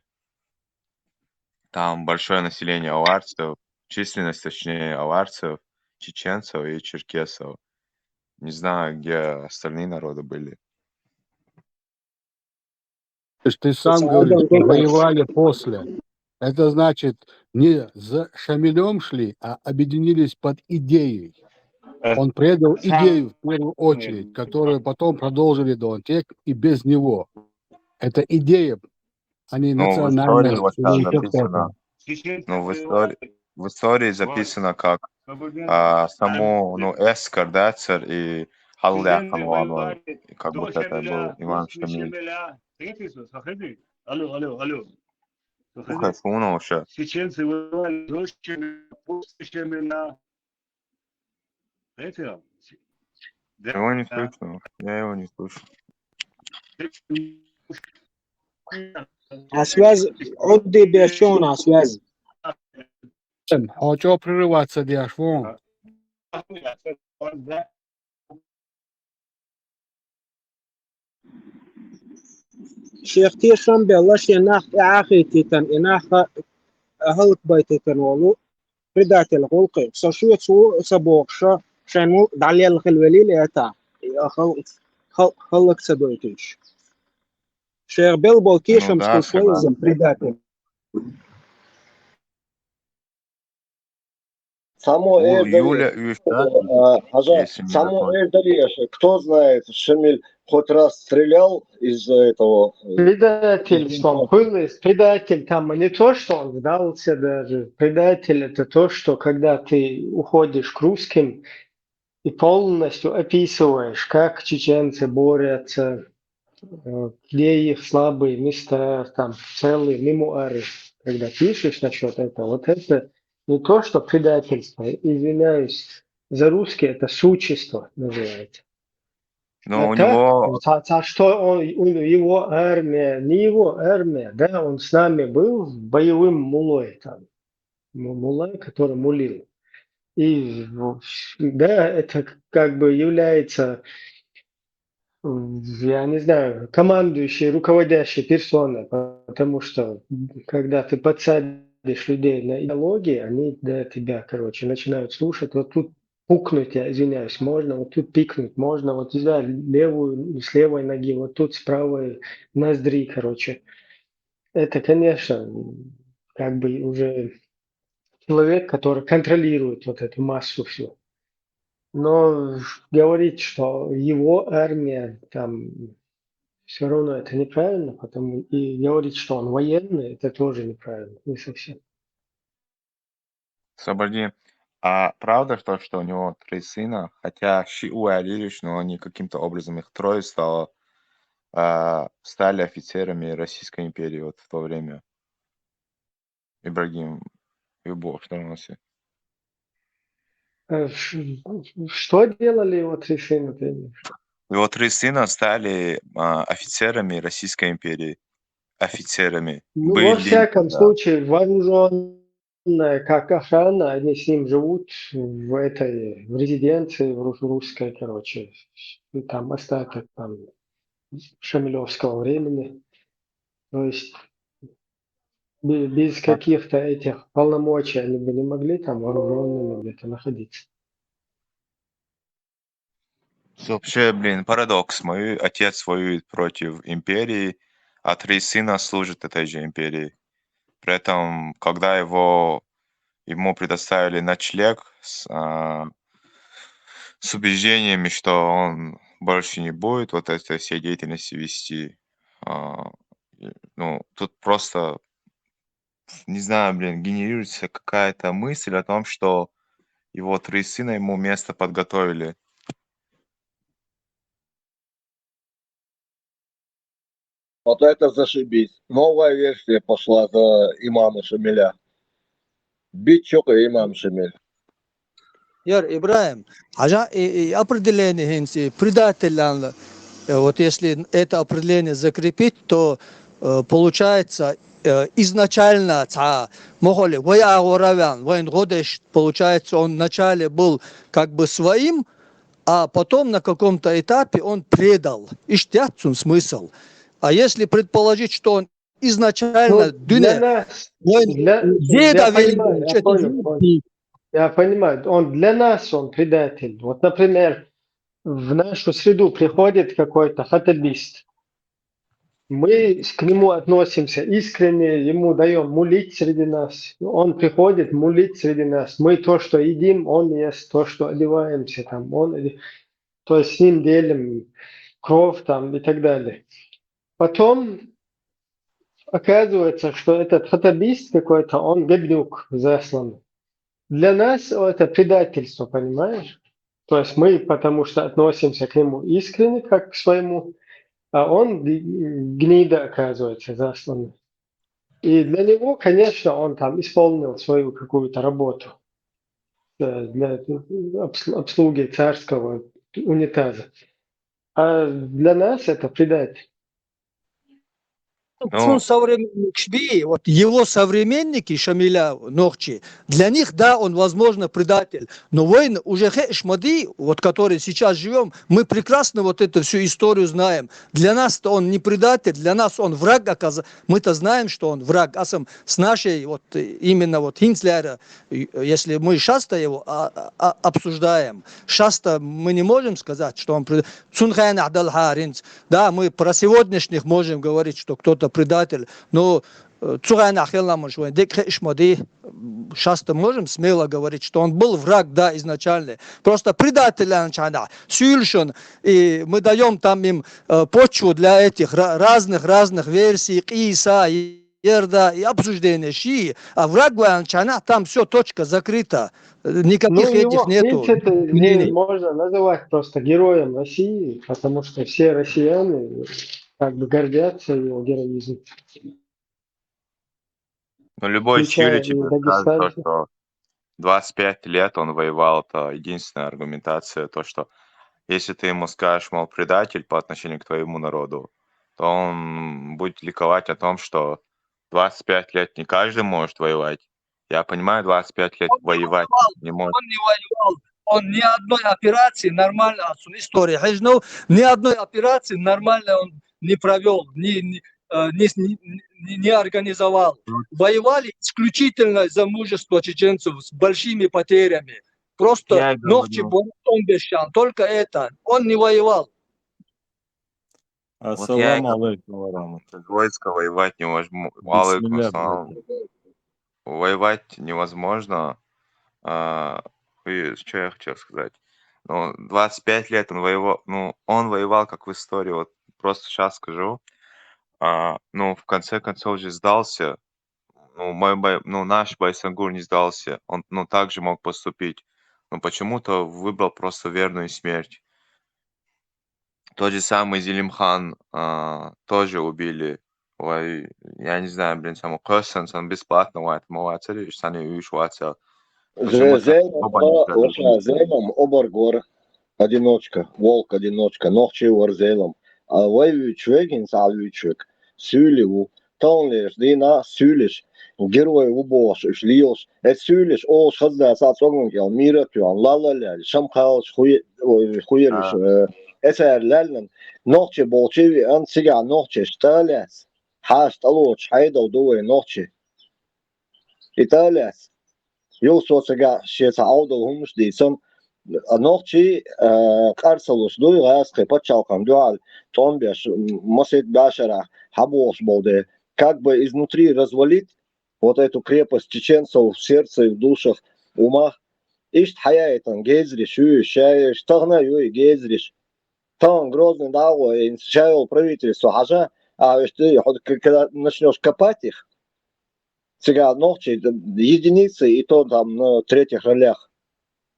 Там большое население аварцев, численность, точнее, аварцев, чеченцев и черкесов. Не знаю, где остальные народы были. То есть ты сам говоришь, что воевали после. Это значит, не за Шамилем шли, а объединились под идеей. Он предал идею в первую очередь, которую потом продолжили Донтек и без него. Это идея, а не национальность. В истории записано как само Эскар, Дацер и Халляхан Ланва, как будто это был имам Шамиль. Алло. Слухай, шумно вообще. Чеченцы воевали после Шамиля. Это? Его не слышно, я его не слышу. А связь, отдай бешона, связь. А чего прерываться, Диашвон? شيخ تيشان بيلاش يناخ إعاقي تيتن إناخ أهلك بيتيتن ولو بدات الغلق سشوية سو سبوكشا شانو دعلي الخلولي ليتا خلق سدويتش شيخ بيلبو كيشم سكوشويزم предатель. Само У Юля Эрдали, Юфтат, Хажа, если не само знаком. Эрдали, кто знает, Шамиль хоть раз стрелял из этого? Предательством. Предатель там не то, что он сдался даже. Предатель это то, что когда ты уходишь к русским и полностью описываешь, как чеченцы борются, где их слабые места, там целые мемуары, когда пишешь насчет этого, вот это не то, что предательство, извиняюсь, за русский это существо называется. Но А у так, него, что он, его армия, не его армия, да, он с нами был боевым мулой там, мулой, который мулил. И да, это как бы является, я не знаю, командующей, руководящей персоной, потому что когда ты подсадишь людей на идеологии, они до тебя, короче, начинают слушать. Вот тут пукнуть, я извиняюсь, можно, вот тут пикнуть можно, вот сюда левую, с левой ноги, вот тут с правой ноздри, короче. Это, конечно, как бы уже человек, который контролирует вот эту массу всю. Но говорить, что его армия там все равно это неправильно, потому и говорить, что он военный, это тоже неправильно, не совсем. Сабади, а правда то, что у него 3 сына, хотя Шиу и Алириш, но они каким-то образом, их трое стали офицерами Российской империи вот в то время. Ибрагим, Юбов, что у нас? Что делали его 3 сына? ты имеешь? Его 3 сына стали офицерами Российской империи. Офицерами. Ну, во Были, всяком да. случае, вооруженная, как охрана, они с ним живут в этой в резиденции в русской, короче, и там остаток там шамилевского времени. То есть без каких-то этих полномочий они бы не могли там вооруженными где-то находиться. Вообще, блин, парадокс. Мой отец воюет против империи, а 3 сына служат этой же империи. При этом, когда ему предоставили ночлег с убеждениями, что он больше не будет вот этой всей деятельности вести, ну, тут просто, не знаю, блин, генерируется какая-то мысль о том, что его 3 сына ему место подготовили. Вот это зашибись. Новая версия пошла за имама Шамиля. Бить чока имам Шамиль. Яр Ибраим, определение предателя, вот если это определение закрепить, то получается изначально получается, он вначале был как бы своим, а потом на каком-то этапе он предал. Иштятцун смысл. А если предположить, что он изначально я понимаю, он для нас он предатель. Вот, например, в нашу среду приходит какой-то хатабист. Мы к нему относимся искренне, ему даем мулить среди нас. Он приходит мулить среди нас. Мы то, что едим, он ест, то, что одеваемся, там, то есть с ним делим кровь там, и так далее. Потом оказывается, что этот хатабист какой-то, он гебнюк засланный. Для нас это предательство, понимаешь? То есть мы потому что относимся к нему искренне, как к своему, а он гнида, оказывается, засланный. И для него, конечно, он там исполнил свою какую-то работу для обслуги царского унитаза. А для нас это предатель. Он современник Шби, вот его современники Шамиля Нохчи, для них, да, он, возможно, предатель. Но войн уже Шмади, вот который сейчас живем, мы прекрасно вот эту всю историю знаем. Для нас-то он не предатель, для нас он враг, мы-то знаем, что он враг. А сам с нашей, вот именно вот Хинцлера, если мы Шаста его обсуждаем, Шаста мы не можем сказать, что он предатель. Да, мы про сегодняшних можем говорить, что кто-то только предатель. Но Цугайна Ахелламан Дек Ишмади, сейчас-то можем смело говорить, что он был враг, да, изначально. Просто предатель Сюльшин, и мы даем там им почву для этих разных версий, Иса, Ерда и обсуждения Шии, а враг Чана, там все, точка закрыта. Никаких Ну, этих его, в нету принципе, мнений. можно называть просто героем России, потому что все россияне как бы гордятся его героизмом, Ну, любой с включая Юли и тебе скажет то, дагестанцев. что 25 лет он воевал, это единственная аргументация, то, что если ты ему скажешь, мол, предатель по отношению к твоему народу, то он будет ликовать о том, что 25 лет не каждый может воевать. Я понимаю, 25 лет воевать не может. Он не воевал, он ни одной операции нормально, история, ни одной операции нормально он не провел, не организовал. Воевали исключительно за мужество чеченцев с большими потерями. Просто Я и ногти говорю. Бомбещан, только это. Он не воевал. Вот я и Ассаламу алейкум ва говорю, войско воевать невозможно. Алейкум Бисмилля, ассалам. братья. Воевать невозможно. Что я хотел сказать? Ну, 25 лет он воевал. Ну, он воевал, как в истории. Вот просто сейчас скажу. Ну, в конце концов же сдался. Ну, наш Байсангур не сдался. Он, ну, также мог поступить. Но почему-то выбрал просто верную смерть. Тот же самый Зелимхан тоже убили. Ой, я не знаю, блин, саму Косенсон бесплатно Муацари, Сани Уишваца. Почему-то оба не сдались. Зелом Обергор одиночка, волк одиночка, ногчи Зелом. А воюет Чвегин Салвичек, Сюливу, Тонлеш, Дина, Сюлиш, герой убош, Шлиош, Сюлиш, Ош, Хазда, Сацогункел, Миратюан, Лалаля, Шамхаус, Хуериш, Эсерлялен, ногчи Болчеви, Ансига, ногчи Шталяс, Хаш, Талоч, Хайдал, Дуэ, ногчи. Италяс. Юсосага шеца аудал хумш дисам ногчи карсалус дуй гаске пачалкам дуал томбеш мосит башара хабош болде как бы изнутри развалить вот эту крепость чеченцев в сердце и в душах, умах. Ишт хаяйтан гезриш, шаеш, тагна юй гезриш. Тан грозный дало, шайл правительство хажа, а когда начнешь копать их, сега ногчи единицы, и то там на третьих ролях.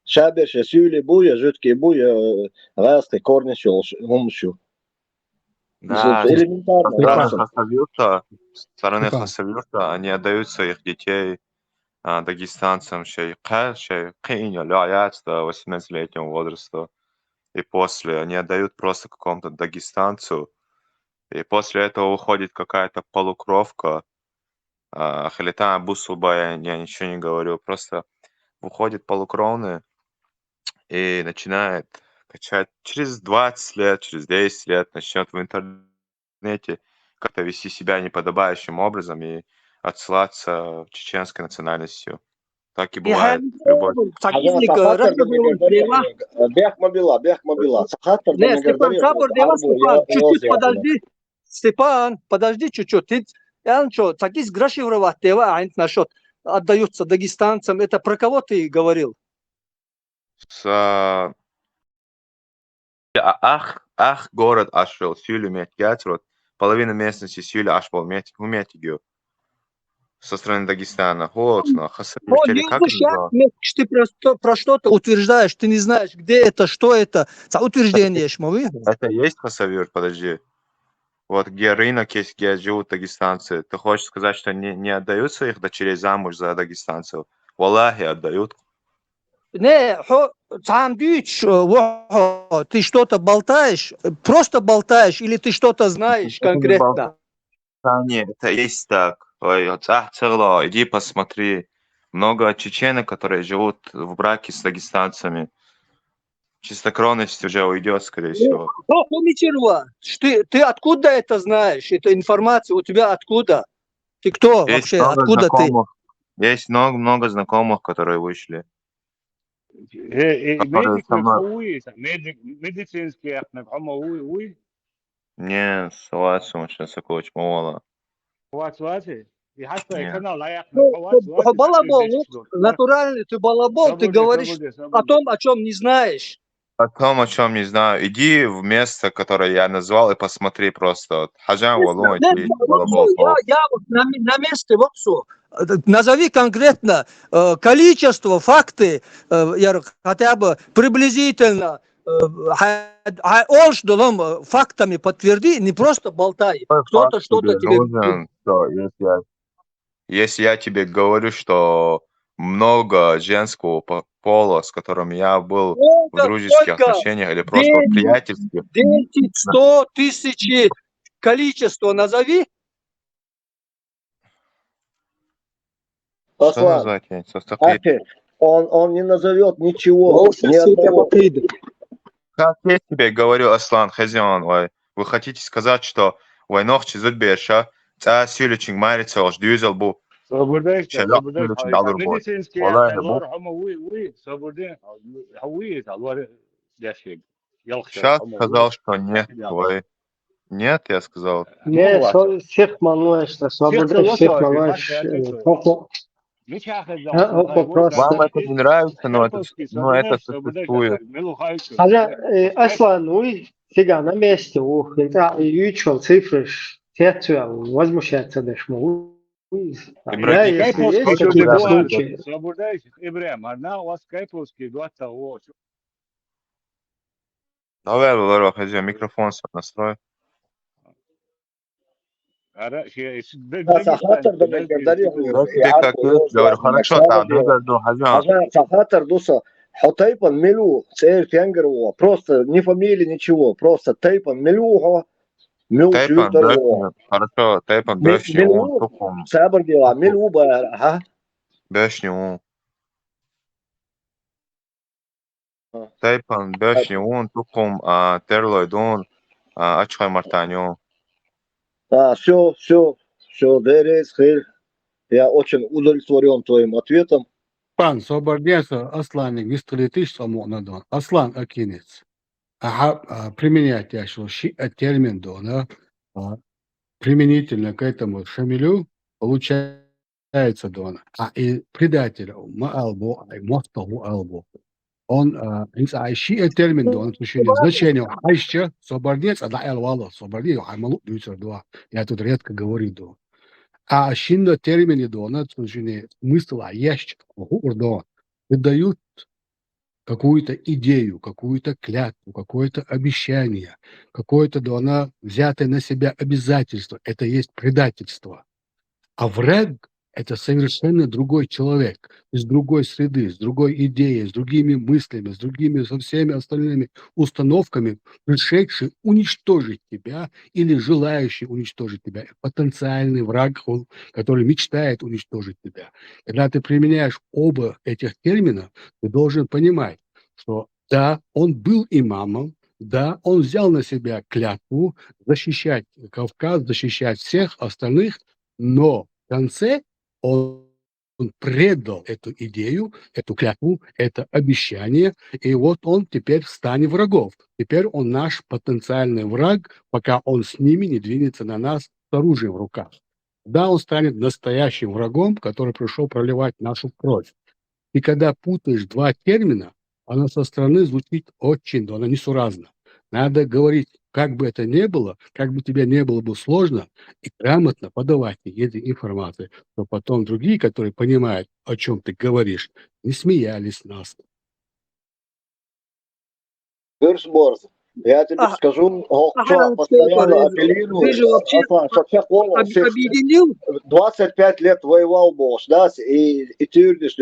Шаберше, сюли буя, жидкие буя, расты, корнищу, гумщу. Да, Элементарно, со стороны Степан. Хасавюрта, они отдают своих детей дагестанцам, до 18-летнего возраста. И после они отдают просто какому-то дагестанцу. И после этого уходит какая-то полукровка. Халита Абусуба, я ничего не говорю. Просто выходит полукровный и начинает качать. Через 20 лет, через 10 лет начнет в интернете как-то вести себя неподобающим образом и отсылаться чеченской национальностью. Так и бывает. Любой. Бехмобила. Не, Степан, Сабор Дева, Степан, чуть-чуть подожди. Степан, подожди чуть-чуть. Ты, такие грашеврова Дева, насчет отдаются дагестанцам. Это про кого ты говорил? Ах, город Ашвел, Сюлю Метьяцрот, половина местности Сюля Ашвел Метигю. Со стороны Дагестана. Холодно, Хасавюртели, как это? Про что-то утверждаешь, ты не знаешь, где это, что это. Утверждение шмовы. Это есть Хасавюрт, подожди. Вот где рынок есть, где живут дагестанцы. Ты хочешь сказать, что не отдают своих дочерей замуж за дагестанцев? Валлахи, отдают. Не, ты что-то болтаешь, просто болтаешь, или ты что-то знаешь конкретно? Нет, это есть так. Ой, иди посмотри. Много чеченок, которые живут в браке с дагестанцами. Чистокровность уже уйдет, скорее всего. Ты откуда это знаешь? Эта информация у тебя откуда? Ты кто Есть вообще? много Откуда знакомых. Есть много знакомых, которые вышли. Которые со мной. медицинский, Не, салат сумасшедший, коуч, мало. И حتى Нет. يكون لا يقنع Ну, балабол, ну, натуральный ты балабол, ты говоришь о том, о чем не знаешь. О том, о чем не знаю. Иди в место, которое я назвал, и посмотри просто. Вот. Хаджан Валун, Нет, вот всё, я вот на месте, вот все. Назови конкретно количество, факты, хотя бы приблизительно, фактами подтверди, не просто болтай. Кто-то что-то тебе нужен, что если я тебе говорю, что много женского пола, с которым я был в дружеских сколько? отношениях или просто в 10, приятельских, 10, 100, 1000. Количество назови. что Аслан, назвать? Я не знаю, Ахи, он не назовет ничего. Ол Ни сейчас я одного. покиду. как я тебе говорю, Аслан Хазион, вы хотите сказать, что войнох чизут берша, ца сюлечинг марицалш дюзел бу, صبردين шелок صبردين сюлечинг алыр бу. медицинский Валай бу. الله يرحمه وي صبردين هوية الوار داشيك يلخش Сейчас يرحمه сказал, что нет, нет, я сказал. Не, всех малыш, свобода всех малыш. مش هاخذ هو просто. Вам это не нравится, но это существует. Хотя, Аслан, вы сега на месте, это ючел цифры, сердце возмущается даже. Да, если есть какие-то случаи. Свободейших Ибрем, одна у вас кайповский 28. Давай, Валерий Хазион, микрофон свой настрой. Сахатар да ме гадари Я тебе как есть говорю, хорошо, там, Хазион. Сахатар дуса. Хотайпан милу, цель фенгерова. Просто не фамилия, ничего. Просто тайпан милуха. Тайпан, бешни, хорошо, тайпан, бешни, он, тупом. Сабар дела, милу ба, ха? Бешни, он. Тайпан, бешни, он, тупом, терлой, дон, ачхай мартаньон. Да, все, Дерес, Хель. Я очень удовлетворен твоим ответом. Пан, собордеса, Аслан, мистер Летыш, самонадон. Аслан Акинец. Применять я что термин дона применительно к этому Шамилю получается дона. И предателя Маалбо, Мостову Албо. Он термин дона, значение Айща, собордец, Элвала, собордец, Аймалу, Дюцер-2. Я тут редко говорю до. А шинно термине дона, смысл ящик, выдают какую-то идею, какую-то клятву, какое-то обещание, какое-то дона взятое на себя обязательство. Это есть предательство. А враг – это совершенно другой человек, из другой среды, с другой идеей, с другими мыслями, со всеми остальными установками, пришедший уничтожить тебя или желающий уничтожить тебя. Потенциальный враг, который мечтает уничтожить тебя. Когда ты применяешь оба этих термина, ты должен понимать, что да, он был имамом, да, он взял на себя клятву защищать Кавказ, защищать всех остальных, но в конце он предал эту идею, эту клятву, это обещание, и вот он теперь в стане врагов. Теперь он наш потенциальный враг, пока он с ними не двинется на нас с оружием в руках. Да, он станет настоящим врагом, который пришел проливать нашу кровь. И когда путаешь два термина, оно со стороны звучит очень, но оно несуразно. Надо говорить, как бы это ни было, как бы тебе не было бы сложно, и грамотно подавать эти информации, чтобы потом другие, которые понимают, о чем ты говоришь, не смеялись с нас. Борз, я тебе скажу, что постоянно апеллирую. Объединил? 25 лет воевал Бош, да, и тюрдишь.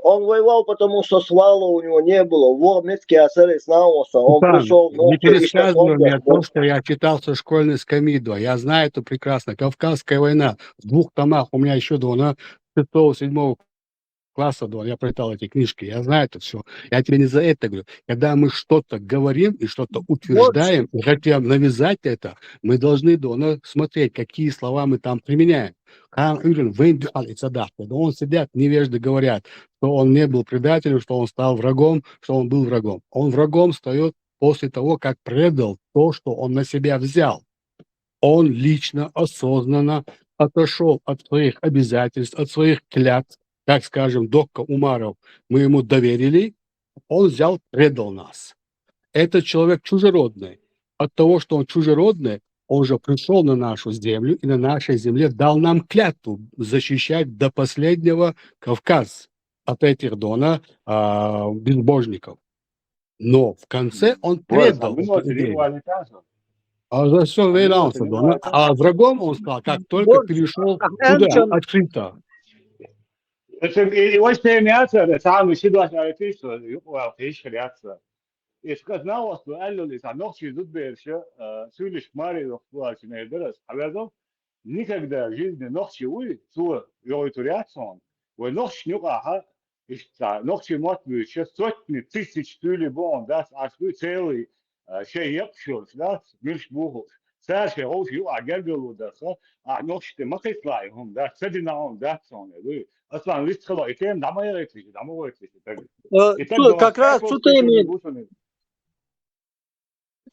Он воевал, потому что свала у него не было. В Мецке Асаре снался. Он пришел... Не пересказывай мне то, что я читал со школьной скамьи. Я знаю это прекрасно. Кавказская война. В 2 томах. У меня еще до 6-7 класса, я прочитал эти книжки. Я знаю это все. Я тебе не за это говорю. Когда мы что-то говорим и что-то утверждаем, и хотим навязать это, мы должны смотреть, какие слова мы там применяем. Он сидят, невежды говорят, что он не был предателем, что он стал врагом, что он был врагом. Он врагом встает после того, как предал то, что он на себя взял. Он лично, осознанно отошел от своих обязательств, от своих клятв, так скажем, Докка Умаров, мы ему доверили, он взял, предал нас. Этот человек чужеродный. От того, что он чужеродный, он же пришел на нашу землю и на нашей земле дал нам клятву защищать до последнего Кавказ от этих безбожников. Но в конце он предал. А за все вейлался, а врагом он сказал, как только перешел туда, открыто. Искать новостью, алло, это ночью тут больше, сулишь Марию в Нейдерас, а потом никогда в жизни ночью вы, то реакцион, вы ночью никогда, ночью мотивирует, сейчас сотни тысяч тюлебон, да, а вы целый, шесть епшил, да, мирш буху, саше рофью, а гергалу, да, а ночью мы кайфаем, да, садинаем, да, сон, вы, аслан лист хло, и тем намайрете, как раз тут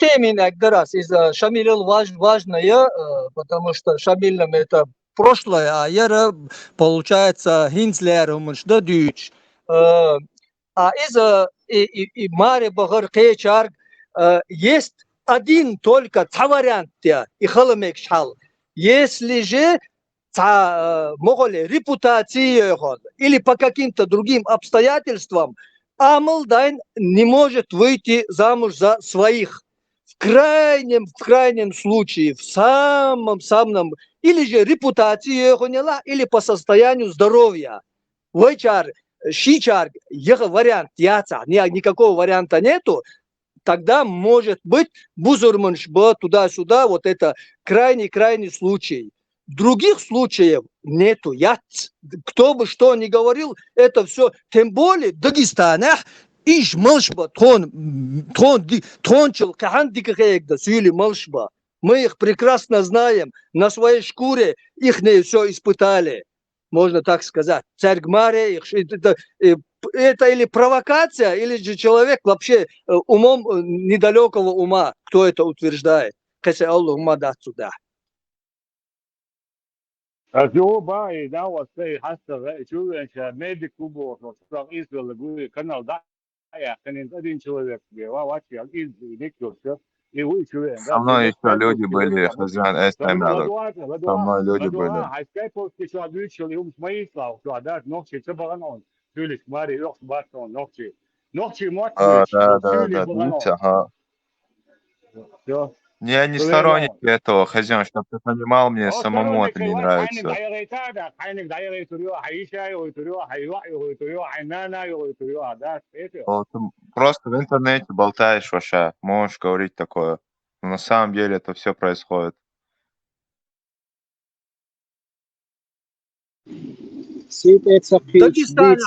именно раз из Шамилил важное, потому что Шамилем это прошлое, а Яра получается Хинцлер, да, дюч. А из Маре Багар Кечар есть один только вариант, и Халамек Шал. Если же могли репутации или по каким-то другим обстоятельствам, Амалдайн не может выйти замуж за своих. В крайнем случае, в самом, или же репутации или по состоянию здоровья. Вайчар, щичар, вариант яца, никакого варианта нету, тогда может быть бузурманш туда-сюда, вот это крайний случай. Других случаев нету. Кто бы что ни говорил, это все, тем более в Дагестане, иш малшба, тончил, кахандика хейгда, сюли малшба. Мы их прекрасно знаем, на своей шкуре их все испытали, можно так сказать. Царь Гмаре, это или провокация, или же человек вообще умом недалекого ума, кто это утверждает. Кася Аллах ума даст сюда. Азоба и да, вот ты хастер, чувствуешь, медик кубов, вот так Израиль, канал, да, один человек, вообще, никто, и вы чувствуете, Со мной еще люди были, хозяин Эстемядок. Со мной люди были. А скайповский человек, и он мои слова, что да, ночи, это баранон, чулик, Мари, лох, батон, ночи, Да, видите, ага. Все. Я не сторонник этого, хозяин, чтобы ты понимал, мне самому это не нравится. Вот, ты просто в интернете болтаешь вообще, можешь говорить такое. Но на самом деле это все происходит. Дагестан,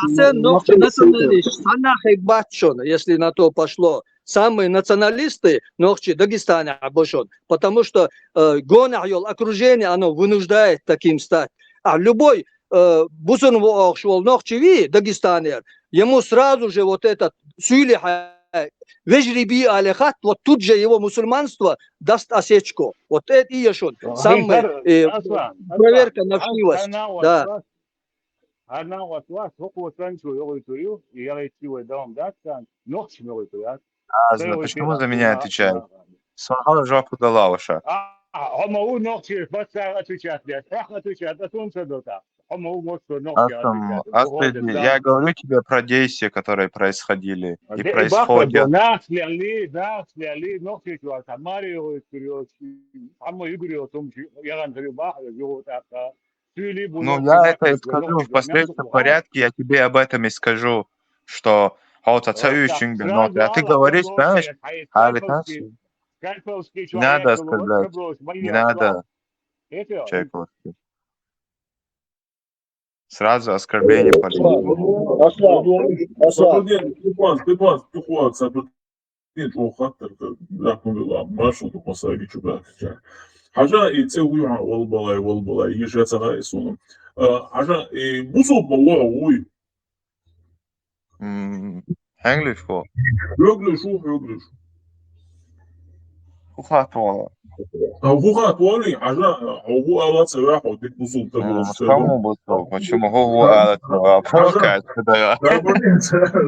если на то пошло. Самые националисты ночи Дагестана обошел, потому что окружение, оно вынуждает таким стать. А любой бузун ночи Дагестанер, ему сразу же вот этот вежриби алехат, вот тут же его мусульманство даст осечку. Вот это и есть самая проверка на вшивость. Да. Одна вот вас, около Санчо, и я лечу, дом, да, ночь Почему за меня отвечают? Свахала жопу дала ваша. Я говорю тебе про действия, которые происходили и происходят. Ну, я это и скажу в последующем порядке, я тебе об этом и скажу, что а ты говоришь, понимаешь, не надо оскорблять, не надо человека. Сразу оскорбление по-личному. حاجة يتسوي والله يجي تغايسون حاجة بوصل بالله وي English for English. وخات والله هو خاطوالي عشان هو ألا سواح وديك بصوب تبغى مش кому بصوا почему هو قالت عشان كده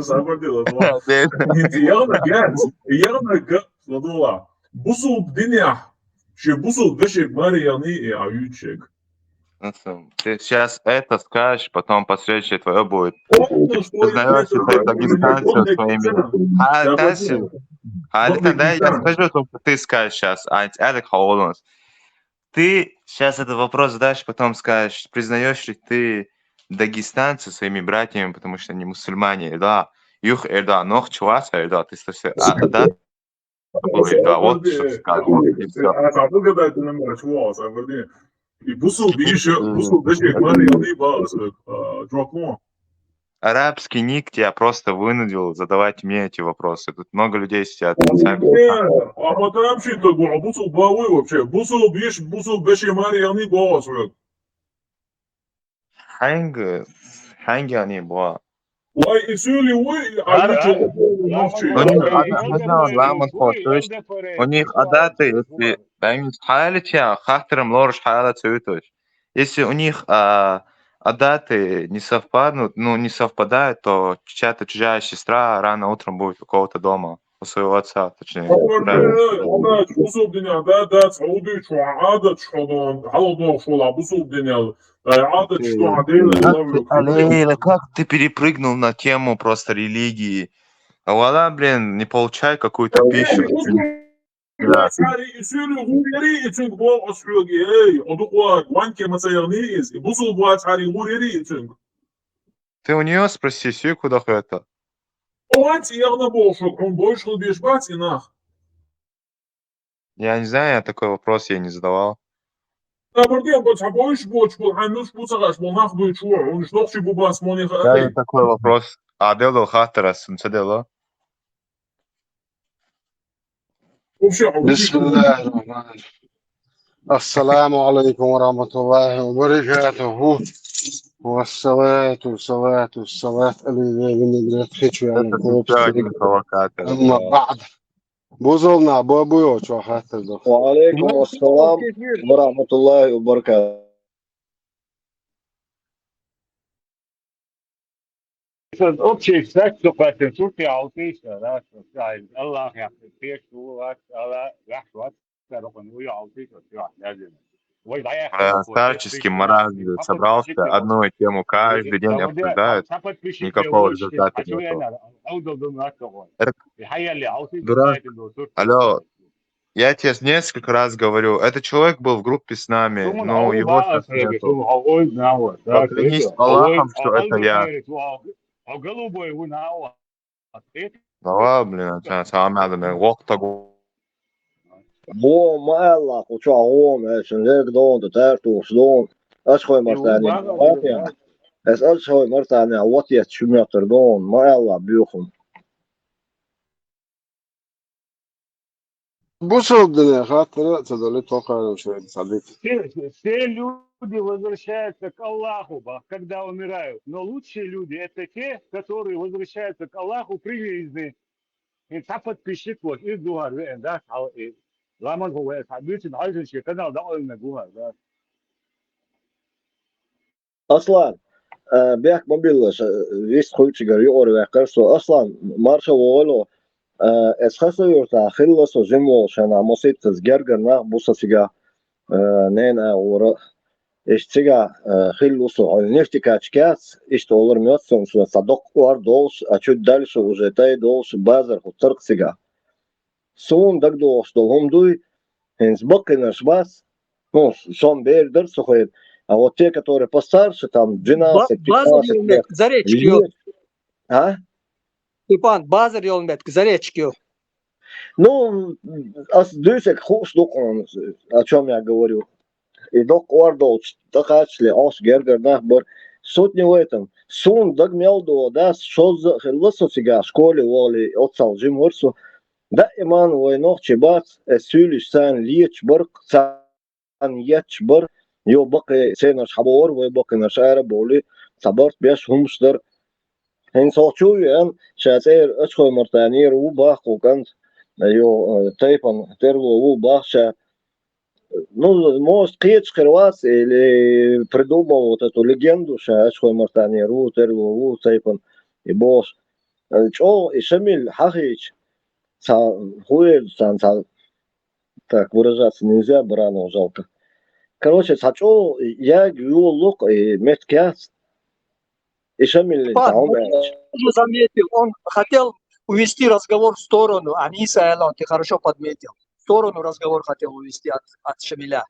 Sabırdı la Yarına gel la Бусул дня Ще бусул вешек Марьяны и Аютчик. Ты сейчас это скажешь, потом последующее твое будет. Узнаешь это дагестанцев своими. Да, я скажу, только ты скажешь сейчас. Ты сейчас этот вопрос задашь, потом скажешь, признаешь ли ты дагестанцы своими братьями, потому что они мусульмане, да. Юх, да, нох чуваса, да, ты слышишь, да, да, вот что скажешь, и все. И бусул вешек Марьяны Джокмо. Арабский ник тебя просто вынудил задавать мне эти вопросы. Тут много людей сидят. А потом что-то было, бусул бавы вообще. Бусул бешек Марьяны Баасрек. Hangi они была? Вай и сюли вы, у них адаты, если хахтером лорш халат если у них адаты не совпадут, не совпадают, то чья-то чужая сестра рано утром будет у кого-то дома, у своего отца, точнее. Как ты перепрыгнул на тему просто религии? Вала, блин, не получай какую-то пищу. Да. Ты у нее спроси, все куда это? Я не знаю, я такой вопрос ей не задавал. Я ей такой вопрос. А делал хаттерас, делал? بسم الله الرحمن الرحيم السلام عليكم ورحمة الله وبركاته والصلاة أما بعد بوزلنا أبو شو حتى وعليكم السلام ورحمة الله وبركاته. Общий секс, слушай, аутиста, да, что Аллах, я приветствую Аллах, Старческий маразм собрался, одну тему каждый день обсуждают, никакого результата нету. Дурак, алло, я тебе несколько раз говорю, этот человек был в группе с нами, но его сейчас нету. Поклянись Аллахом, что это я. Давай, блин, сам надо, лох того. Бо мааллах учагом эшенлек дон тартуш дон ашхой мартани эс ашхой мартани вот я чумятер дон маалла бюхум بوصل الدنيا خاطر تدل توقع شوية صديق. Все люди возвращаются к Аллаху, когда умирают. Но лучшие люди это те, которые возвращаются к Аллаху при жизни. И так подписчик вот из Дугар, да, Ламан هو تعبير عايز شيء كذا ده من جوه ده أصلا بيحك موبيلش ويست خويتشجر يقور ويقرصو أصلا مارشا وولو اسخصو يورتا خلصو جمو شنا مصيب تزجرجرنا بوصا سيجا نينا ورا اشتيجا خلصو نفتكاتشكاس اشتو olur ميوتسون سو صدق وار دوش ачу дальше уже тай دوش базар хуттарк сига Сун дагдош долгом дуй, сбокинаш вас, ну, сон бердер сухой, а вот те, которые постарше, там, 12-15 лет. А? Степан, базар елмет, к заречке. Ну, дюсек хуш докон, о чем я говорю. И док ордолч, докачли, ос гергер нахбор. Суть не в этом. Сун дагмелдо, да, что за хелосо сега, школе, воли, отцал, жим ворсу. دائما ونوخش باس السولش سان ليتش برق سان يتش بر يو بقي سينش حبور ويبقي نشارة بولي صبرت بيش همشتر هن صوتشو ين شاتير اشخو مرتانير وباق وكانت Тейпан Терлову Бахча. Ну, может, Крец или придумал вот эту легенду, что Ачхой Мартаниру, Терлову, Тейпан и Бош. Чо и Шамиль Хахич, хуй, так выражаться нельзя, баранов жалко. Короче, сачо, я юлок и меткяс, и Шамиль Таумяч. Я заметил, он хотел увести разговор в сторону. Аниса Элон, ты хорошо подметил. В сторону разговор хотел увести от Шамиля.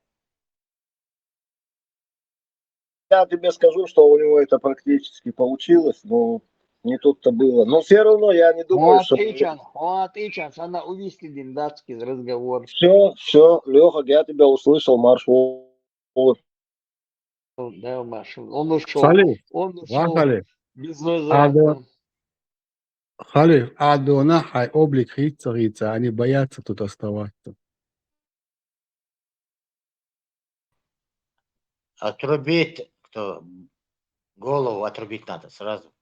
Я тебе скажу, что у него это практически получилось, но не тут-то было. Но все равно я не думаю, что... Она увести датский разговор. Все, Леха, я тебя услышал, марш. Да, Маша, он ушел. Халиф, Он ва ушел Халиф. безвозвратно. Халиф, Адона, хай облик рыцарица, они боятся тут оставаться. Отрубить, кто голову отрубить надо сразу.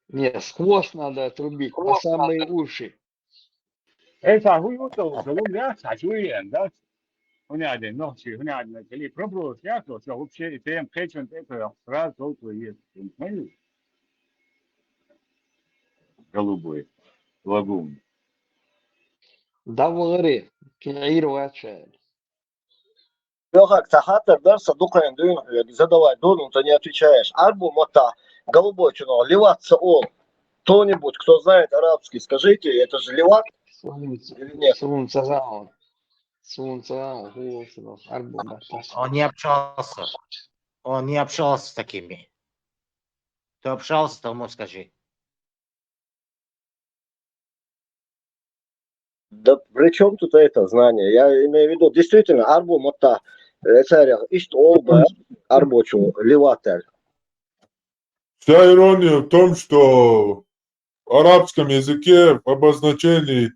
Нет, хвост надо отрубить, по самые уши. Это хуйто, что он я хочу да? Понятно, но все, понятно, или пробовал я, то что вообще тем хэчен это сразу только есть. Понимаешь? Голубой, лагун. Да, говори, Киаир Вачай. Леха, Тахатер, да, Садукаем, задавай дону, ты не отвечаешь. Арбу Мота, голубой чино, ливаться он. Кто-нибудь, кто знает арабский, скажите, это же ливат или нет? Он не общался. Он не общался с такими. Кто общался, тому скажи. Да при чем тут это знание? Я имею в виду, действительно, Арбу Мота, царя, ишт олба, Арбочу, ливатель. Вся ирония в том, что в арабском языке в обозначении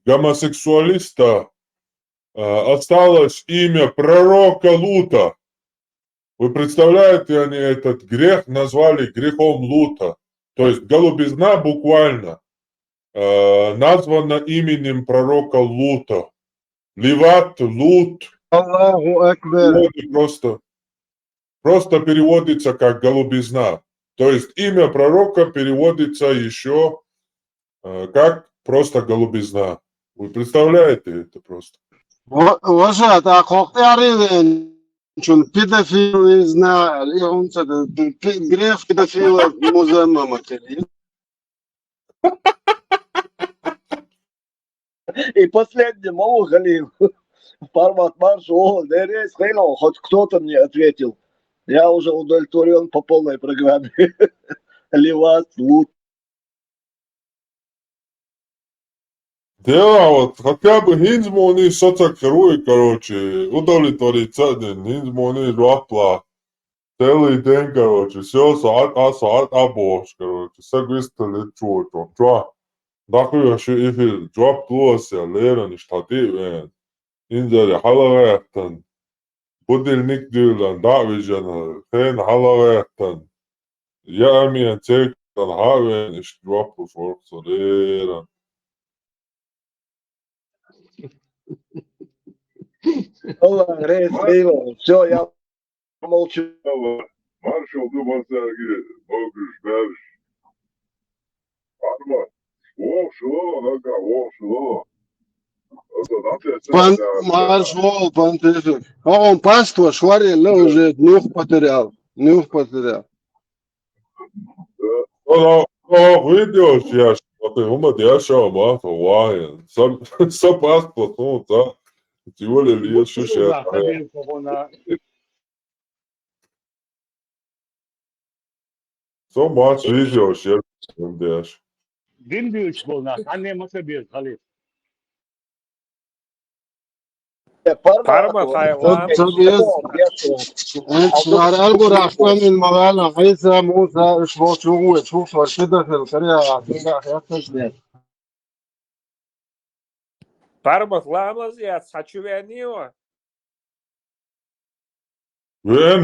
гомосексуалиста осталось имя пророка Лута. Вы представляете, они этот грех назвали грехом Лута. То есть голубизна буквально названа именем пророка Лута. Ливат, Лут. Аллаху Акбар. Просто переводится как голубизна. То есть имя пророка переводится еще как просто голубизна. Вы представляете это просто? Вожат, а хохтяри, чун педофилы знали, он грех педофила музыма матери. И последний мол Халиф. Формат маршал, хоть кто-то мне ответил. Я уже удовлетворен по полной программе. Ливат, Лут. Да, вот хотя бы Хинзмони соцакруй, короче, удовлетвориться день, Хинзмони рапла. Целый день, короче, все saat boş, короче, sagıstı lütfen, çua. Dakika şu ifil, cevap duası, leran iştati ben. İnzali halagayaktan. Bu dilnik diyorlar, davicanı, fen halagayaktan. Ya amiyen çekten, haven işte cevap bu sorsa, leran. Allah, рейс, все, я молчу. Маршал Думасаги, Богуш, Берш. Арма, ошо, нага, ошо. Маршал, пантефик. А он паство, шварил, уже нюх потерял. Видео сейчас, ты умад я шел, мата, ваен. Сам паспорт, ну, да. Тем более, я шушаю. So much video share from there. Dinliyoruz bunlar. Anne masa bir Halif. Algo رفتن المغالة حيث موسى اشباط شغوة شوف كده في القرية عشان Parmak lamas ya saçıveniyor. Ve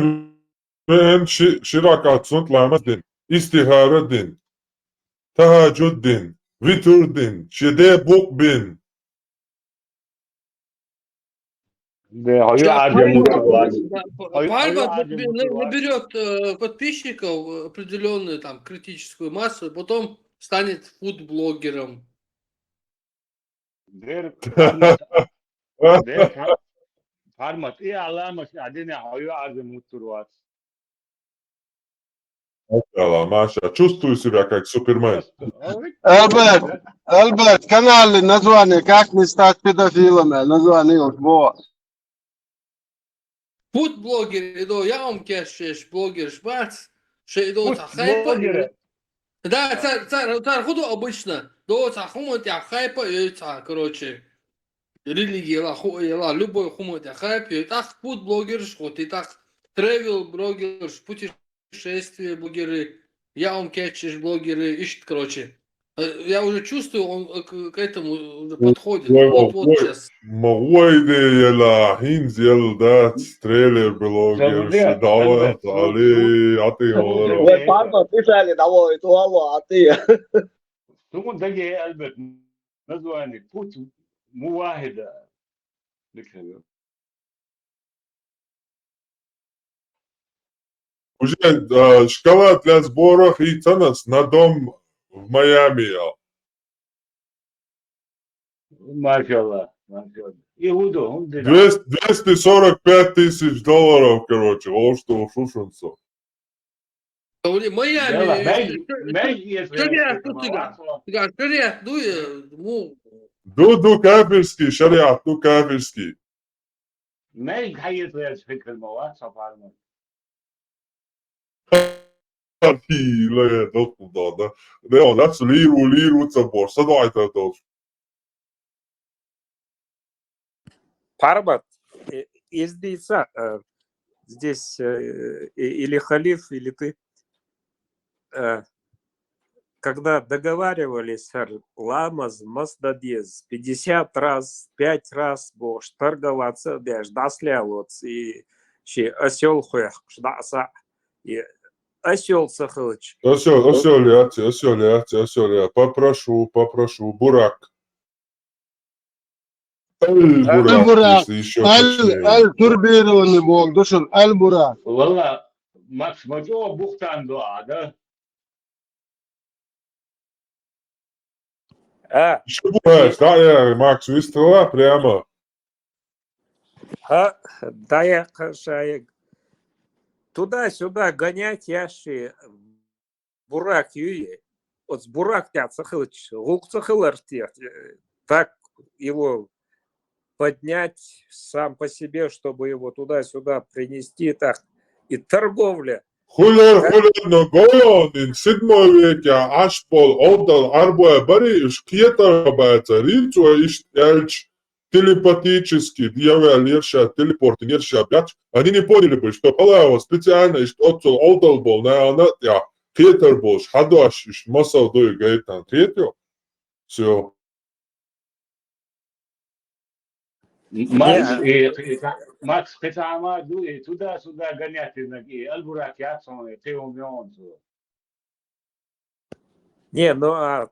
şirakat sunt lamas din. İstihara din. Teheccüd din. Viturdin, Shede Bukbin. Да, хою Сейчас арза мутурват. Пальма Хою арза мутурват. наберет подписчиков определенную там критическую массу, и потом станет фудблогером. دير فارمت دير فارمت إيه علامة قاعدين хою арза мутурват. Маша, чувствую себя как Супермен. Альберт, канал название «Как не стать педофилом», название вот. Фудблогер, идо, я вам кешеш, блогер шбац, что идо хайпа. Фудблогеры. Да, царь худу обычно, до хумот я хайпа, и короче, религия, любой хумот я хайп, и так фудблогер, вот и так тревел блогер, путешествия блогеры, я вам кешеш блогеры, ищет, короче. Я уже чувствую, он к этому уже подходит. Вот сейчас. مويدي يلا هينز يلا ده تريلر بلوجر شداوة علي عطيه ورا وفارمت فعلا دعوة والله عطيه. ثم دقي ألبرت نزواني فوت مو واحدة لك уже шкала для сборов и ценность на дом в Майами. ما شاء الله ما شاء الله يهودو هم 245 тысяч долларов, короче, вот что шушенцо. Майами. Шариат, ду кафирский, шариат, ду кафирский. ما يتحيز في فكر المواد صفار لا ده that's лиру цабор, садуай татов. Парбат, издейца, здесь или халиф, или ты, когда договаривались, ламаз, маздадез, 50 раз, 5 раз, бош, торговаться, беш, даслялоц, и осел хуях, ждаса, и осел сахалыч. Осел, я попрошу, бурак. البراق التربيروني بوق دشن البراق والله ماكس مجو بوخت عنده عادة Что бывает? Да, я, Макс, выстрела прямо. Да, я кашаек. Туда-сюда гонять яши бурак юе. Вот с бурак тя цахылыч, лук цахылартет. Так его поднять сам по себе, чтобы его туда-сюда принести, так и торговля. Хуляр, но гоон, in 7 веке ашпол отдал арбуя бари, шкета рабается, рицу ищ телепатически, дьявол лерша, телепорт, лерша, блядь, они не поняли бы, что Палаева специально ищ отдал был, на она, я, Петр был, шхадуаш, ищ масал дуй, говорит, там, третью, все. Макс хотя дует туда-сюда гонять ноги, альбурак яцон, ты умен. Не, ну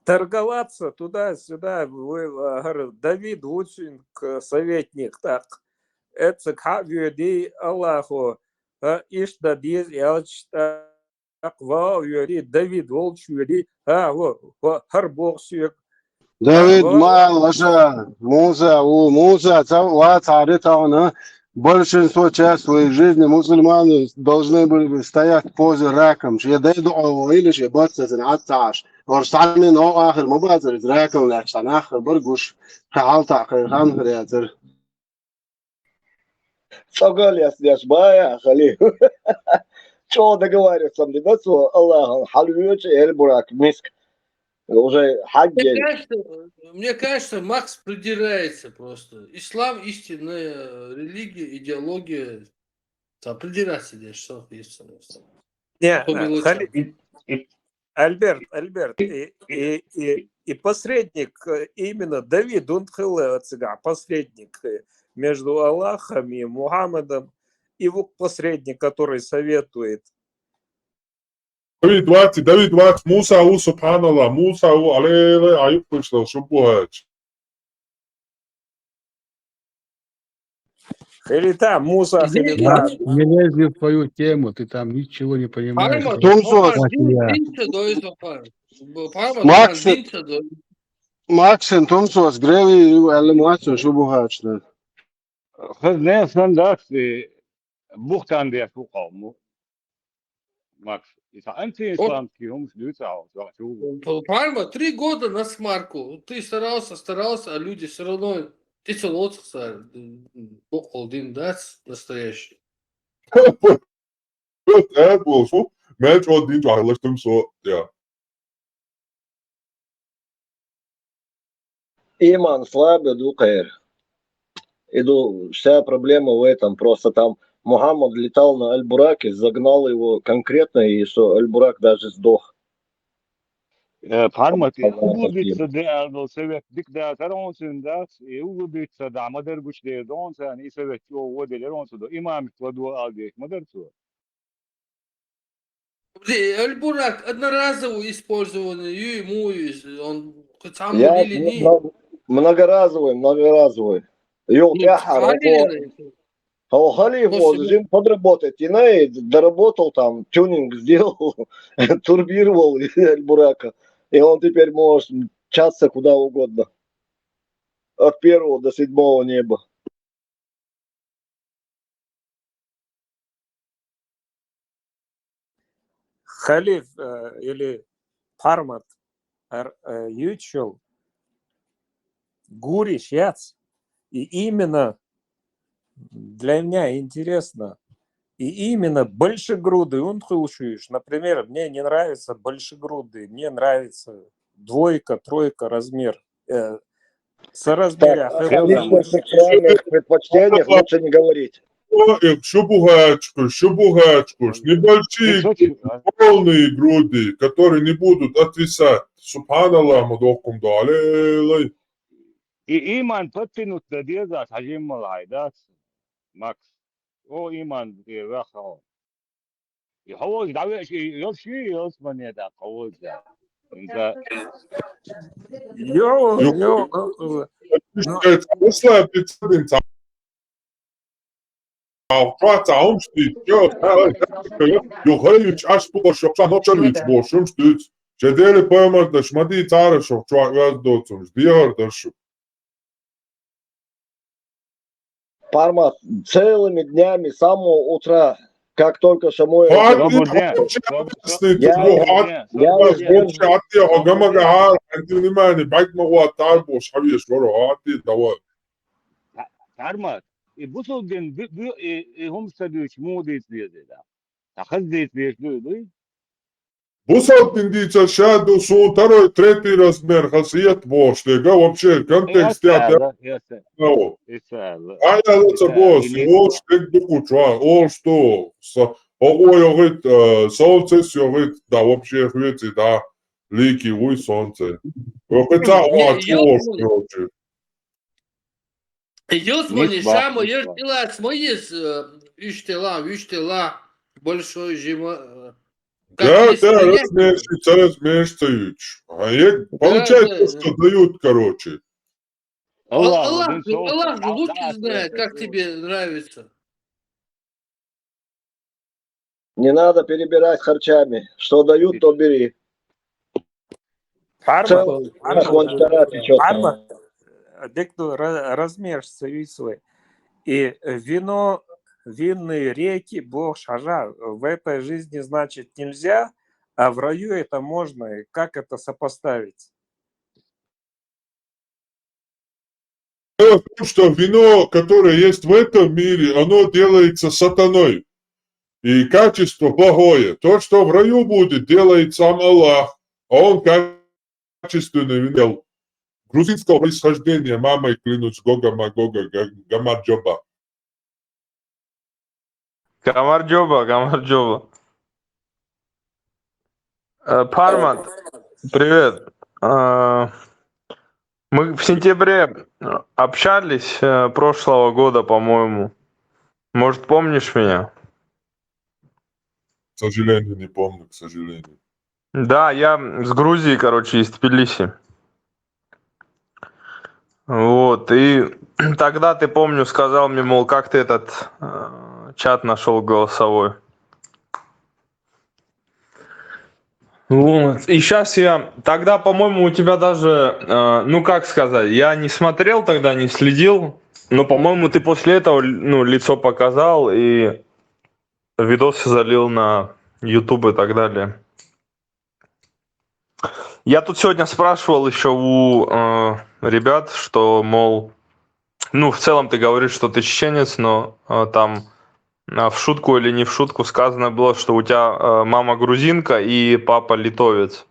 торговаться туда-сюда, Давид очень советник, так, это как веди Аллаху, иш дадиз, так, Давид волч веди, харбог сюк. Давид Малаша, Муза, царитауна. Большинство часть своей жизни мусульмане должны были стоять в позе раком. يدعوا إلى شيء بس عطاش. ورسالة نوع آخر مبادر راكم لكن آخر برجوش حالت خان خرياتر. Согласен, я шбая, хали. Чего договариваться, мне дацу Аллах, халвючи, эльбурак, миск. Уже хаггель. Мне кажется, Макс придирается просто. Ислам истинная религия, идеология. Там придираться здесь, что есть. Альберт, и посредник, именно Давид, он посредник между Аллахом и Мухаммадом, и вот посредник, который советует David Watts, Musa u subhanallah, Musa u alele, ayıp kuşlar, şu bu haç. Хелита, Муса, Хелита. Макс, не лезли в твою тему, ты там ничего не понимаешь. Parma, Tumsos, dince dois apar. Parma, Max, dince dois. Maxen Tumsos, grevi eller Maxen şu bu haçlar. خذ صندوق في بوخت عندي فوق ماكس إذا أنت إسلامكي هم شو Parma, 3 года на смарку. Ты старался, а люди все равно... Ты целовался, Бог один, да, настоящий. Evet bu olsun. Ben çok deyince arkadaşlarım ya. Иман слабый, Дукаир. Вся проблема в этом. Просто там Мухаммад летал на Аль-Бураке, загнал его конкретно, и что Аль-Бурак даже сдох. Parmak uğuditsa değerli sebep dikda taronsun da uğuditsa da madar güç de donsan isebet o vodeler onsu da imam vadu aldı madar su. Аль-Бурак одноразово использованный, ему он сам Я или не. многоразовый. Йол Кяхар, هو خليفه زين подработать, и доработал там, тюнинг сделал, турбировал Аль-Бурака, и он теперь может мчаться куда угодно. От 1 до 7 неба. Халиф или Пармат Ючел Гуриш Яц. И именно для меня интересно, и именно большегрудый он хулшуешь. Например, мне не нравится большегрудый, мне нравится 2, 3 размер. Соразмеря. О личных сексуальных предпочтениях лучше не говорить. Şu бугачкуш, небольшие полные груди, которые не будут отвисать. Субханаллах, мудокум далей. И иман подтянут до деза хажим малайдас Макс. О иман вахо. И хавоз давай ёши ёсмане да хавоз да. Инта Trotzdem steht, Juchevich Ashbuch Shopsanochevich Boshum steht. Шедели поймать да шмади царашов чувак доцум. Ждиар дашу. Парма целыми днями с самого утра, как только Шамуэль... Парма, и бусулдин هم садуч мудит да. Тахаздит вежду. Бусалтин дича шаду су второй, 3 размер хасият боштега вообще контекст я. Ая леца бос, оштег дуку чуа, что ой говорит солнце говорит да вообще хвети да лики уй солнце. Хотя короче. Ёсмани само ертила смоис үштела большой жима. Да, размешиваются. Получается, что дают, короче. Аллах же лучше знает, как тебе нравится. Не надо перебирать харчами. Что дают, то бери. Парма, декту размер свой. И вино, винные реки, Бог шажа, в этой жизни, значит, нельзя, а в раю это можно. И как это сопоставить? Дело в том, что вино, которое есть в этом мире, оно делается сатаной. И качество плохое. То, что в раю будет, делает сам Аллах. А он качественный вино. Грузинского происхождения, мамой клянусь, Гога Магога, Гамаджоба. Гамарджоба. Пармат, привет. Мы в сентябре общались прошлого года, по-моему. Может, помнишь меня? К сожалению, не помню, к сожалению. Да, я с Грузии, короче, из Тбилиси. Вот, и тогда ты, помню, сказал мне, мол, как ты этот чат нашел голосовой. Вот. И сейчас тогда, по-моему, у тебя даже, ну как сказать, я не смотрел тогда, не следил, но, по-моему, ты после этого, ну, лицо показал и видосы залил на YouTube и так далее. Я тут сегодня спрашивал еще у ребят, что, мол, ну, в целом ты говоришь, что ты чеченец, но там в шутку или не в шутку сказано было, что у тебя мама грузинка и папа литовец.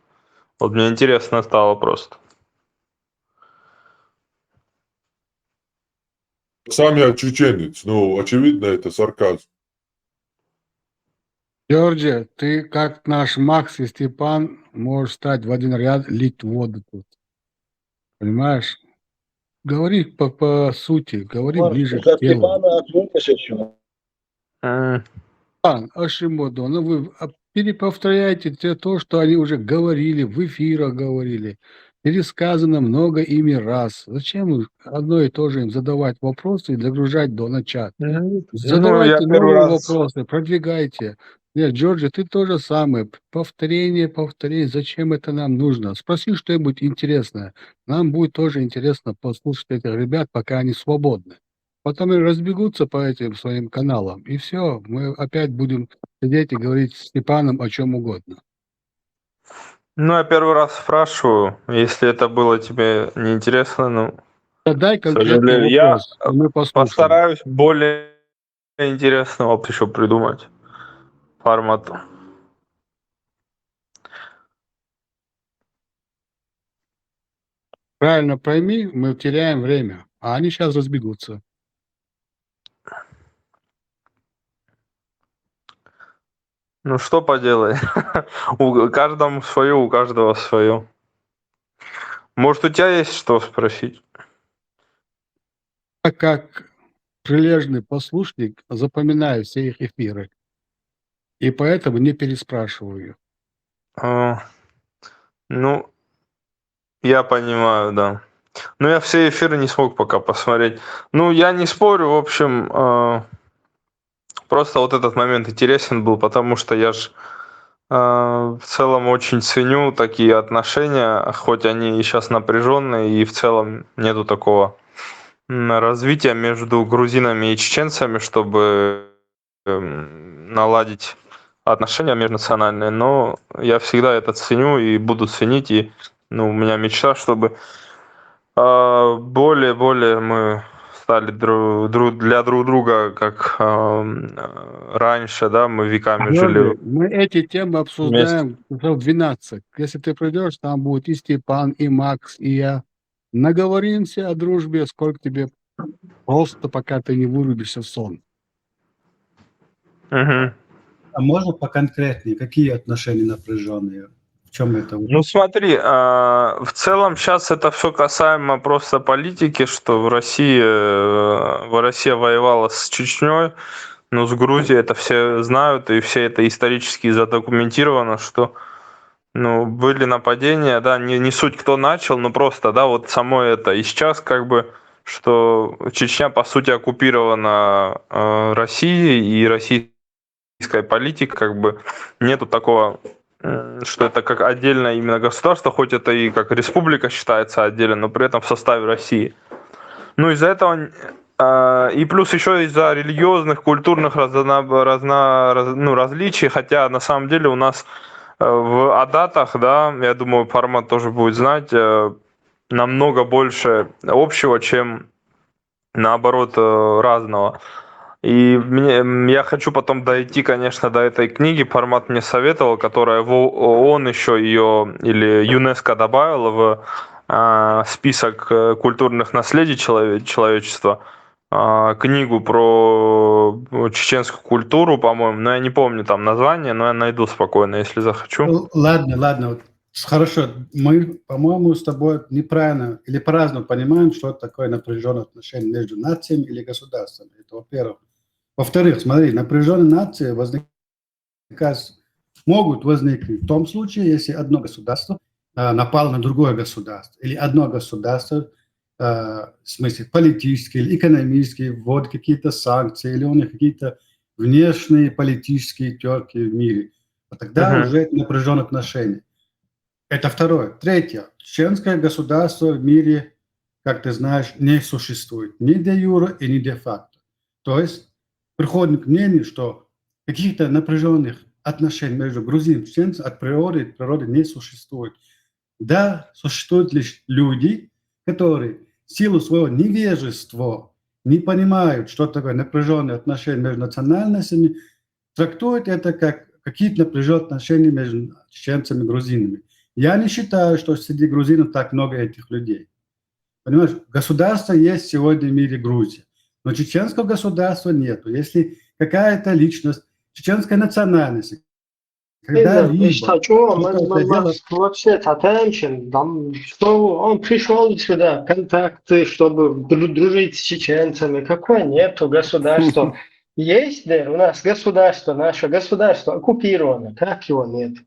Вот мне интересно стало просто. Сам я чеченец, ну, очевидно, это сарказм. Георгий, ты как наш Макс и Степан можешь стать в один ряд, лить воду тут. Понимаешь? Говори по сути, говори ближе За к делу. Степана отвлекся еще. Ашимодо, ну вы переповторяете то, что они уже говорили, в эфирах говорили, пересказано много ими раз. Зачем одно и то же им задавать вопросы и загружать на чат? Ну, Задавайте я первый новые раз... вопросы, продвигайте. Нет, Джорджи, ты то же самое. Повторение. Зачем это нам нужно? Спроси что-нибудь интересное. Нам будет тоже интересно послушать этих ребят, пока они свободны. Потом и разбегутся по этим своим каналам. И все, мы опять будем сидеть и говорить с Степаном о чем угодно. Ну, я первый раз спрашиваю, если это было тебе неинтересно, ну, Задай к конкретный сожалению, я вопрос, и мы послушаем. постараюсь более интересный вопрос еще придумать формату. Правильно пойми, мы теряем время, а они сейчас разбегутся. Ну, что поделать? У каждому свое, у каждого свое. Может, у тебя есть что спросить? Я как прилежный послушник запоминаю все их эфиры, и поэтому не переспрашиваю. Ну, я понимаю, да. Но я все эфиры не смог пока посмотреть. Ну, я не спорю, в общем, просто вот этот момент интересен был, потому что я ж в целом очень ценю такие отношения, хоть они и сейчас напряженные, и в целом нету такого развития между грузинами и чеченцами, чтобы наладить отношения межнациональные, но я всегда это ценю и буду ценить, и ну, у меня мечта, чтобы более мы стали для друг друга, как раньше, да, мы веками жили Мы эти темы вместе. обсуждаем часов 12. Если ты придешь, там будет и Степан, и Макс, и я. Наговоримся о дружбе, сколько тебе просто, пока ты не вырубишься в сон. Мгм. А можно поконкретнее? Какие отношения напряженные? В чем это? Ну смотри, в целом сейчас это все касаемо просто политики, что Россия воевала с Чечней, но с Грузией это все знают, и все это исторически задокументировано, что ну, были нападения, да, не суть кто начал, но просто, да, вот само это. И сейчас как бы, что Чечня по сути оккупирована Россией, и российская политика, как бы нету такого, что это как отдельное именно государство, хоть это и как республика считается отдельно, но при этом в составе России. Ну, из-за этого, и плюс еще из-за религиозных, культурных различий, хотя на самом деле у нас в Адатах, да, я думаю, Формат тоже будет знать, намного больше общего, чем наоборот разного. И я хочу потом дойти, конечно, до этой книги, Формат мне советовал, которая ООН еще ее, или ЮНЕСКО добавила в список культурных наследий человечества, книгу про чеченскую культуру, по-моему, но я не помню там название, но я найду спокойно, если захочу. Ну, ладно. Вот, хорошо, мы, по-моему, с тобой неправильно или по-разному понимаем, что такое напряженное отношение между нациями или государствами. Это во-первых. Во-вторых, смотри, напряженные нации возникают как раз могут возникнуть в том случае, если одно государство напало на другое государство, или одно государство, в смысле политические или экономические, вводят какие-то санкции, или у них какие-то внешние политические терки в мире. Тогда уже это напряженные отношения. Это второе. Третье. Чеченское государство в мире, как ты знаешь, не существует ни де юре и ни де факто. То есть приходим к мнению, что каких-то напряженных отношений между грузинами и чеченцами от природы не существует. Да, существуют лишь люди, которые в силу своего невежества не понимают, что такое напряженные отношения между национальностями, трактуют это как какие-то напряженные отношения между чеченцами и грузинами. Я не считаю, что среди грузинов так много этих людей. Понимаешь, государство есть сегодня в мире Грузия, но чеченского государства нет. Если какая-то личность чеченской национальности, вообще Татарчин, там, что он пришел сюда, контакты, чтобы дружить с чеченцами, какое нету государства. Есть, да, у нас государство, наше государство оккупировано, как его нет?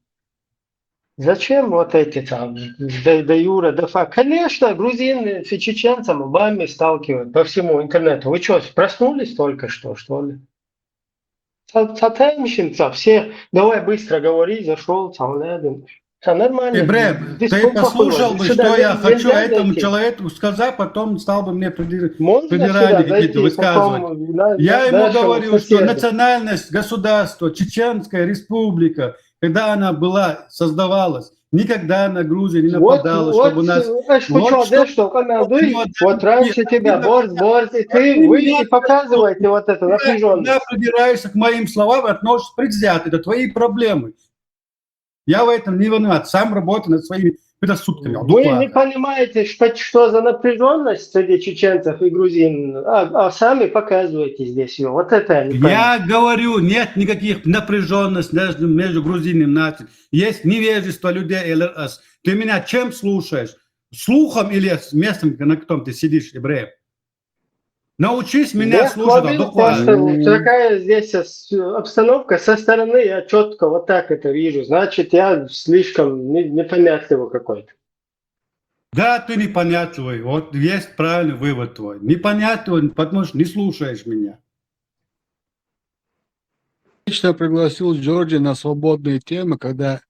Зачем вот эти там, де юре, де факто? Конечно, грузины с чеченцами вами сталкивают по всему интернету. Вы что, проснулись только что ли? Татарщинца, все, давай быстро говори, зашел, там, нормально. Ты послушал бы, что я хочу этому человеку сказать, потом стал бы мне придирания какие-то высказывать. Я ему говорю, что национальность государства, Чеченская республика, когда она была, создавалась, никогда на Грузию не нападала, чтобы у нас... Вот раньше тебя, борт, и вы и показываете вот это напряженность. Когда придираешься к моим словам, относишься предвзято, это твои проблемы. Я в этом не виноват, сам работаю над своими предрассудками. Вы не понимаете, что за напряженность среди чеченцев и грузин, а сами показываете здесь ее. Вот это я не понимаю. Я говорю, нет никаких напряженностей между грузинами и нацией. Есть невежество людей ЛРС. Ты меня чем слушаешь? Слухом или с местом, на котором ты сидишь, евреем? Научись меня слушать буквально. Такая здесь обстановка со стороны, я четко вот так это вижу. Значит, я слишком непонятливый какой-то. Да, ты непонятливый. Вот есть правильный вывод твой. Непонятливый, потому что не слушаешь меня. Лично пригласил Джорджи на свободные темы, когда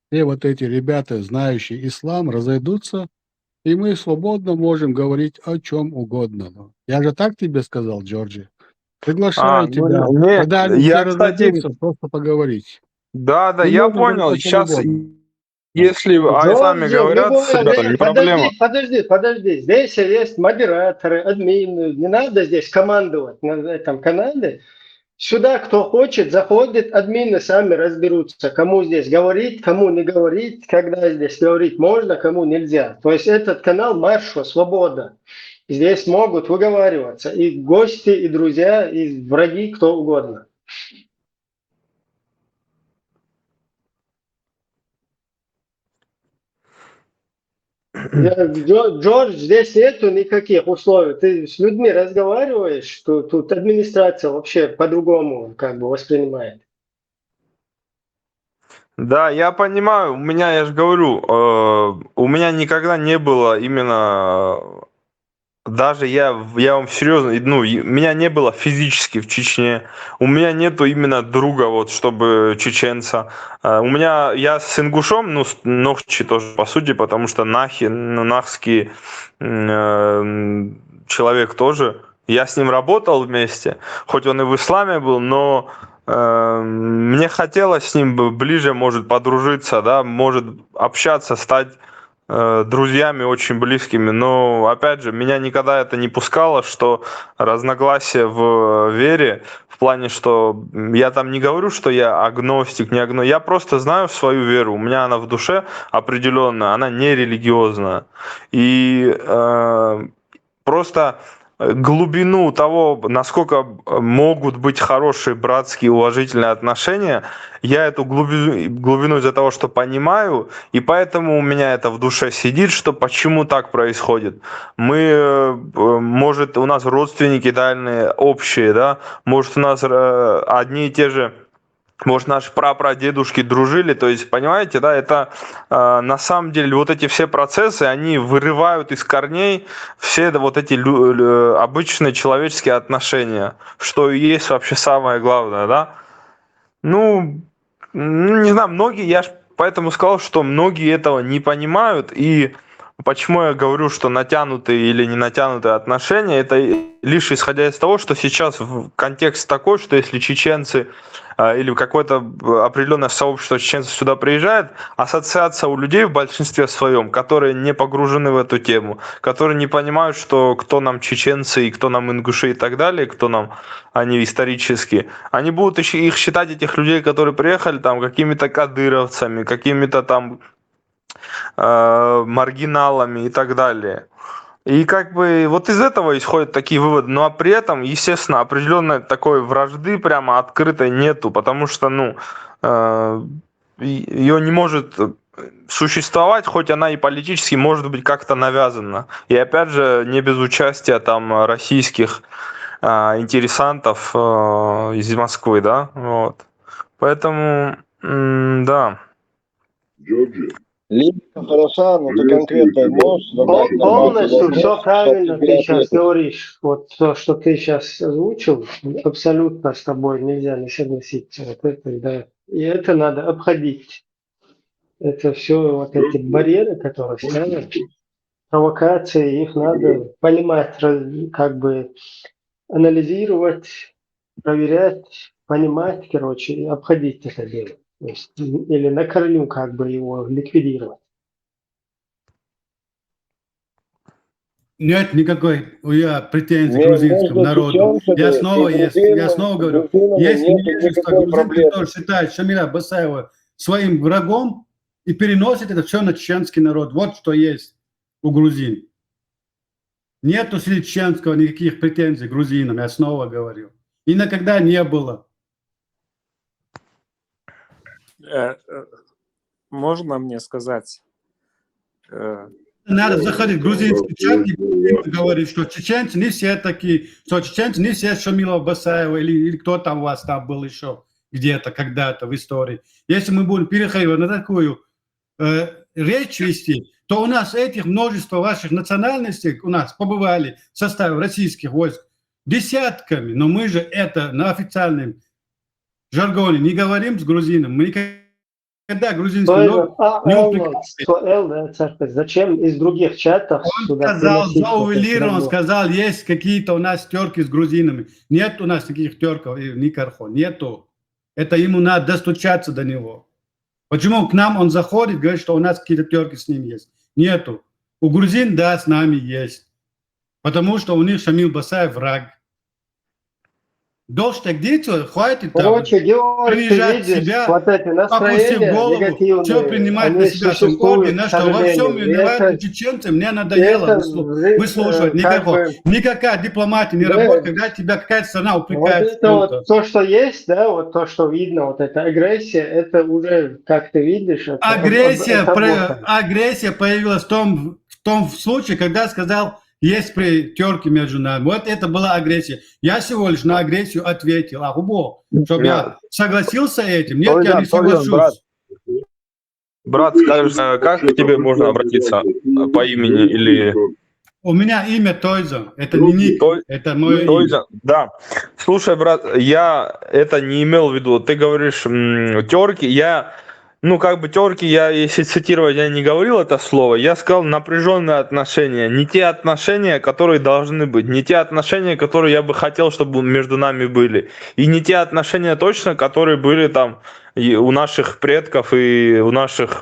все вот эти ребята, знающие ислам, разойдутся, и мы свободно можем говорить о чем угодно. Я же так тебе сказал, Джорджи. Приглашаю тебя. Нет, Когда они я, все кстати, разойдутся, просто поговорить. да, Мы я можем понял. говорить о чем Сейчас, угодно. если айзами говорят с ребятами, не проблема. Подожди. Здесь есть модераторы, админы. Не надо здесь командовать на этом канале. Сюда кто хочет, заходит, админы сами разберутся, кому здесь говорить, кому не говорить, когда здесь говорить можно, кому нельзя. То есть этот канал Маршо, Свобода. Здесь могут выговариваться и гости, и друзья, и враги, кто угодно. Джордж, здесь нету никаких условий. Ты с людьми разговариваешь, что тут администрация вообще по-другому как бы воспринимает. Да, я понимаю. У меня, я же говорю, у меня никогда не было именно... Даже я вам серьезно, ну, меня не было физически в Чечне. У меня нету именно друга, вот, чтобы чеченца. Я с ингушом, ну, Нохчи тоже, по сути, потому что нахский человек тоже. Я с ним работал вместе, хоть он и в исламе был, но мне хотелось с ним ближе, может, подружиться, да, может, общаться, стать друзьями очень близкими, но, опять же, меня никогда это не пускало, что разногласия в вере, в плане, что я там не говорю, что я агностик, не агностик, я просто знаю свою веру, у меня она в душе определенная, она не религиозная, и просто глубину того, насколько могут быть хорошие братские уважительные отношения, я эту глубину из-за того, что понимаю, и поэтому у меня это в душе сидит, что почему так происходит. Может, у нас родственники дальние, общие, да, может, у нас одни и те же может, наши прапрадедушки дружили, то есть, понимаете, да, это на самом деле вот эти все процессы, они вырывают из корней все вот эти обычные человеческие отношения, что и есть вообще самое главное, да. Ну, не знаю, многие, я ж поэтому сказал, что многие этого не понимают, и почему я говорю, что натянутые или не натянутые отношения, это лишь исходя из того, что сейчас контекст такой, что если чеченцы или какое-то определенное сообщество чеченцев сюда приезжает, ассоциация у людей в большинстве своем, которые не погружены в эту тему, которые не понимают, что кто нам чеченцы и кто нам ингуши и так далее, кто нам они исторически, они будут их считать, этих людей, которые приехали, там какими-то кадыровцами, какими-то там маргиналами и так далее. И как бы вот из этого исходят такие выводы. Ну а при этом, естественно, определенной такой вражды прямо открытой нету, потому что, ну, ее не может существовать, хоть она и политически может быть как-то навязана. И опять же, не без участия там российских интересантов из Москвы, да, вот. Поэтому, да. Либо хороша, но ты конкретно можешь задать Полностью все правильно чтобы ты сейчас ответить. говоришь. Вот то, что ты сейчас озвучил, абсолютно с тобой нельзя не согласиться. Вот это, да. И это надо обходить. Это все вот эти барьеры, которые ставят, провокации, их надо понимать, как бы анализировать, проверять, понимать, короче, и обходить это дело. То есть, или на корню как бы его ликвидировать. Нет никакой претензий к Между грузинскому народу. чеченцами Я снова говорю, грузинами если нет невежество никакой грузин, проблемы. который считает Шамиля Басаева своим врагом и переносит это все на чеченский народ. Вот что есть у грузин. Нету среди чеченского никаких претензий к грузинам, я снова говорю. И никогда не было. Можно мне сказать? Надо заходить в грузинский чат и говорить, что чеченцы не все такие, что чеченцы не все Шамила Басаева или кто там у вас там был еще где-то, когда-то в истории. Если мы будем переходить на такую речь вести, то у нас этих множество ваших национальностей у нас побывали в составе российских войск десятками, но мы же это на официальном жаргоне не говорим с грузином, мы никогда грузинский народ не упрекаем. Зачем из других чатов сюда Сказал, приносить заувелирован, вот это сказал, есть какие-то у нас терки с грузинами. Нет у нас никаких терков, Никархо, нету. Это ему надо достучаться до него. Почему к нам он заходит, говорит, что у нас какие-то терки с ним есть? Нету. У грузин, да, с нами есть. Потому что у них Шамил Басаев враг. Дождь так дети, хватит там Короче, Георг, ты принижать видишь, себя, вот эти опустив настроения голову, негативные, все принимать на они себя существуют, ордена, к что во всем сожалению. И виноваты это- чеченцы, мне надоело это выслушивать. как бы- Никакая дипломатия не Да. работает, когда тебя какая-то страна Вот упрекает в это чем-то. вот то, что есть, да, вот то, что видно, вот эта агрессия, это уже, как ты видишь, это Агрессия появилась в том случае, когда сказал, есть терки между нами. Вот это была агрессия. Я всего лишь на агрессию ответил. Чтобы я согласился с этим. Нет, я не соглашусь. Брат, скажешь, как к тебе можно обратиться по имени или... У меня имя Тойза. Это не ник, это мое Тойза, имя. да. Слушай, брат, я это не имел в виду. Ты говоришь терки, терки, если цитировать, я не говорил это слово, я сказал напряженные отношения, не те отношения, которые должны быть, не те отношения, которые я бы хотел, чтобы между нами были, и не те отношения точно, которые были там и у наших предков и у наших,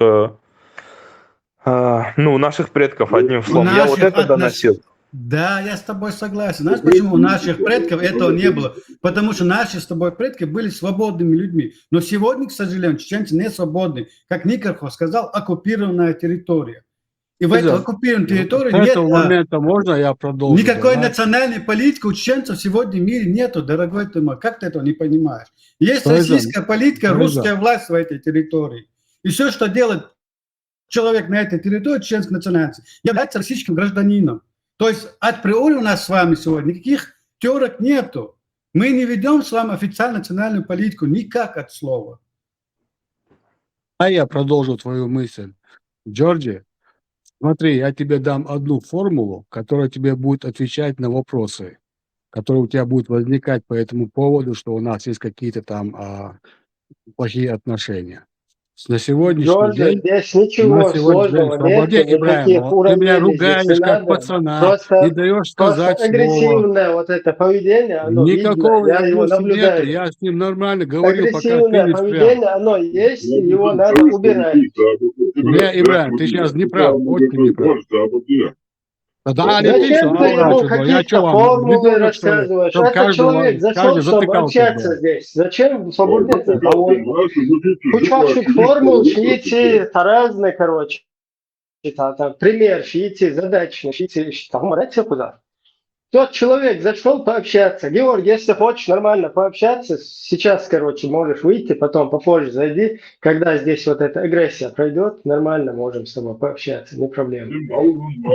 у наших предков, одним словом. Я вот это доносил. Да, я с тобой согласен. Знаешь, почему у наших предков этого не было? Потому что наши с тобой предки были свободными людьми. Но сегодня, к сожалению, чеченцы не свободны. Как Никархов сказал, оккупированная территория. И в этой оккупированной территории С этого момента можно я продолжу? никакой да? национальной политики у чеченцев сегодня в мире нету, дорогой ты мой. Как ты этого не понимаешь? Есть Тойза, российская политика, Тойза. русская власть в этой территории. И все, что делает человек на этой территории, чеченской национальности, является российским гражданином. То есть априори у нас с вами сегодня никаких терок нету. Мы не ведем с вами официально национальную политику никак от слова. А я продолжу твою мысль. Джорджи, смотри, я тебе дам одну формулу, которая тебе будет отвечать на вопросы, которые у тебя будут возникать по этому поводу, что у нас есть какие-то там плохие отношения. На сегодняшний Джорджи, день, здесь ничего сложного свободе, нету, Ибраим, никаких вот ты меня уравнений здесь не ругаешь как надо. пацана, не даешь Просто сказать слово. агрессивное вот это поведение, оно видно, Никакого я его агрессии нету, наблюдаю. я с ним нормально говорю, пока ты Агрессивное не встрял. поведение, оно есть, и его надо убирать. Не, Ибраим, ты сейчас не прав, очень не прав. Да, не ты, Зачем что ты ему Аллах, я что какие-то вам, формулы ребенок, что ли? рассказываешь? Чтоб Этот человек зашел, каждый чтобы затыкал общаться тебя. здесь. Зачем свободный? А он кучу формул, шиити, разные, короче. Там, пример, шиити, задачный, шиити, там, куда? Тот человек зашел пообщаться. Георгий, если хочешь нормально пообщаться, сейчас, короче, можешь выйти, потом попозже зайди. Когда здесь вот эта агрессия пройдет, нормально можем с тобой пообщаться, не проблема.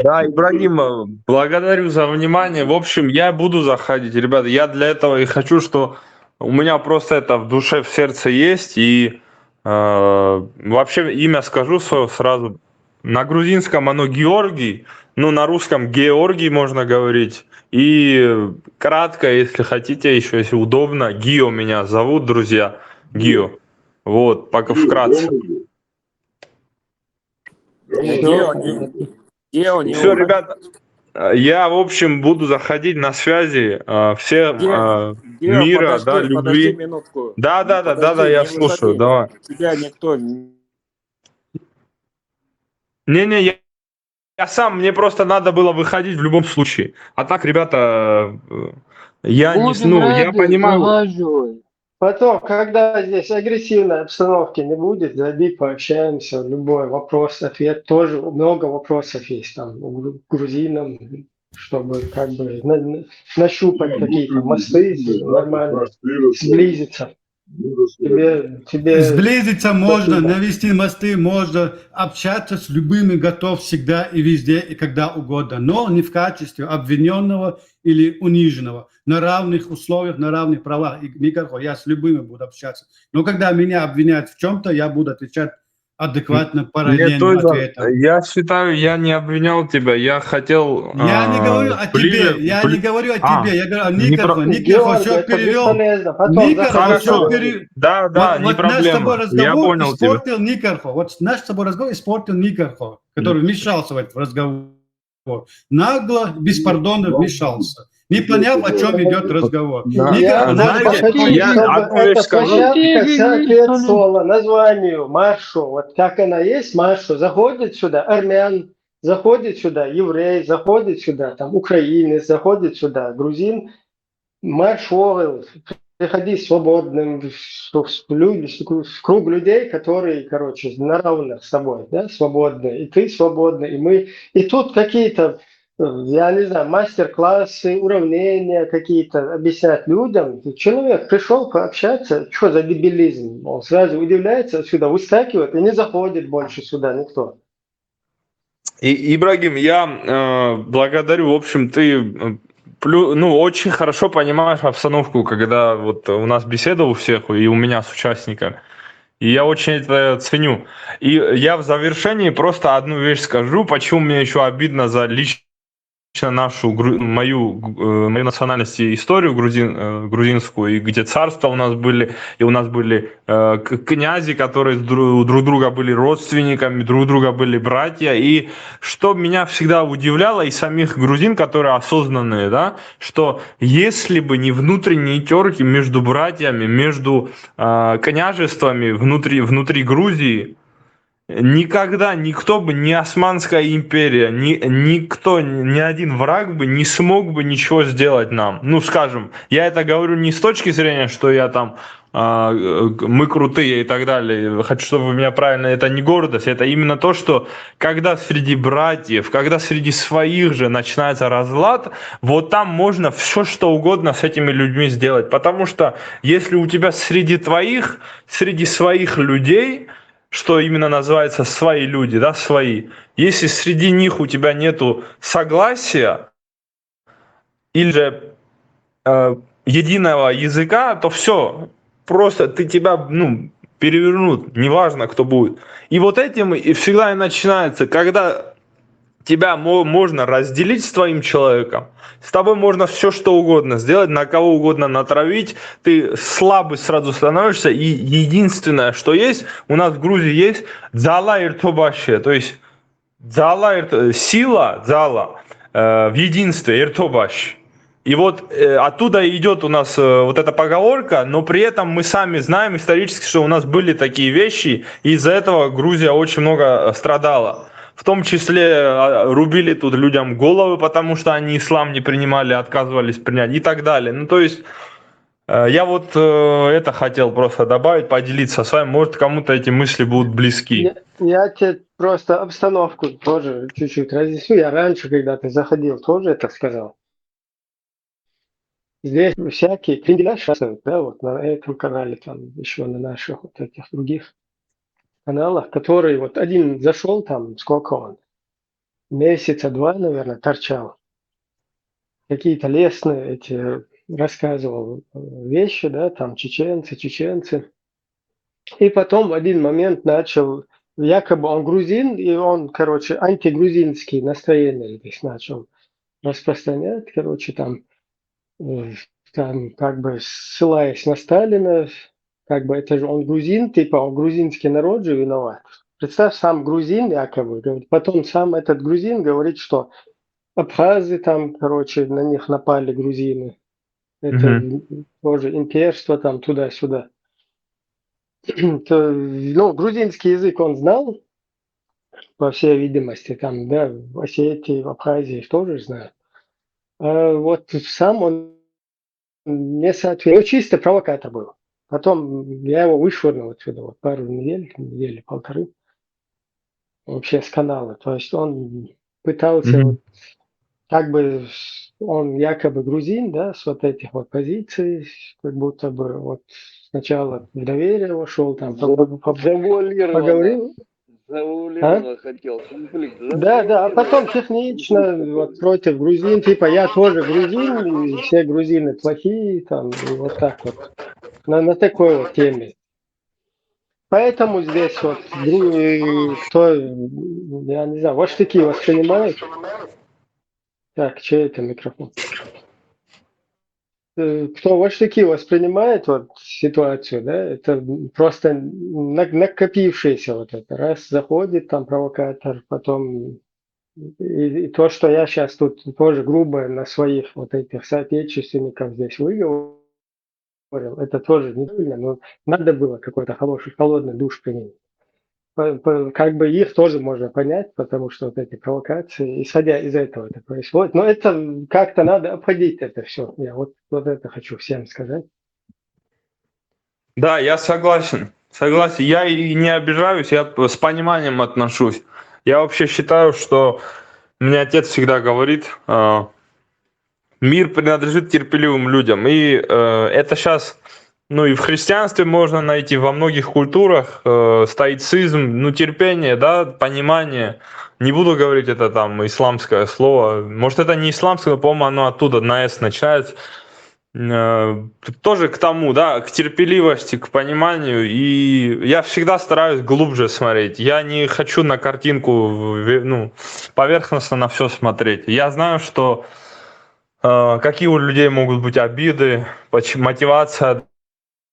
Да, Ибрагим, благодарю за внимание. В общем, я буду заходить, ребята. Я для этого и хочу, что у меня просто это в душе, в сердце есть. И вообще имя скажу свое сразу. На грузинском оно Георгий, ну на русском Георгий можно говорить. И кратко, если хотите, еще если удобно, Гио меня зовут, друзья. Гио. Вот, пока вкратце. Гео, не Все, уходи. ребята, я, в общем, буду заходить на связи. Всем Гео, мира, подожди, да, подожди любви. минутку. Да, Подожди, я не слушаю, выходи. давай. Тебя никто... Не, я сам, мне просто надо было выходить в любом случае. А так, ребята, я не, Будем ну, я рады, понимаю. заваживай. Потом, когда здесь агрессивной обстановки не будет, зайди, пообщаемся. Любой вопрос, ответ. Тоже много вопросов есть там у грузинам, чтобы как бы нащупать какие-то мосты, нормально сблизиться. Тебе Сблизиться можно, спасибо. навести мосты можно, общаться с любыми готов всегда и везде, и когда угодно, но не в качестве обвиненного или униженного. На равных условиях, на равных правах. И никакого, я с любыми буду общаться. Но когда меня обвиняют в чем-то, я буду отвечать адекватно, параллельно ответом. Я считаю, я не обвинял тебя, я хотел Я не говорю о тебе, я не говорю о тебе, я говорю о Никарху. Никарху все перевел. Никарху все перевел. Да, не Вот наш с тобой проблема. Я разговор понял тебя. испортил Никарху. Вот наш с тобой разговор испортил Никарху, который вмешался в этот разговор. Нагло, беспардонно вмешался. Не поняв, о чем идет разговор. Никарху, надо Эта площадка соответствовала названию маршу. Вот как она есть, маршу. Заходит сюда армян, заходит сюда еврей, заходит сюда там украинец, заходит сюда грузин. Марш Вовел, приходи свободным в круг людей, которые, короче, на равных с тобой, да, свободные. И ты свободный, и мы. И тут какие-то, я не знаю, мастер-классы, уравнения какие-то объяснять людям. Человек пришел пообщаться, что за дебилизм? Он сразу удивляется, отсюда выскакивает и не заходит больше сюда никто. Ибрагим, я благодарю, в общем, ты очень хорошо понимаешь обстановку, когда вот у нас беседа у всех, и у меня с участниками. И я очень это ценю. И я в завершении просто одну вещь скажу, почему мне еще обидно за лично мою национальность и историю грузинскую, и где царства у нас были, и у нас были князи, которые друг друга были родственниками, друг друга были братья. И что меня всегда удивляло, и самих грузин, которые осознанные, да, что если бы не внутренние терки между братьями, между княжествами внутри Грузии, никогда никто бы, ни Османская империя, никто, ни один враг бы не смог бы ничего сделать нам. Ну, скажем, я это говорю не с точки зрения, что я там, мы крутые и так далее. Хочу, чтобы вы меня правильно, это не гордость, это именно то, что когда среди братьев, когда среди своих же начинается разлад, вот там можно все что угодно с этими людьми сделать. Потому что если у тебя среди своих людей, что именно называется свои люди, да, свои. Если среди них у тебя нету согласия или же единого языка, то все, просто тебя, перевернут, неважно, кто будет. И вот этим и всегда и начинается, когда тебя можно разделить с твоим человеком, с тобой можно все что угодно сделать, на кого угодно натравить, ты слабый сразу становишься, и единственное, что есть, у нас в Грузии есть дзала иртобаши, то есть сила дзала в единстве иртобаш. И вот оттуда идет у нас вот эта поговорка, но при этом мы сами знаем исторически, что у нас были такие вещи, и из-за этого Грузия очень много страдала. В том числе рубили тут людям головы, потому что они ислам не принимали, отказывались принять и так далее. Ну, то есть я вот это хотел просто добавить, поделиться с вами. Может, кому-то эти мысли будут близки. Я тебе просто обстановку тоже чуть-чуть разъясню. Я раньше, когда ты заходил, тоже это сказал. Здесь всякие кренделя шастают, да, вот на этом канале, там еще на наших вот этих других каналах, которые вот один зашел там, сколько он, месяца два, наверное, торчал. Какие-то лестные эти рассказывал вещи, да, там чеченцы. И потом в один момент начал, якобы он грузин, и он, короче, антигрузинские настроения здесь начал распространять, короче, там как бы ссылаясь на Сталина, как бы это же он грузин, типа он грузинский народ же виноват. Представь, сам грузин якобы говорит, потом сам этот грузин говорит, что абхазы там, короче, на них напали грузины. Это тоже имперство там туда-сюда. Ну, грузинский язык он знал, по всей видимости, там, да, в Осетии, в Абхазии тоже знают. А вот сам он не соответствовал. Ну, чисто провокатор был. Потом я его вышвырнул отсюда вот пару недели, полторы, вообще с канала. То есть он пытался, вот, как бы, он якобы грузин, да, с вот этих вот позиций, как будто бы вот сначала в доверие вошел, там, поговорил. Завуалировано хотел конфликт. Да, а потом технично вот против грузин, типа я тоже грузин, и все грузины плохие, там, и вот так вот. На такой вот теме. Поэтому здесь вот, кто, я не знаю, ваши такие воспринимают. Так, чей это микрофон? Кто ваши такие воспринимает вот ситуацию, да, это просто накопившееся вот это. Раз заходит там провокатор, потом и то, что я сейчас тут тоже грубо на своих вот этих соотечественников здесь выговорил, это тоже неправильно, но надо было какой-то хороший холодный душ принять. Как бы их тоже можно понять, потому что вот эти провокации, исходя из этого это происходит. Но это как-то надо обходить это все. Я вот это хочу всем сказать. Да, я согласен. Я и не обижаюсь, я с пониманием отношусь. Я вообще считаю, что мне отец всегда говорит, мир принадлежит терпеливым людям. И это сейчас, и в христианстве можно найти, во многих культурах стоицизм, терпение, да, понимание. Не буду говорить это там исламское слово. Может, это не исламское, но, по-моему, оно оттуда на «с» начинается. Тоже к тому, да, к терпеливости, к пониманию. И я всегда стараюсь глубже смотреть. Я не хочу на картинку, поверхностно на все смотреть. Я знаю, что какие у людей могут быть обиды, мотивация,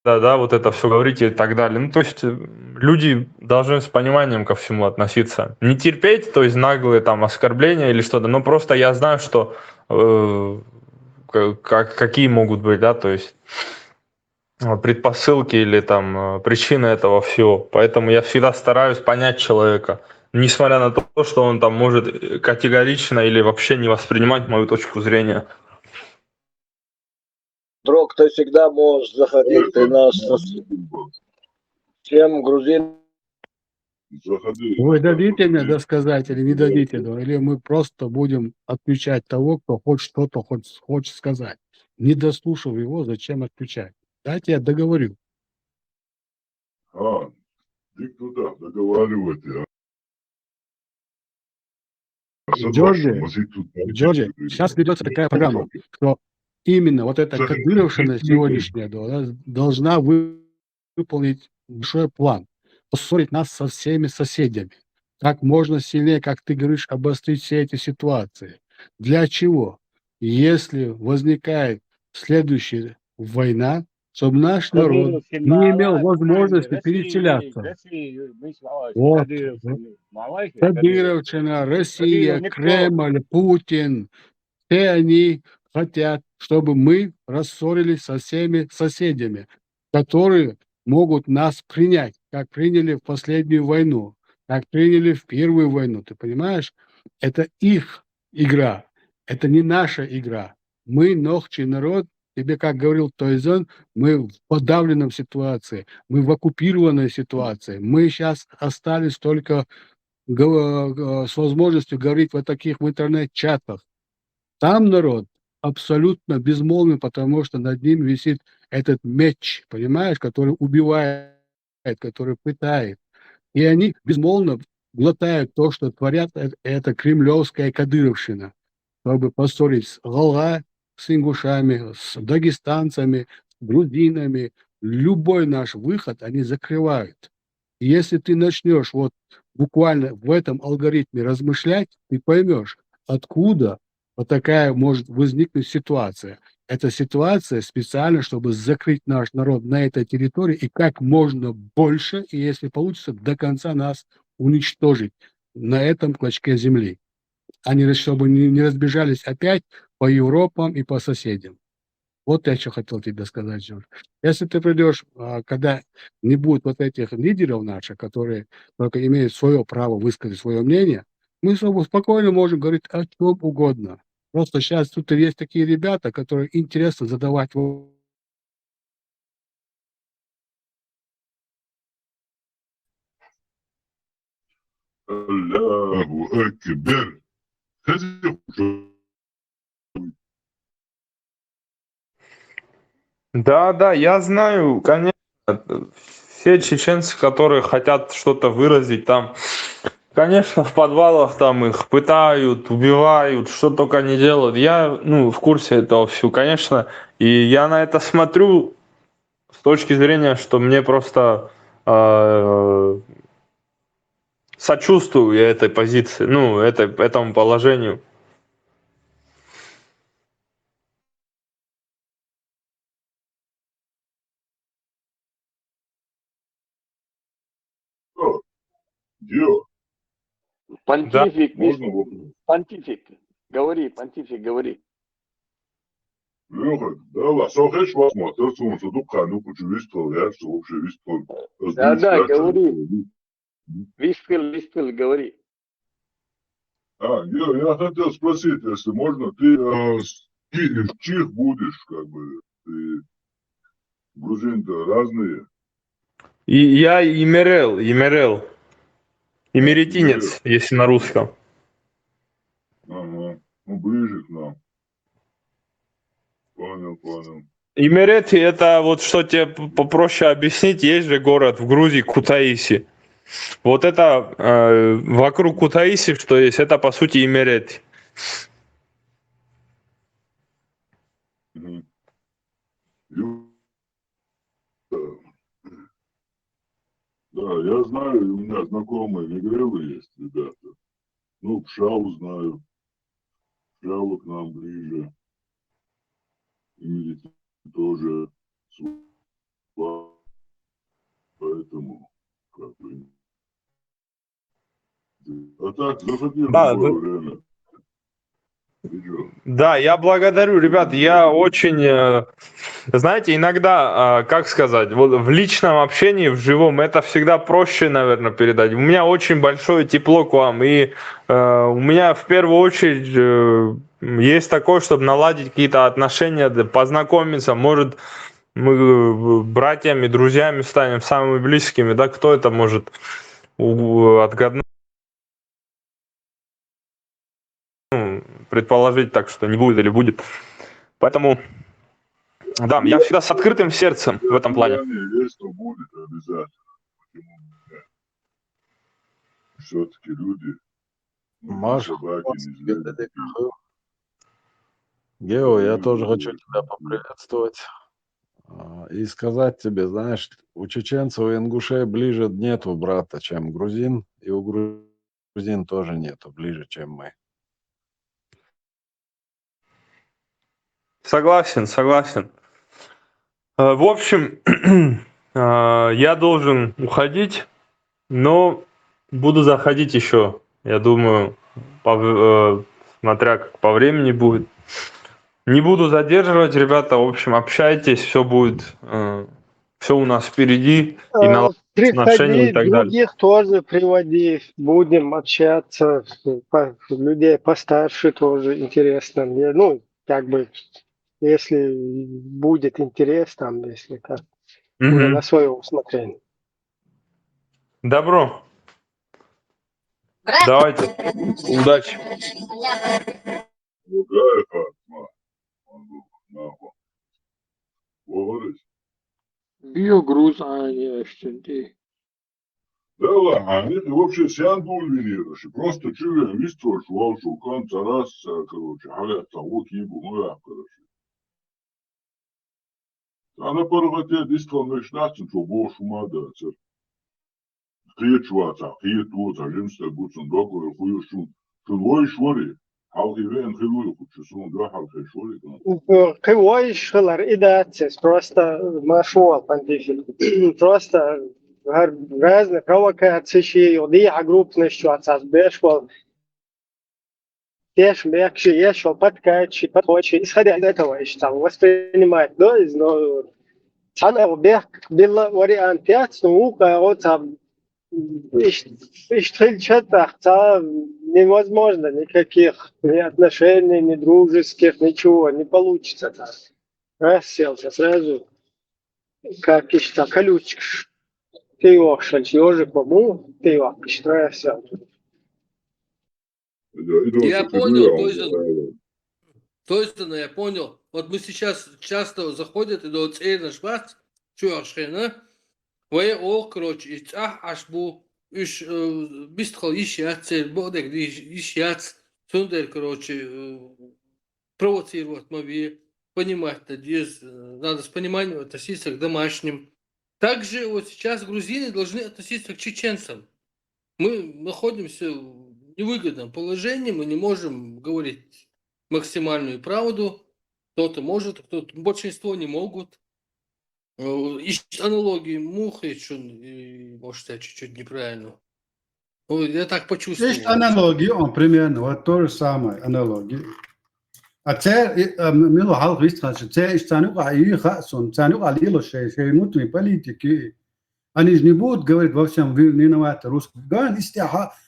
да, вот это все говорить и так далее. То есть люди должны с пониманием ко всему относиться. Не терпеть, то есть наглые там оскорбления или что-то, но просто я знаю, что какие могут быть, да, то есть предпосылки или там причины этого всего. Поэтому я всегда стараюсь понять человека, несмотря на то, что он там может категорично или вообще не воспринимать мою точку зрения. Друг, ты всегда можешь заходить, ты наш чем грузин. Вы дадите мне досказать или не дадите? Или мы просто будем отключать того, кто хочет что-то хочет сказать? Не дослушав его, зачем отключать? Дайте я договорю. Ты туда договаривайте. Джорджи, сейчас ведется такая программа, что именно вот эта кадыровщина сегодняшняя должна выполнить большой план, поссорить нас со всеми соседями. Как можно сильнее, как ты говоришь, обострить все эти ситуации. Для чего? Если возникает следующая война, чтобы наш народ не имел возможности переселяться. Вот. Кадыровщина, Россия, Кремль, Путин, все они хотят, чтобы мы рассорились со всеми соседями, которые могут нас принять, как приняли в последнюю войну, как приняли в первую войну. Ты понимаешь? Это их игра, это не наша игра. Мы, ногчий народ, тебе, как говорил Тойзон, мы в подавленном ситуации, мы в оккупированной ситуации. Мы сейчас остались только с возможностью говорить в таких в интернет-чатах. Там народ абсолютно безмолвный, потому что над ним висит этот меч, понимаешь, который убивает, который пытает. И они безмолвно глотают то, что творят это кремлевская кадыровщина, чтобы поссорить с Галга, с ингушами, с дагестанцами, с грузинами. Любой наш выход они закрывают. И если ты начнешь вот буквально в этом алгоритме размышлять, ты поймешь, откуда вот такая может возникнуть ситуация. Эта ситуация специально, чтобы закрыть наш народ на этой территории и как можно больше, и если получится, до конца нас уничтожить на этом клочке земли. Они, чтобы не разбежались опять по Европам и по соседям. Вот я что хотел тебе сказать, Джордж. Если ты придешь, когда не будет вот этих лидеров наших, которые только имеют свое право высказать свое мнение, мы спокойно можем говорить о чем угодно. Просто сейчас тут есть такие ребята, которые интересно задавать Аллаху Акбар. Да, я знаю, конечно, все чеченцы, которые хотят что-то выразить там, конечно, в подвалах там их пытают, убивают, что только не делают. Я, в курсе этого всего, конечно, и я на это смотрю с точки зрения, что мне просто сочувствую я этой позиции, этому положению. Дело. Понтифик, Можно вопрос? понтифик. Говори, понтифик, говори. Леха, давай, сохрешь посмотрел, что тут кану кучу вистол, я что вообще вистол. Да, говори. Виспел, говори. Я хотел спросить, если можно, ты в чих будешь, как бы, ты грузин-то разные. И я Имерел. Имеретинец, если на русском. Ага, ближе к нам. Понял. Имерети это вот что тебе попроще объяснить, есть же город в Грузии Кутаиси. Вот это вокруг Кутаиси, что есть, это по сути Имерети. Да, я знаю, у меня знакомые мигрелы есть, ребята. Пшаву знаю. Пшаву к нам ближе. И тоже. Поэтому, как бы. А так, заходи в любое время. Да, я благодарю, ребят, я очень, знаете, иногда, как сказать, вот в личном общении, в живом, это всегда проще, наверное, передать. У меня очень большое тепло к вам, и у меня в первую очередь есть такое, чтобы наладить какие-то отношения, познакомиться, может, мы братьями, друзьями станем самыми близкими, да, кто это может отгадать? Предположить так, что не будет или будет. Поэтому, да, я всегда с открытым сердцем в этом плане. Есть, то будет обязательно. Все-таки люди. Собаки не злые. Гео, я тоже хочу тебя поприветствовать и сказать тебе, знаешь, у чеченцев и ингушей ближе нету брата, чем грузин, и у грузин тоже нету ближе, чем мы. Согласен, согласен. В общем, я должен уходить, но буду заходить еще. Я думаю, смотря как по времени будет. Не буду задерживать, ребята. В общем, общайтесь, все будет, все у нас впереди, и наладить отношения и Приходи, так далее. других тоже приводи, будем общаться, людей постарше тоже интересно мне, ну, как бы, если будет интерес там, если как, уже на свое усмотрение. Добро. Давайте. Удачи. Биогруз, Аня, Штенди. Да ладно, нет, вообще сян дульвинировали. Просто чувствую, мистер Швалшу, конца раз, короче, халят того кибу, ну я, короче. Она порватая дистон мечтаться, что больше мада, цер. Хиечваца, хиетуца, жимста гуцун докой, хуюшун. Шунвой швори, халки вен хилуй, хучусун, два халки швори. Кривой шхалар, идеация, просто машуал пантифиль, просто разные провокации, удия группные ситуации, бешвал, теш мягче, ешвал, подкачи, подхочи, исходя из этого, я считал, воспринимать, да, но она убег, была вариант 5, ну, вот там, невозможно, никаких ни отношений, ни дружеских, ничего, не получится так. Расселся сразу, как и что, колючек. Ты его ежик помыл, ты его расселся. Я понял, точно, я понял. Вот мы сейчас часто заходят и до цели швац, чуашена, вая о, короче, аш бу, бистхал ищет цель, бодек ищет, сундер, короче, провоцировать мови, понимать, надо с пониманием относиться к домашним. Также вот сейчас грузины должны относиться к чеченцам. Мы находимся в невыгодном положении, мы не можем говорить максимальную правду. Кто-то может, кто-то, большинство не могут. Ищут аналогии мухи, может, я чуть-чуть неправильно. Я так почувствовал. Есть аналогии, он примерно вот то же самое, аналогии. А те, мило халк вистрачи, те истану аи хасун, стану алило шей внутренней политики. Они же не будут говорить во всем виноваты русские. Говорят,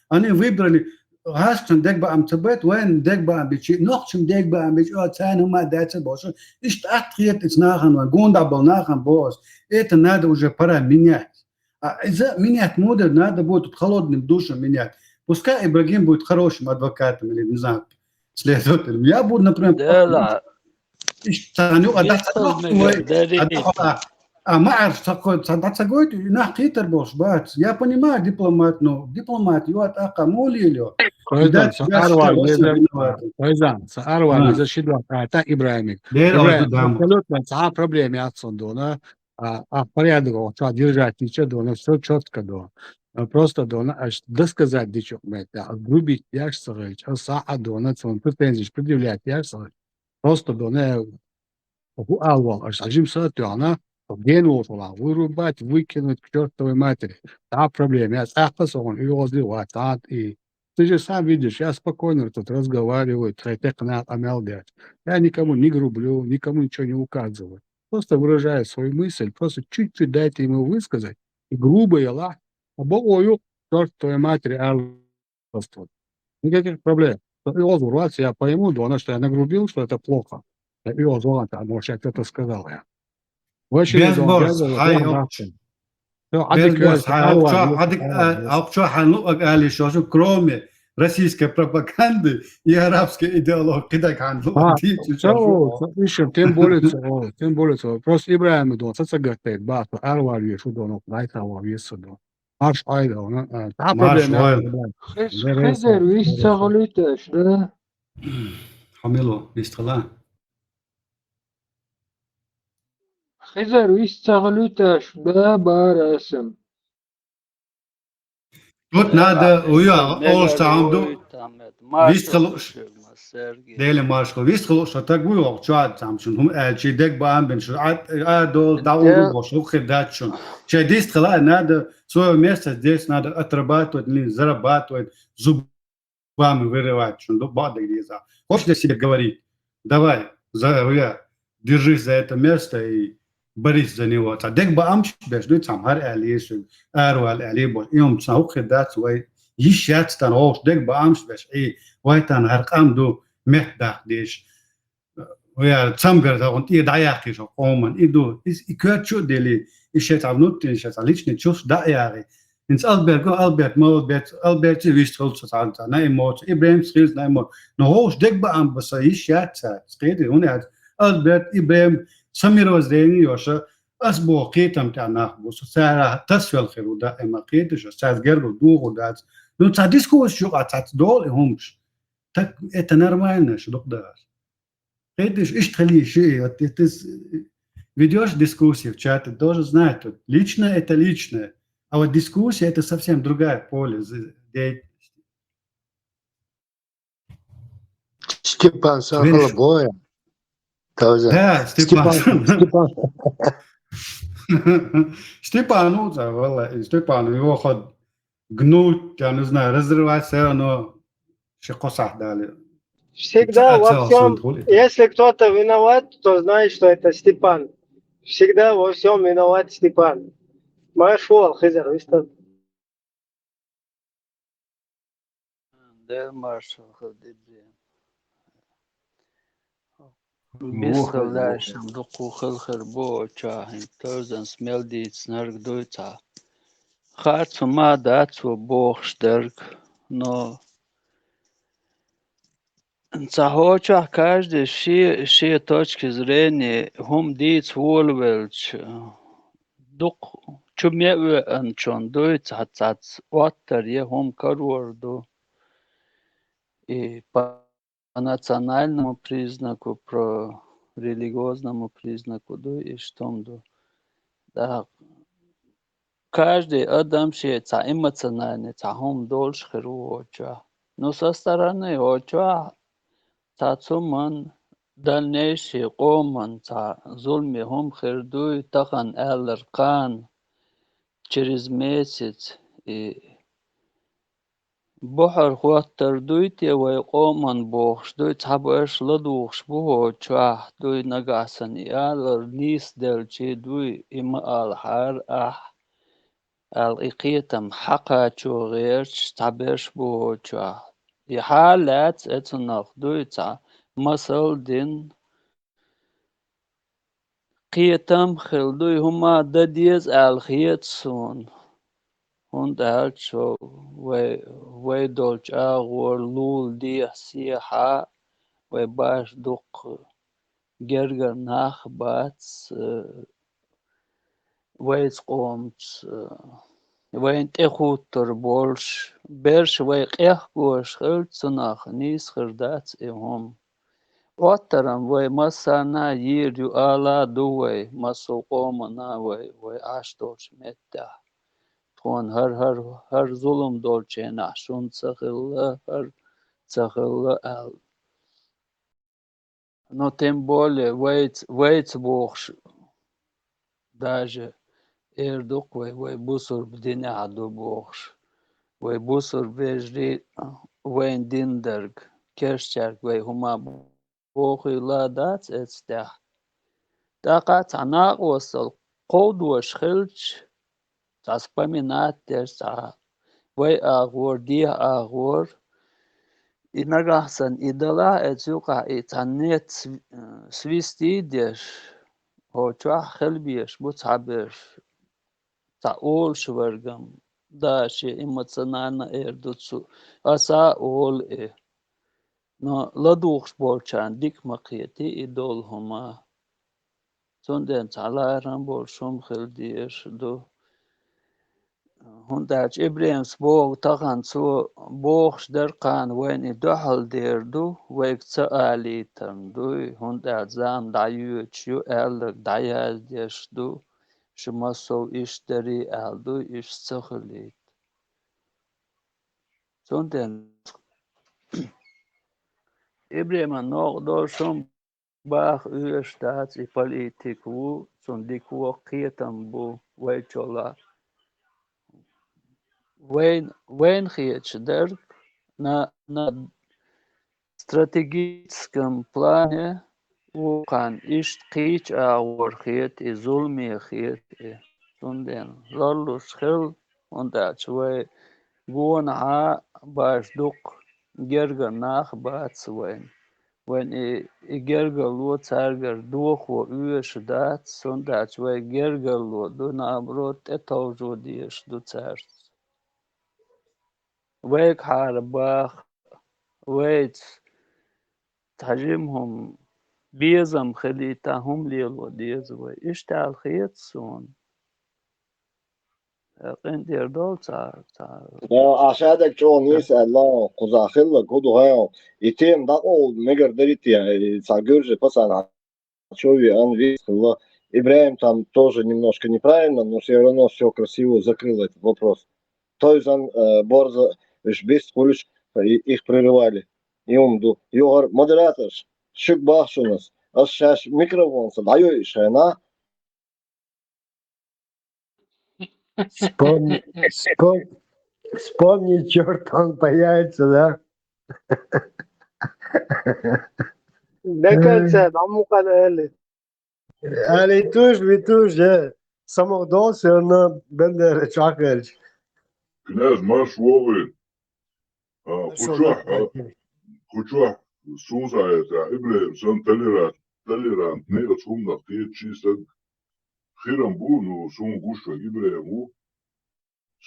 они выбрали هاشتن دق بقى متبت وين دق بقى بيجي نقشم دق بقى بيجي ثاني ما دات بوش إيش تأخيت إسناخن وجون دبل ناخن بوس إيه تنادى وجه برا منيات إذا منيات مودر نادى بوت تخلصني بدوش منيات بس كا إبراهيم بوت خروش أدفكات من النظام سليتوت يا بود نبرم لا إيش ثاني ما أعرف تقول نحكي تربوش بات يا بني ما دبلومات نو دبلومات يوات أقا مولي له Koydan Саарвар защитил та Ибраимик. Абсолютно сама проблема отсюда, а порядок вот держать ничего дона, все четко дона. Просто дона, аж досказать дичок мета, грубить яшсович, а саа дона, он претензии предъявлять яшсович. Просто дона алвал, аж ажим сатуана. Гену вырубать, выкинуть к чертовой матери. Та проблема. Я сахпасан, и возливать, и ты же сам видишь, я спокойно тут разговариваю, хотя канал амелдять. Я никому не грублю, никому ничего не указываю. Просто выражаю свою мысль, просто чуть-чуть дайте ему высказать. И грубо я ла, обою, чертовой матери, никаких проблем. И возвращаться я пойму, что я нагрубил, что это плохо. И возвращаться, а может, я кто-то сказал я. بيزبورس هاي بيزبورس أقصى حنلقى قالي شو كرومي российской пропаганды и арабской идеологии كده كان тем более просто Ибраим дон сацагатет бат арвар ешу дон лайтава весудо марш айда она та проблема خير ويشتغلوا ده حملوا بيشتغلان خزر ويستغلوتاش باراسم Тут надо, نقدر вистхалуш, ديل مارشال ويستخلوش تقوي وقتاد تامشون هم شي دق بام بن شو عدول داولو بوشو خداتشون شي ديست خلا نادا سو место здесь надо отрабатывать или зарабатывать зубами вырывать до бада где-то. Хочешь для себя говорить? Давай, держись за это место и борись за него. Дек бамч беш ну там har алиш ару алали бол يوم تساو خدات وي يشات تان اوش دك بامش بش اي وايتان هرقام دو مهداخ ديش ويا تسامغر دا und ihr daiaki so kommen idu is ikört scho deli ich het am nut ich het alich nit scho da jahre ins Albert Molbert Albert wisst holt so alta na emot Ibrahim skills na emot no hoch dek baam basa yishat skede und hat Albert Ibrahim Samir Wazdeni yosha أسبوع قيتم تاع بوس ساعة تسفل خير ودا إما قيتش ساعة جرب دوغ ودا لو تاديسكو شو قطعت دول همش تك إتنرماين شو دقدر قيتش إيش تخلي شيء تس ведешь дискуссию в чате тоже знает лично это личное а вот дискуссия это совсем другая поле деятельности. Степан Сахалобоя тоже. Да, Степан. Степану, Степану его ход гнуть, я не знаю, разрывать все равно шикосах дали. Всегда во всем, если кто-то виноват, то знает, что это Степан. Всегда во всем виноват Степан. Машуал, Хизер, вистат. Бисхалдашам дуку хилхер бо чахин тозан смелдиц наргдуйца. Харцу ма дацу бохштерг, но захоча каждый ши точки зрения хум диц волвелч дук чумеве анчон дуйц хацац оттер е хум каруарду и по национальному признаку, про религиозному признаку, и что да, каждый адам считается эмоциональный, он должен херувача. Но со стороны оча, цуман дальнейший коман, зульми хом хердуй, тахан элеркан через месяц и بحر خواتر دویت وی قومن بخش دویت حبش لدوخش بوه چوه دوی نگاسن یالر لیس دل چی دوی اما الحر اقیتم حقا چو غیرش تبش بوه چوه حالات اتناق دویت مثل دین قیتم خل دوی هما ددیز الخیت سون und also we dolch agor lul dia siha we bash duk gerger nach bats we qomt we entehuter bolsh bersh we qeh gosh khult nach nis khirdat hom Otteram we masana yir yu ala duwe maso qomana we ashtosh metta Gewoon her zulum dolce shun tsahilla her tsahilla al. No tem bolje wait box даже erduk we busur bdina adu box we busur vejri we dinderg kerstjerk we huma boxi la dat etsta. Daqat anaq wasal qod was khilch вспоминать вы агор ди агор и нагасан и дала эцука и танет свистидеш хоча хелбиеш буцабеш та ол швергам даши эмоционально эрдуцу аса ол но ладухш болчан дик макети и дол хома сонден цаларам бол шум хелдиеш до هنداش إبراهيم سبوغ تغن سو بوخش درقان وين دحل ديردو ويك سألي تندوي هنداش زام دعيو تشيو ألك دعياز ديشدو شمسو إشتري ألدو إش سخليت سندن إبراهيم نوغ دور شم باخ أشتات إي بوليتيكو سنديكو قيتم بو ويتشولا وين خيتش درك на стратегическом плане وقان إشت قيش أورخيت ظلمي سندن لولوش خل وندات شوي قون باش دوق جرجر ناخ بات سوين وين جرجر لو تارجر دوخ ويش دات سندات شوي جرجر لو دو نابروت اتوجو ديش دو تارس ويك حارباخ ويت تهاجمهم بيزم خليتهم ليلو ديزوي اشتعل خيط سون قندير دول عشادك شو نيس الله قزاخيل كودو هاو يتيم داقو ميجر دريتي сагюрже пасан чови анвис الله Ибраим там тоже немножко неправильно, но все равно все красиво закрыл этот вопрос. То есть он борзо без кулиш их прерывали. И умду. Йогар модератор шук бахшунас. Аш шаш микрофон садаю шена. Вспомни, черт, он появится, да? ده كان سيد عمو كان قال Allez, touche, Samo dosyona bende çakır. Kняz marš vovi. Kučuah sūzājot, Ibrahim san talirant neirat sumnaq tietši sad hiram būnu sun gušva Ibrahimu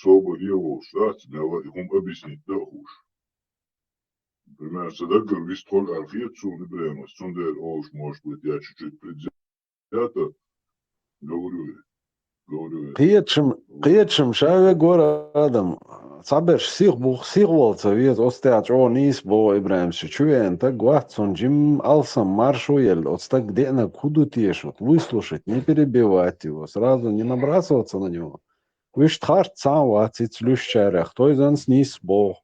soba Dievo stāts neva hum объяснить дохуш. Примерно садагар вистхол архиет sun Ibrahima сундер ош может быть я чуть-чуть предвзято говорю. Qietšim šāve goradam. Sabeš sīk volca viet osteāč o nīs bo Ibrahims čujen, так гвац он джим алсам маршуел, так где-то куду тешут, выслушать, не перебивать его, сразу не набрасываться на него. Виш тхарт сам вацит слющарях, то из он снис бо.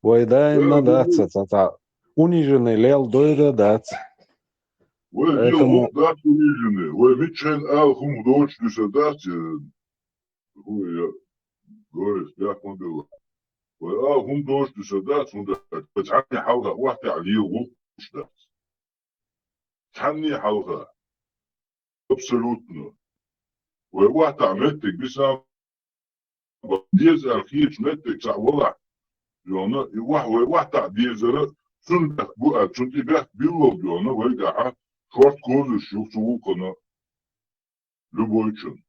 Войдай надаться, униженный лел дойда даться. Ой, дел дат униженный. Ой, митчен хум дочь дать. Ой, я говорю, спях мобила. Ой, хум дочь дать, он дать. Тعني حوها واحد عليه وش دات. تعني حوها. Абсолютно. Ой, واحد عملتك بس ديز الخيش متك صح والله. جونا واحد ديزر سنتك بقى سنتي بيت بيلو جونا ويجا شورت كوز شوف سوقنا لبويشن.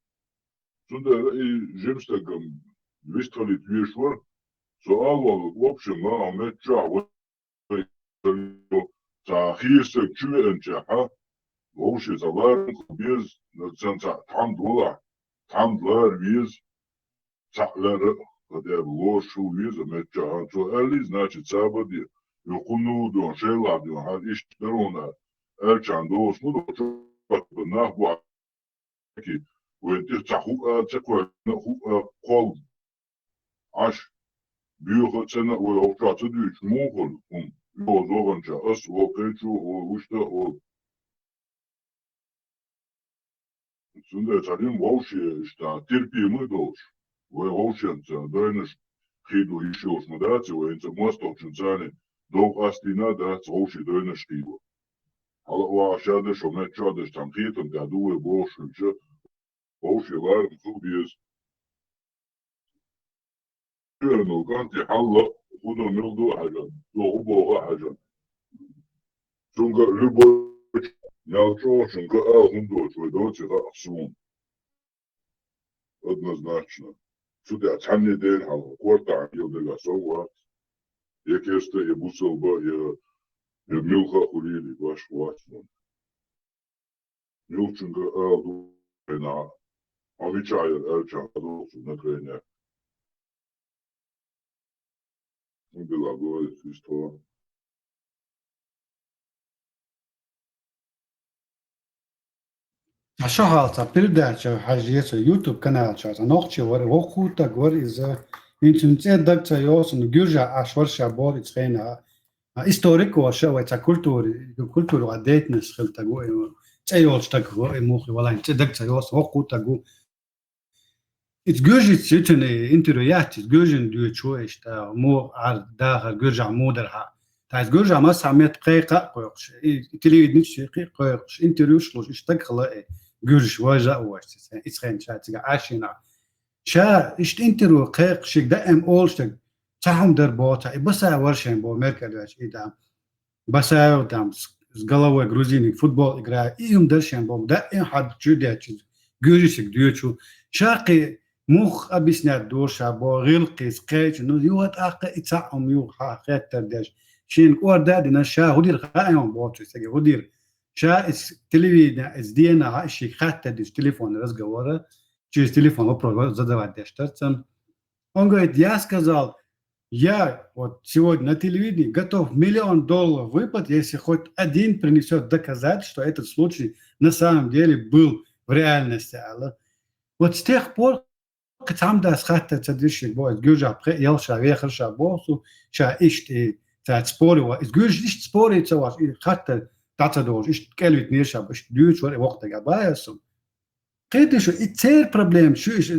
Сюда и жемстагам вистали твешвар, соалвал в общем на амеча вот за хисек чуенча, вообще залар без ценца там доллар без цалар, когда лошу без амеча, то али значит сабади, юкуну до шелади, а иштерона, элчандо смуду нахва وانت تحقق تكون قول عش بيوخ سنة ويوقع تدريش موغل يوزوغن جا أس وقيتشو ووشتا سنة تعليم ووشي اشتا تربي مدوش ووشي انت داينش خيدو يشوش مداتي وانت مواستوك انساني دوغ أستينا دات ووشي داينش خيدو هلا وعشادش ومتشادش تنخيطن دادوه بوش وشا ووشي غير مخوبيز انه كانت حلق خذوا ملدو حاجة دوغبوها حاجة شنك لبو نالشو شنك هندوش ودوتي غاقسون однозначно сюда тعني دين حلق قوارتا عن يلدقا صوات يكيستا يبوصل با يميلخا خليلي باش واتنون يلشنك دو بنا Обещаю, Эльча, на крайне. Белогорец, и что? А что halta передача حاجية يوتيوب канал сейчас. Ночью وقوتا говор из интенсивных цаёс и гюжа ашварша бор ицхена. Историко шо это культуру адетнес хилтагу. Цаёс такго мухи вала интенсивных цаёс вقوتا гу. It's gujit sitene intervjuat gujin du choish ta mo ar da gurja moderha. Ta gurja ma samet qiqa qoyqsh. Televid nich qoyqsh intervju shlosh ishtak khala gurj waja wash. It's khain chatiga ashina. Sha ist intervju qiqsh da am olshtag tahum der bota. Basa warshen bo merkadash idam. Basa tam с головой грузиник футбол играет. И им дальше бом да им хад чудячи. Гуржик дючу. Шaqi مخ أبيسناد دوشة بو غلقي سقيت إنه يوات أخا إتسعهم يو حاقات ترداش شين كور دادنا شا هدير خايم بوتو سجى هدير شا تلفزيون دينا هاشي خاتة ديش تليفون رزقة ورا через телефон вопрос задавать дештерцам. Он говорит, я сказал, я вот сегодня на телевидении готов $1 миллион выплатить, если хоть один принесет доказать, что этот случай на самом деле был в реальности. Вот с тех пор كتعم دا سخاتة تدريش البوز جوجا بخي يلشا ويخر شابوسو شا إشتي تاع سبوري وإز جوج إشت سبوري تسواش خاتة تعتدوش إشت كلمة نيرشا باش ديوش وري وقت جابايسو قيدش إتسير بروبلم شو إيش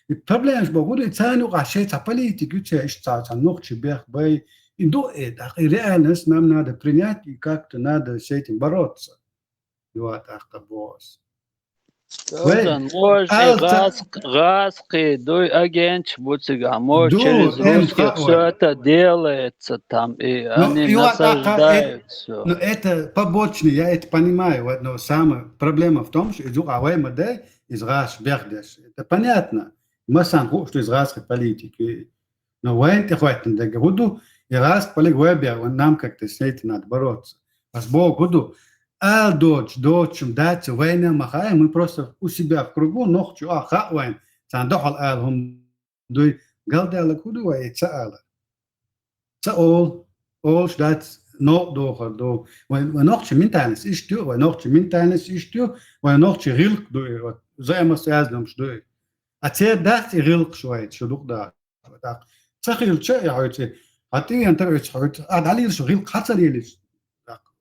البروبلمش بقول إتساني وقع شيء تاع بوليتيك يتسا إشت تاع نقش بيخ باي إندو إيه داخل ريالنس نام نادا برينياتي كاكت نادا شيء باروتس يوات أختا بوس Jordan, может, Гаски, дуй агент, Буцига, может, через русских все это делается там, и они насаждают все. Но это побочный, я это понимаю, но самая проблема в том, что из АВМД из РАС Бердеш. Это понятно. Мы сам что из РАС политики. Но войн ты хватит, да году, и РАС полигвебер, нам как-то с этим надо бороться. Вас Бог году. А дочь, дать война махая, мы просто у себя в кругу ночью, хаваем, сандохал алхум, дуй, галдала куду, и цаала. Цаол, ждать, но дохар, до, ночью ментальность иштю, ночью ментальность иштю, ночью рилк, дуй, взаимосвязанным, что а те дать рилк швайт, что дух да. Цахил че, я хочу, а ты антарвич, а далее что рилк хацалились.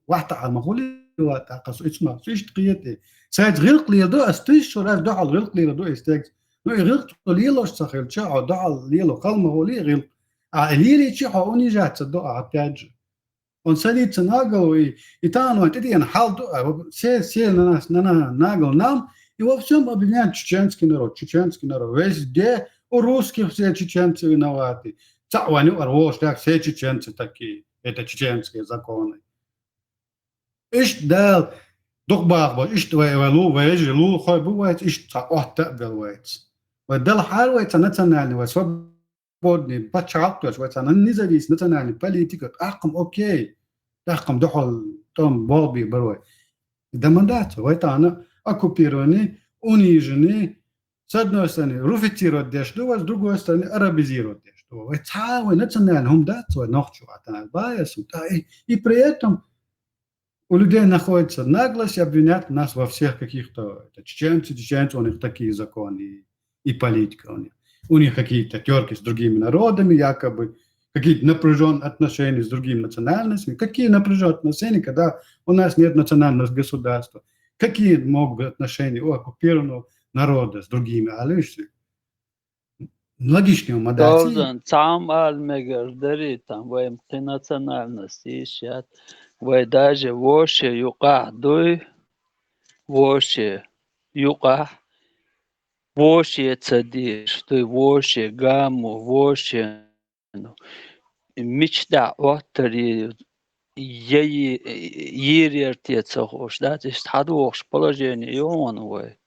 واحدة على المقولة وتعقص اسمه فيش قيادة ساعد غلق لي دو استيش شو راس دعال غلق لي دو استيك نو غلق ليلو اشتخل شاع دعال ليلو قلمه هو لي غلق ليلي شي حوني جات دو عتاج on ساليت ناغو يتانو تدي انا حال دو سي نانا ناغو нам и во всем обвиняют чеченский народ везде у русских все чеченцы виноваты цауани орвош так все чеченцы такие это чеченские законы إيش دال دقباق با إيش تويلو ويجلو خاي بويت إيش تعقد تقبل ويت ودل حال ويت نتناني وسبودني بتشعقتش ويت نزليس نتناني بوليتيك أقم أوكي أقم دخل توم بابي بروي ده مندات ويت أنا оккупированный униженный с одной стороны руфицировать дешту, а с другой стороны арабизировать дешту. Это целый национальный хумдат, свой ночью атанал байс, и при этом у людей находится наглость обвинять нас во всех каких-то чеченцы, у них такие законы и политика у них какие-то терки с другими народами, якобы какие-то напряженные отношения с другими национальностями. Какие напряженные отношения, когда у нас нет национального государства? Какие могут быть отношения у оккупированного народа с другими? Логичнее модели. Jordan, там аль-мегардери, там воем ты национальности ищет. Вы даже вообще юка дуй, вообще юка, вообще цадиш, ты вообще гамму, вообще мечта отри ерертеца хош, да, то есть хадвош положение ёмановое.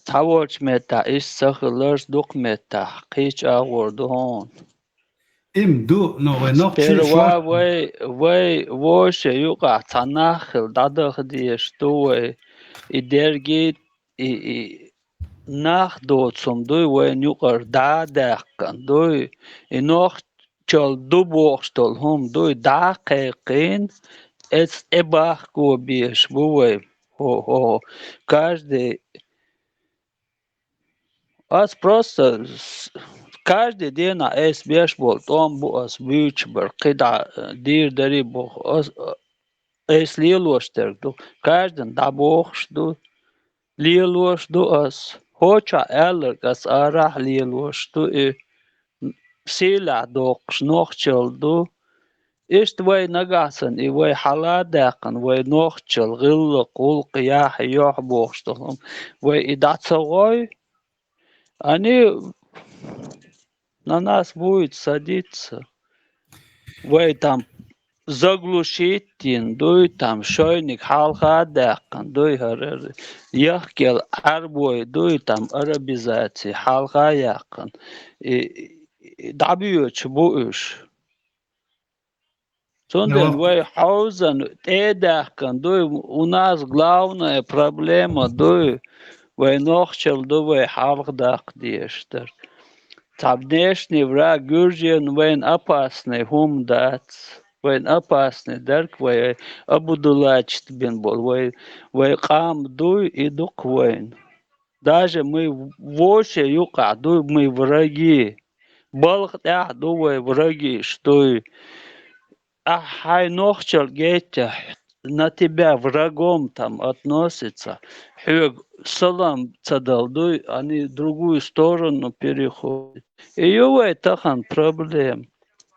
Тавоч мета из сахлаш дук мета, кич агордон. Им ду, но вы Сперва вы вообще юга танахил дадахди что и дергит и нах доцом дуй вы югар дадахкан дуй и нох чел дубохштол хум дуй дакекин эц эбахку биш бувай. Хо. Каждый ас просто каждый день эс беш бол том бу ас вичбер кида дир дари бох эс лилоштер ду каждый да бохшту лилошту ас хоча элер ас арах лилошту и сила докш нохчелду Ist way nagasan I way haladakan way nochchel gilla qul qiyah yoh boxtolum way idatsoy они на нас будет садиться way там заглушить дуй там шойник халхадакан дуй харер яхкел арбой дуй там арабизация халхаякан и дабиоч буш Сунден, вы хаузен, эдахкан, дуй, у нас главная проблема, дуй, вы нохчел, дуй, халхдак дештер. Там внешний враг Гюржин, вы опасный, хумдац, вы опасный, дарк, вы абудулачт бен бол, вы кам, дуй, и дук войн. Даже мы вообще юка, дуй, мы враги. Балх, дуй, враги, что хай нохчел гетя на тебя врагом там относится. Хюг салам цадалдуй, они в другую сторону переходят. И его тахан проблем.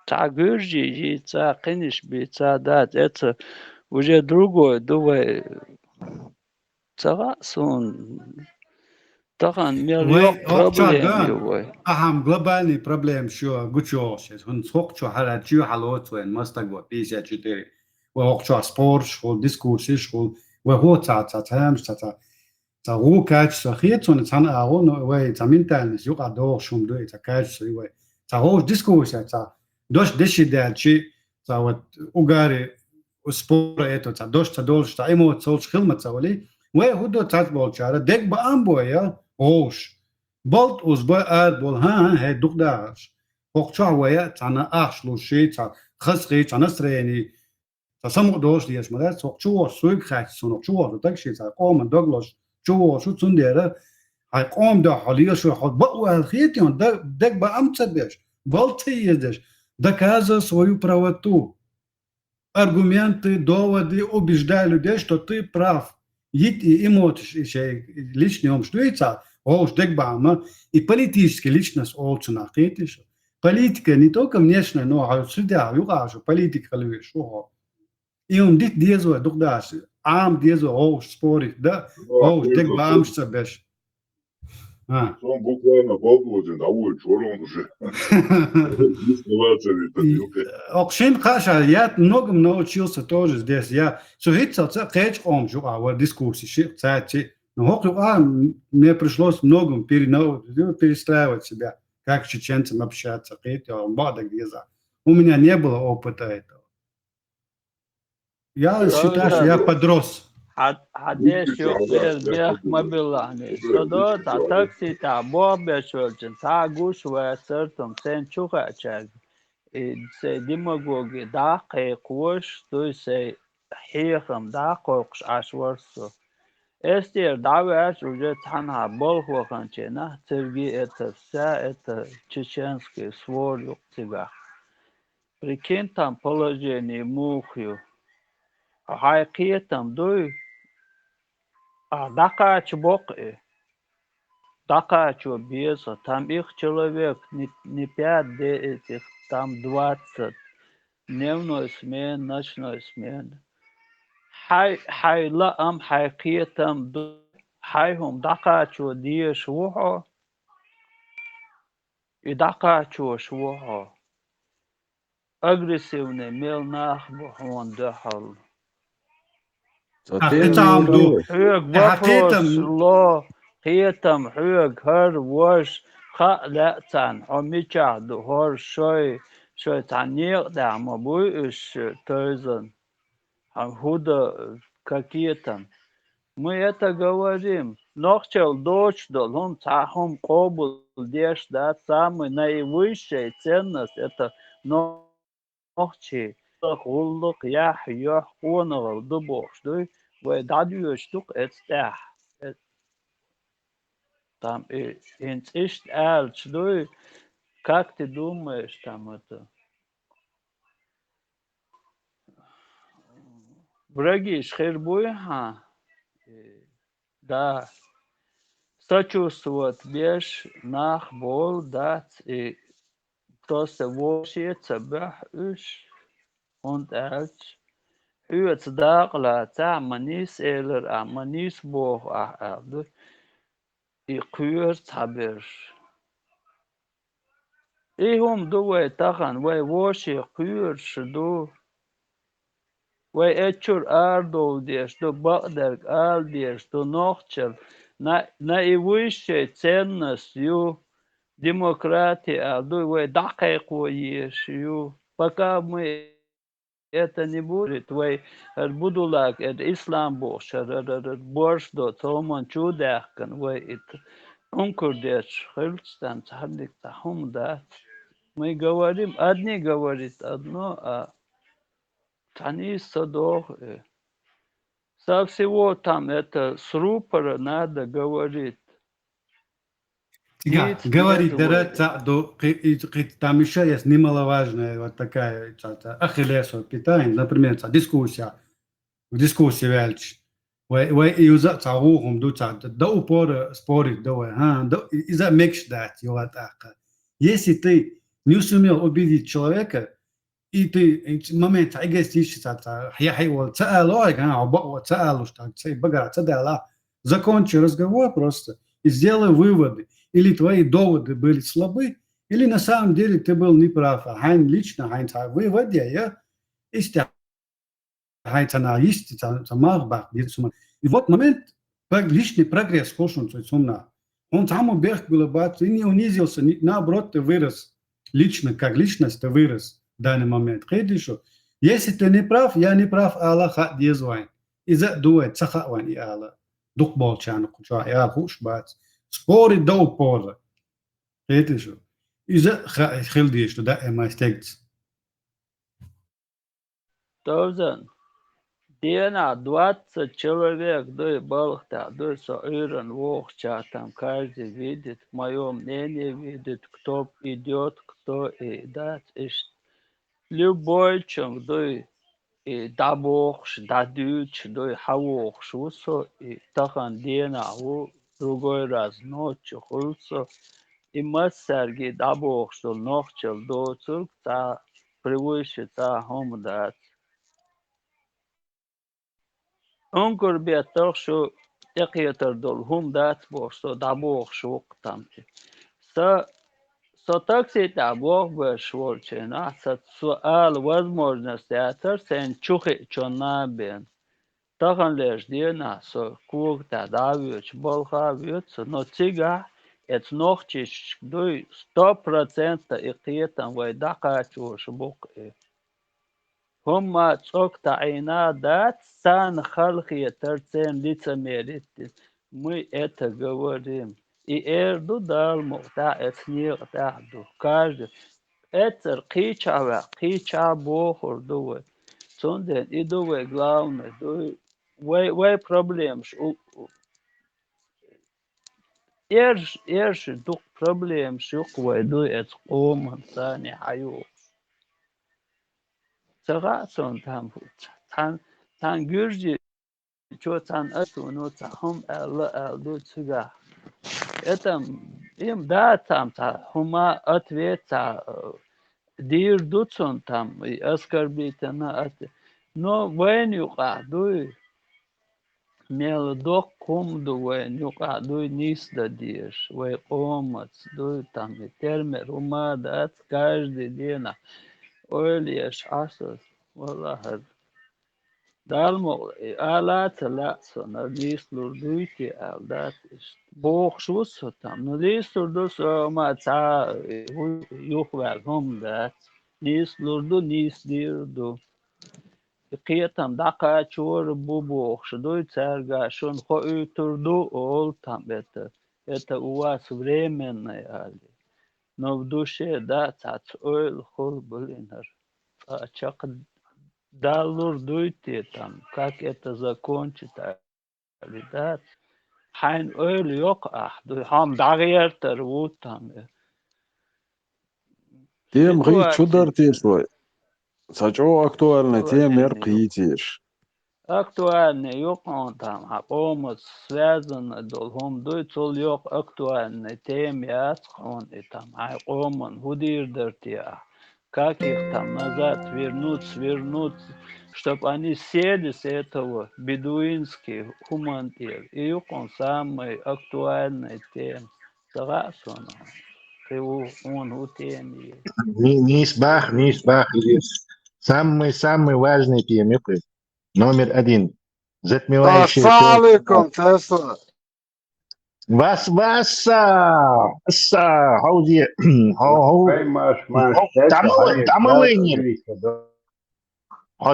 Та гюржи яйца, кинеш бейца дать. Это уже другое. Думай, цагасон. Тахан миллион проблем его. أهم глобальный проблем شو قطعش هن سوق شو حالات شو حالات وين مستقبل بيسا جدري ووقت شو سبورت شو ديسكورس شو وهو تعهم تعو كاتش سخيت وان تان أغون وي تامين تانس يقع دور شوم دوي تكاتش وي تعو ديسكورس تع دوش دشي دال شيء تعو أوغاري وسبور إتو تع دوش تدولش تع إيمو تولش خدمة تعولي وي هو دو تعبول شارة ديك بأمبويا روش بولت أسبوع بول ها هي دقداش وقتها ويا تانا أخلو شيء تا خسري تانا سريني تسمع دوش ديش مرات وقتها سوق خاك سنو وقتها تكشي تا قوم دوغلوش جو شو تنديره هاي قوم ده حاليا شو حد بقوا الخيتيون دك بأمتبش بولت يدش доказывай свою правоту аргументы доводы убеждай людей что ты прав и эмоции личный умствуется Оуш декбама и политическая личность олчна хитиш. Политика не только внешняя, но и сюда, югажу, политика лишь. И он дит дезу, дукдаш, ам дезу, оуш спорит, да, оуш декбам шабеш. Он буквально полгода на улице, он уже. Окшин хаша, я многому научился тоже здесь. Я сухиться, кэч омжу, а вот дискуссии, кстати. Но мне пришлось многому перестраивать себя, как с чеченцем общаться. У меня не было опыта этого. Я считаю, что я подрос. Hadеш yok mobilani. Sodo ta taksi ta bobešolčen, ta gušva srtom sen čuhačak. I se demagogi da koš, tu se hijam da koš ašvarso. Эстер даваешь уже тана болхваханчена, церги это вся, это чеченский свор тебя. Прикинь там положение мухью, а хайки там дуй, а дакач бокы, дакач обеса, там их человек не 5-10, там 20, дневной смен, ночной смен. حي لا أم حقيقتهم حيهم دقاتشو دي شوحو دقاتشو شوحو أغريسيوني ميل ناخبو هون دحل حيق بفروس الله حيتم حيق هر وش خا لا تان حميشا دو هر شوي تانيق دعم بويش تيزن Худо какие-то. Мы это говорим. Нохчел дочь дол, он цахом кобул деш, да, самая наивысшая ценность это نوخشي غلق يح يح قونغ دبوخش دوي وداديوش دوك اتستاح там инцишт алч دوي как ты думаешь там это враги шхербуйха да сочувствовать беш нах бол дать и просто воршиться бах уж und alch Huet dagla ta manis eler a manis boch a du I kuur taber. I do we tagan we woshi kuur shdu we etchur ardo dies do bagder al dies do nochchel na I wish cennas ju демократия a du we daqiq wish ju пока мы это не будет, вы будулак, ислам бош, борш до томан чудахкан, вы это ункурдеш, хыльстан, царлик, тахум, да. Мы говорим, одни говорит одно, а они садох. Со всего там это с рупора надо говорить. Говорит, там еще есть немаловажная вот такая ахиллесова питание, например, дискуссия, в дискуссии вельч. И за цагугум до упора спорить, из-за мекшдать его атака. Если ты не сумел убедить человека, и ты момент эгоистичный, закончи разговор просто и сделай выводы. Или твои доводы были слабы, или на самом деле ты был неправ. Хайн лично, хайн выводы, я истя, хайн цана есть, цамахбах, и вот момент личный прогресс, кошун цумна. Он там убег было бац, и не унизился, наоборот, ты вырос. Лично, как личность, ты вырос в данный момент. Если ты не прав, я не прав, Аллах дезвайн. Из-за дует, цахавань и Аллах. Дух болчан, куча, я хуш бац. Спорить до упора. Это что? Из-за хилди, что да, эмай стегц. Тозан. Дена 20 человек, да и балхта, да соиран вохча, там каждый видит, мое мнение видит, кто идет, кто и дать. Любой чем, да и да бохш, да дюч, да и хавохш, усо, и тахан дена, другой раз ночью хулсо, и массарги да бохш, что ночью до цурк, та превыше, та хомдат. Onkur beter şu tekyeter dol hum dat boş so da boş şok tamti. Со такси да бог бы шворчена, со суал возможности атер сен чухи чонабен. Тахан лишь дена со кук да давич болха вьются, но цига это нохчиш дуй 100% ихтиетан вай дака чуш бок. هم цок тайна дат сан халхи терцен лицемерит. Мы это говорим. И эрду дал мухта этнир дахду. Каждый. Это кича бохор дуэ. Сонден и дуэ главное. Вай проблем. Эрш дух проблем. Шук вай дуэ это коман сани хаю. Сагасон там гюржи чё там атуно там алду цуга. Это им да там хума ответ дир дуцон там и оскорбительно от. Но войну кадуй мел док комду войну кадуй низ дадишь. Вой комац дуй там и термер ума да каждый день. Öyleymiş asıl. Vallahi. Dalmo alat sonra lislur duyti aldat işte. Boğuşus tam. Lislur dus ma ta yok ver homdat. Lislurdu nisdirdu. Qiyatam daqa çor bu boğuşdu çerga şun xoyturdu ol tam это у вас временно ali. но в душе, да, ойл хул блинер. Чак далур дуйте там, как это закончится, да. Хайн ойл yok хам дагертер вот там. Тем рич чудар Ситуация тешлой. Сачо актуальна тем мер положение. қийтиш. Актуальный yok он там, а помощь связана долгом дуйцол yok актуальный тем он и там, а он худирдертия. Как их там назад свернуть, чтобы они сели с этого бедуинский хумантир. И yok он самый актуальный тем. Согласен? Ты он у темы. Не избах, самый важный темы. Номер один. Затмевающая Ассалайкум, Тесла. Васа, хауди,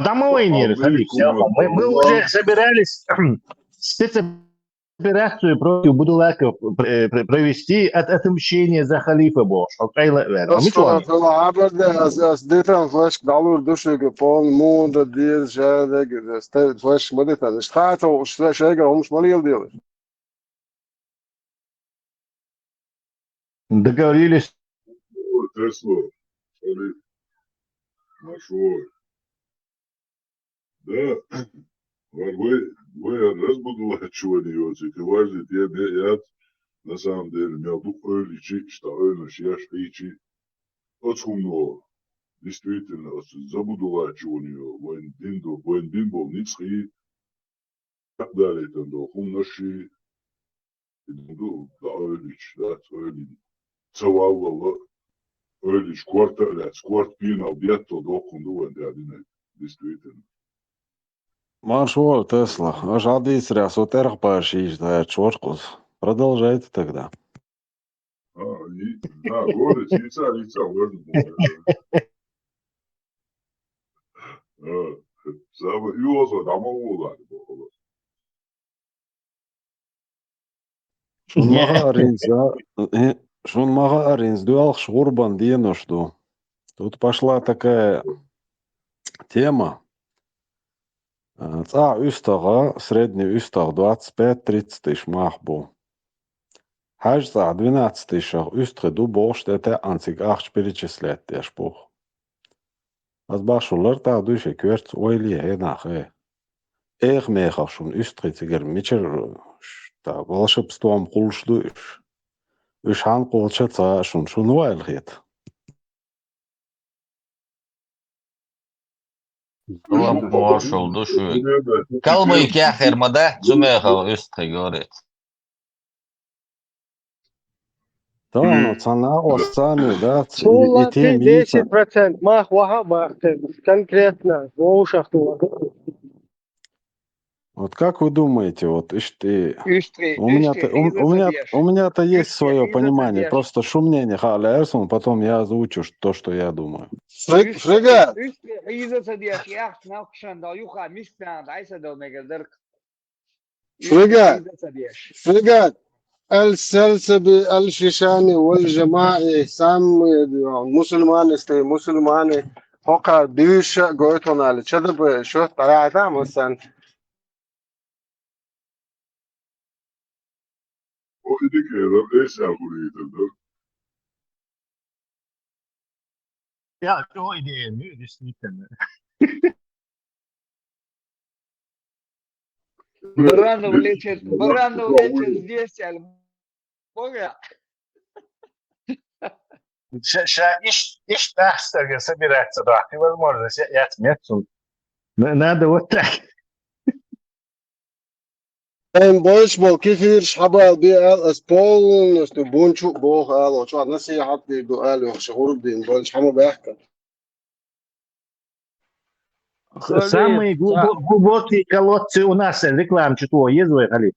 домовые мы уже собирались спецоперацию против Будулаков провести от отмщения за халифа Бош. Ditran flash dalur dušīga polna mūda, diez, žēdega, flash moditā. Štāta, šēga, mums malīl dīli. Договорились. Тесла, нашел. Да, вы раз буду чего не делать, и важно, я на самом деле, меня дух öyle что öyle яш ичи, отшумно, действительно, забудula чего не делать, воин был ницхи, так далее, там, до хумнаши, да, öyle, цавалла, öyle, скварт пинал, детто, дохунду, действительно. Маршал Тесла, аж адис рясо терхпашиш, да, чоркус. Продолжайте тогда. Да, говорит, яйца, можно было. Юоза, домового, Шун мага аринз, дуал шурбан диеношду. Тут пошла такая тема. Средний устав 25-30 тысяч махбу. Хаж за 12 тысяч устреду борщ, это антигах перечислять дешбух. Азбашулар та душе кверц ойли хенахе. Мехах шун устритигер мичер та волшебством кулшлуш. Ушхан кулчаца шун вайлхет. Marshall душу. Kalmayı ki ahirmada zümeha üstü göret. Да, ну цена сами, да, Сола и те 10% мах ваха конкретно в ушах. Вот как вы думаете, вот Üstri, у меня-то есть свое понимание, просто шумнение халяерсун, потом я озвучу то, что я думаю. Фрегат! Фрегат! السلسبي الشيشاني والجماعي سامي مسلماني هوكا بيش قويتونا لشدب شو طلعتا مثلا O indikerer es algoritmer. Ja, то идея, ну, действительно. Баранов лечит здесь, Бога. Иш Тахстер собирается, да, и возможность я отметил. Надо вот так. بولش بول كيفير شحبال بيال اسبول نستو بونشو بوخ قالو شو نصيحة دي قالوا شهور دين بولش حمو بيحكي Самые глубокие колодцы у нас, реклам чего, есть, Халид?